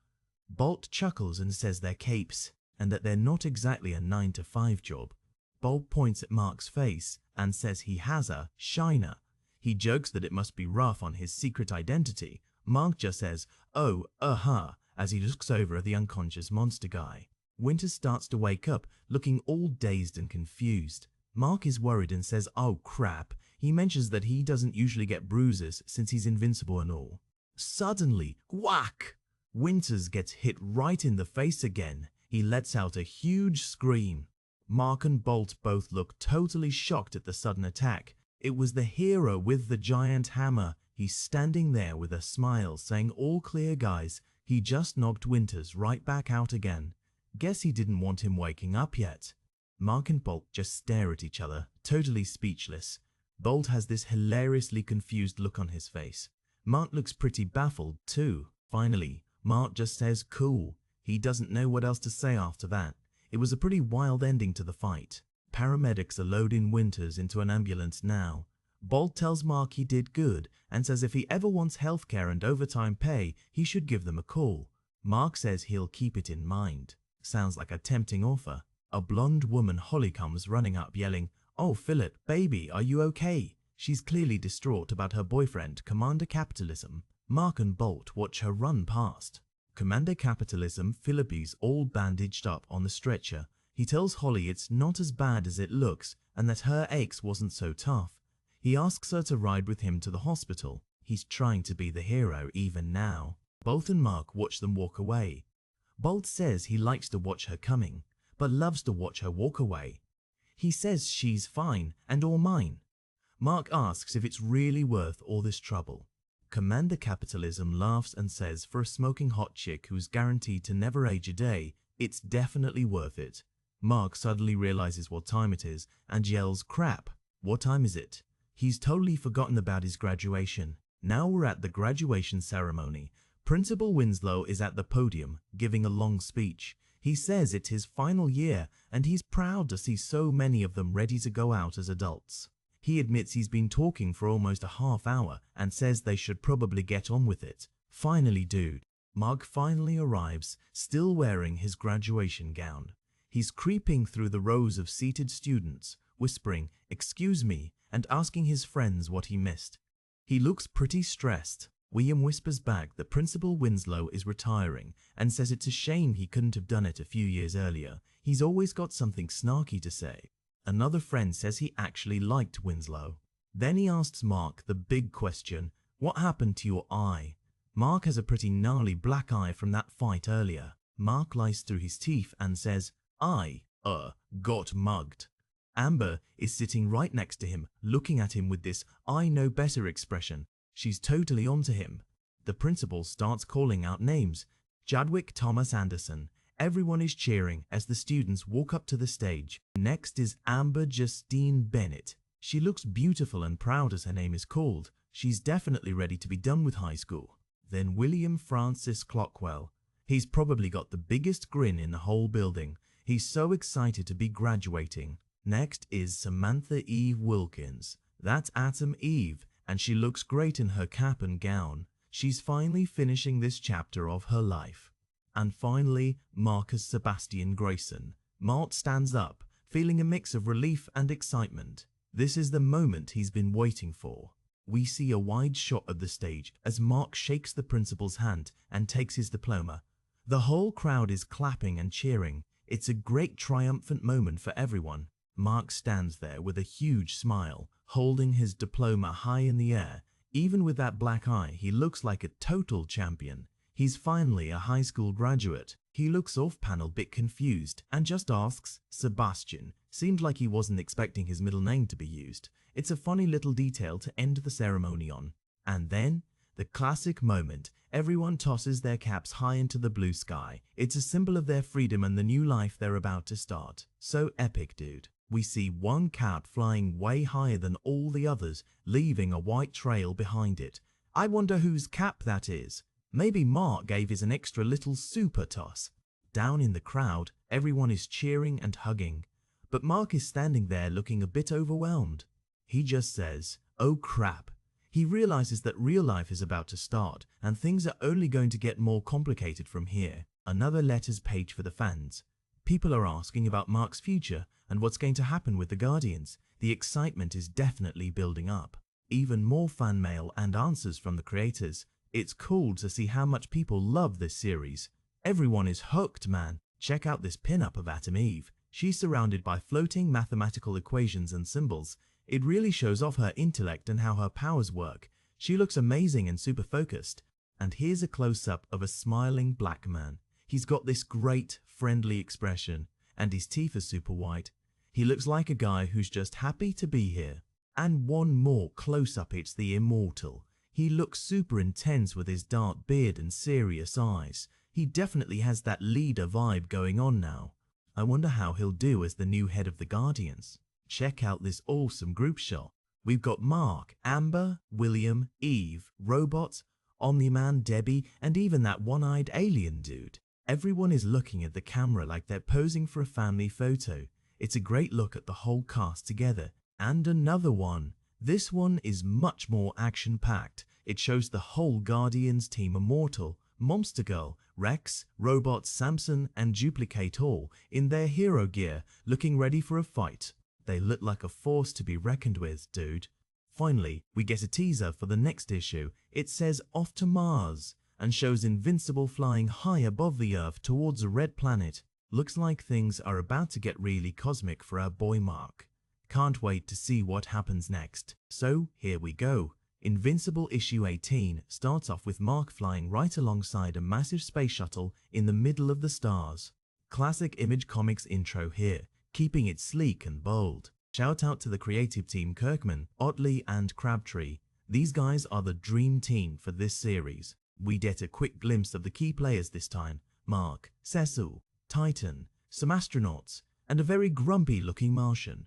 Bolt chuckles and says they're Capes and that they're not exactly a 9-to-5 job. Bolt points at Mark's face and says he has a shiner. He jokes that it must be rough on his secret identity. Mark just says, oh, as he looks over at the unconscious monster guy. Winters starts to wake up, looking all dazed and confused. Mark is worried and says, oh crap. He mentions that he doesn't usually get bruises since he's invincible and all. Suddenly, whack! Winters gets hit right in the face again. He lets out a huge scream. Mark and Bolt both look totally shocked at the sudden attack. It was the hero with the giant hammer. He's standing there with a smile saying, all clear guys. He just knocked Winters right back out again. Guess he didn't want him waking up yet. Mark and Bolt just stare at each other, totally speechless. Bolt has this hilariously confused look on his face. Mark looks pretty baffled too. Finally, Mark just says cool. He doesn't know what else to say after that. It was a pretty wild ending to the fight. Paramedics are loading Winters into an ambulance now. Bolt tells Mark he did good and says if he ever wants healthcare and overtime pay, he should give them a call. Mark says he'll keep it in mind. Sounds like a tempting offer. A blonde woman, Holly, comes running up yelling, oh Philip, baby, are you okay? She's clearly distraught about her boyfriend, Commander Capitalism. Mark and Bolt watch her run past. Commander Capitalism, Philippe's all bandaged up on the stretcher. He tells Holly it's not as bad as it looks and that her aches wasn't so tough. He asks her to ride with him to the hospital. He's trying to be the hero even now. Bolt and Mark watch them walk away. Bolt says he likes to watch her coming, but loves to watch her walk away. He says she's fine and all mine. Mark asks if it's really worth all this trouble. Commander Capitalism laughs and says for a smoking hot chick who's guaranteed to never age a day, it's definitely worth it. Mark suddenly realizes what time it is and yells, crap, what time is it? He's totally forgotten about his graduation. Now we're at the graduation ceremony. Principal Winslow is at the podium, giving a long speech. He says it's his final year and he's proud to see so many of them ready to go out as adults. He admits he's been talking for almost a half hour and says they should probably get on with it. Finally, dude. Mark finally arrives, still wearing his graduation gown. He's creeping through the rows of seated students, whispering, excuse me, and asking his friends what he missed. He looks pretty stressed. William whispers back that Principal Winslow is retiring and says it's a shame he couldn't have done it a few years earlier. He's always got something snarky to say. Another friend says he actually liked Winslow. Then he asks Mark the big question, what happened to your eye? Mark has a pretty gnarly black eye from that fight earlier. Mark lies through his teeth and says, I, got mugged. Amber is sitting right next to him, looking at him with this I know better expression. She's totally onto him. The principal starts calling out names. Chadwick Thomas Anderson. Everyone is cheering as the students walk up to the stage. Next is Amber Justine Bennett. She looks beautiful and proud as her name is called. She's definitely ready to be done with high school. Then William Francis Clockwell. He's probably got the biggest grin in the whole building. He's so excited to be graduating. Next is Samantha Eve Wilkins. That's Atom Eve, and she looks great in her cap and gown. She's finally finishing this chapter of her life. And finally, Marcus Sebastian Grayson. Mart stands up, feeling a mix of relief and excitement. This is the moment he's been waiting for. We see a wide shot of the stage as Mark shakes the principal's hand and takes his diploma. The whole crowd is clapping and cheering. It's a great triumphant moment for everyone. Mark stands there with a huge smile, holding his diploma high in the air. Even with that black eye, he looks like a total champion. He's finally a high school graduate. He looks off-panel bit confused and just asks, Sebastian. Seemed like he wasn't expecting his middle name to be used. It's a funny little detail to end the ceremony on. And then, the classic moment. Everyone tosses their caps high into the blue sky. It's a symbol of their freedom and the new life they're about to start. So epic, dude. We see one cap flying way higher than all the others, leaving a white trail behind it. I wonder whose cap that is. Maybe Mark gave his an extra little super toss. Down in the crowd, everyone is cheering and hugging. But Mark is standing there looking a bit overwhelmed. He just says, oh crap. He realizes that real life is about to start and things are only going to get more complicated from here. Another letters page for the fans. People are asking about Mark's future and what's going to happen with the Guardians. The excitement is definitely building up. Even more fan mail and answers from the creators. It's cool to see how much people love this series. Everyone is hooked, man. Check out this pinup of Atom Eve. She's surrounded by floating mathematical equations and symbols. It really shows off her intellect and how her powers work. She looks amazing and super focused. And here's a close-up of a smiling black man. He's got this great, friendly expression, and his teeth are super white. He looks like a guy who's just happy to be here. And one more close-up, it's the Immortal. He looks super intense with his dark beard and serious eyes. He definitely has that leader vibe going on now. I wonder how he'll do as the new head of the Guardians. Check out this awesome group shot. We've got Mark, Amber, William, Eve, Robots, Omni-Man, Debbie, and even that one-eyed alien dude. Everyone is looking at the camera like they're posing for a family photo. It's a great look at the whole cast together. And another one. This one is much more action-packed. It shows the whole Guardians team Immortal, Monster Girl, Rex, Robot, Samson, and Duplicate all in their hero gear, looking ready for a fight. They look like a force to be reckoned with, dude. Finally, we get a teaser for the next issue. It says Off to Mars and shows Invincible flying high above the Earth towards a red planet. Looks like things are about to get really cosmic for our boy Mark. Can't wait to see what happens next. So here we go. Invincible issue 18 starts off with Mark flying right alongside a massive space shuttle in the middle of the stars. Classic Image Comics intro here, keeping it sleek and bold. Shout out to the creative team Kirkman, Otley and Crabtree. These guys are the dream team for this series. We get a quick glimpse of the key players this time. Mark, Cecil, Titan, some astronauts, and a very grumpy looking Martian.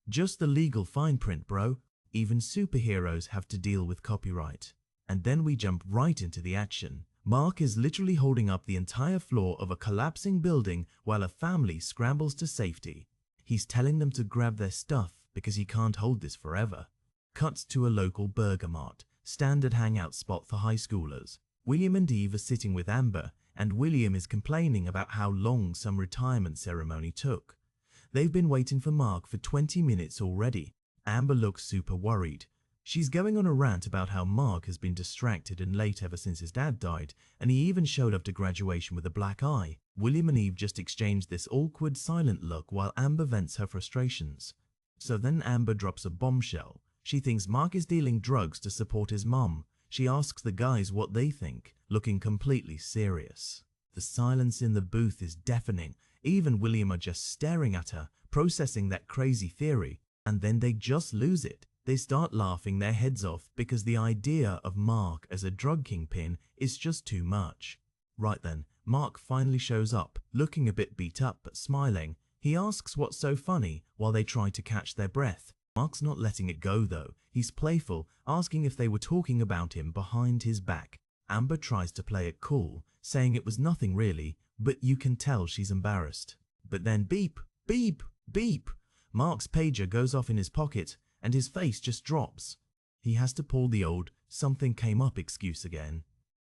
Just the legal fine print, bro. Even superheroes have to deal with copyright. And then we jump right into the action. Mark is literally holding up the entire floor of a collapsing building while a family scrambles to safety. He's telling them to grab their stuff because he can't hold this forever. Cuts to a local burger mart, standard hangout spot for high schoolers. William and Eve are sitting with Amber, and William is complaining about how long some retirement ceremony took. They've been waiting for Mark for 20 minutes already. Amber looks super worried. She's going on a rant about how Mark has been distracted and late ever since his dad died, and he even showed up to graduation with a black eye. William and Eve just exchanged this awkward, silent look while Amber vents her frustrations. So then Amber drops a bombshell. She thinks Mark is dealing drugs to support his mom. She asks the guys what they think, looking completely serious. The silence in the booth is deafening. Even William are just staring at her, processing that crazy theory, and then they just lose it. They start laughing their heads off because the idea of Mark as a drug kingpin is just too much. Right then, Mark finally shows up, looking a bit beat up but smiling. He asks what's so funny while they try to catch their breath. Mark's not letting it go though. He's playful, asking if they were talking about him behind his back. Amber tries to play it cool, saying it was nothing really, but you can tell she's embarrassed. But then beep, beep, beep. Mark's pager goes off in his pocket and his face just drops. He has to pull the old "something came up" excuse again.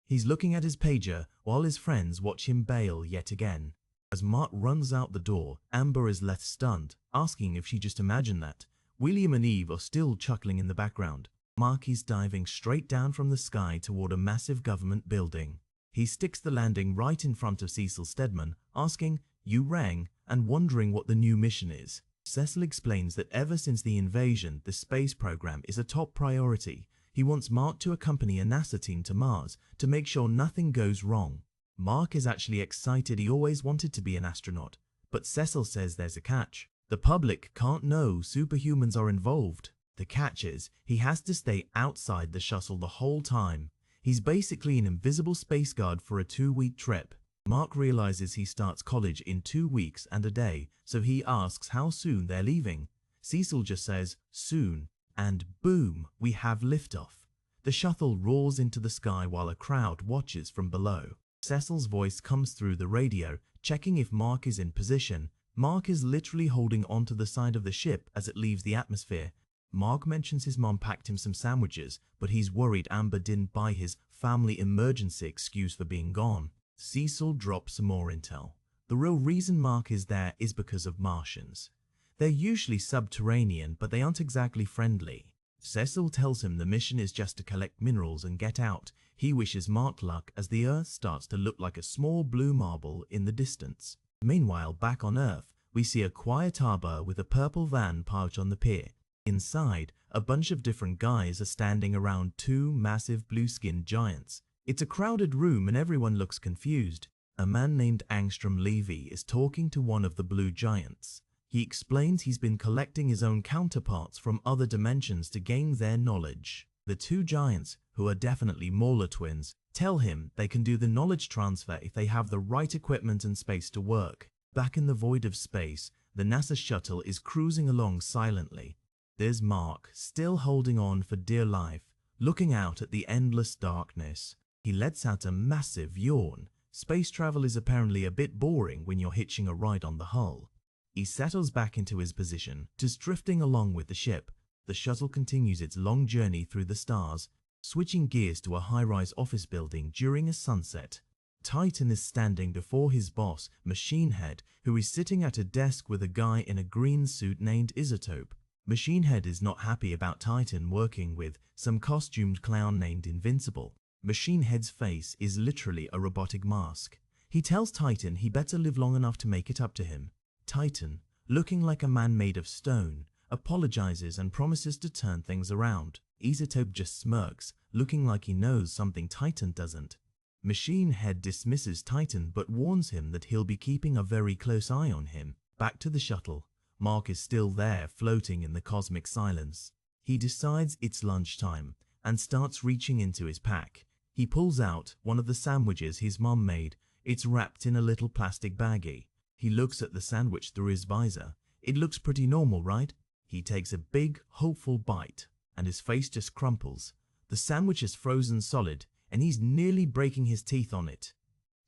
He's looking at his pager while his friends watch him bail yet again. As Mark runs out the door, Amber is left stunned, asking if she just imagined that. William and Eve are still chuckling in the background. Mark is diving straight down from the sky toward a massive government building. He sticks the landing right in front of Cecil Stedman, asking, "You rang," and wondering what the new mission is. Cecil explains that ever since the invasion, the space program is a top priority. He wants Mark to accompany a NASA team to Mars to make sure nothing goes wrong. Mark is actually excited. He always wanted to be an astronaut, but Cecil says there's a catch. The public can't know superhumans are involved. The catch is, he has to stay outside the shuttle the whole time. He's basically an invisible space guard for a 2-week trip. Mark realizes he starts college in 2 weeks and a day, so he asks how soon they're leaving. Cecil just says, "Soon," and boom, we have liftoff. The shuttle roars into the sky while a crowd watches from below. Cecil's voice comes through the radio, checking if Mark is in position. Mark is literally holding onto the side of the ship as it leaves the atmosphere. Mark mentions his mom packed him some sandwiches, but he's worried Amber didn't buy his family emergency excuse for being gone. Cecil drops some more intel. The real reason Mark is there is because of Martians. They're usually subterranean, but they aren't exactly friendly. Cecil tells him the mission is just to collect minerals and get out. He wishes Mark luck as the Earth starts to look like a small blue marble in the distance. Meanwhile, back on Earth, we see a quiet harbor with a purple van parked on the pier. Inside, a bunch of different guys are standing around 2 massive blue-skinned giants. It's a crowded room and everyone looks confused. A man named Angstrom Levy is talking to one of the blue giants. He explains he's been collecting his own counterparts from other dimensions to gain their knowledge. The 2 giants, who are definitely Mauler twins, tell him they can do the knowledge transfer if they have the right equipment and space to work. Back in the void of space, the NASA shuttle is cruising along silently. There's Mark, still holding on for dear life, looking out at the endless darkness. He lets out a massive yawn. Space travel is apparently a bit boring when you're hitching a ride on the hull. He settles back into his position, just drifting along with the ship. The shuttle continues its long journey through the stars, switching gears to a high-rise office building during a sunset. Titan is standing before his boss, Machine Head, who is sitting at a desk with a guy in a green suit named Isotope. Machine Head is not happy about Titan working with some costumed clown named Invincible. Machine Head's face is literally a robotic mask. He tells Titan he better live long enough to make it up to him. Titan, looking like a man made of stone, apologizes and promises to turn things around. Isotope just smirks, looking like he knows something Titan doesn't. Machine Head dismisses Titan but warns him that he'll be keeping a very close eye on him. Back to the shuttle. Mark is still there, floating in the cosmic silence. He decides it's lunchtime and starts reaching into his pack. He pulls out one of the sandwiches his mom made. It's wrapped in a little plastic baggie. He looks at the sandwich through his visor. It looks pretty normal, right? He takes a big, hopeful bite, and his face just crumples. The sandwich is frozen solid, and he's nearly breaking his teeth on it.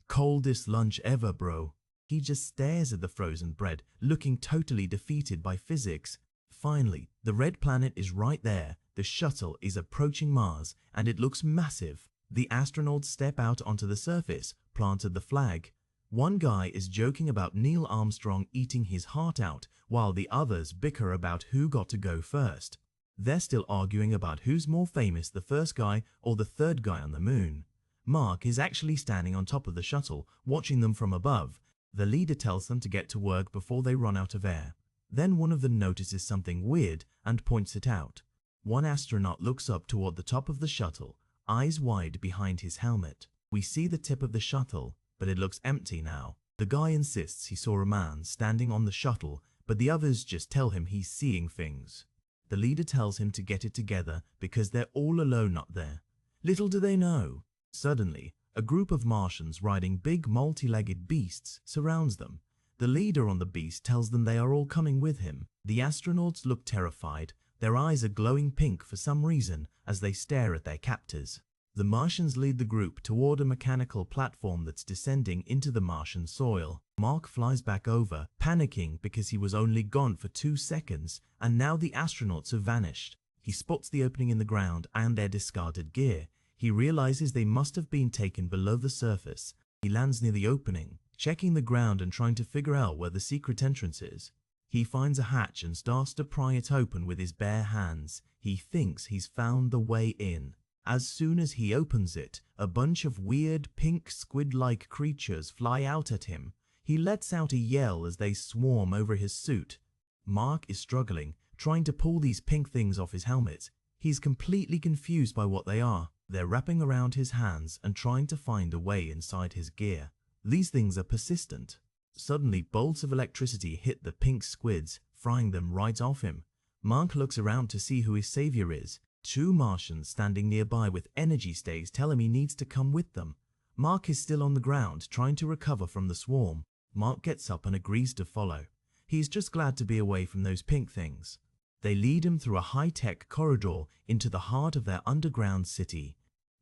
Coldest lunch ever, bro. He just stares at the frozen bread, looking totally defeated by physics. Finally, the red planet is right there. The shuttle is approaching Mars, and it looks massive. The astronauts step out onto the surface, planted the flag. One guy is joking about Neil Armstrong eating his heart out, while the others bicker about who got to go first. They're still arguing about who's more famous, the first guy or the third guy on the moon. Mark is actually standing on top of the shuttle, watching them from above. The leader tells them to get to work before they run out of air. Then one of them notices something weird and points it out. One astronaut looks up toward the top of the shuttle. eyes wide behind his helmet. We see the tip of the shuttle, but it looks empty now. The guy insists he saw a man standing on the shuttle, but the others just tell him he's seeing things. The leader tells him to get it together because they're all alone up there. Little do they know. Suddenly, a group of Martians riding big multi-legged beasts surrounds them. The leader on the beast tells them they are all coming with him. The astronauts look terrified. Their eyes are glowing pink for some reason as they stare at their captors. The Martians lead the group toward a mechanical platform that's descending into the Martian soil. Mark flies back over, panicking because he was only gone for 2 seconds and now the astronauts have vanished. He spots the opening in the ground and their discarded gear. He realizes they must have been taken below the surface. He lands near the opening, checking the ground and trying to figure out where the secret entrance is. He finds a hatch and starts to pry it open with his bare hands. He thinks he's found the way in. As soon as he opens it, a bunch of weird pink squid-like creatures fly out at him. He lets out a yell as they swarm over his suit. Mark is struggling, trying to pull these pink things off his helmet. He's completely confused by what they are. They're wrapping around his hands and trying to find a way inside his gear. These things are persistent. Suddenly, bolts of electricity hit the pink squids, frying them right off him. Mark looks around to see who his savior is. 2 Martians standing nearby with energy stays tell him he needs to come with them. Mark is still on the ground, trying to recover from the swarm. Mark gets up and agrees to follow. He's just glad to be away from those pink things. They lead him through a high-tech corridor into the heart of their underground city.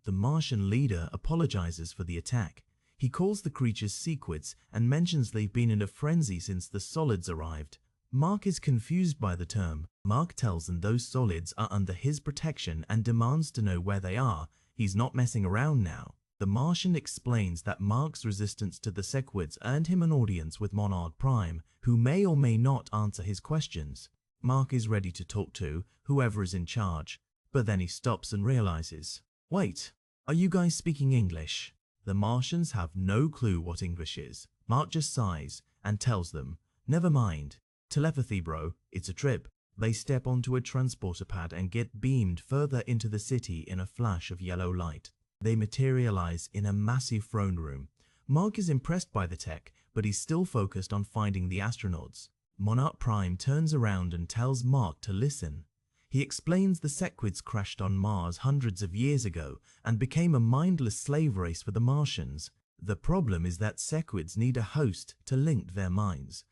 The Martian leader apologizes for the attack. He calls the creatures sequids and mentions they've been in a frenzy since the solids arrived. Mark is confused by the term. Mark tells them those solids are under his protection and demands to know where they are. He's not messing around now. The Martian explains that Mark's resistance to the sequids earned him an audience with Monad Prime, who may or may not answer his questions. Mark is ready to talk to whoever is in charge, but then he stops and realizes, wait, are you guys speaking English? The Martians have no clue what English is. Mark just sighs and tells them, never mind. Telepathy, bro, it's a trip. They step onto a transporter pad and get beamed further into the city in a flash of yellow light. They materialize in a massive throne room. Mark is impressed by the tech, but he's still focused on finding the astronauts. Monarch Prime turns around and tells Mark to listen. He explains the sequids crashed on Mars hundreds of years ago and became a mindless slave race for the Martians. The problem is that sequids need a host to link their minds.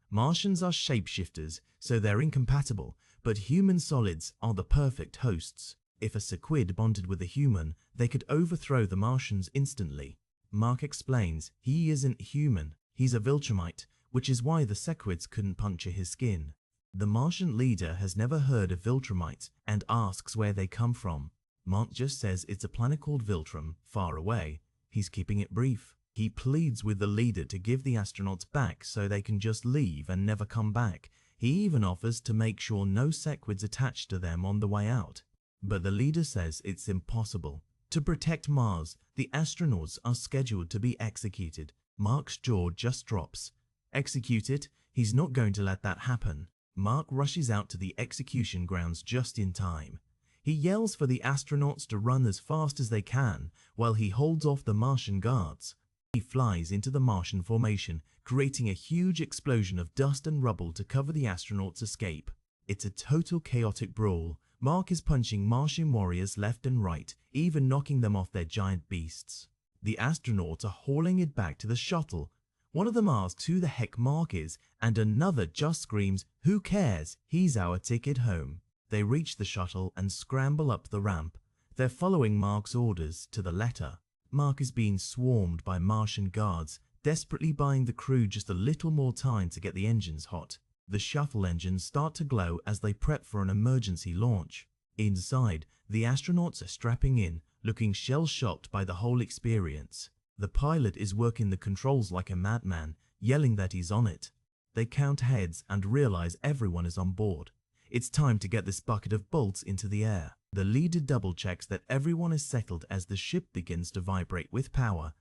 Martians are shapeshifters, so they're incompatible, but human solids are the perfect hosts. If a sequid bonded with a human, they could overthrow the Martians instantly. Mark explains he isn't human, he's a Viltrumite, which is why the sequids couldn't puncture his skin. The Martian leader has never heard of Viltrumites and asks where they come from. Mark just says it's a planet called Viltrum, far away. He's keeping it brief. He pleads with the leader to give the astronauts back so they can just leave and never come back. He even offers to make sure no sequids attach to them on the way out. But the leader says it's impossible. To protect Mars, the astronauts are scheduled to be executed. Mark's jaw just drops. Executed? He's not going to let that happen. Mark rushes out to the execution grounds just in time. He yells for the astronauts to run as fast as they can while he holds off the Martian guards. He flies into the Martian formation, creating a huge explosion of dust and rubble to cover the astronauts' escape. It's a total chaotic brawl. Mark is punching Martian warriors left and right, even knocking them off their giant beasts. The astronauts are hauling it back to the shuttle. One of them asks who the heck Mark is, and another just screams, "Who cares? He's our ticket home." They reach the shuttle and scramble up the ramp. They're following Mark's orders to the letter. Mark is being swarmed by Martian guards, desperately buying the crew just a little more time to get the engines hot. The shuttle engines start to glow as they prep for an emergency launch. Inside, the astronauts are strapping in, looking shell-shocked by the whole experience. The pilot is working the controls like a madman, yelling that he's on it. They count heads and realize everyone is on board. It's time to get this bucket of bolts into the air. The leader double-checks that everyone is settled as the ship begins to vibrate with power.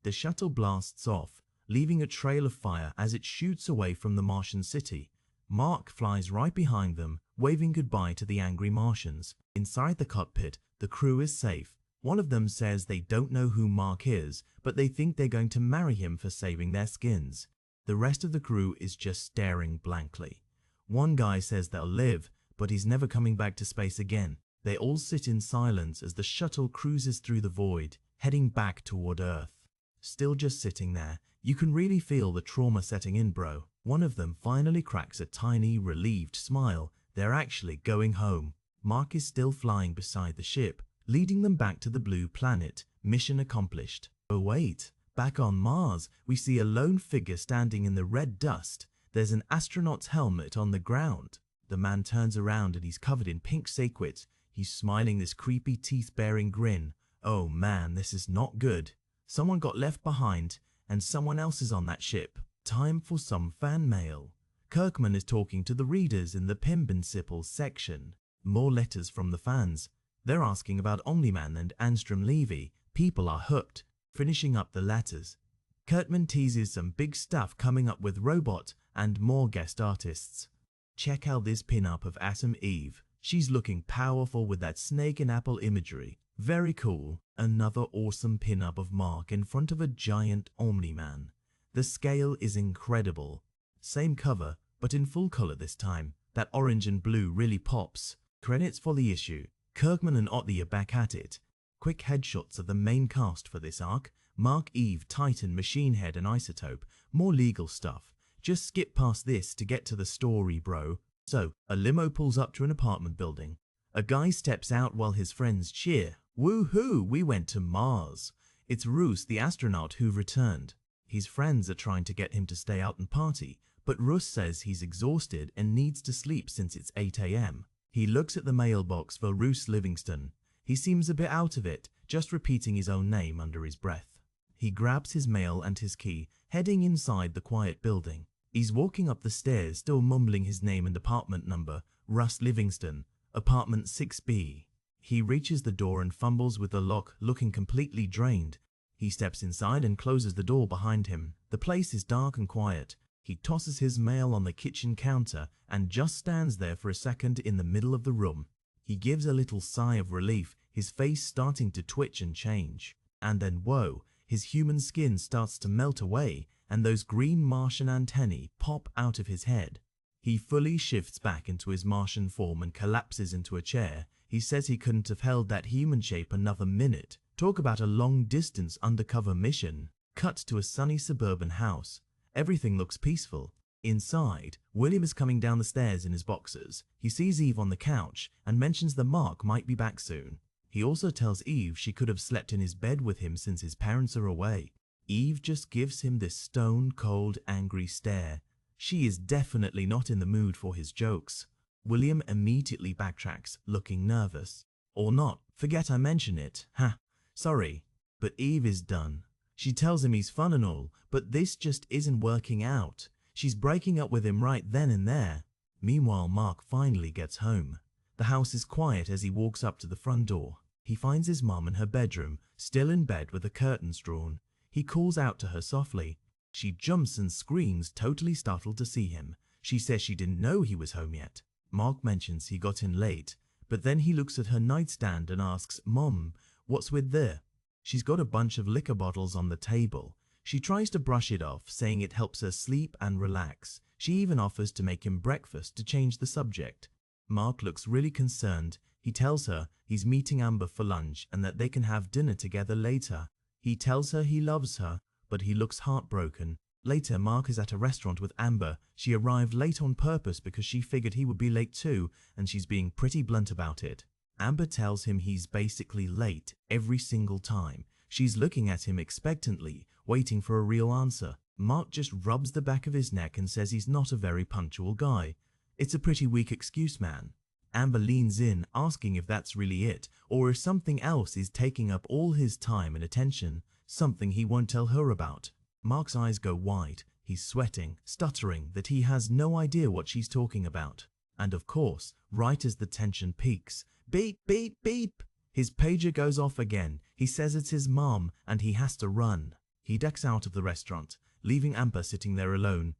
The shuttle blasts off, leaving a trail of fire as it shoots away from the Martian city. Mark flies right behind them, waving goodbye to the angry Martians. Inside the cockpit, the crew is safe. One of them says they don't know who Mark is, but they think they're going to marry him for saving their skins. The rest of the crew is just staring blankly. One guy says they'll live, but he's never coming back to space again. They all sit in silence as the shuttle cruises through the void, heading back toward Earth. Still just sitting there, you can really feel the trauma setting in, bro. One of them finally cracks a tiny, relieved smile. They're actually going home. Mark is still flying beside the ship, leading them back to the blue planet. Mission accomplished. Oh wait, back on Mars, we see a lone figure standing in the red dust. There's an astronaut's helmet on the ground. The man turns around and he's covered in pink sequins. He's smiling this creepy teeth-baring grin. Oh man, this is not good. Someone got left behind, and someone else is on that ship. Time for some fan mail. Kirkman is talking to the readers in the Pimbinsipple section. More letters from the fans. They're asking about Omni-Man and Anstrom Levy. People are hooked. Finishing up the letters, Kirkman teases some big stuff coming up with Robot and more guest artists. Check out this pin-up of Atom Eve. She's looking powerful with that snake and apple imagery. Very cool. Another awesome pin-up of Mark in front of a giant Omni-Man. The scale is incredible. Same cover, but in full color this time. That orange and blue really pops. Credits for the issue. Kirkman and Otley are back at it. Quick headshots of the main cast for this arc. Mark, Eve, Titan, Machine Head and Isotope. More legal stuff. Just skip past this to get to the story, bro. So, a limo pulls up to an apartment building. A guy steps out while his friends cheer. Woohoo, we went to Mars. It's Roos, the astronaut, who returned. His friends are trying to get him to stay out and party, but Roos says he's exhausted and needs to sleep since it's 8 a.m. He looks at the mailbox for Roos Livingston. He seems a bit out of it, just repeating his own name under his breath. He grabs his mail and his key, heading inside the quiet building. He's walking up the stairs, still mumbling his name and apartment number, Russ Livingston, apartment 6B. He reaches the door and fumbles with the lock, looking completely drained. He steps inside and closes the door behind him. The place is dark and quiet. He tosses his mail on the kitchen counter and just stands there for a second in the middle of the room. He gives a little sigh of relief, his face starting to twitch and change. And then whoa, his human skin starts to melt away and those green Martian antennae pop out of his head. He fully shifts back into his Martian form and collapses into a chair. He says he couldn't have held that human shape another minute. Talk about a long-distance undercover mission. Cut to a sunny suburban house. Everything looks peaceful. Inside, William is coming down the stairs in his boxers. He sees Eve on the couch and mentions that Mark might be back soon. He also tells Eve she could have slept in his bed with him since his parents are away. Eve just gives him this stone-cold, angry stare. She is definitely not in the mood for his jokes. William immediately backtracks, looking nervous. Or not, forget I mention it. Ha, sorry. But Eve is done. She tells him he's fun and all, but this just isn't working out. She's breaking up with him right then and there. Meanwhile, Mark finally gets home. The house is quiet as he walks up to the front door. He finds his mom in her bedroom, still in bed with the curtains drawn. He calls out to her softly. She jumps and screams, totally startled to see him. She says she didn't know he was home yet. Mark mentions he got in late, but then he looks at her nightstand and asks, "Mom, what's with there?" She's got a bunch of liquor bottles on the table. She tries to brush it off, saying it helps her sleep and relax. She even offers to make him breakfast to change the subject. Mark looks really concerned. He tells her he's meeting Amber for lunch and that they can have dinner together later. He tells her he loves her, but he looks heartbroken. Later, Mark is at a restaurant with Amber. She arrived late on purpose because she figured he would be late too, and she's being pretty blunt about it. Amber tells him he's basically late every single time. She's looking at him expectantly, waiting for a real answer. Mark just rubs the back of his neck and says he's not a very punctual guy. It's a pretty weak excuse, man. Amber leans in, asking if that's really it, or if something else is taking up all his time and attention, something he won't tell her about. Mark's eyes go wide. He's sweating, stuttering that he has no idea what she's talking about. And of course, right as the tension peaks, beep, beep, beep, his pager goes off again. He says it's his mom and he has to run. He ducks out of the restaurant, leaving Amber sitting there alone.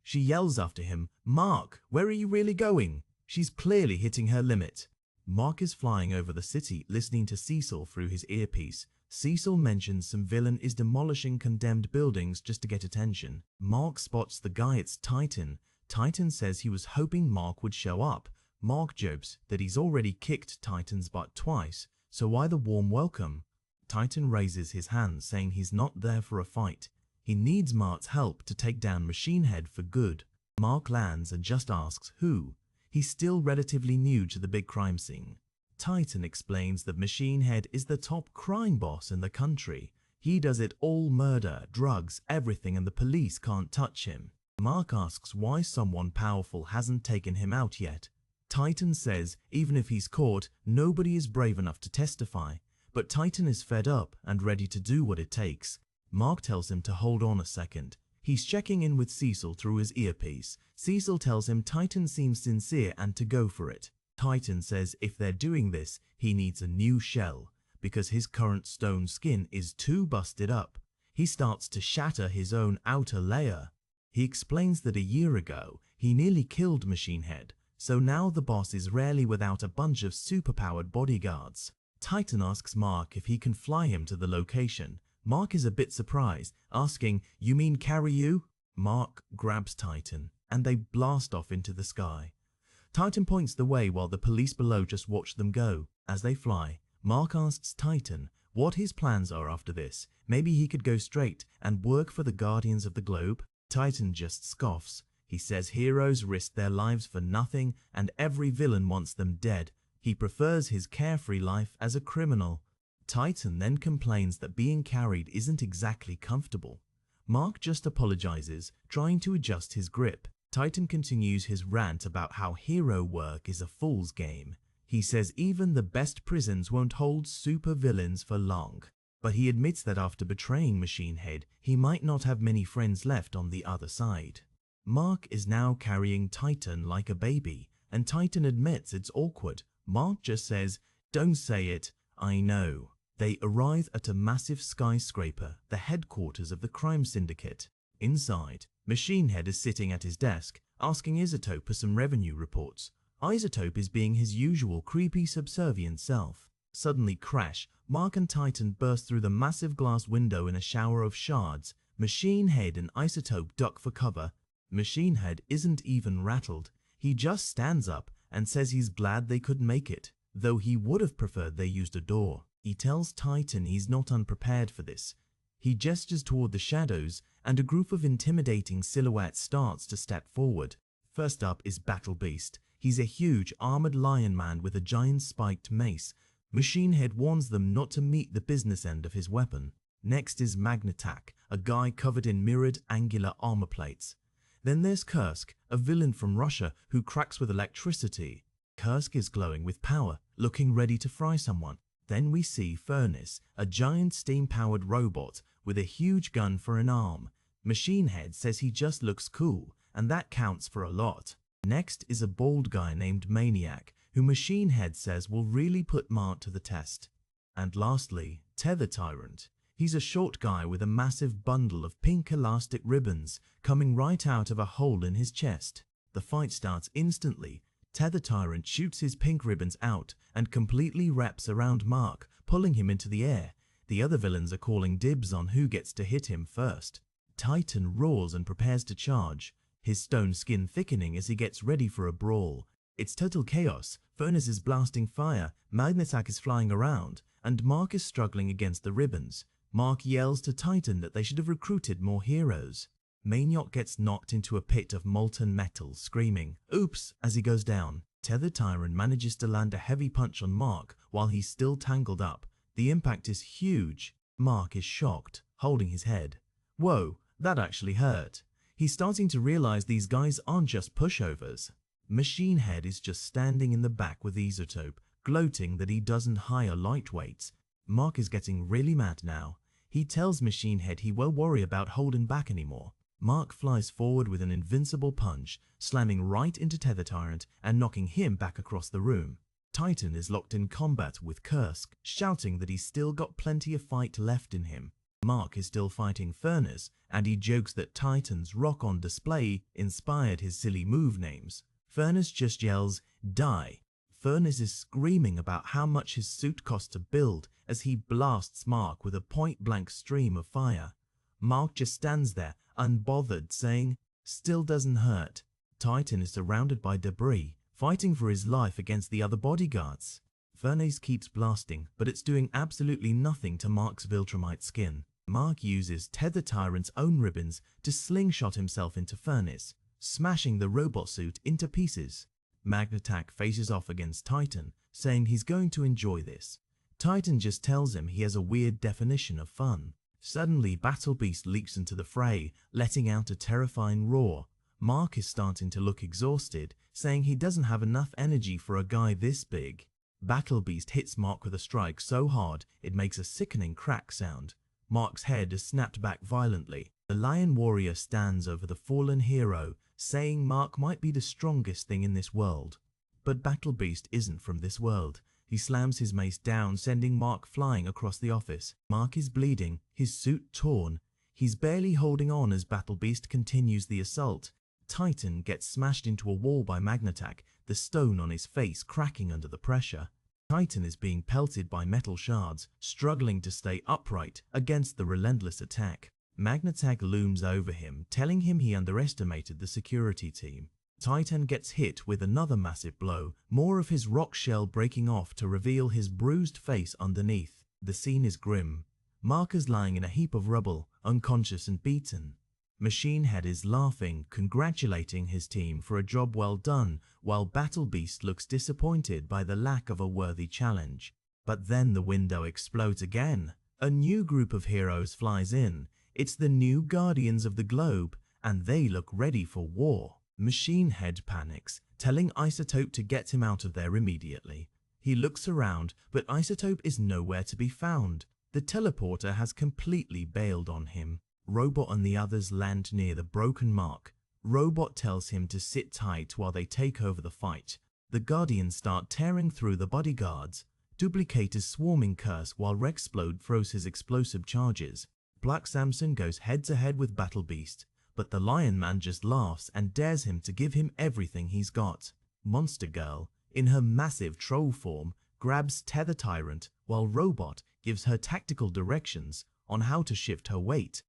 She yells after him, "Mark, where are you really going?" She's clearly hitting her limit. Mark is flying over the city listening to Cecil through his earpiece. Cecil mentions some villain is demolishing condemned buildings just to get attention. Mark spots the guy, it's Titan. Titan says he was hoping Mark would show up. Mark jokes that he's already kicked Titan's butt twice, so why the warm welcome? Titan raises his hand saying he's not there for a fight. He needs Mark's help to take down Machine Head for good. Mark lands and just asks who. He's still relatively new to the big crime scene. Titan explains that Machine Head is the top crime boss in the country. He does it all, murder, drugs, everything, and the police can't touch him. Mark asks why someone powerful hasn't taken him out yet. Titan says even if he's caught, nobody is brave enough to testify. But Titan is fed up and ready to do what it takes. Mark tells him to hold on a second. He's checking in with Cecil through his earpiece. Cecil tells him Titan seems sincere and to go for it. Titan says if they're doing this, he needs a new shell, because his current stone skin is too busted up. He starts to shatter his own outer layer. He explains that a year ago, he nearly killed Machine Head, so now the boss is rarely without a bunch of superpowered bodyguards. Titan asks Mark if he can fly him to the location. Mark is a bit surprised, asking, "You mean carry you?" Mark grabs Titan, and they blast off into the sky. Titan points the way while the police below just watch them go. As they fly, Mark asks Titan what his plans are after this. Maybe he could go straight and work for the Guardians of the Globe? Titan just scoffs. He says heroes risk their lives for nothing and every villain wants them dead. He prefers his carefree life as a criminal. Titan then complains that being carried isn't exactly comfortable. Mark just apologizes, trying to adjust his grip. Titan continues his rant about how hero work is a fool's game. He says even the best prisons won't hold super villains for long. But he admits that after betraying Machine Head, he might not have many friends left on the other side. Mark is now carrying Titan like a baby, and Titan admits it's awkward. Mark just says, "Don't say it, I know." They arrive at a massive skyscraper, the headquarters of the crime syndicate. Inside, Machine Head is sitting at his desk, asking Isotope for some revenue reports. Isotope is being his usual creepy, subservient self. Suddenly crash, Mark and Titan burst through the massive glass window in a shower of shards. Machine Head and Isotope duck for cover. Machine Head isn't even rattled. He just stands up and says he's glad they couldn't make it, though he would have preferred they used a door. He tells Titan he's not unprepared for this. He gestures toward the shadows, and a group of intimidating silhouettes starts to step forward. First up is Battle Beast. He's a huge armored lion man with a giant spiked mace. Machine Head warns them not to meet the business end of his weapon. Next is Magnetak, a guy covered in mirrored angular armor plates. Then there's Kursk, a villain from Russia who cracks with electricity. Kursk is glowing with power, looking ready to fry someone. Then we see Furnace, a giant steam-powered robot with a huge gun for an arm. Machine Head says he just looks cool, and that counts for a lot. Next is a bald guy named Maniac, who Machine Head says will really put Mark to the test. And lastly, Tether Tyrant. He's a short guy with a massive bundle of pink elastic ribbons coming right out of a hole in his chest. The fight starts instantly. Tether Tyrant shoots his pink ribbons out and completely wraps around Mark, pulling him into the air. The other villains are calling dibs on who gets to hit him first. Titan roars and prepares to charge, his stone skin thickening as he gets ready for a brawl. It's total chaos. Furnace is blasting fire, Magnetak is flying around, and Mark is struggling against the ribbons. Mark yells to Titan that they should have recruited more heroes. Maniac gets knocked into a pit of molten metal, screaming, "Oops," as he goes down. Tether Tyrant manages to land a heavy punch on Mark while he's still tangled up. The impact is huge. Mark is shocked, holding his head. Whoa, that actually hurt. He's starting to realize these guys aren't just pushovers. Machine Head is just standing in the back with Isotope, gloating that he doesn't hire lightweights. Mark is getting really mad now. He tells Machine Head he won't worry about holding back anymore. Mark flies forward with an invincible punch, slamming right into Tether Tyrant and knocking him back across the room. Titan is locked in combat with Kursk, shouting that he's still got plenty of fight left in him. Mark is still fighting Furnace, and he jokes that Titan's rock on display inspired his silly move names. Furnace just yells, "Die." Furnace is screaming about how much his suit cost to build as he blasts Mark with a point-blank stream of fire. Mark just stands there, unbothered, saying, "Still doesn't hurt." Titan is surrounded by debris, fighting for his life against the other bodyguards. Furnace keeps blasting, but it's doing absolutely nothing to Mark's Viltrumite skin. Mark uses Tether Tyrant's own ribbons to slingshot himself into Furnace, smashing the robot suit into pieces. Magnatak faces off against Titan, saying he's going to enjoy this. Titan just tells him he has a weird definition of fun. Suddenly, Battle Beast leaps into the fray, letting out a terrifying roar. Mark is starting to look exhausted, saying he doesn't have enough energy for a guy this big. Battle Beast hits Mark with a strike so hard it makes a sickening crack sound. Mark's head is snapped back violently. The Lion Warrior stands over the fallen hero, saying Mark might be the strongest thing in this world. But Battle Beast isn't from this world. He slams his mace down, sending Mark flying across the office. Mark is bleeding, his suit torn. He's barely holding on as Battle Beast continues the assault. Titan gets smashed into a wall by Magnatak, the stone on his face cracking under the pressure. Titan is being pelted by metal shards, struggling to stay upright against the relentless attack. Magnatak looms over him, telling him he underestimated the security team. Titan gets hit with another massive blow, more of his rock shell breaking off to reveal his bruised face underneath. The scene is grim. Mark is lying in a heap of rubble, unconscious and beaten. Machine Head is laughing, congratulating his team for a job well done, while Battle Beast looks disappointed by the lack of a worthy challenge. But then the window explodes again. A new group of heroes flies in. It's the new Guardians of the Globe, and they look ready for war. Machine Head panics, telling Isotope to get him out of there immediately. He looks around, but Isotope is nowhere to be found. The teleporter has completely bailed on him. Robot and the others land near the broken Mark. Robot tells him to sit tight while they take over the fight. The Guardians start tearing through the bodyguards. Duplicate is swarming Curse while Rexplode throws his explosive charges. Black Samson goes head-to-head with Battle Beast, but the Lion Man just laughs and dares him to give him everything he's got. Monster Girl, in her massive troll form, grabs Tether Tyrant while Robot gives her tactical directions on how to shift her weight.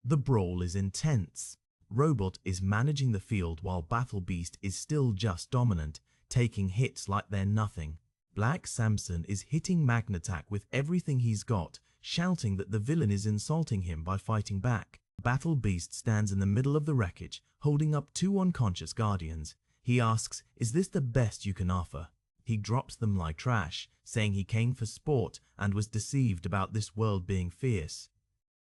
The brawl is intense. Robot is managing the field while Battle Beast is still just dominant, taking hits like they're nothing. Black Samson is hitting Magnatak with everything he's got, shouting that the villain is insulting him by fighting back. Battle Beast stands in the middle of the wreckage, holding up two unconscious Guardians. He asks, "Is this the best you can offer?" He drops them like trash, saying he came for sport and was deceived about this world being fierce.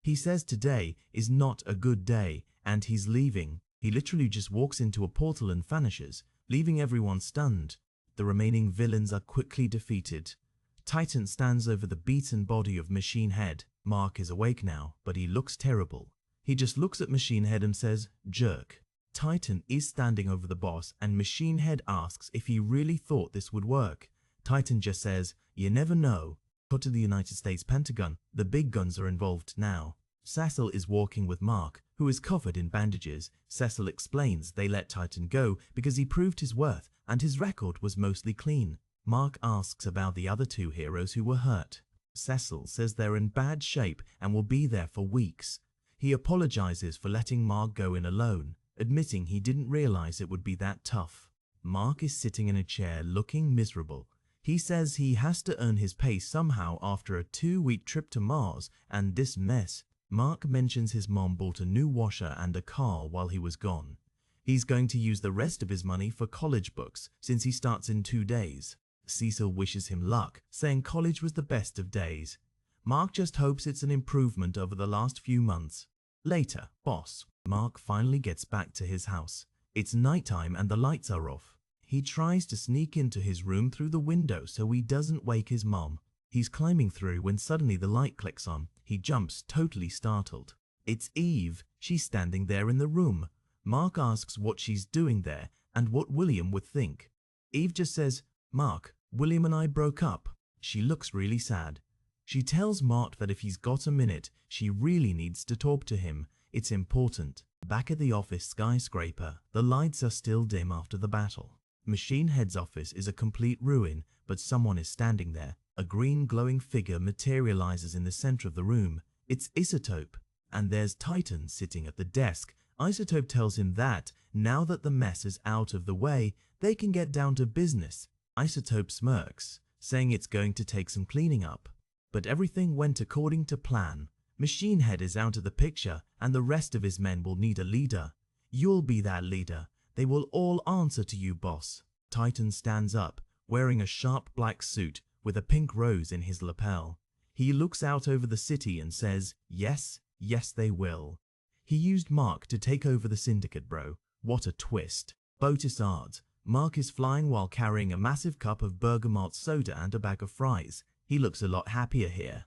He says today is not a good day and he's leaving. He literally just walks into a portal and vanishes, leaving everyone stunned. The remaining villains are quickly defeated. Titan stands over the beaten body of Machine Head. Mark is awake now, but he looks terrible. He just looks at Machine Head and says, "Jerk." Titan is standing over the boss and Machine Head asks if he really thought this would work. Titan just says, "You never know." Cut to the United States Pentagon. The big guns are involved now. Cecil is walking with Mark, who is covered in bandages. Cecil explains they let Titan go because he proved his worth and his record was mostly clean. Mark asks about the other two heroes who were hurt. Cecil says they're in bad shape and will be there for weeks. He apologizes for letting Mark go in alone, admitting he didn't realize it would be that tough. Mark is sitting in a chair looking miserable. He says he has to earn his pay somehow after a 2-week trip to Mars and this mess. Mark mentions his mom bought a new washer and a car while he was gone. He's going to use the rest of his money for college books since he starts in 2 days. Cecil wishes him luck, saying college was the best of days. Mark just hopes it's an improvement over the last few months. Later, boss. Mark finally gets back to his house. It's nighttime and the lights are off. He tries to sneak into his room through the window so he doesn't wake his mom. He's climbing through when suddenly the light clicks on. He jumps, totally startled. It's Eve. She's standing there in the room. Mark asks what she's doing there and what William would think. Eve just says, "Mark, William and I broke up." She looks really sad. She tells Mark that if he's got a minute, she really needs to talk to him. It's important. Back at the office skyscraper, the lights are still dim after the battle. Machine Head's office is a complete ruin, but someone is standing there. A green glowing figure materializes in the center of the room. It's Isotope, and there's Titan sitting at the desk. Isotope tells him that, now that the mess is out of the way, they can get down to business. Isotope smirks, saying it's going to take some cleaning up. But everything went according to plan. Machine Head is out of the picture, and the rest of his men will need a leader. You'll be that leader. They will all answer to you, boss. Titan stands up, wearing a sharp black suit with a pink rose in his lapel. He looks out over the city and says, yes, yes they will. He used Mark to take over the syndicate, bro. What a twist. Botisard. Mark is flying while carrying a massive cup of bergamot soda and a bag of fries. He looks a lot happier here.